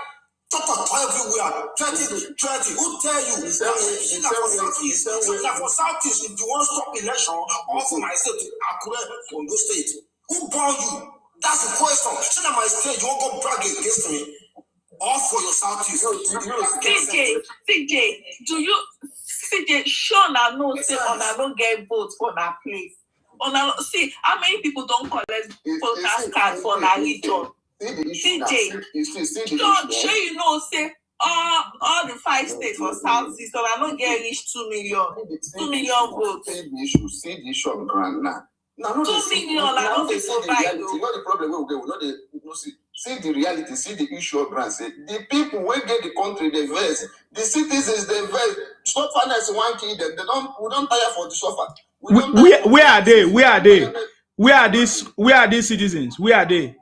Talk everywhere. 20. Who tell you? For Southeast, if you want to stop election, or for my state, Akure, Ondo State, who born you? That's the question. Should my state, you won't go brag against me. All for your Southeast. CJ, CJ, sure na no say una no get vote for that place. See, how many people don't collect voters card for that region? CJ, sure you know say all the 5 states for Southeast, so I don't get reach 2 million votes. See the issue of grand now. 2 million, I don't think so bad. You know the problem we will get. See the reality, see the issue of grants. The people will get the country, they vex. The citizens, they vex. Stop finance one key them. We don't tire for the suffer. Where are they? Where are they? Where are these citizens? Where are they?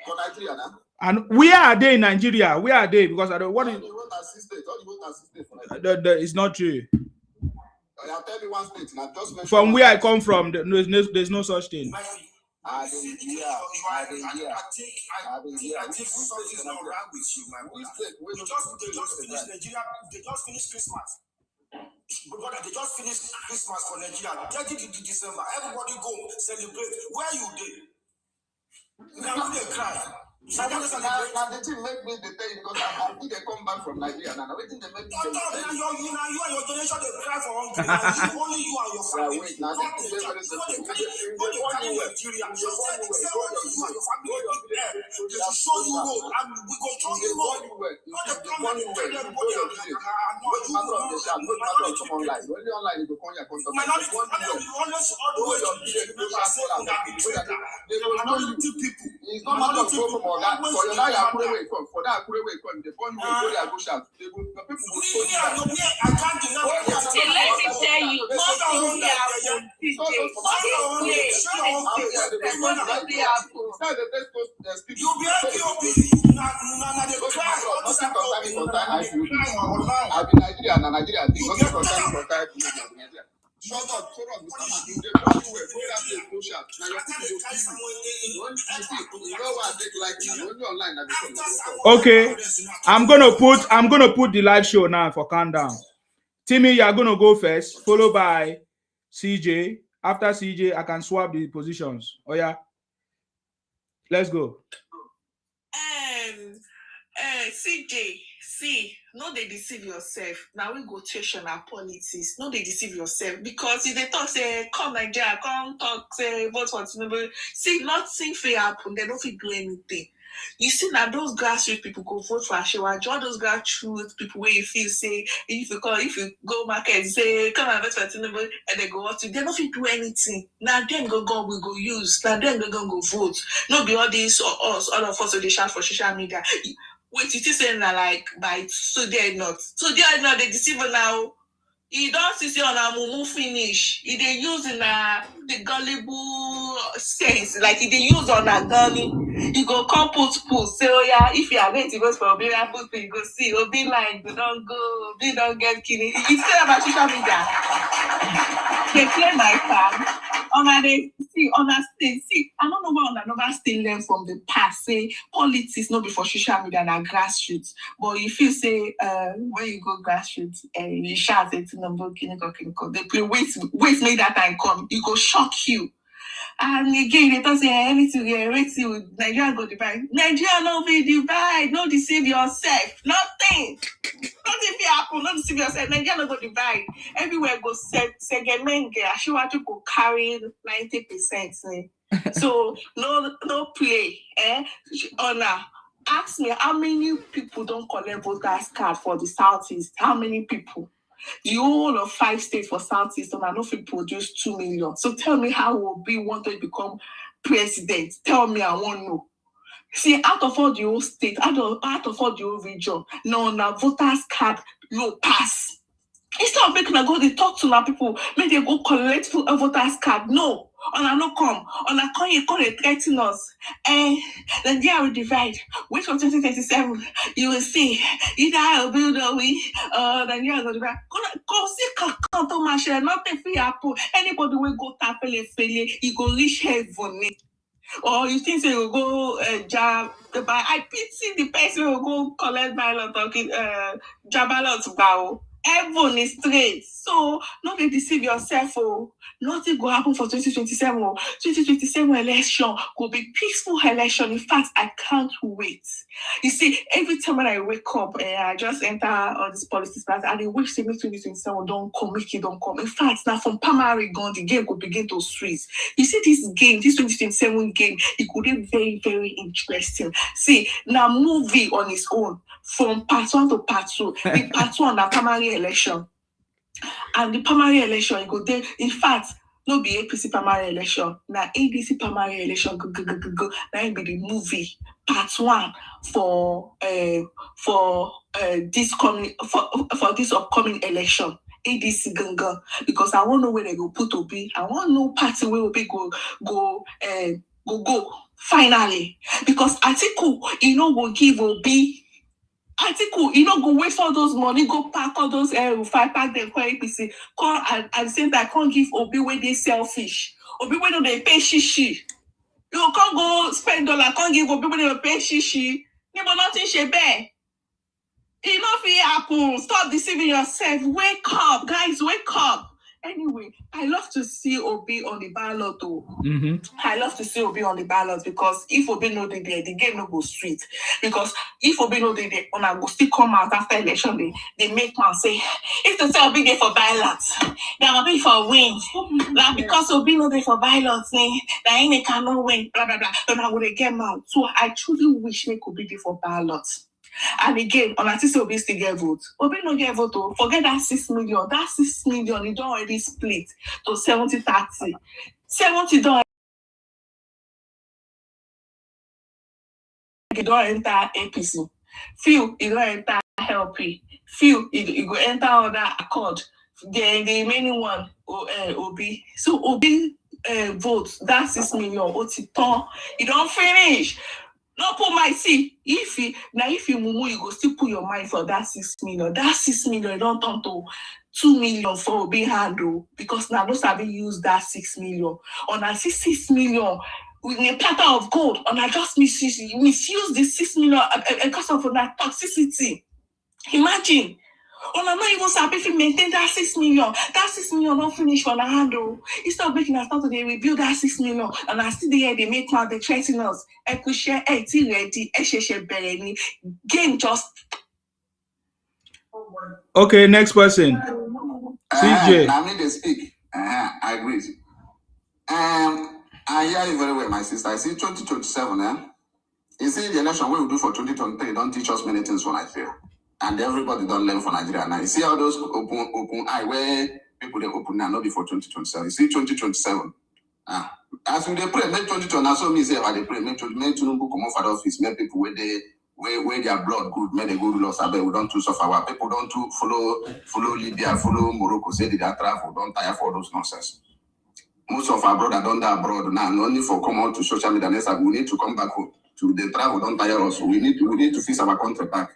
For Nigeria now. And where are they in Nigeria? Where are they? Because I don't what is it's not true. I'll tell you one state now. From where I come from, there's no such thing. I think something is not right with you, my brother. They just finished Christmas. Brother, they just finished Christmas for Nigeria. 30th December. Everybody go celebrate. Where you did? Now they cry. Now the thing make me tell you because I think they come back from Nigeria now. Everything they make me you and your generation they cry for hungry. Only you and your family. Wait, now they cry Nigeria. Just only you and your family to show you road and we control you road. Not the come and tell everybody it's not matter of problem for that. For your life, for that, the phone you go there, go shout. The people will show you. Let me tell you, I've been Nigeria. Shut up, Okay, I'm gonna put the live show now for countdown. Timmy, you're gonna go first, followed by CJ. After CJ, I can swap the positions. Oh yeah, let's go. CJ, see, no, they deceive yourself. Now we go question our politics. No, they deceive yourself because if they talk say come Nigeria, come talk say vote for Tinubu. See, nothing fair happen. They don't fit do anything. You see now those grassroots people go vote for Ashewa. All those grassroots people where you feel say if you go market say come and vote for Tinubu and they go up to they don't fit do anything. Now then we go use. Now then we go vote. No be all these or us all of us so they shout for social media. Wait, it is saying that like by so they are not they deceive now. He don't see on a mumu finish. He they use in the gullible sense, like he they use on a gully. You go come put say oh yeah, if you are going to go for Obi put you go see Obi line, you don't go, Obi don't get killing. It's still about social media. They play my card. They see, I don't know why never still learn from the past. Say politics not before social media and grassroots. But if you say when you go grassroots and you shout it number they play wait make that time come, it go shock you. And again, they don't say anything with Nigeria go divide. Nigeria no be divide, no deceive yourself, nothing. Nothing be happen, no deceive yourself. Nigeria no go divide. Everywhere go segment, Ashiwaju go carry 90%. So no play. Honor. Ask me how many people don't collect voters card for the Southeast? How many people? The whole of 5 states for Southeast, and I know if we produce 2 million. So tell me how will be want to become president? Tell me, I want to know. See, out of all the whole state, out of all the whole region, now voters card no pass. Instead of making a go, they talk to now people, make they go collect a voters card. No. On a no come, on a come you threaten us. And then they will divide. Wait for 2037. You will see either I will build a we then you are going to divide. Go see can't to my share, nothing for you. Anybody will go tackle failure, you go reach heaven. Or you think you will go job I pity the person who go collect ballot or job ballot bow. Heaven is straight. So, not to deceive yourself. Oh, nothing will happen for 2027. 2027 election will be peaceful election. In fact, I can't wait. You see, every time when I wake up, I just enter all these policies class, and I wish 2027 don't come, make it don't come. In fact, now from primary gun, the game could begin to switch. You see, this game, this 2027 game, it could be very, very interesting. See, now movie on its own. From part 1 to part 2, the part 1 the primary election, and the primary election you go there. In fact, no be APC primary election, na ADC primary election. Go. Now be the movie part 1 for this coming for this upcoming election. ADC ganga, because I won't know where they go put Obi. I want no party where Obi go finally, because Atiku will give Obi. Atiku, go waste all those money, go pack all those pack them for APC. At the same time, can't give Obi where they selfish. Obi where they pay shishi. You can't go spend dollar, can't give Obi where they pay shishi. But nothing she bear. Enough it happen. Stop deceiving yourself. Wake up, guys, wake up. Anyway, I love to see Obi on the ballot though. I love to see Obi on the ballot, because if Obi no dey there, the game no go sweet. Because if Obi no dey there, on go still come out after election, they make man say, if they say Obi dey for ballot, then Obi for win. Now because Obi no dey for ballot, that ain't cannot win, blah blah blah. Then I would get mad. So I truly wish me could be there for ballot. And again, on Atiku Obi still get vote. Obi no get vote. Oh. Forget that 6 million. That 6 million, it don't already split to 70-30. 70 don't. You don't enter APC. Few, you don't enter LP. Few, you go enter other accord. The remaining one, Obi. So Obi votes. That 6 million. Otiton. You don't finish. No put my see. If you mumu, you go still put your mind for that 6 million. That 6 million don't turn to 2 million for Obi handle, because now those have use that 6 million. On a 6 million with a platter of gold, and I just misuse the 6 million because of that toxicity. Imagine. On a not even sabi if you maintain that 6 million. That 6 million don't finish for the handle. Instead of making us start to rebuild that 6 million, and I still there they make now they threaten us. Share ready, game just. Okay, next person. CJ. Now me they speak. I agree. I hear you very well, my sister. I see 2027. You see the election we will do for 2023 don't teach us many things for Nigeria. And everybody don't learn for Nigeria now. You see all those open eye where people they open now, not before 2027. You see 2027. As we pray, make 2020. So me say about they pray, make Tinubu come off at office, make people where their blood good, make they go to us. We don't too suffer. Our people don't too follow Libya, follow Morocco. Say they travel, don't tire for those nonsense. Most of our brother don't die abroad now. Not only for come out to social media. We need to come back home to the travel. Don't tire us. We need to fix our country back.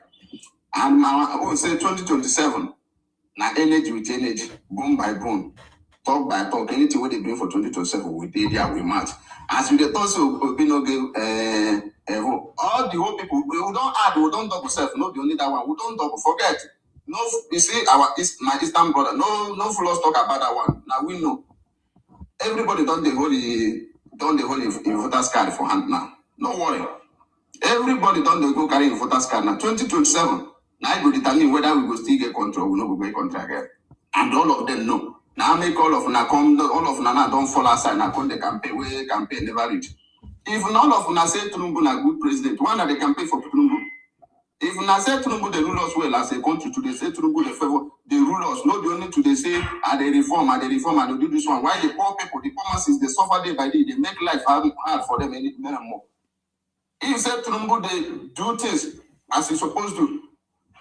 And I will say 2027, now energy with energy, boom by boom, talk by talk, anything what they bring for 2027, we did there, we match. As we get also, we no give all the whole people, we don't add, we don't double self, not the only that one, we don't double, forget. No, you see, my Eastern brother, no full us talk about that one. Now we know. Everybody done the holy voters card for hand now. No worry. Everybody done the go carry the voters card now. 2027. Now I go determine whether we will still get control, we no go get control again. And all of them know. Now make all of them come, all of them don't fall aside, now come the campaign, where campaign never reach. If none of them say Tinubu na good president, why not they campaign for Tinubu? If na say Tinubu they rule us well as a country, to they say Tinubu they favor, they rule us, not the only to they say, they reform, and they do this one. Why the poor people, the poor masses, they suffer day by day, they make life hard for them any more. If say Tinubu they do things as he's supposed to,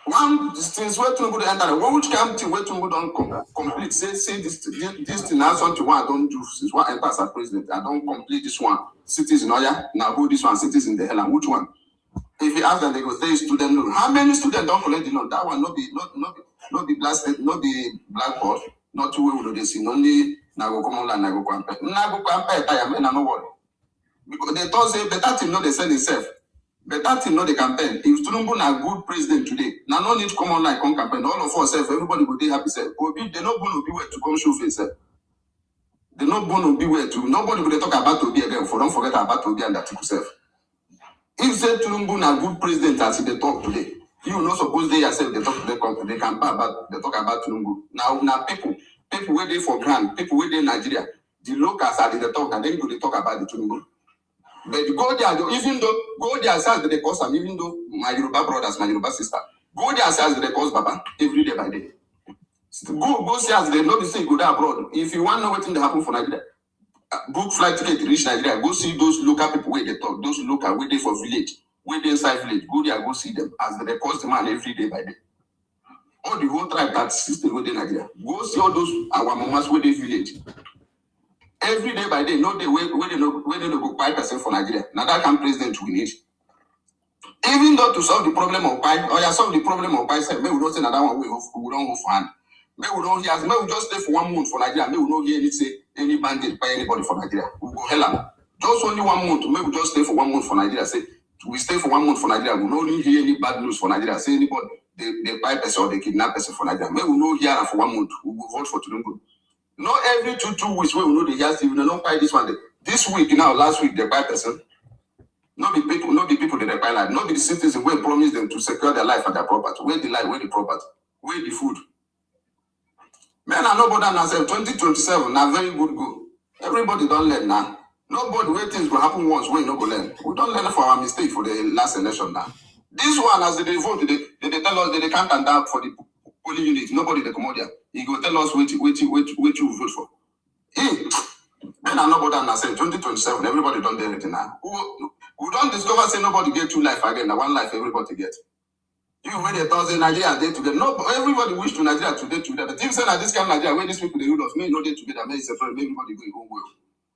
one since where Tinubu they enter, which campaign where Tinubu don't complete, say this thing now something I don't do since one enters as president, I don't complete this one. Cities in Oya, now who this one, cities in the hell, and which one? If you ask them, they go say student loan. How many students don't collect the loan? That one not be blasted, not be blackboard, not two way with the scene. Only now go come on and go compare. Now go compare. I mean, no worry. Because they thought say better thing, no they sell themselves. But that's not the campaign. If Tinubu na good president today, now no need to come online, come campaign. All of us, everybody will be happy. Say, Obi, they're not going to be where to come show face. They're not going to be where to. Nobody will talk about Obi again. For don't forget about Obi and Atiku self. If say Tinubu na good president as they talk today, you not suppose they yourself they talk they campaign about they talk about Tinubu. Now people waiting for grand, people waiting in Nigeria, the locals are the talk, and then they talk about the Tinubu. But go there, even though go there as they cause them, even though my Yoruba brothers, my Yoruba sister, go there as they cause Baba every day by day. Go see as they know the say go there abroad. If you want to know what thing happen for Nigeria, book flight ticket to reach Nigeria. Go see those local people where they talk. Those local where they for village, where they inside village. Go there, go see them as they cause the man every day by day. All the whole tribe that system where they Nigeria. Go see all those our mamas where they village. Every day by day, no day where they no go 5% for Nigeria. Now that can president we need. Even though to solve the problem of pie, or you solve the problem of pie, maybe we don't say another one we don't go for hand. Maybe we don't hear. Maybe we just stay for 1 month for Nigeria. Maybe we don't hear any bandit by anybody for Nigeria. We go hell up. Just only 1 month. Maybe we just stay for 1 month for Nigeria. Say we stay for 1 month for Nigeria. We don't hear any bad news for Nigeria. Say anybody they buy person or they kidnap person for Nigeria. Maybe we don't hear for 1 month. We go vote for Tinubu. Not every two weeks we know the just we don't buy this one day. This week now, last week they buy person. Not the people that they buy life. Not the citizens who promise them to secure their life and their property. Where the life, where the property, where the food. Men are nobody now say 2027 now very good go. Everybody don't learn now. Nobody where things will happen once we no go learn. We don't learn for our mistake for the last election now. This one as they vote, they tell us they can't stand up for the polling unit. Nobody they come out there. He go tell us which you vote for. Men are nobody now say 2027. Everybody don't do anything now. We don't discover say nobody get 2 life again. Now 1 life everybody get. You when they thought Nigeria day together. No, everybody wish to Nigeria today together. But if say that this kind of Nigeria where these people they rule us, me no day together, me separate, everybody go your own way.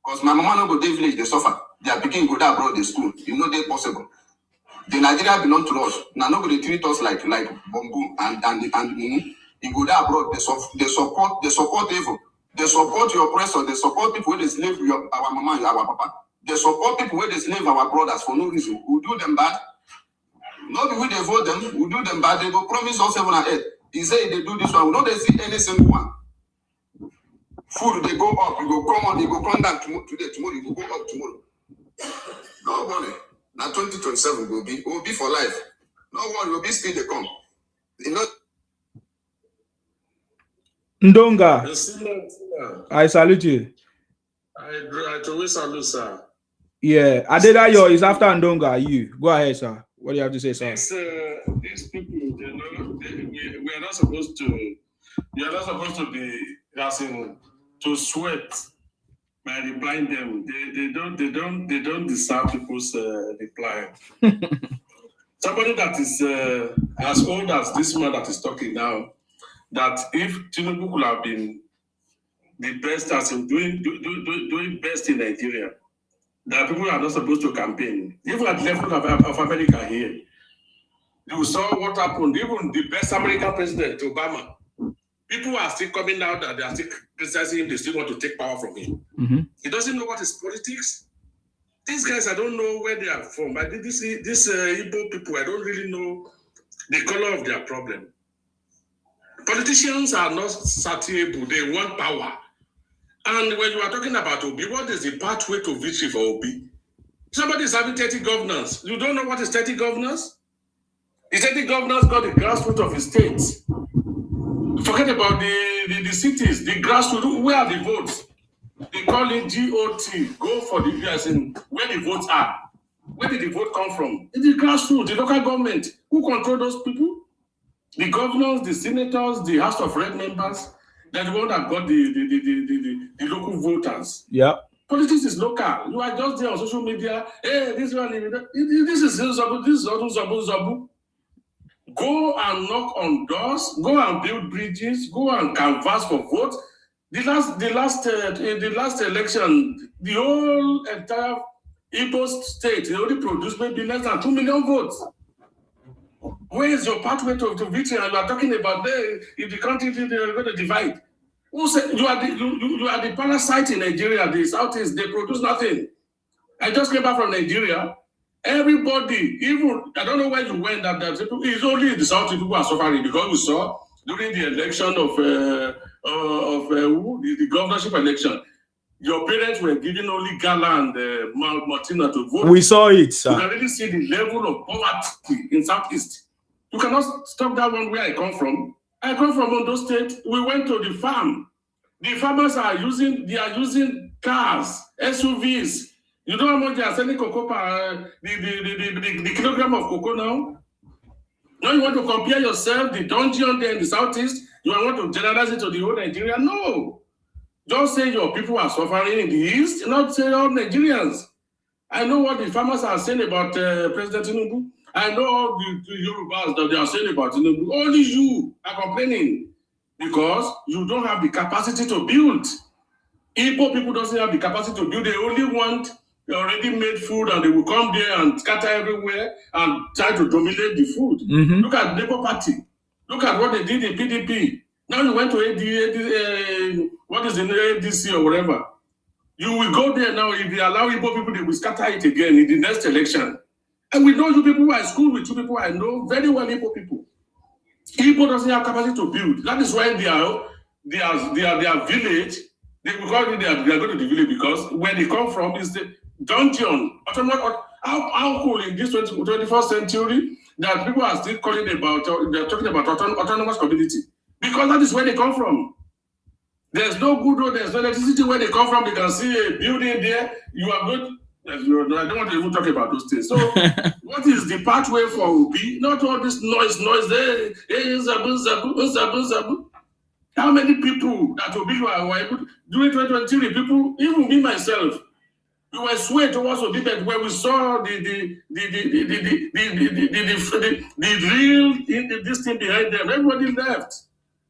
Because my mama no go day village, they suffer. Their picking go there abroad, they school. You know they possible. The Nigeria belong to us. Now nobody treat us like bamboo and you go there abroad, they support evil. They support your oppressor, they support people where they slave our mama and our papa. They support people where they slave our brothers for no reason. Who do them bad? Not the way they vote them, we do them bad, they go promise us 7 and 8. He say they do this one, we don't see any single one. Food they go up, you go come on, you go come down today, tomorrow, you go up tomorrow. No worry. Now 2027 will be for life. No worry, will be still they come. You know. Ndonga, I salute you. I always salute, sir. Yeah, Adedayo is after Ndonga. You go ahead, sir. What do you have to say, sir? These people, we are not supposed to. We are not supposed to be asking to sweat by replying them. They don't deserve people's reply. Somebody that is as old as this man that is talking now, that if Tinubu could have been the best as in doing best in Nigeria, that people are not supposed to campaign. Even at the level of America here, you saw what happened. Even the best American president, Obama, people are still coming out that they are still criticizing him. They still want to take power from him. Mm-hmm. He doesn't know what is politics. These guys, I don't know where they are from. But this Igbo people, I don't really know the color of their problem. Politicians are not satiable. They want power. And when you are talking about Obi, what is the pathway to victory for Obi? Somebody is having 30 governors. You don't know what is 30 governors? The 30 governors got the grassroots of the states. Forget about the cities, the grassroots. Where are the votes? They call it GOT. Go for the as in where the votes are. Where did the vote come from? It's the grassroots, the local government. Who control those people? The governors, the senators, the House of Rep members. They're the one that got the local voters. Yeah. Politics is local. You are just there on social media. Hey, this one, this is Zabu, this is Zabu. Go and knock on doors. Go and build bridges. Go and canvass for votes. In the last election, the whole entire Igbo state, they only produced maybe less than 2 million votes. Where is your pathway to victory? And you are talking about if the country they are going to divide. Who said you are the parasite in Nigeria, the Southeast, they produce nothing. I just came back from Nigeria. Everybody, even I don't know where you went. That it's only the South people are suffering because we saw during the election of the governorship election, your parents were giving only Gala and Martina to vote. We saw it, sir. You can really see the level of poverty in Southeast. You cannot stop that one where I come from. I come from Ondo State. We went to the farm. The farmers are using cars, SUVs. You know how much they are selling cocoa per the kilogram of cocoa now? Now you want to compare yourself, the dungeon there in the Southeast, you want to generalize it to the whole Nigeria? No. Just say your people are suffering in the East, not say all Nigerians. I know what the farmers are saying about President Tinubu. I know all the Yorubas that they are saying about Tinubu. Only you are complaining because you don't have the capacity to build. Igbo people doesn't have the capacity to build. They only want already made food, and they will come there and scatter everywhere and try to dominate the food. Look at the Labour Party. Look at what they did in PDP. Now you went to what is the ADC or whatever. You will go there now. If they allow Igbo people, they will scatter it again in the next election. And we know you people who are in school with you people. I know very well Igbo people. Igbo doesn't have capacity to build. That is why their village. They will call it they are going to the village because where they come from is the dungeon. How cool in this 21st century that people are still calling about, they're talking about autonomous community because that is where they come from. There's no good road, there's no electricity where they come from. They can see a building there. You are good. I don't want to even talk about those things. So, what is the pathway for Obi? Not all this noise there. Zabu. How many people that Obi were able to during 2023? People, even me myself, we were swayed towards Obi, but when we saw the real this thing behind them, everybody left.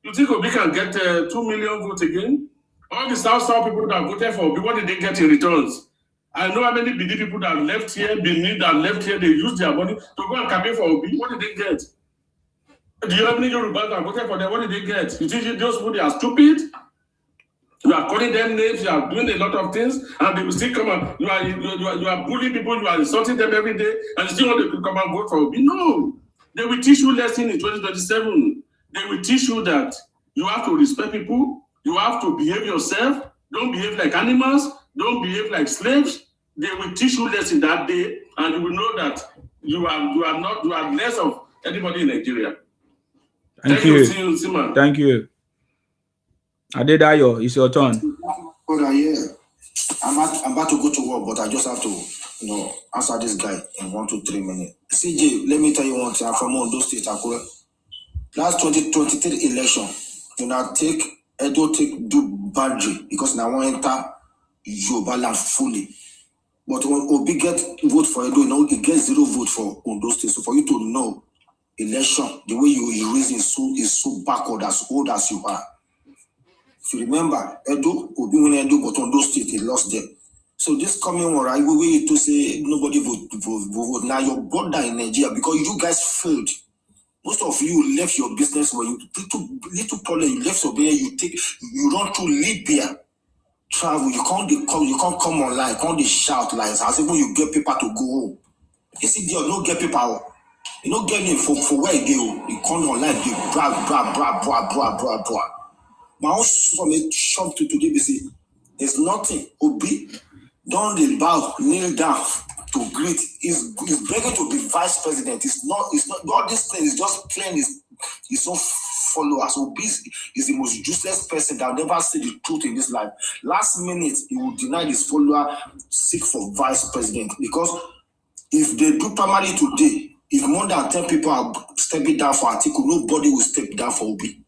You think Obi can get 2 million votes again? All the South people that voted for Obi, what did they get in returns? I know how many BD people that left here, Benin that left here, they used their money to go and campaign for Obi. What did they get? Do you have any Yorubas that voted for them? What did they get? You think those people, they are stupid? You are calling them names, you are doing a lot of things, and they will still come and you are bullying people, you are insulting them every day, and you still want to come and vote for Obi. No. They will teach you lesson in 2027. They will teach you that you have to respect people, you have to behave yourself, don't behave like animals, don't behave like slaves. They will teach you lesson that day, and you will know that you are less of anybody in Nigeria. Thank you. Thank you. Adedayo, it's your turn. I'm about to go to work, but I just have to, answer this guy in 1 to 3 minutes. CJ, let me tell you one thing. I'm from Ondo State, Akure. Last 2023 election, Edo do boundary because now I want to enter Yoruba land fully. But when Obi get vote for Edo, he gets 0 vote for Ondo State. So for you to know, election, the way you reason is so backward, as old as you are. If you remember, Edo, Obi win Edo, but Ondo State, he lost them. So this coming one, right, we to say nobody vote. Now your brother in Nigeria, because you guys failed. Most of you left your business where you little problem, you left your business, you run to Libya, travel, you can't come online, you can't shout like as even you get people to go home. You see, you don't get people. You don't get me for where you go. You come online, you blah. My own from a shop to today, they say, there's nothing. Obi, don't bow, kneel down to greet. He's begging to be vice president. It's not all this thing is just plain. He's so followers. Obi is the most useless person that will never say the truth in this life. Last minute, he will deny his follower, seek for vice president. Because if they do primary today, if more than 10 people are stepping down for Atiku, nobody will step down for Obi.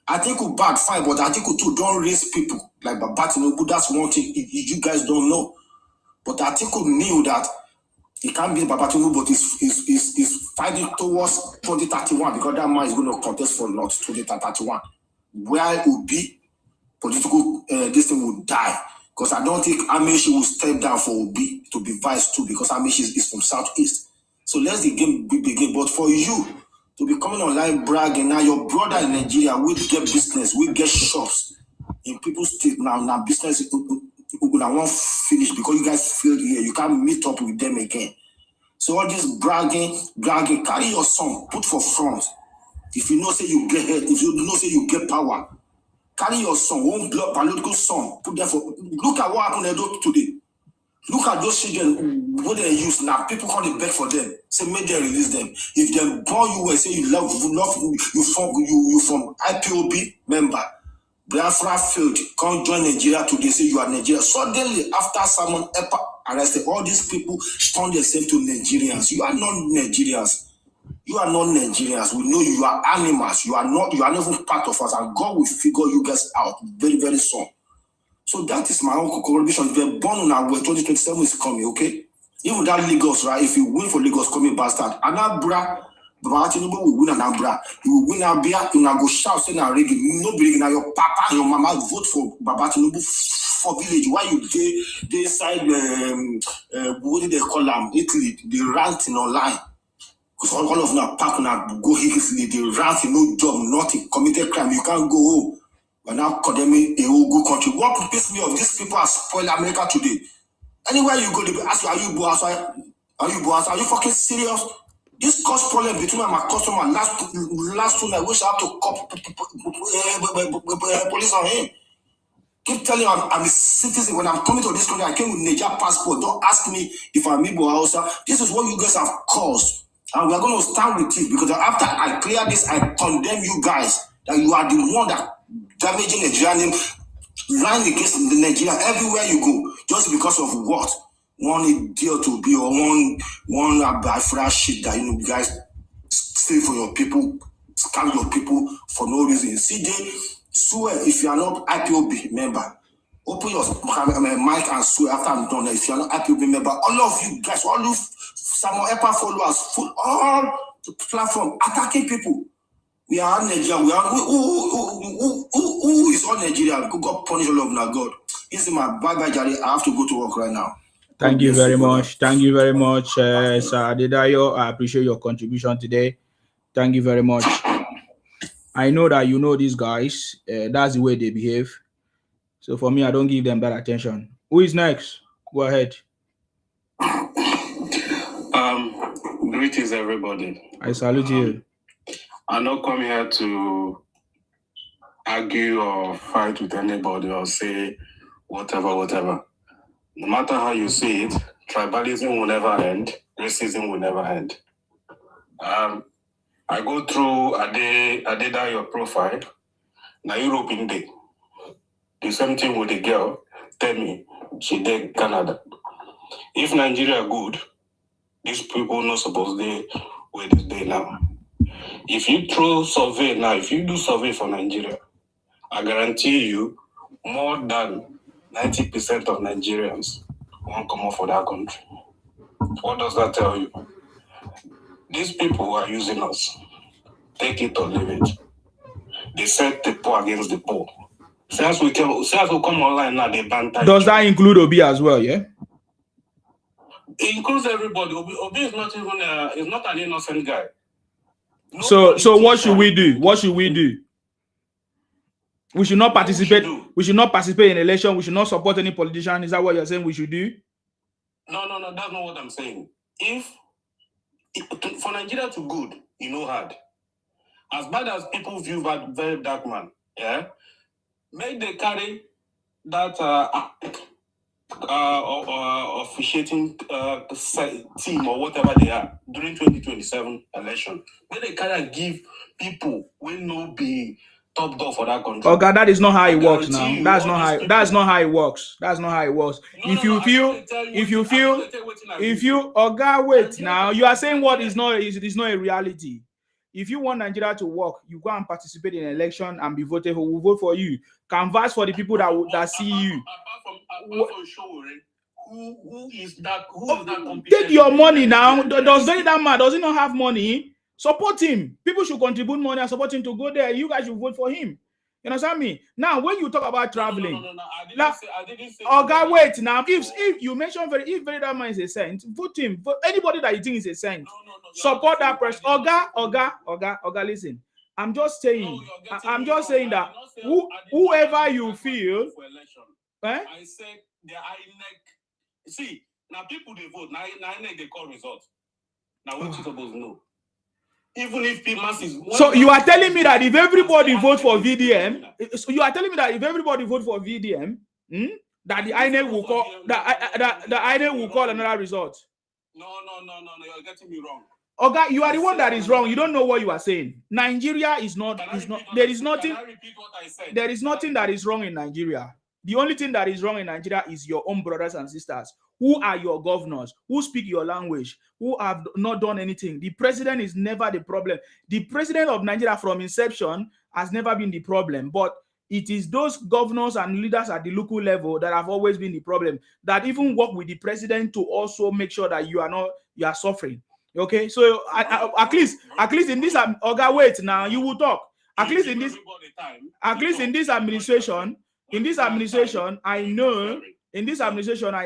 Atiku bad, fine, but Atiku too don't raise people like Baba Tinubu. That's one thing you guys don't know. But Atiku knew that he can't be Baba Tinubu, but he's fighting towards 2031 because that man is going to contest for not 2031. Where Obi, political this thing will die. Because I don't think Amishi will step down for Obi to be vice too, because Amishi is from Southeast. So let's the game begin. But for you to be coming online bragging, now your brother in Nigeria will get business, will get shops in people's state now business will not finish because you guys failed here. You can't meet up with them again. So all this bragging, carry your son, put for front. If you know say you get head, if you know say you get power, carry your son, one blood political son, put there for. Look at what happened today. Look at those children, what they use now. People call it beg for them. Say make them release them. If they born you and say you love you from IPOB member, Biafra failed, come join Nigeria today, say you are Nigeria. Suddenly, after someone arrested, all these people turn themselves to Nigerians. You are not Nigerians. You are not Nigerians. We know you are animals. You are not even part of us. And God will figure you guys out very, very soon. So that is my own contribution. If you're born now, 2027 is coming, okay? Even that Lagos, right? If you win for Lagos, coming bastard. Anambra, Baba Tinubu will win Anambra. You will win Abia, you will go shout, say na reggae. No believe now your papa and your mama vote for Baba Tinubu for village. Why you they side, what did they call them? Italy, they ranting online. Because all of them are packed now, go Italy, they ranting, no job, nothing, committed crime. You can't go home. We're now condemning a whole good country. What pisses me off? These people are spoiling America today. Anywhere you go, they ask you, are you boss? Are you fucking serious? This cause problem between my customer last 2 nights, which I have to call police on him. Keep telling you I'm a citizen. When I'm coming to this country, I came with Niger passport. Don't ask me if I'm Igbo or Hausa. This is what you guys have caused. And we are going to stand with it because after I clear this, I condemn you guys that you are the one that damaging Nigeria name, lying against the Nigeria everywhere you go, just because of what? One deal to be or one Biafra shit that you guys stay for your people, scam your people for no reason. See, they swear if you are not IPOB member, open your mic and swear after I'm done. If you are not IPOB member, all of you guys, all you Samuel Epa followers, full all the platform attacking people. We are Nigeria. We are who is all Nigeria? God punish all of now. God. This is my bye, Jerry. I have to go to work right now. Thank you very much. Thank you very much, Sir Adedayo. I appreciate your contribution today. Thank you very much. I know that you know these guys. That's the way they behave. So for me, I don't give them that attention. Who is next? Go ahead. Greetings, everybody. I salute you. I'm not come here to argue or fight with anybody or say whatever. No matter how you see it, tribalism will never end. Racism will never end. I go through your profile. Now European day. The same thing with the girl. Tell me, she did Canada. If Nigeria good, these people not supposed to where this day now. If you do survey for Nigeria, I guarantee you more than 90% of Nigerians won't come off for that country. What does that tell you? These people are using us. Take it or leave it. They set the poor against the poor. Since we come online now, they ban. Does that include Obi as well? Yeah. It includes everybody. Obi is not even is not an innocent guy. So what should we do? What should we do? We should not participate. We should not participate in election. We should not support any politician. Is that what you're saying we should do? No. That's not what I'm saying. If for Nigeria to good, hard. As bad as people view that very dark man, yeah, make they carry that officiating team or whatever they are during 2027 election. When they kind of give people will not be top dog for that country. Okay, that is not how it works now. That's not how it works. That's not how it works. If you feel, wait now, you are saying what is not a reality. If you want Nigeria to work, you go and participate in an election and be voted for. We'll vote for you. Canvass for the people that see you. Apart from showing, who is that? Take your money now. Does that man? Does he not have money? Support him. People should contribute money and support him to go there. You guys should vote for him. You understand me? Now, when you talk about traveling, I didn't say wait now. If you mention if that man is a saint, vote him. Vote anybody that you think is a saint. Support that person. Oga, listen. I'm just saying that whoever you feel. I said the INEC. See, now people they vote. Now INEC they call results. Now what you supposed to know? Even if masses. So you are telling me that if everybody vote for VDM, so you are telling me that if everybody vote for VDM, that the INEC will call that the INEC will call another result. No. You're getting me wrong. Okay, you are the one that is wrong. You don't know what you are saying. Nigeria is not. There is nothing. There is nothing that is wrong in Nigeria. The only thing that is wrong in Nigeria is your own brothers and sisters. Who are your governors? Who speak your language? Who have not done anything? The president is never the problem. The president of Nigeria from inception has never been the problem. But it is those governors and leaders at the local level that have always been the problem. That even work with the president to also make sure that you are suffering. Okay, so at least in this wait now you will talk. At least in this administration, I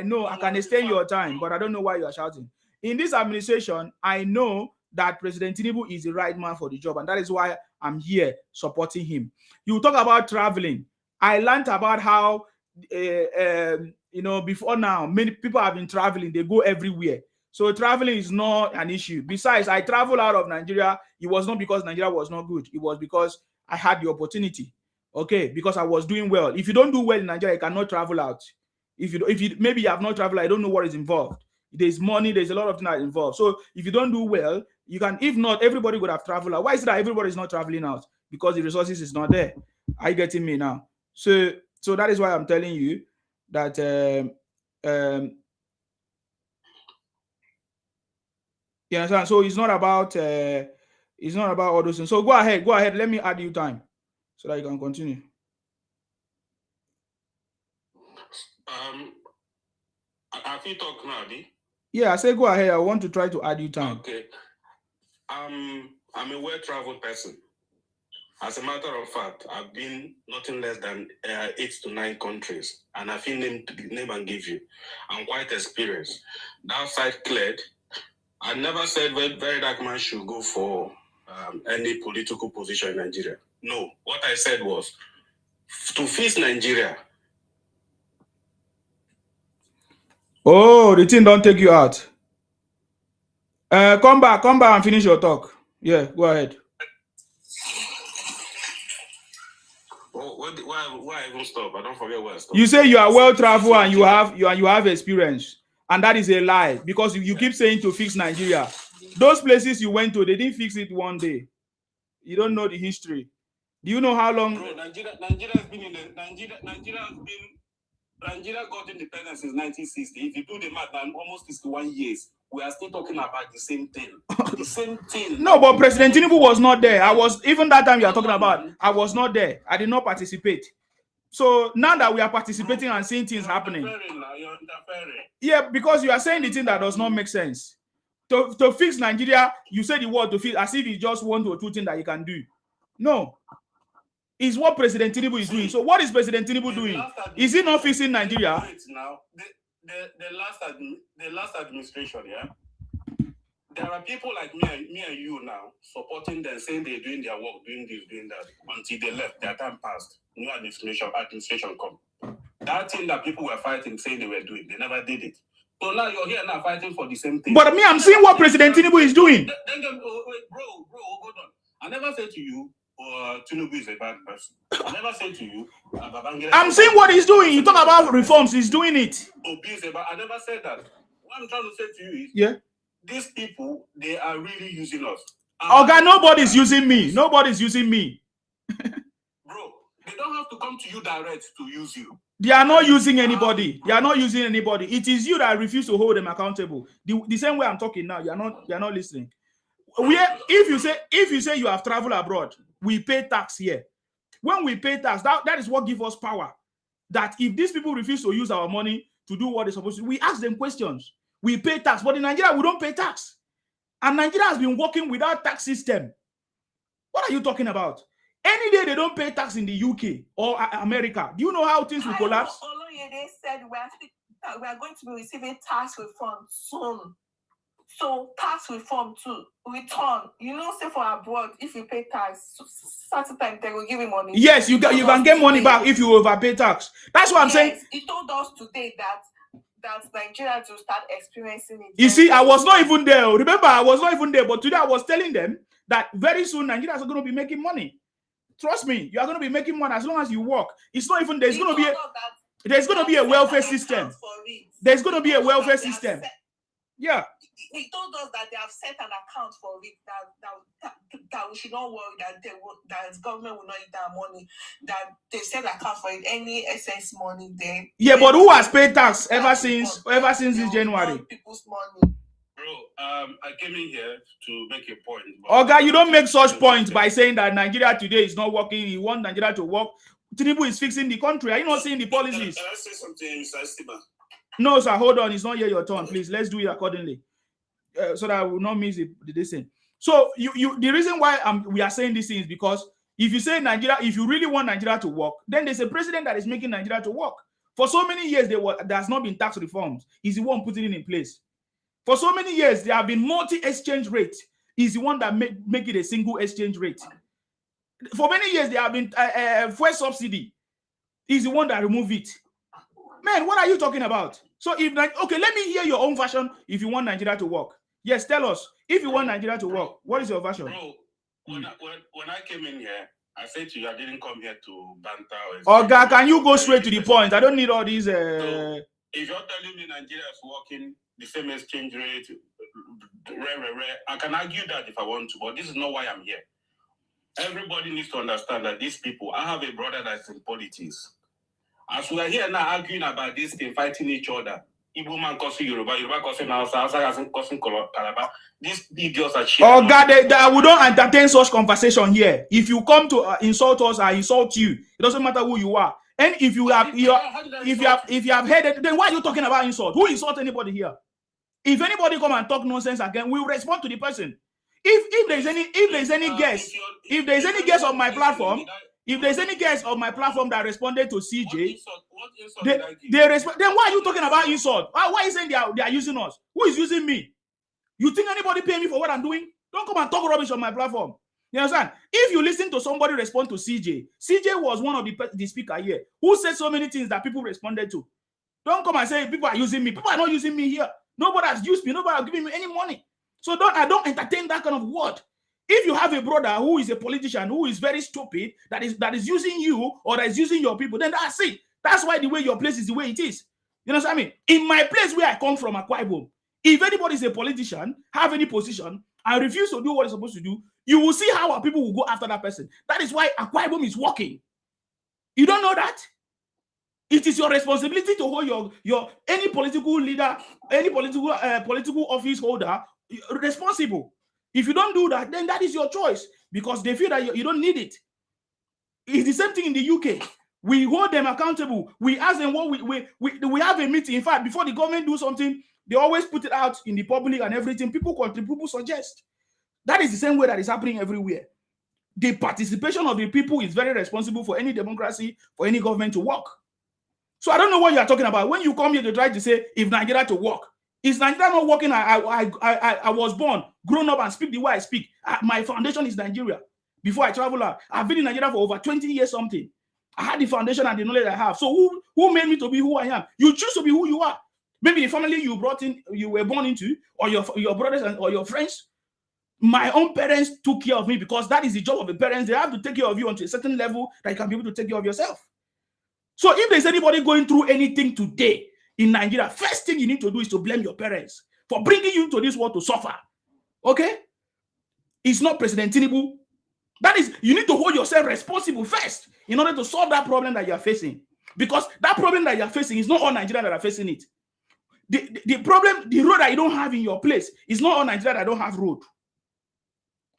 know I can extend your time, but I don't know why you are shouting. In this administration, I know that President Tinubu is the right man for the job, and that is why I'm here supporting him. You talk about traveling. I learned about how before now many people have been traveling. They go everywhere. So traveling is not an issue. Besides, I travel out of Nigeria. It was not because Nigeria was not good. It was because I had the opportunity. Okay, because I was doing well. If you don't do well in Nigeria, you cannot travel out. If you maybe you have not traveled, I don't know what is involved. There's money, there's a lot of things that are involved. So if you don't do well, you can. If not, everybody would have traveled out. Why is it that everybody is not traveling out? Because the resources is not there. Are you getting me now? So that is why I'm telling you that you understand? So it's not about all those things. So go ahead. Let me add you time so that you can continue. Have you talked now, Adi? Yeah, I say go ahead. I want to try to add you time. Okay. I'm a well-traveled person. As a matter of fact, I've been nothing less than 8 to 9 countries, and I've been name and give you. I'm quite experienced. That side cleared. I never said very dark man should go for any political position in Nigeria. No, what I said was to fix Nigeria. Oh, the thing don't take you out. Come back and finish your talk. Yeah, go ahead. Why even stop? I don't forget where I stopped. You say you are well traveled and you have experience, and that is a lie because you keep saying to fix Nigeria. Those places you went to, they didn't fix it one day. You don't know the history. Do you know how long? Bro, Nigeria has been in the Nigeria got independence since 1960. If you do the math, almost 61 years. We are still talking about the same thing. The same thing. No, but President Tinubu was not there. Even that time you are talking about, I was not there. I did not participate. So now that we are participating and seeing things happening. You're interfering. Yeah, because you are saying the thing that does not make sense. To fix Nigeria, you say the word to fix as if it's just 1 or 2 things that you can do. No. It's what President Tinubu is doing. So what is President Tinubu doing? Is he not fixing Nigeria? Now, the last administration, yeah, there are people like me and you now supporting them, saying they're doing their work, doing this, doing that, until they left. Their time passed. New administration come. That thing that people were fighting, saying they were doing, they never did it. So now you're here now fighting for the same thing. But me, I'm seeing what President Tinubu is doing. Wait, bro, hold on. I never said to you, Tinubu is a bad person. I never said to you, I'm seeing what he's doing. You talk about reforms, he's doing it. Obi is a bad. I never said that. What I'm trying to say to you is, yeah, these people, they are really using us. Okay, nobody's using me. Nobody's using me. Bro, they don't have to come to you direct to use you. They are not using anybody. They are not using anybody. It is you that refuse to hold them accountable. The same way I'm talking now, you're not listening. If you say you have traveled abroad, we pay tax here. When we pay tax, that is what gives us power. That if these people refuse to use our money to do what they're supposed to, we ask them questions. We pay tax, but in Nigeria, we don't pay tax. And Nigeria has been working without tax system. What are you talking about? Any day they don't pay tax in the UK or America, do you know how things will collapse? They said we are going to be receiving tax reform soon. So tax reform too, return. You know, say for abroad, if you pay tax, certain time they will give you money. Yes, you can get money back if you overpay tax. That's what I'm saying. He told us today that that Nigeria to start experiencing it. You see, I was not even there. Remember, I was not even there. But today I was telling them that very soon Nigeria is going to be making money. Trust me, you are going to be making money as long as you work. It's not even there's going to be a welfare system. There's going to be a welfare system. Yeah. He told us that they have set an account for it, that we should not worry, that the government will not eat our money, that they set account for it, any excess money there. Yeah, but who has paid tax ever since this January? People's money. Bro, I came in here to make a point. Okay, you don't make such points by saying that Nigeria today is not working. You want Nigeria to work. Tinubu is fixing the country. Are you not seeing the policies? Can I say something, Mr. Esteban? No, sir, hold on. It's not yet your turn. Please, let's do it accordingly. So that I will not miss the thing. So the reason why we are saying this thing is because if you say Nigeria, if you really want Nigeria to work, then there's a president that is making Nigeria to work. For so many years, there has not been tax reforms. He's the one putting it in place. For so many years, there have been multi-exchange rates. He's the one that make it a single exchange rate. For many years, there have been fuel subsidy. He's the one that removed it. Man, what are you talking about? So okay, let me hear your own version if you want Nigeria to work. Yes, tell us. If you want Nigeria to work, what is your version? Bro, when I came in here, I said to you, I didn't come here to banter. Oh, God, can you go straight to the point? I don't need all these. So, if you're telling me Nigeria is working the same exchange rate, I can argue that if I want to, but this is not why I'm here. Everybody needs to understand that these people, I have a brother that's in politics. As we are here now arguing about this thing, fighting each other, Igbo man cussing Yoruba, Yoruba cussing Hausa cussing Calabar. These idiots are shit. Oh God, we don't entertain such conversation here. If you come to insult us, I insult you. It doesn't matter who you are. And if you have heard it, then why are you talking about insult? Who insult anybody here? If anybody come and talk nonsense again, we'll respond to the person. If there's any guest on my platform. If there's any guest on my platform that responded to CJ, they respond. Then why are you talking about insult? Why are you saying they are using us? Who is using me? You think anybody pay me for what I'm doing? Don't come and talk rubbish on my platform. You understand? If you listen to somebody respond to CJ was one of the speaker here who said so many things that people responded to. Don't come and say people are using me. People are not using me here. Nobody has used me. Nobody has given me any money. So I don't entertain that kind of word. If you have a brother who is a politician who is very stupid, that is using you or that is using your people, then that's it. That's why the way your place is the way it is. You know what I mean? In my place where I come from, Akwa Ibom, if anybody is a politician, have any position, and refuse to do what he's supposed to do, you will see how our people will go after that person. That is why Akwa Ibom is working. You don't know that? It is your responsibility to hold your any political leader, any political office holder responsible. If you don't do that, then that is your choice because they feel that you don't need it. It's the same thing in the UK. We hold them accountable. We ask them what we have a meeting. In fact, before the government do something, they always put it out in the public and everything. People contribute, people suggest. That is the same way that is happening everywhere. The participation of the people is very responsible for any democracy, for any government to work. So I don't know what you are talking about. When you come here to try to say if Nigeria to work, is Nigeria not working? I was born, grown up, and speak the way I speak. My foundation is Nigeria. Before I travel out, I've been in Nigeria for over 20 years something. I had the foundation and the knowledge I have. So who made me to be who I am? You choose to be who you are. Maybe the family you were born into, or your brothers or your friends. My own parents took care of me because that is the job of the parents. They have to take care of you until a certain level that you can be able to take care of yourself. So if there's anybody going through anything today in Nigeria, first thing you need to do is to blame your parents for bringing you to this world to suffer. Okay? It's not President Tinubu. That is, you need to hold yourself responsible first in order to solve that problem that you are facing. Because that problem that you are facing is not all Nigeria that are facing it. The problem, the road that you don't have in your place is not all Nigeria that don't have road.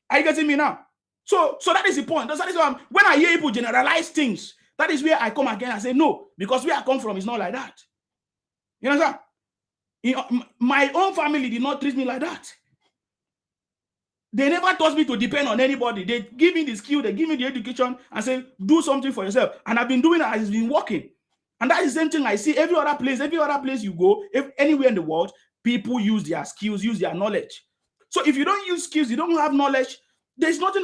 Are you getting me now? So that is the point. That is why when I hear people generalize things, that is where I come again and say, no, because where I come from is not like that. You understand? My own family did not treat me like that. They never taught me to depend on anybody. They give me the skill, they give me the education and say, do something for yourself. And I've been doing it, it's been working. And that is the same thing I see every other place you go, anywhere in the world, people use their skills, use their knowledge. So if you don't use skills, you don't have knowledge, there's nothing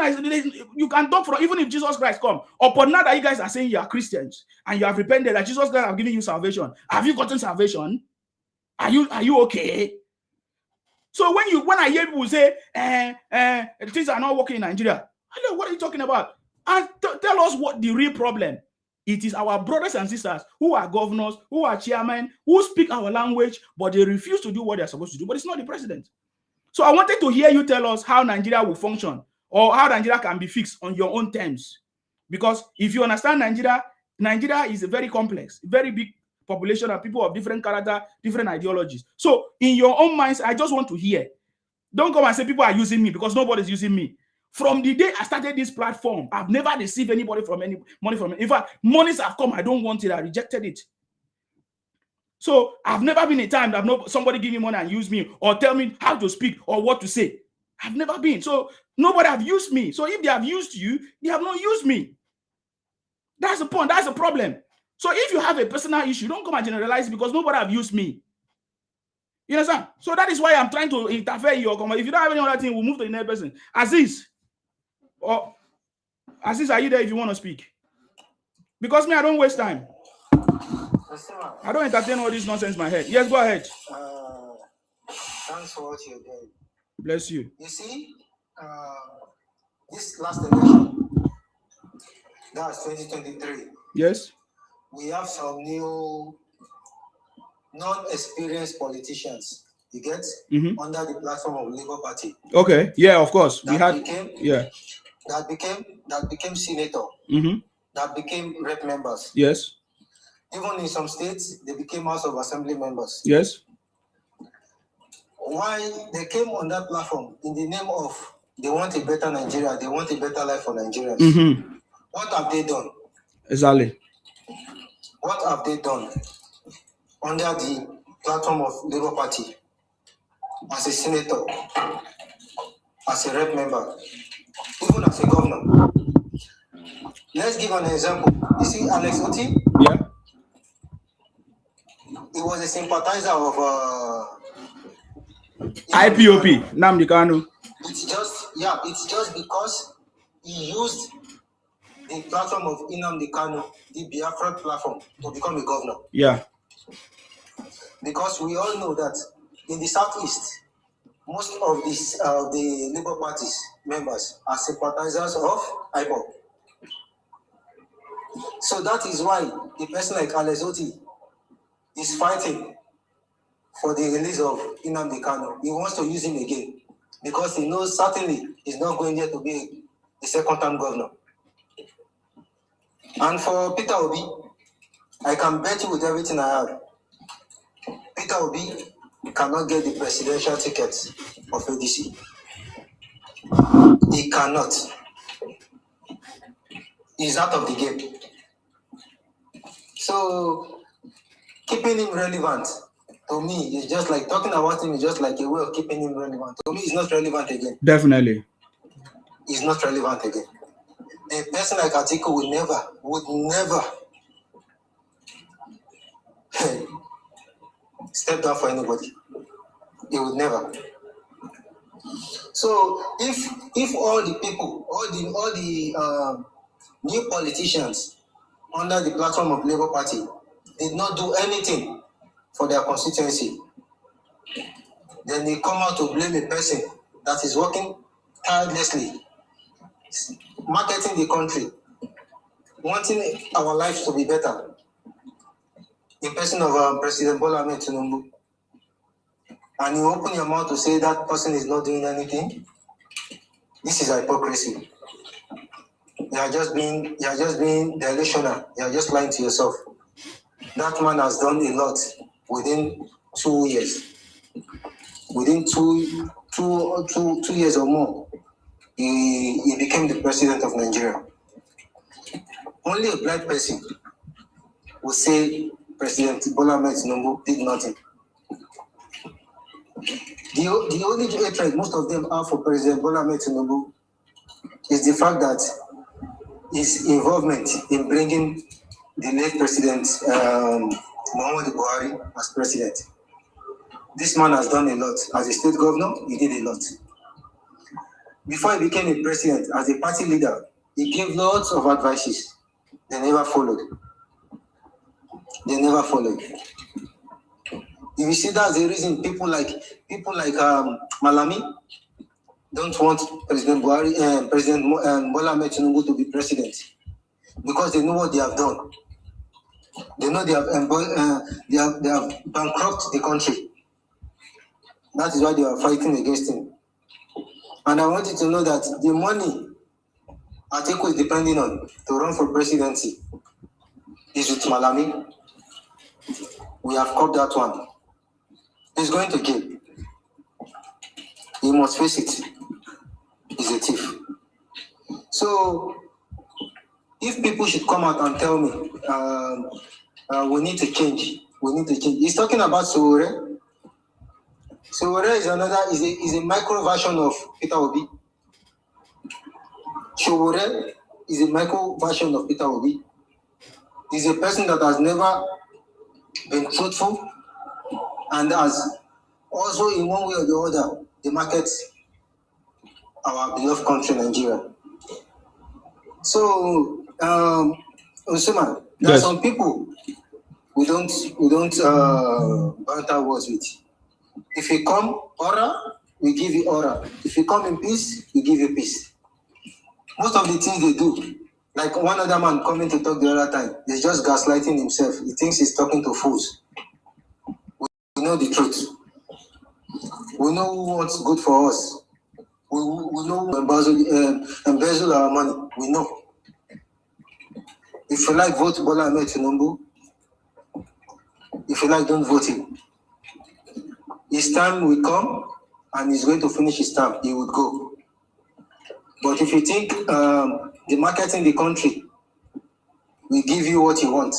you can talk from, even if Jesus Christ come. Upon now that you guys are saying you are Christians and you have repented that Jesus Christ have given you salvation. Have you gotten salvation? Are you okay? So when I hear people say things are not working in Nigeria, hello, what are you talking about? And tell us what the real problem. It is our brothers and sisters who are governors, who are chairmen, who speak our language, but they refuse to do what they're supposed to do. But it's not the president. So I wanted to hear you tell us how Nigeria will function or how Nigeria can be fixed on your own terms. Because if you understand Nigeria is a very complex, very big population of people of different character, different ideologies. So in your own minds, I just want to hear. Don't come and say people are using me, because nobody's using me. From the day I started this platform, I've never received anybody from any money from it. In fact, monies have come, I don't want it, I rejected it. So I've never been a time that somebody give me money and use me or tell me how to speak or what to say. I've never been. So nobody have used me. So if they have used you, they have not used me. That's the point. That's the problem. So if you have a personal issue, don't come and generalize because nobody have used me. You understand? So that is why I'm trying to interfere in your comment. If you don't have any other thing, we'll move to the next person. Aziz. Or Aziz, are you there if you want to speak? Because me, I don't waste time. I don't entertain all this nonsense in my head. Yes, go ahead. Thanks for what you're doing. Bless you. You see, this last election, that's 2023. Yes. We have some new non-experienced politicians, you get, under the platform of Labour Party. Okay. Yeah, of course. That became senator. That became rep members. Yes. Even in some states, they became House of Assembly members. Yes. Why they came on that platform in the name of they want a better Nigeria, they want a better life for Nigerians. What have they done? Exactly. What have they done under the platform of Labour Party? As a senator, as a rep member, even as a governor. Let's give an example. You see Alex Oti? Yeah. He was a sympathizer of IPOP, Nnamdi Kanu. It's just because he used the platform of Nnamdi Kanu, the Biafra platform, to become a governor. Yeah. Because we all know that in the southeast, most of the Labour Party's members are sympathizers of IPOP. So that is why a person like Alex Oti is fighting for the release of Nnamdi Kanu. He wants to use him again because he knows certainly he's not going there to be a second-term governor. And for Peter Obi, I can bet you with everything I have, Peter Obi cannot get the presidential ticket of ADC. He cannot. He's out of the game. So keeping him relevant to me is just like talking about him is just like a way of keeping him relevant. To me, he's not relevant again. Definitely. He's not relevant again. A person like Atiku would never step down for anybody. He would never. So if all the people, all the new politicians under the platform of Labour Party did not do anything for their constituency, then they come out to blame a person that is working tirelessly, marketing the country, wanting our lives to be better, in person of President Bola Ahmed Tinubu. And you open your mouth to say that person is not doing anything. This is hypocrisy. You are just being delusional. You are just lying to yourself. That man has done a lot within 2 years. Within two years or more, he became the president of Nigeria. Only a blind person will say President Bola Ahmed Tinubu did nothing. The only hatred most of them have for President Bola Ahmed Tinubu is the fact that his involvement in bringing the late President Muhammadu Buhari as president. This man has done a lot. As a state governor, he did a lot. Before he became a president, as a party leader, he gave lots of advices. They never followed. He If you see that's the reason people like Malami don't want President Bola Ahmed Tinubu to be president because they know what they have done. They know they have bankrupted the country. That is why they are fighting against him. And I want you to know that the money Atiku is depending on to run for presidency is with Malami. We have caught that one. He's going to jail. He must face it. He's a thief. So, if people should come out and tell me, we need to change. We need to change. He's talking about Sowore. Sowore is a micro version of Peter Obi. Sowore is a micro version of Peter Obi. He's a person that has never been truthful and has also, in one way or the other, demarkets our beloved country, Nigeria. So, Usman, there are some people we don't banter words with. If you come aura, we give you aura. If you come in peace, we give you peace. Most of the things they do, like one other man coming to talk the other time, he's just gaslighting himself. He thinks he's talking to fools. We know the truth. We know who wants good for us. We know who embezzle our money. We know. If you like, vote Bola Ahmed Tinubu. If you like, don't vote him. His time will come, and he's going to finish his term. He would go. But if you think the market in the country will give you what you want,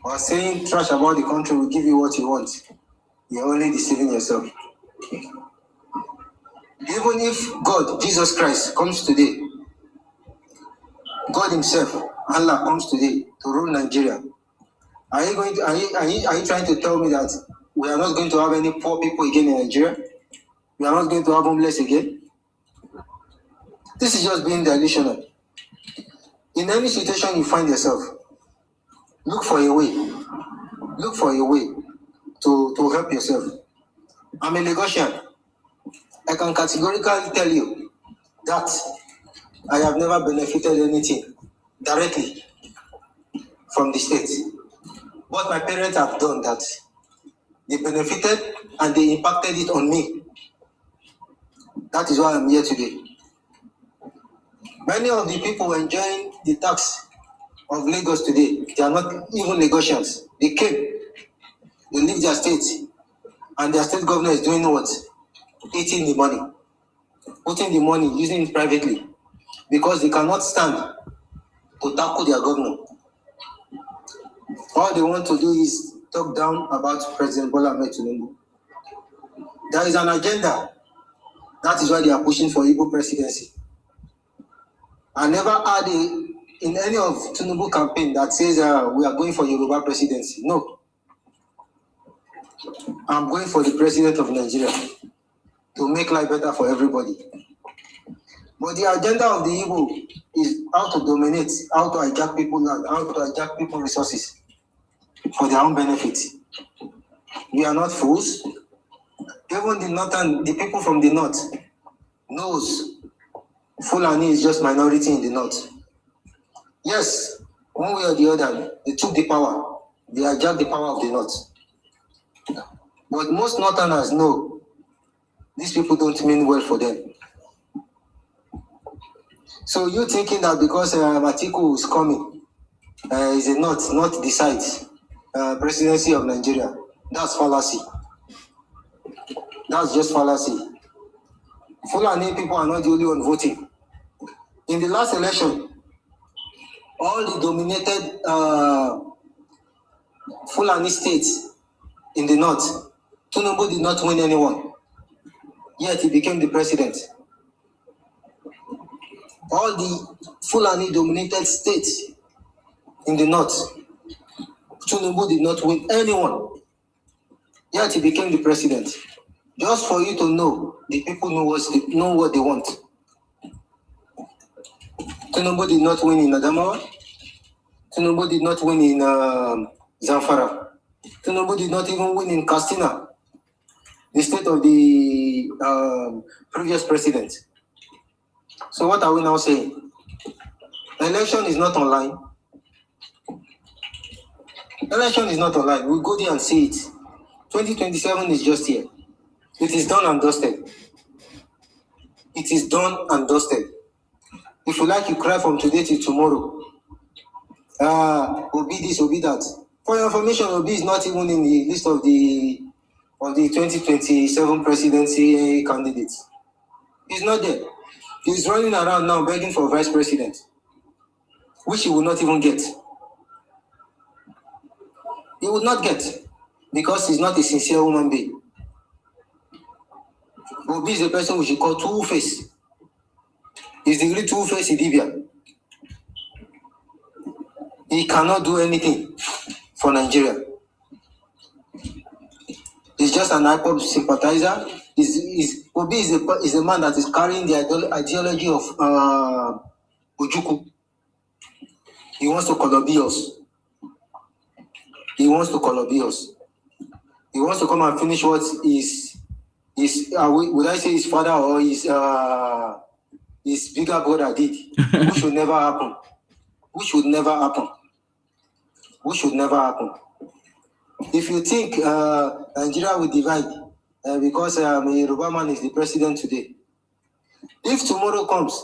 or saying trash about the country will give you what you want, you're only deceiving yourself. Even if God, Jesus Christ, comes today, God Himself, Allah comes today to rule Nigeria, are you trying to tell me that we are not going to have any poor people again in Nigeria? We are not going to have homeless again? This is just being delusional. In any situation you find yourself, look for a way. Look for a way to help yourself. I'm a Lagosian. I can categorically tell you that I have never benefited anything directly from the state. What my parents have done, that they benefited and they impacted it on me. That is why I'm here today. Many of the people enjoying the tax of Lagos today, they are not even Lagosians. They came, they leave their state, and their state governor is doing what? Eating the money, putting the money, using it privately, because they cannot stand to tackle their governor. All they want to do is talk down about President Bola Ahmed Tinubu. There is an agenda. That is why they are pushing for Igbo presidency. I never had in any of Tinubu campaign that says we are going for Yoruba presidency. No. I'm going for the president of Nigeria to make life better for everybody. But the agenda of the Igbo is how to dominate, how to hijack people land, how to hijack people resources for their own benefit. We are not fools. Even the northern, the people from the north knows Fulani is just minority in the north. Yes, one way or the other, they took the power. They hijacked the power of the north. But most northerners know these people don't mean well for them. So you thinking that because Atiku is coming, is a not decide presidency of Nigeria, that's fallacy. That's just fallacy. Fulani people are not the only one voting. In the last election, all the dominated Fulani states in the north, Tinubu did not win anyone. Yet he became the president. All the Fulani dominated states in the north, Tinubu did not win anyone. Yet he became the president. Just for you to know, the people know what they want. Tinubu did not win in Adamawa. Tinubu did not win in Zamfara. Tinubu did not even win in Castina, the state of the previous president. So what are we now saying? Election is not online. Election is not online. We'll go there and see it. 2027 is just here. It is done and dusted. It is done and dusted. If you like, you cry from today till tomorrow. Obi this, Obi that. For your information, Obi is not even in the list of the 2027 presidency candidates. He's not there. He's running around now begging for vice president, which he will not even get. He would not get because he's not a sincere human being. Obi is a person we should call two-face. He's the real two-face in Libya. He cannot do anything for Nigeria. He's just an IPOB sympathizer. Obi is a man that is carrying the ideology of Ojukwu. He wants to Colombia us. He wants to Colombia us. He wants to come and finish what is would I say his father or his bigger brother did, which should never happen. Which should never happen. Which should never happen. If you think Nigeria will divide because a Yoruba man is the president today, if tomorrow comes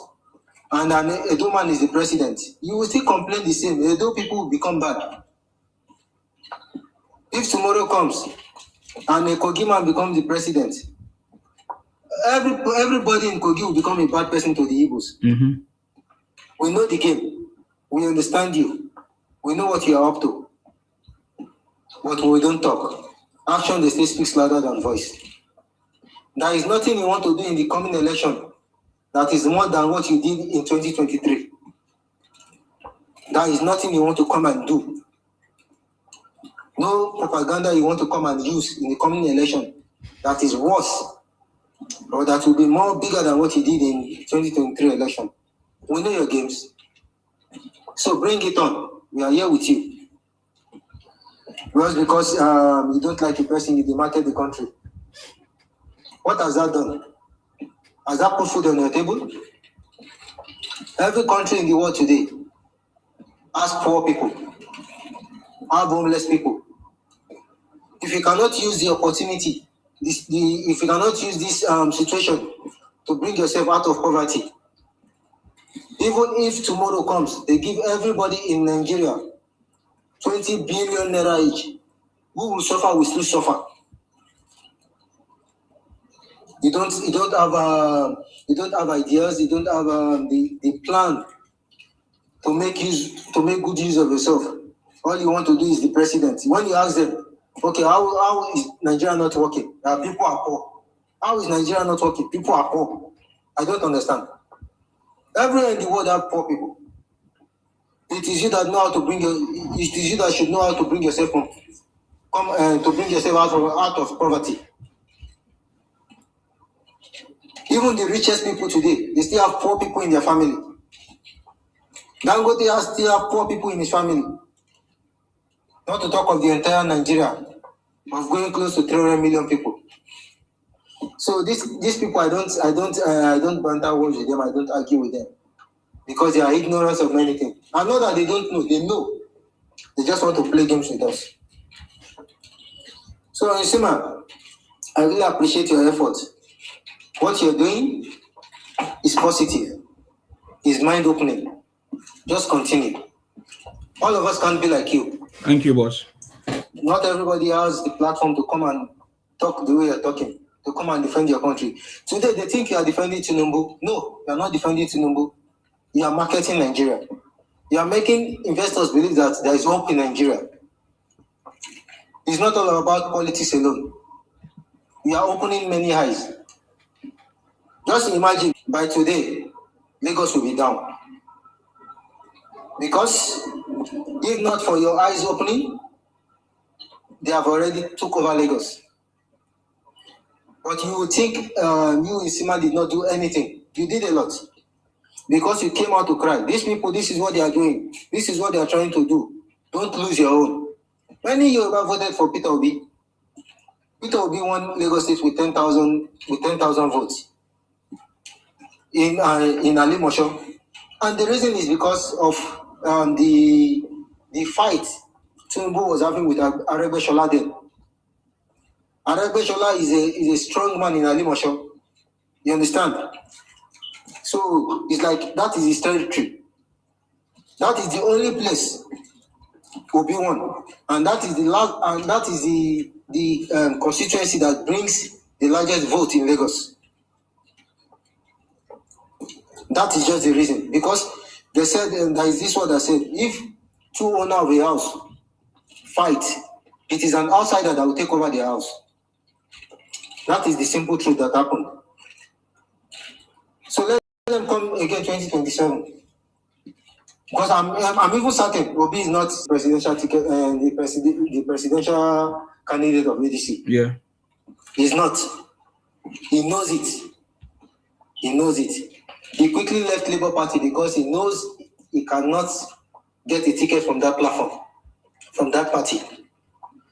and an Edo man is the president, you will still complain the same. Edo people will become bad. If tomorrow comes and a Kogi man becomes the president, everybody in Kogi will become a bad person to the Igbos. Mm-hmm. We know the game. We understand you. We know what you are up to. But we don't talk. Action, they say, speaks louder than voice. There is nothing you want to do in the coming election that is more than what you did in 2023. There is nothing you want to come and do. No propaganda you want to come and use in the coming election that is worse or that will be more bigger than what you did in 2023 election. We know your games. So bring it on. We are here with you. Just because you don't like a person, you demarket the country. What has that done? Has that put food on your table? Every country in the world today has poor people, have homeless people. If you cannot use the opportunity, if you cannot use this situation to bring yourself out of poverty, even if tomorrow comes, they give everybody in Nigeria 20 billion naira each. Who will suffer will still suffer. You don't have ideas. You don't have the plan to make good use of yourself. All you want to do is the president. When you ask them, okay, how is Nigeria not working? People are poor. How is Nigeria not working? People are poor. I don't understand. Everywhere in the world have poor people. It is you that know how to bring it is you that should know how to bring yourself to bring yourself out of poverty. Even the richest people today, they still have poor people in their family. Dangote still have poor people in his family. Not to talk of the entire Nigeria, of going close to 300 million people. So these people, I don't banter words with them. I don't argue with them because they are ignorant of many things. I know that they don't know. They know. They just want to play games with us. So, Nsima, I really appreciate your effort. What you're doing is positive. It's mind-opening. Just continue. All of us can't be like you. Thank you, boss. Not everybody has the platform to come and talk the way you're talking, to come and defend your country. Today, they think you are defending Tinubu. No, you are not defending Tinubu. You are marketing Nigeria. You are making investors believe that there is hope in Nigeria. It's not all about politics alone. We are opening many eyes. Just imagine by today, Lagos will be down. Because if not for your eyes opening, they have already took over Lagos. But you would think you, Nsima, did not do anything. You did a lot. Because you came out to cry. These people, this is what they are doing. This is what they are trying to do. Don't lose your own. Many Yoruba voted for Peter Obi. Peter Obi won Lagos State with 10,000 votes in Alimosho. And the reason is because of the fight Tinubu was having with Aregbesola then. Aregbesola is a strong man in Alimosho. You understand? So it's like that is his territory. That is the only place Obi won, and that is the constituency that brings the largest vote in Lagos. That is just the reason, because they said there is this word that said if two owners of a house fight, it is an outsider that will take over the house. That is the simple truth that happened. So let them come again 2027. Because I'm even certain Obi is not presidential ticket, the presidential candidate of ADC. Yeah, he's not. He knows it. He knows it. He quickly left Labour Party because he knows he cannot get a ticket from that platform, from that party.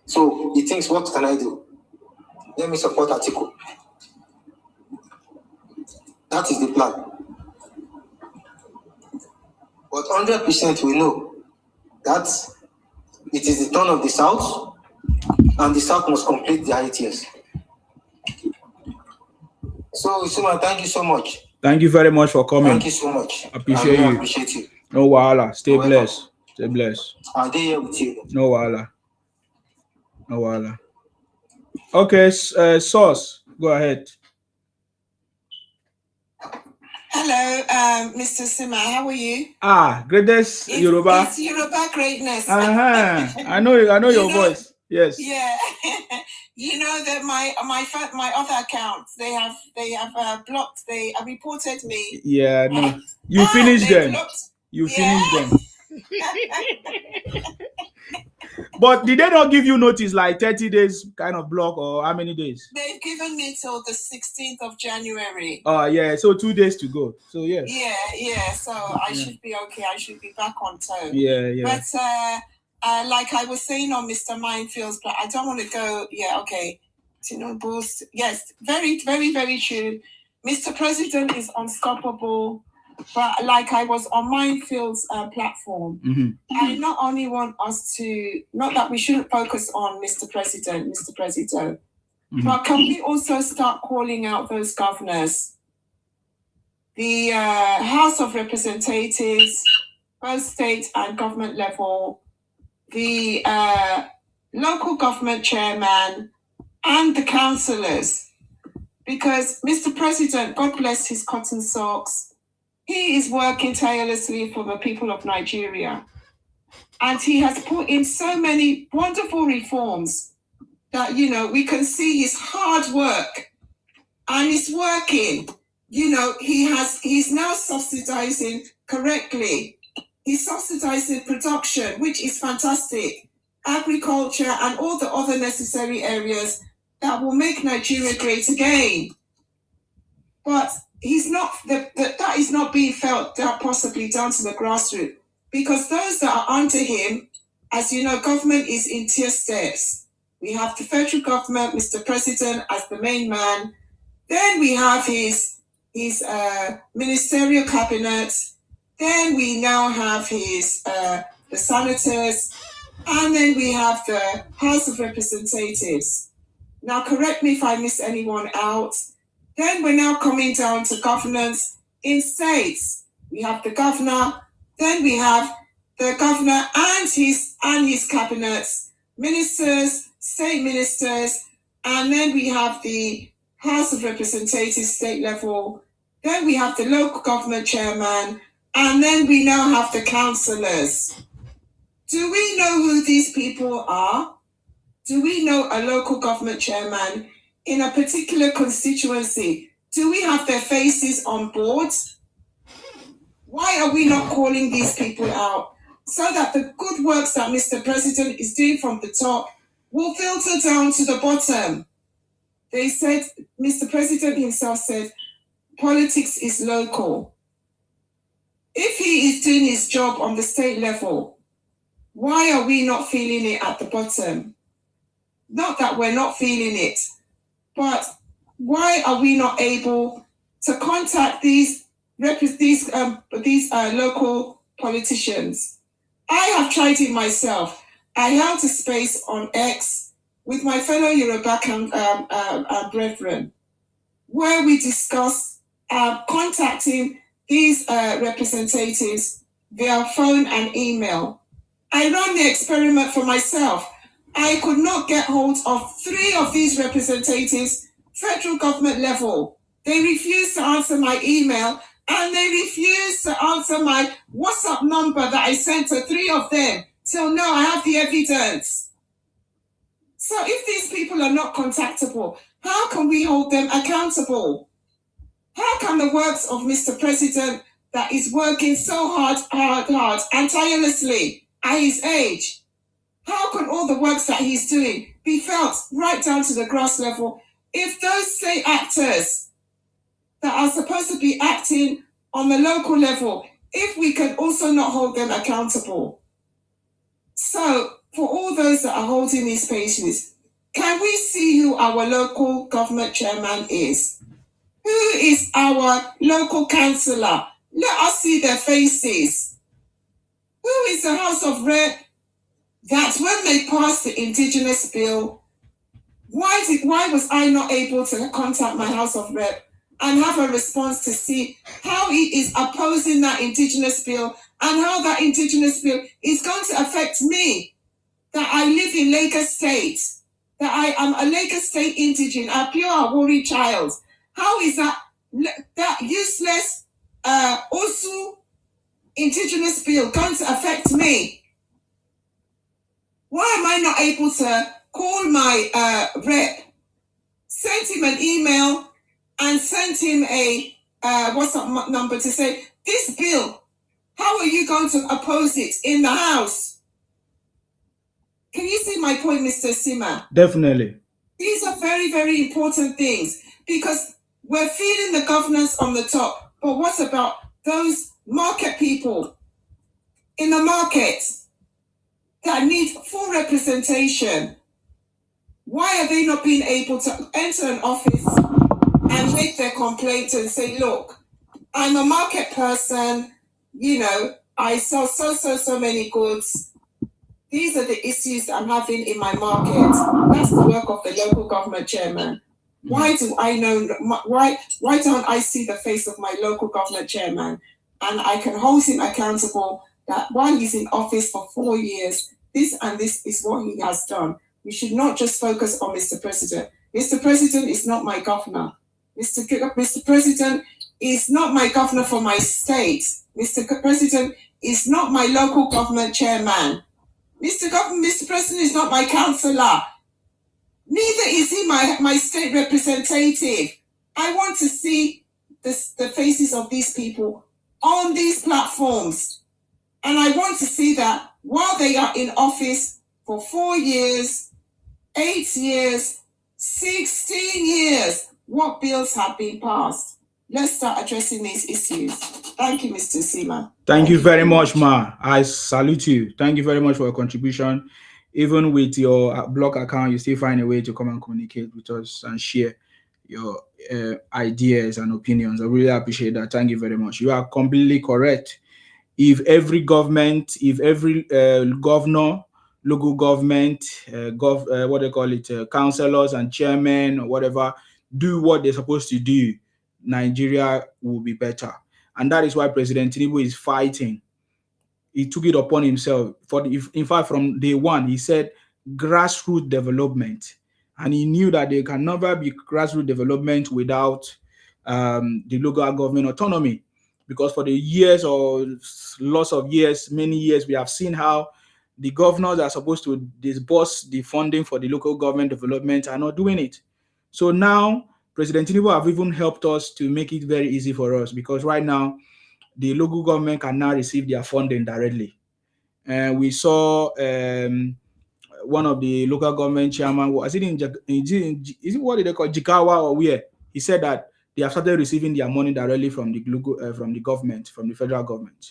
So he thinks, what can I do? Let me support Atiku. That is the plan. But 100% we know that it is the turn of the South, and the South must complete their 8 years. So, Isuma, thank you so much. Thank you very much for coming. Thank you so much. Appreciate you. Appreciate you. No wahala. Stay blessed. Stay blessed. I'll be here with you. No wahala. No wahala. Okay, Source, go ahead. Hello, Mr. Sima. How are you? Greatest Yoruba. It's Yoruba greatness. I know your voice. Yes. Yeah. You know that my other accounts they have blocked. They reported me. Yeah. No. You finished them. You finished them. But did they not give you notice like 30 days kind of block, or how many days? They've given me till the 16th of January. Yeah, so 2 days to go. So yeah. Yeah. So I should be okay. I should be back on toe. Yeah. But like I was saying on Mr. Mindfield's, but I don't want to go. Yeah, okay. Tinubu's, yes, very, very, very true. Mr. President is unstoppable. But like I was on Mindfield's platform, I not only want us to, not that we shouldn't focus on Mr. President, but can we also start calling out those governors, the House of Representatives, both state and government level, the local government chairman, and the councillors? Because Mr. President, God bless his cotton socks, he is working tirelessly for the people of Nigeria. And he has put in so many wonderful reforms that, we can see his hard work. And it's working. He's now subsidizing correctly. He's subsidizing production, which is fantastic. Agriculture and all the other necessary areas that will make Nigeria great again. But that is not being felt that possibly down to the grassroots, because those that are under him, as you know, government is in tier steps. We have the federal government, Mr. President as the main man. Then we have his ministerial cabinet. Then we now have the senators, and then we have the House of Representatives. Now, correct me if I miss anyone out. Then we're now coming down to governance in states. We have the governor, then we have the governor and his cabinets, ministers, state ministers, and then we have the House of Representatives, state level, then we have the local government chairman, and then we now have the councillors. Do we know who these people are? Do we know a local government chairman in a particular constituency? Do we have their faces on board? Why are we not calling these people out so that the good works that Mr. President is doing from the top will filter down to the bottom? They said, Mr. President himself said, politics is local. If he is doing his job on the state level, Why are we not feeling it at the bottom? Not that we're not feeling it, but why are we not able to contact these local politicians? I have tried it myself. I held a space on X with my fellow Yoruba brethren, where we discussed contacting these representatives via phone and email. I ran the experiment for myself. I could not get hold of 3 of these representatives, federal government level. They refused to answer my email, and they refused to answer my WhatsApp number that I sent to 3 of them. So no, I have the evidence. So if these people are not contactable, how can we hold them accountable? How can the works of Mr. President that is working so hard and tirelessly at his age, how can all the works that he's doing be felt right down to the grass level if those state actors that are supposed to be acting on the local level, if we can also not hold them accountable? So for all those that are holding these spaces, can we see who our local government chairman is? Who is our local councillor? Let us see their faces. Who is the House of Rep that when they passed the Indigenous Bill, why was I not able to contact my House of Rep and have a response to see how he is opposing that Indigenous Bill and how that Indigenous Bill is going to affect me, that I live in Lagos State, that I am a Lagos State indigen, a pure Awori child. How is that useless Osu Indigenous Bill going to affect me? Why am I not able to call my rep, send him an email, and send him a WhatsApp number to say, this bill, how are you going to oppose it in the House? Can you see my point, Mr. Sima? Definitely. These are very, very important things because we're feeling the governance on the top, but what about those market people in the market that need full representation? Why are they not being able to enter an office and make their complaint and say, look, I'm a market person, I sell so many goods. These are the issues I'm having in my market. That's the work of the local government chairman. Why do I know, why don't I see the face of my local government chairman? And I can hold him accountable that while he's in office for 4 years, this and this is what he has done. We should not just focus on Mr. President. Mr. President is not my governor. Mr. President is not my governor for my state. Mr. President is not my local government chairman. Mr. President is not my councillor. Neither is he my state representative. I want to see the faces of these people on these platforms. And I want to see that while they are in office for 4 years, 8 years, 16 years, what bills have been passed. Let's start addressing these issues. Thank you, Mr. Sima. Thank you very much, Ma. I salute you. Thank you very much for your contribution. Even with your blog account, you still find a way to come and communicate with us and share your ideas and opinions. I really appreciate that. Thank you very much. You are completely correct. If every government, if every governor, local government, what they call it, councillors and chairmen or whatever, do what they're supposed to do, Nigeria will be better. And that is why President Tinubu is fighting. He took it upon himself. In fact, from day one, he said grassroots development. And he knew that there can never be grassroots development without the local government autonomy. Because for the years or lots of years, many years, we have seen how the governors are supposed to disburse the funding for the local government development are not doing it. So now, President Tinubu have even helped us to make it very easy for us, because right now, the local government can now receive their funding directly. And we saw one of the local government chairman, was it is it what they call Jagaban or where? He said that they have started receiving their money directly from the government, from the federal government.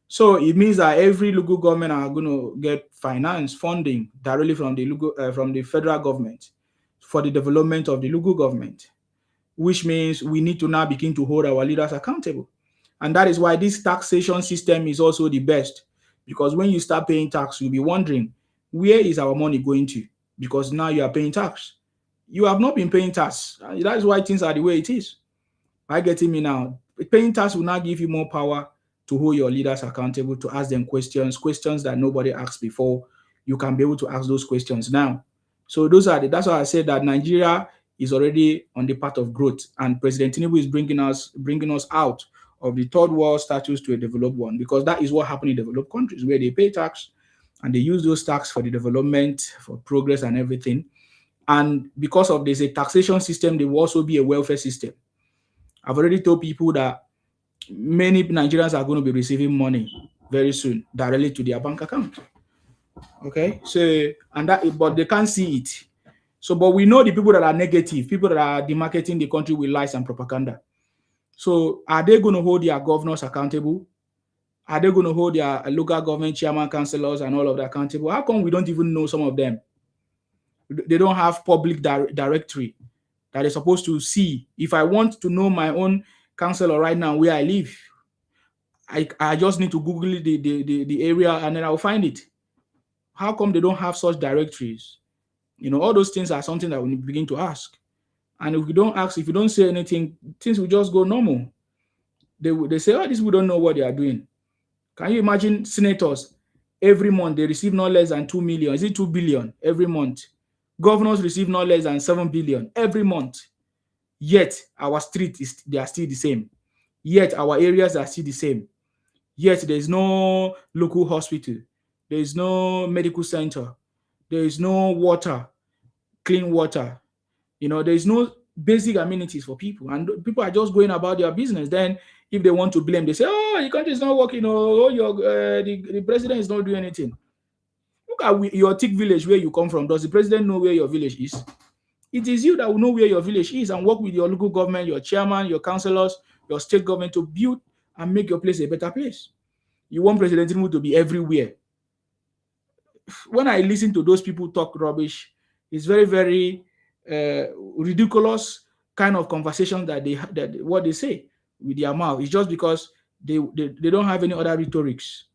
So it means that every local government are going to get funding directly from the federal government for the development of the local government, which means we need to now begin to hold our leaders accountable. And that is why this taxation system is also the best, because when you start paying tax, you'll be wondering, where is our money going to? Because now you are paying tax. You have not been paying tax. That is why things are the way it is. Are you getting me now? Paying tax will now give you more power to hold your leaders accountable, to ask them questions that nobody asked before. You can be able to ask those questions now. So that's why I said that Nigeria is already on the path of growth, and President Tinubu is bringing us out of the third world status to a developed one, because that is what happens in developed countries, where they pay tax and they use those tax for the development, for progress and everything. And because of there's a taxation system, there will also be a welfare system. I've already told people that many Nigerians are going to be receiving money very soon directly to their bank account. Okay, so but they can't see it. So, but we know the people that are negative, people that are demarketing the country with lies and propaganda. So, are they going to hold their governors accountable? Are they going to hold their local government chairman, councillors, and all of that accountable? How come we don't even know some of them? They don't have public directory that they're supposed to see. If I want to know my own councillor right now where I live, I just need to Google the area and then I'll find it. How come they don't have such directories? All those things are something that we begin to ask. And if we don't ask, if you don't say anything, things will just go normal. They say, oh, these people don't know what they are doing. Can you imagine senators? Every month they receive no less than 2 million. Is it 2 billion every month? Governors receive no less than 7 billion every month. Yet our streets they are still the same. Yet our areas are still the same. Yet there is no local hospital. There is no medical center. There is no water, clean water. There is no basic amenities for people. And people are just going about their business. Then if they want to blame, they say, oh, the country is not working. Oh, the president is not doing anything. Look at your tick village where you come from. Does the president know where your village is? It is you that will know where your village is and work with your local government, your chairman, your councillors, your state government to build and make your place a better place. You want President Tinubu to be everywhere. When I listen to those people talk rubbish, it's very, very ridiculous kind of conversation that what they say with their mouth. It's just because they don't have any other rhetorics.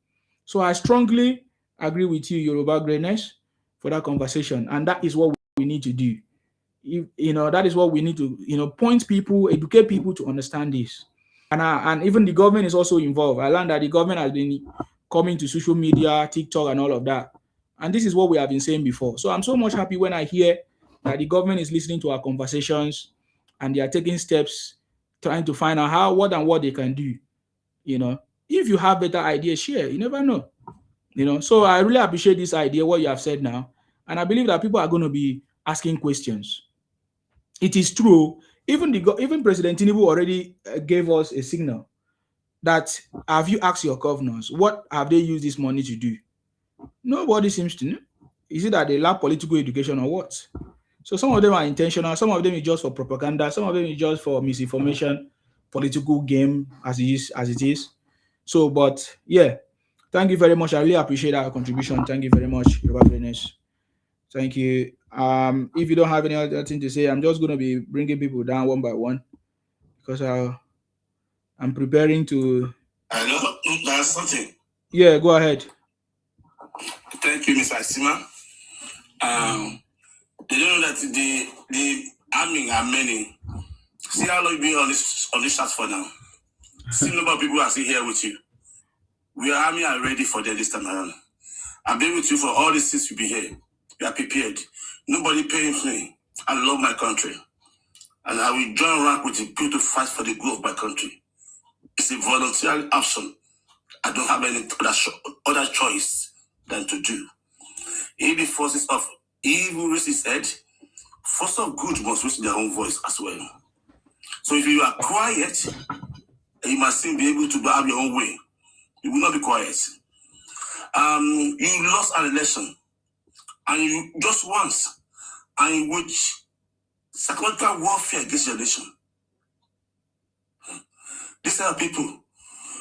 So I strongly agree with you, Yoruba Greatness, for that conversation. And that is what we need to do. That is what we need to, point people, educate people to understand this. And even the government is also involved. I learned that the government has been coming to social media, TikTok, and all of that. And this is what we have been saying before. So I'm so much happy when I hear that the government is listening to our conversations and they are taking steps, trying to find out what they can do. If you have better ideas, share. You never know. So I really appreciate this idea, what you have said now. And I believe that people are going to be asking questions. It is true. Even President Tinubu already gave us a signal that, have you asked your governors, what have they used this money to do? Nobody seems to know. Is it that they lack political education or what? So some of them are intentional. Some of them is just for propaganda. Some of them is just for misinformation, political game as it is. So, but yeah, thank you very much. I really appreciate our contribution. Thank you very much, Yoruba Greatness. Thank you. If you don't have any other thing to say, I'm just going to be bringing people down one by one because I'm preparing to. I know that's something. Yeah, go ahead. Thank you, Mr. Sima. They don't know that the army are many. See how long you been on this chat for now. See number of people are still here with you. We are army are ready for them this time around. I've been with you for all these since you've been here. We are prepared. Nobody paying me. I love my country. And I will join rank with the people to fight for the good of my country. It's a voluntary action. I don't have any other choice than to do. If the forces of evil raise his head, forces of good must raise their own voice as well. So if you are quiet, you must still be able to have your own way. You will not be quiet. You lost an election, and you just once, and in which psychological warfare against your nation. These are people.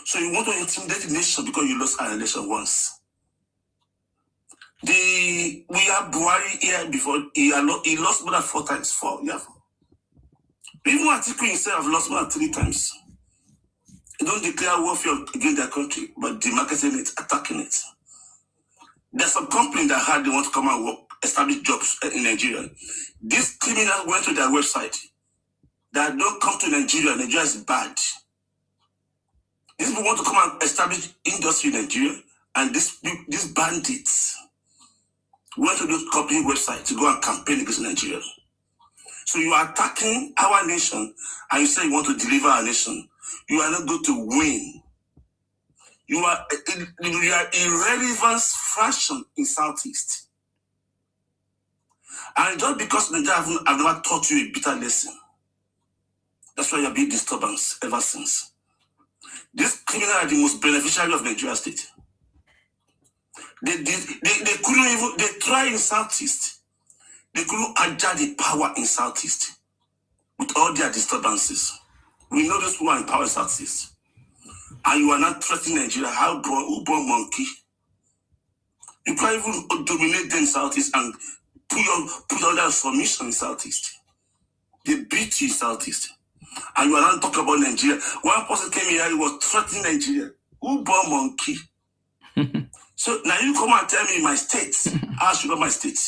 So you want to intimidate the nation because you lost an election once. We have Buhari here before. He lost more than 4 times. 4, yeah. Even Atiku himself have lost more than 3 times. They don't declare warfare against their country, but demarketing it, attacking it. There's some company that had they want to come and work, establish jobs in Nigeria. These criminals went to their website. That don't come to Nigeria. Nigeria is bad. These people want to come and establish industry in Nigeria, and these bandits went to those company websites to go and campaign against Nigeria. So you are attacking our nation, and you say you want to deliver our nation. You are not going to win. You are irrelevant fraction in Southeast. And just because Nigeria have never taught you a bitter lesson, that's why you have been disturbance ever since. These criminals are the most beneficiary of Nigeria state. They couldn't even, they tried in Southeast. They couldn't adjust the power in Southeast with all their disturbances. We know those who are in power in Southeast. And you are not threatening Nigeria. Who born monkey? You can't even dominate them in Southeast and put all that submission in Southeast. They beat you in Southeast. And you are not talking about Nigeria. One person came here, he was threatening Nigeria. Who born monkey? So now you come and tell me my state. I should know my state.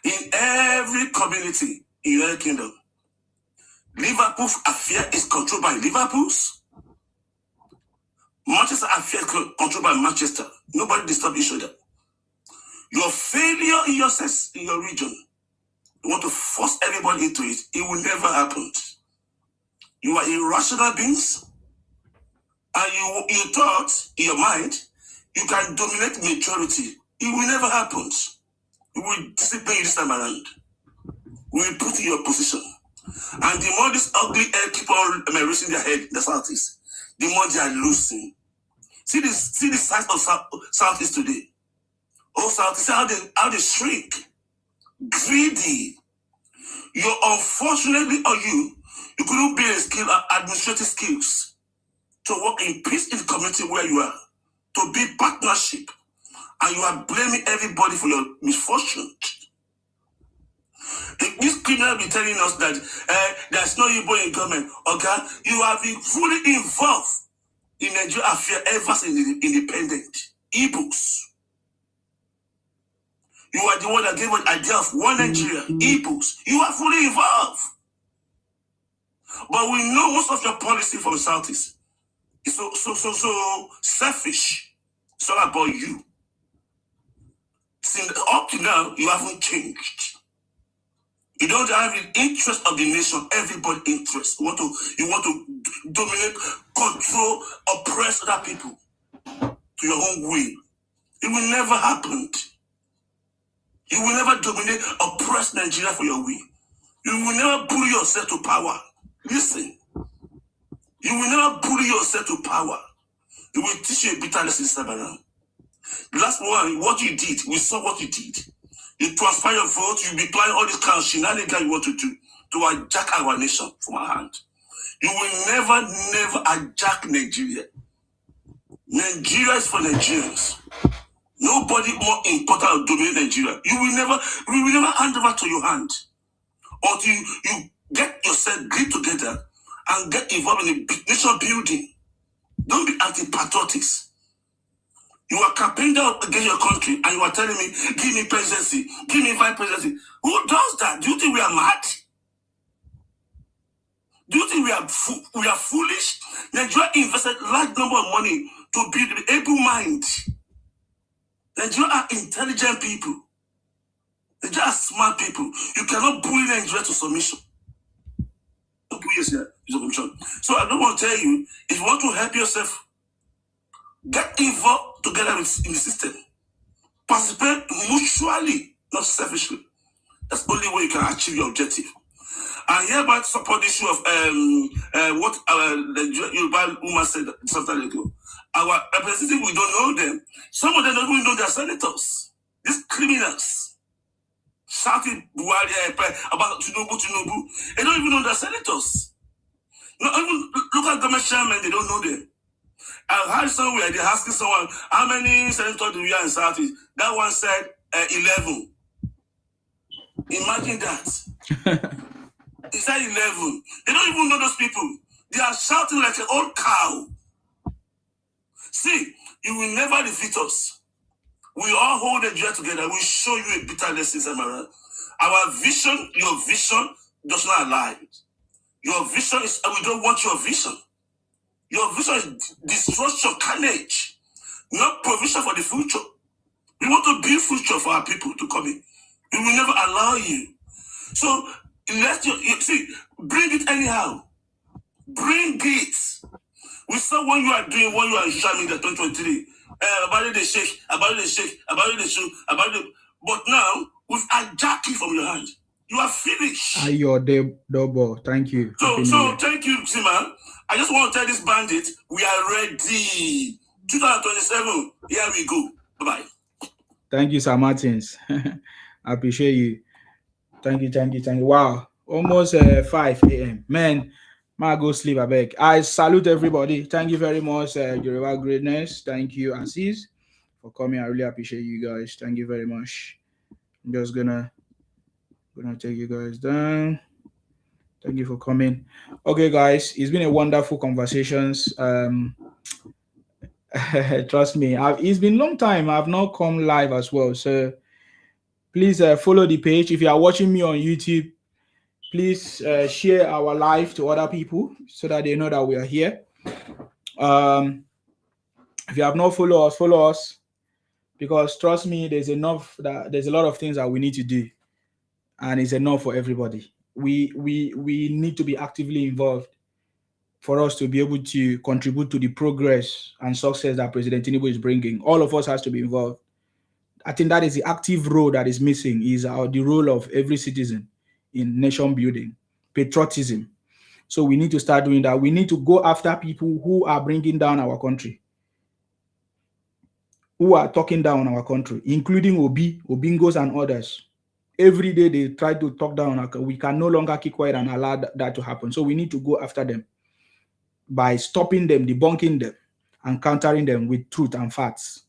In every community in the United Kingdom, Liverpool affair is controlled by Liverpool's. Manchester affair is controlled by Manchester. Nobody disturb each other. Your failure in your region, you want to force everybody into it. It will never happen. You are irrational beings, and you thought in your mind you can dominate majority. It will never happen. We will discipline you this time around. We will put you in your position. And the more this ugly air keep on raising their head in the Southeast, the more they are losing. See the size of Southeast today. Oh, Southeast, how they shrink. Greedy. You're unfortunately, you couldn't build administrative skills to work in peace in the community where you are, to build partnership, and you are blaming everybody for your misfortune. This criminal be telling us that there's no Igbo in government. Okay, you have been fully involved in Nigeria affair ever since independent. Igbos. You are the one that gave an idea of one Nigeria. Igbos. You are fully involved. But we know most of your policy from the Southeast is so selfish. It's all about you. Since up to now, you haven't changed. You don't have the interest of the nation, everybody interest. You want to dominate, control, oppress other people to your own will. It will never happen. You will never dominate, oppress Nigeria for your will. You will never bully yourself to power. Listen. You will never bully yourself to power. It will teach you a bitter lesson, Sabaran. The last one, what you did, we saw what you did. You transfer your vote, you be playing all this kind of shenanigans you want to do to hijack our nation from our hand. You will never hijack Nigeria. Nigeria is for Nigerians. Nobody more important to dominate Nigeria. We will never hand over to your hand until you get yourself grit together and get involved in the nation building. Don't be anti-patriotic. You are campaigning against your country and you are telling me, give me presidency, give me vice presidency. Who does that? Do you think we are mad? Do you think we are foolish? Nigeria invested large number of money to build an able mind. Nigeria are intelligent people. Nigeria are smart people. You cannot bully Nigeria to submission. Don't bully yourself to submission. So I don't want to tell you, if you want to help yourself, get involved together in the system. Participate mutually, not selfishly. That's the only way you can achieve your objective. And hereby support the issue of what the Yoruba woman said some time ago. Our representatives, we don't know them. Some of them don't even know their senators. These criminals shouting about Tinubu. They don't even know their senators. No, even local government chairmen, they don't know them. I heard somewhere they're asking someone, how many senators do we have in Southeast? That one said 11. Imagine that. He said 11. They don't even know those people. They are shouting like an old cow. See, you will never defeat us. We all hold the jet together. We show you a bitter lesson, Samara. Our vision, your vision, does not align. Your vision is, we don't want your vision. Your vision is destruction, carnage, not provision for the future. We want to build future for our people to come in. We will never allow you. So let you see, bring it anyhow. Bring it. We saw what you are doing, what you are showing the 2023. About the shake, about the shake, about the shoe, about the. But now, with a jacket from your hand, you are finished. Your double. Thank you. So thank you, Zima. I just want to tell this bandit, we are ready. 2027, here we go. Bye-bye. Thank you, Sir Martins. I appreciate you. Thank you. Wow. Almost 5 a.m. Man, I go sleep, I beg. I salute everybody. Thank you very much, Yoruba Greatness. Thank you, Aziz, for coming. I really appreciate you guys. Thank you very much. I'm just gonna take you guys down. Thank you for coming. Okay, guys, it's been a wonderful conversations. Trust me, it's been a long time. I've not come live as well. So please follow the page. If you are watching me on YouTube, please share our live to other people so that they know that we are here. If you have not followed us, follow us, because trust me, there's a lot of things that we need to do, and it's enough for everybody. We need to be actively involved for us to be able to contribute to the progress and success that President Tinubu is bringing. All of us has to be involved. I think that is the active role that is missing, is the role of every citizen in nation building, patriotism. So we need to start doing that. We need to go after people who are bringing down our country, who are talking down our country, including Obi, Obingos, and others. Every day they try to talk down. We can no longer keep quiet and allow that to happen. So we need to go after them by stopping them, debunking them, and countering them with truth and facts.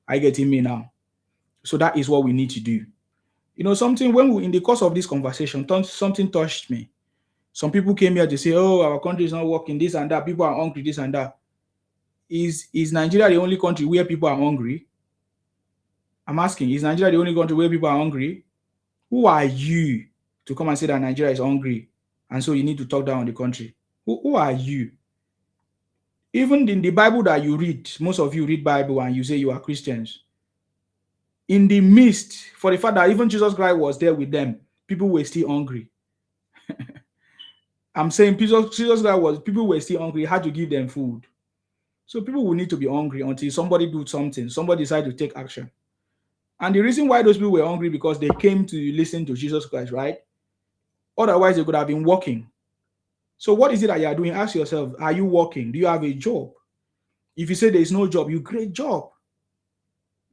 Are you getting me now? So that is what we need to do. You know, something, when we, in the course of this conversation, something touched me. Some people came here to say, oh, our country is not working, this and that. People are hungry, this and that. Is Nigeria the only country where people are hungry? I'm asking, is Nigeria the only country where people are hungry? Who are you to come and say that Nigeria is hungry and so you need to talk down on the country? Who are you? Even in the Bible that you read, most of you read Bible and you say you are Christians. In the midst, for the fact that even Jesus Christ was there with them, people were still hungry. I'm saying Jesus Christ people were still hungry, had to give them food. So people will need to be hungry until somebody do something, somebody decide to take action. And the reason why those people were hungry, because they came to listen to Jesus Christ, right? Otherwise, they could have been working. So what is it that you are doing? Ask yourself, are you working? Do you have a job? If you say there is no job, you create job.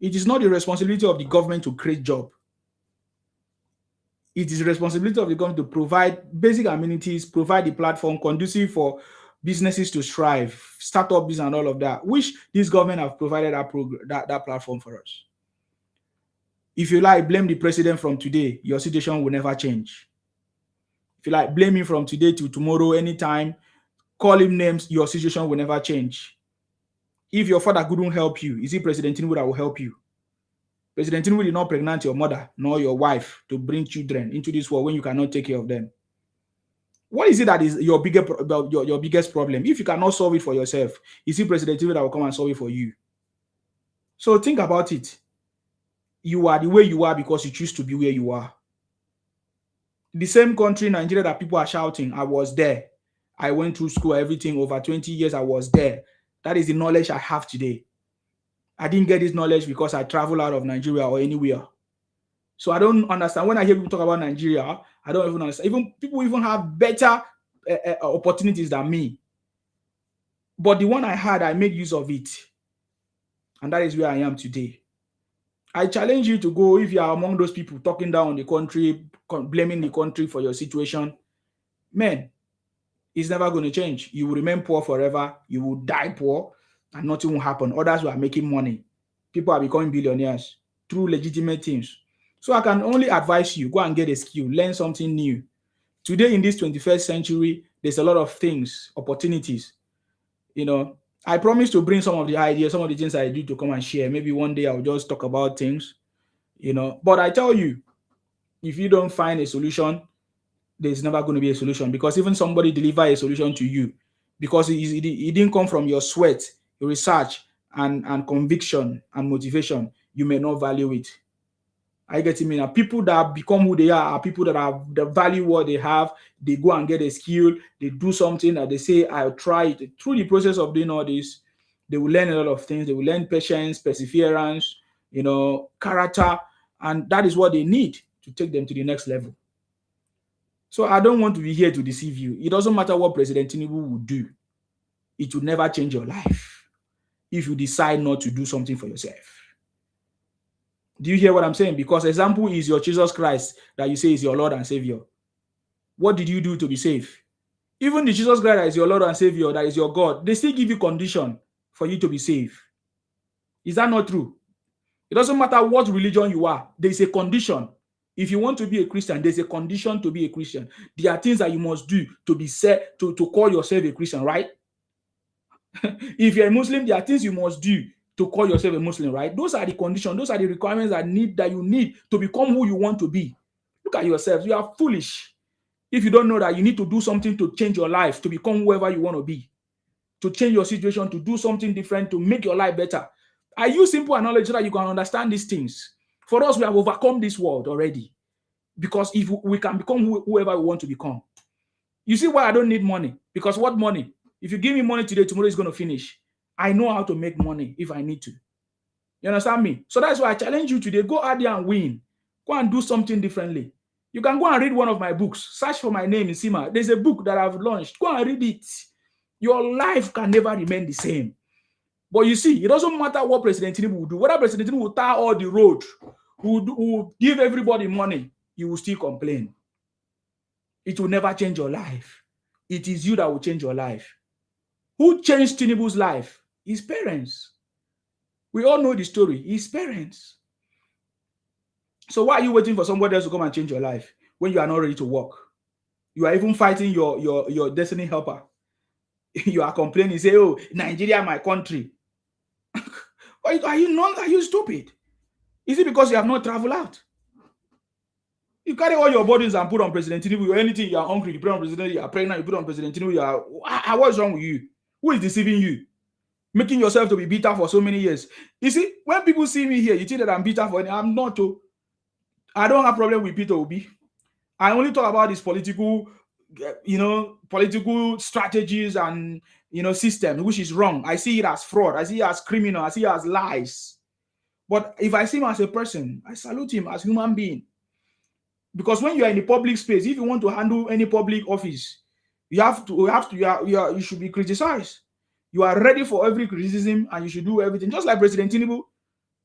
It is not the responsibility of the government to create job. It is the responsibility of the government to provide basic amenities, provide the platform conducive for businesses to strive, start up business and all of that, which this government have provided that platform for us. If you like, blame the president from today, your situation will never change. If you like, blame him from today to tomorrow, anytime, call him names, your situation will never change. If your father couldn't help you, is it President Tinubu that will help you? President Tinubu did not pregnant your mother nor your wife to bring children into this world when you cannot take care of them. What is it that is your biggest problem? If you cannot solve it for yourself, is it President Tinubu that will come and solve it for you? So think about it. You are the way you are because you choose to be where you are. The same country, Nigeria, that people are shouting, I was there. I went through school, everything, over 20 years, I was there. That is the knowledge I have today. I didn't get this knowledge because I travel out of Nigeria or anywhere. So I don't understand. When I hear people talk about Nigeria, I don't even understand. Even people even have better opportunities than me. But the one I had, I made use of it. And that is where I am today. I challenge you to go, if you are among those people talking down on the country, blaming the country for your situation. Man, It's never going to change. You will remain poor forever. You will die poor, and nothing will happen. Others who are making money, people are becoming billionaires through legitimate things. So I can only advise you, go and get a skill, learn something new. Today in this 21st century, there's a lot of things, opportunities. I promise to bring some of the ideas, some of the things I do to come and share. Maybe one day I'll just talk about things, But I tell you, if you don't find a solution, there's never going to be a solution, because even somebody deliver a solution to you, because it didn't come from your sweat, your research, and conviction and motivation, you may not value it. I get it. Now, people that become who they are people that value what they have. They go and get a skill. They do something that they say, I'll try it. Through the process of doing all this, they will learn a lot of things. They will learn patience, perseverance, character, and that is what they need to take them to the next level. So I don't want to be here to deceive you. It doesn't matter what President Tinubu will do. It will never change your life if you decide not to do something for yourself. Do you hear what I'm saying? Because example is your Jesus Christ that you say is your Lord and Savior. What did you do to be saved? Even the Jesus Christ that is your Lord and Savior, that is your God, they still give you condition for you to be saved. Is that not true? It doesn't matter what religion you are. There is a condition. If you want to be a Christian, there's a condition to be a Christian. There are things that you must do to be set to call yourself a Christian, right? If you're a Muslim, there are things you must do to call yourself a Muslim, right? Those are the conditions, those are the requirements that you need to become who you want to be. Look at yourselves. You are foolish if you don't know that you need to do something to change your life, to become whoever you want to be, to change your situation, to do something different, to make your life better. I use simple knowledge so that you can understand these things. For us, we have overcome this world already, because if we can become whoever we want to become. You see why I don't need money? Because what money? If you give me money today, tomorrow is going to finish. I know how to make money if I need to. You understand me? So that's why I challenge you today. Go out there and win. Go and do something differently. You can go and read one of my books. Search for my name in Sima. There's a book that I've launched. Go and read it. Your life can never remain the same. But you see, it doesn't matter what President Tinubu will do. Whether President Tinubu will tar all the road, who give everybody money, you will still complain. It will never change your life. It is you that will change your life. Who changed Tinubu's life? His parents. We all know the story. His parents. So why are you waiting for somebody else to come and change your life when you are not ready to work? You are even fighting your destiny helper. You are complaining, say, oh, Nigeria, my country. Are you stupid? Is it because you have not traveled out? You carry all your burdens and put on President Tinubu. Or anything, you are hungry, you put on President, you are pregnant, you put on President Tinubu. What's wrong with you? Who is deceiving you? Making yourself to be bitter for so many years. You see, when people see me here, you think that I'm bitter for it. I'm not. I don't have problem with Peter Obi. I only talk about this political, political strategies and, system, which is wrong. I see it as fraud. I see it as criminal. I see it as lies. But if I see him as a person, I salute him as a human being. Because when you are in the public space, if you want to handle any public office, you should be criticized. You are ready for every criticism and you should do everything. Just like President Tinubu.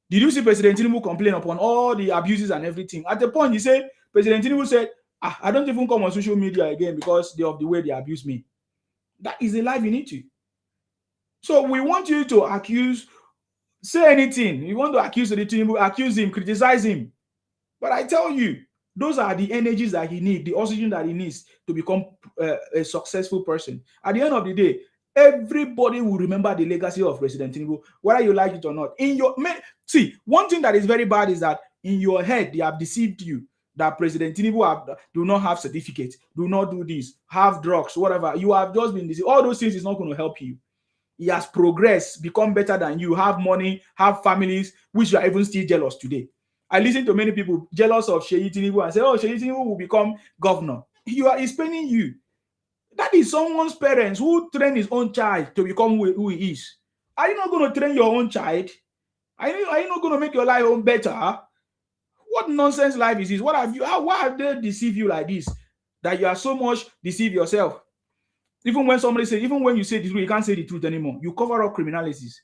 Did you see President Tinubu complain upon all the abuses and everything? At the point, President Tinubu said, I don't even come on social media again because of the way they abuse me. That is the life you need to. So we want you to say anything. You want to accuse Tinubu, accuse him, criticize him. But I tell you, those are the energies that he needs, the oxygen that he needs to become a successful person. At the end of the day, everybody will remember the legacy of President Tinubu, whether you like it or not. See, one thing that is very bad is that in your head, they have deceived you that President Tinubu do not have certificates, do not do this, have drugs, whatever. You have just been deceived. All those things is not going to help you. He has progressed, become better than you, have money, have families, which you are even still jealous today. I listen to many people jealous of Seyi Tinubu and say, oh, Seyi Tinubu will become governor. He's paying you. That is someone's parents who train his own child to become who he is. Are you not going to train your own child? Are you not going to make your life better? What nonsense life is this? Why have they deceived you like this? That you are so much deceive yourself. Even when you say the truth, you can't say the truth anymore. You cover up criminalities.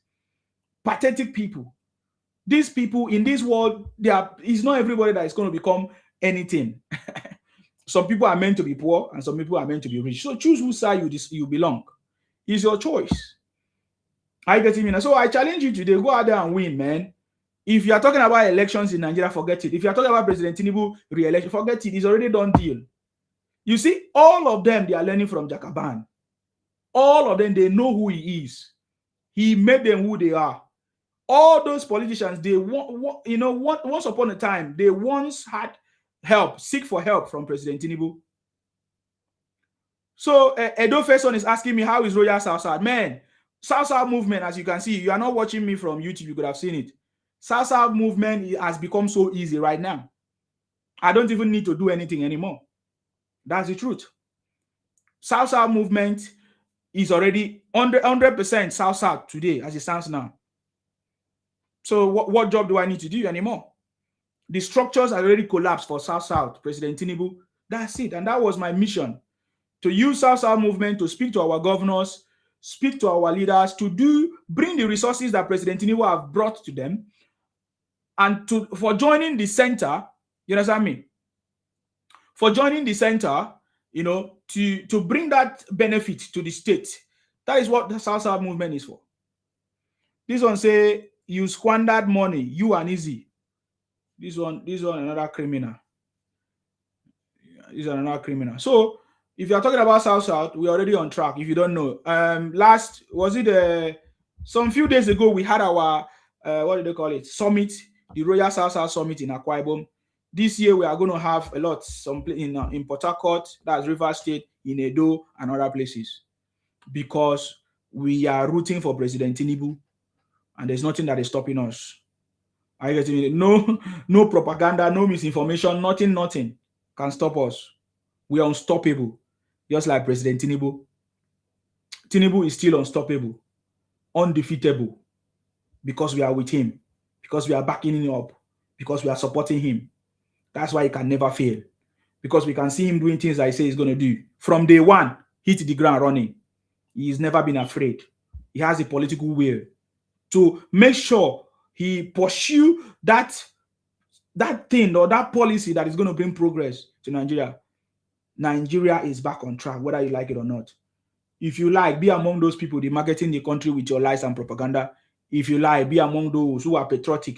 Pathetic people. These people in this world, it's not everybody that is going to become anything. Some people are meant to be poor and some people are meant to be rich. So choose whose side you belong. It's your choice. I get it. So I challenge you today, go out there and win, man. If you are talking about elections in Nigeria, forget it. If you are talking about President Tinubu re-election, forget it. It's already done deal. You see, all of them, they are learning from Jagaban. All of them, they know who he is. He made them who they are. All those politicians, they once upon a time, they once had help, seek for help from President Tinubu. So Edo Faison is asking me, how is Royal South? Man, South movement, as you can see, you are not watching me from YouTube, you could have seen it. South movement has become so easy right now. I don't even need to do anything anymore. That's the truth. South movement is already 100% South today, as it stands now. So what job do I need to do anymore? The structures are already collapsed for South, President Tinubu. That's it. And that was my mission, to use South movement to speak to our governors, speak to our leaders, to bring the resources that President Tinubu have brought to them, and for joining the center, you understand me? For joining the center, to bring that benefit to the state. That is what the South movement is for. This one say, you squandered money, you and Easy. This one another criminal. This is another criminal. So if you're talking about South, we're already on track. If you don't know, some few days ago we had our what do they call it? Summit, the Royal South Summit in Akwa Ibom. This year we are going to have a lot, some in Port Harcourt, that's Rivers State, in Edo and other places, because we are rooting for President Tinubu, and there's nothing that is stopping us. Are you getting it? No propaganda, no misinformation, nothing can stop us. We are unstoppable, just like President Tinubu. Tinubu is still unstoppable, undefeatable, because we are with him, because we are backing him up, because we are supporting him. That's why he can never fail, because we can see him doing things I say he's going to do. From day one, hit the ground running. He's never been afraid. He has a political will to make sure he pursue that thing or that policy that is going to bring progress to Nigeria. Nigeria is back on track, whether you like it or not. If you like, be among those people marketing the country with your lies and propaganda. If you like, be among those who are patriotic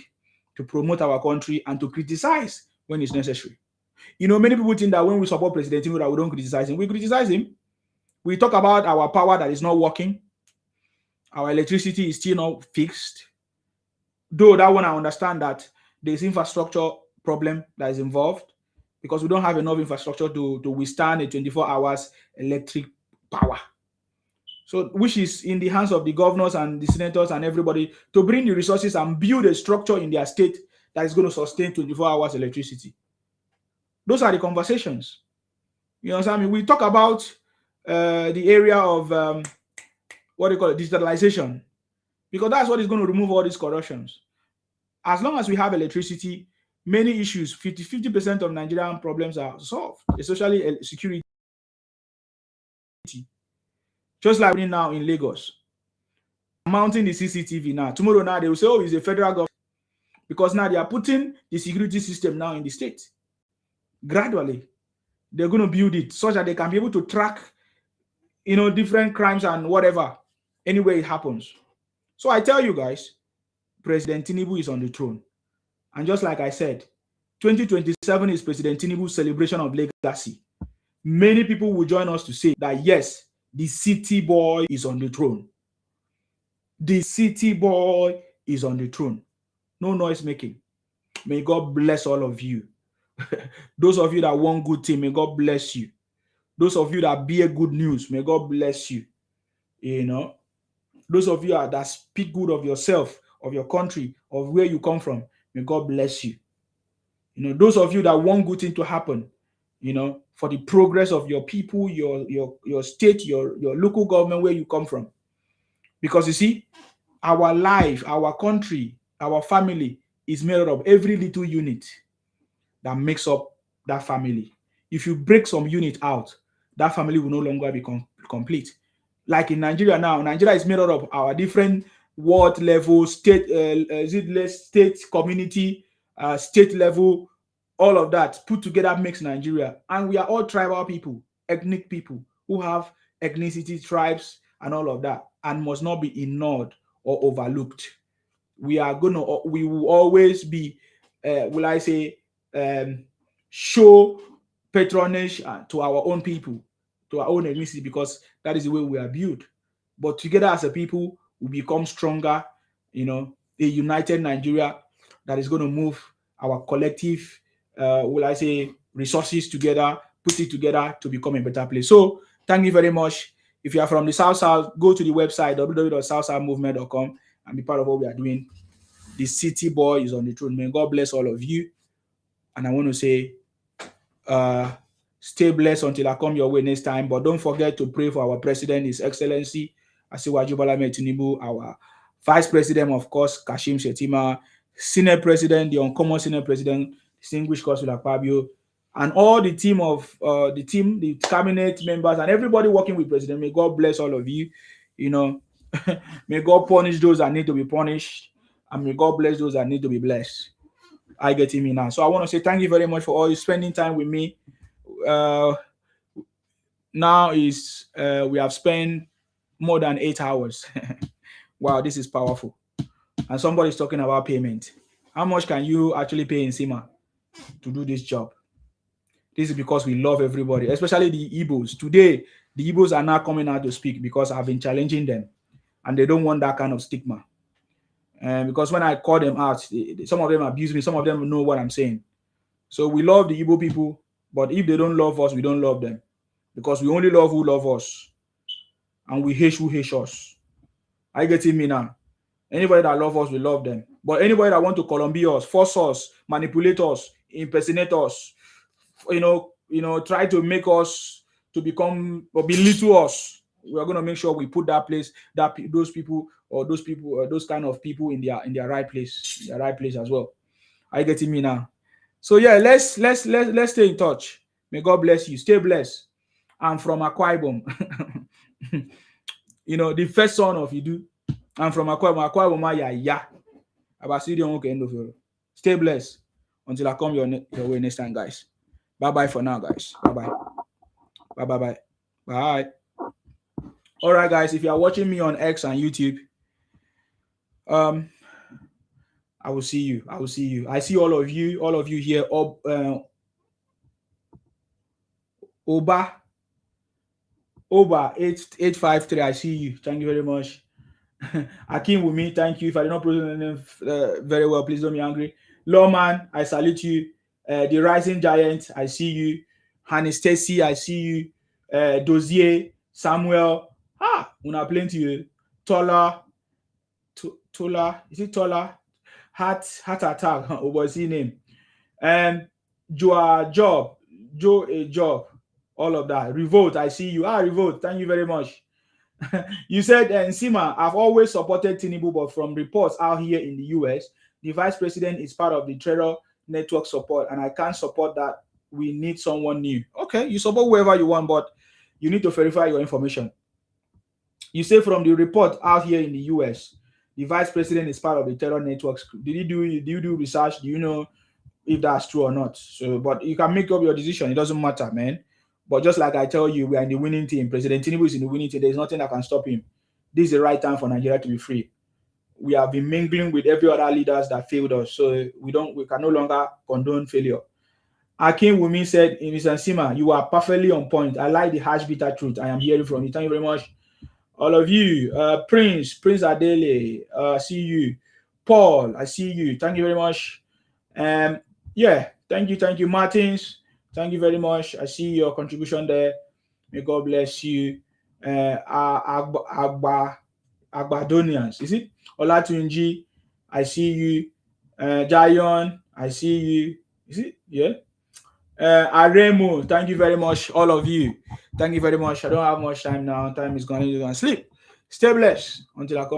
to promote our country and to criticize when it's necessary. Many people think that when we support President Tinubu, that we don't criticize him. We criticize him. We talk about our power that is not working. Our electricity is still not fixed. Though that one, I understand that there's infrastructure problem that is involved, because we don't have enough infrastructure to withstand a 24 hours electric power. So, which is in the hands of the governors and the senators and everybody to bring the resources and build a structure in their state that is going to sustain 24 hours electricity. Those are the conversations. You know what I mean? We talk about the area of what they call it, digitalization, because that's what is going to remove all these corruptions. As long as we have electricity, many issues, 50% of Nigerian problems are solved, especially security. Just like now in Lagos, mounting the CCTV now. Tomorrow now they will say, oh, it's a federal government, because now they are putting the security system now in the state. Gradually, they're going to build it such that they can be able to track, different crimes and whatever, anywhere it happens. So I tell you guys, President Tinubu is on the throne. And just like I said, 2027 is President Tinubu's celebration of legacy. Many people will join us to say that, yes, the city boy is on the throne. The city boy is on the throne. No noise making. May God bless all of you. Those of you that want good thing, may God bless you. Those of you that bear good news, may God bless you. Those of you that speak good of yourself, of your country, of where you come from, may God bless you. Those of you that want good thing to happen, for the progress of your people, your state, your local government, where you come from. Because you see, our life, our country, our family is made up of every little unit that makes up that family. If you break some unit out, that family will no longer be complete. Like in Nigeria now, Nigeria is made up of our different ward level, state, state, community, state level, all of that put together makes Nigeria. And we are all tribal people, ethnic people who have ethnicity, tribes, and all of that, and must not be ignored or overlooked. We will always be, will I say, show patronage to our own people, to our own ethnicity, because that is the way we are built. But together as a people, we become stronger, a united Nigeria that is going to move our collective, will I say, resources together, put it together to become a better place. So thank you very much. If you are from the South, go to the website www.southsouthmovement.com and be part of what we are doing. The city boy is on the throne. May God bless all of you. And I want to say, stay blessed until I come your way next time. But don't forget to pray for our president, His Excellency Asiwaju Bola Ahmed Tinubu, our Vice President, of course, Kashim Shettima, Senate President, the uncommon Senate President, distinguished Godswill Akpabio, and all the team the cabinet members, and everybody working with President. May God bless all of you. May God punish those that need to be punished, and may God bless those that need to be blessed. I get me now. So I want to say thank you very much for all you spending time with me. Now we have spent more than 8 hours. Wow, this is powerful. And somebody's talking about payment. How much can you actually pay in Sima to do this job? This is because we love everybody, especially the Igbos. Today, the Igbos are now coming out to speak because I've been challenging them, and they don't want that kind of stigma. Because when I call them out, some of them abuse me, some of them know what I'm saying. So we love the Igbo people, but if they don't love us, we don't love them. Because we only love who love us, and we hate who hates us. I get me now. Anybody that loves us, we love them. But anybody that want to Columbia us, force us, manipulate us, impersonate us, try to make us to become or belittle us, we are going to make sure we put those kind of people in their right place, as well. Are you getting me now? So yeah, let's stay in touch. May God bless you. Stay blessed. I'm from Akwa Ibom. The first son of Idu. I'm from Akwa Ibom. Akwa Ibom, yeah. Stay blessed until I come your way next time, guys. Bye-bye for now, guys. Bye-bye. Bye-bye. Bye. All right, guys, if you are watching me on X and YouTube, I will see you. I see all of you here. Oba 853. I see you. Thank you very much. Akim Wumi, thank you. If I did not pronounce the name very well, please don't be angry. Lawman, I salute you. The Rising Giant, I see you. Hanny Stacy, I see you. Dozier, Samuel, una plenty. Tola, is it Tola? Heart attack. What's his name? Joe Job, all of that. Revolt, I see you. Revolt, thank you very much. You said, Nsima, I've always supported Tinubu, but from reports out here in the US, the vice president is part of the terror network support, and I can't support that. We need someone new. Okay, you support whoever you want, but you need to verify your information. You say from the report out here in the US, the vice president is part of the terror networks. Do you do research? Do you know if that's true or not? So, but you can make up your decision. It doesn't matter, man. But just like I tell you, we are in the winning team. President Tinubu is in the winning team. There's nothing that can stop him. This is the right time for Nigeria to be free. We have been mingling with every other leaders that failed us, so we can no longer condone failure. Akin Wumi said, Mr. Nsima, you are perfectly on point. I like the harsh, bitter truth I am hearing from you. Thank you very much. All of you, Prince Adele, see you. Paul, I see you. Thank you very much. Yeah, thank you, Martins. Thank you very much. I see your contribution there. May God bless you. Agbadonians, is it? Olatunji, I see you. Jayon, I see you. Is it? Yeah. Aremu, thank you very much, all of you. Thank you very much. I don't have much time now. Time is going to sleep. Stay blessed until I come.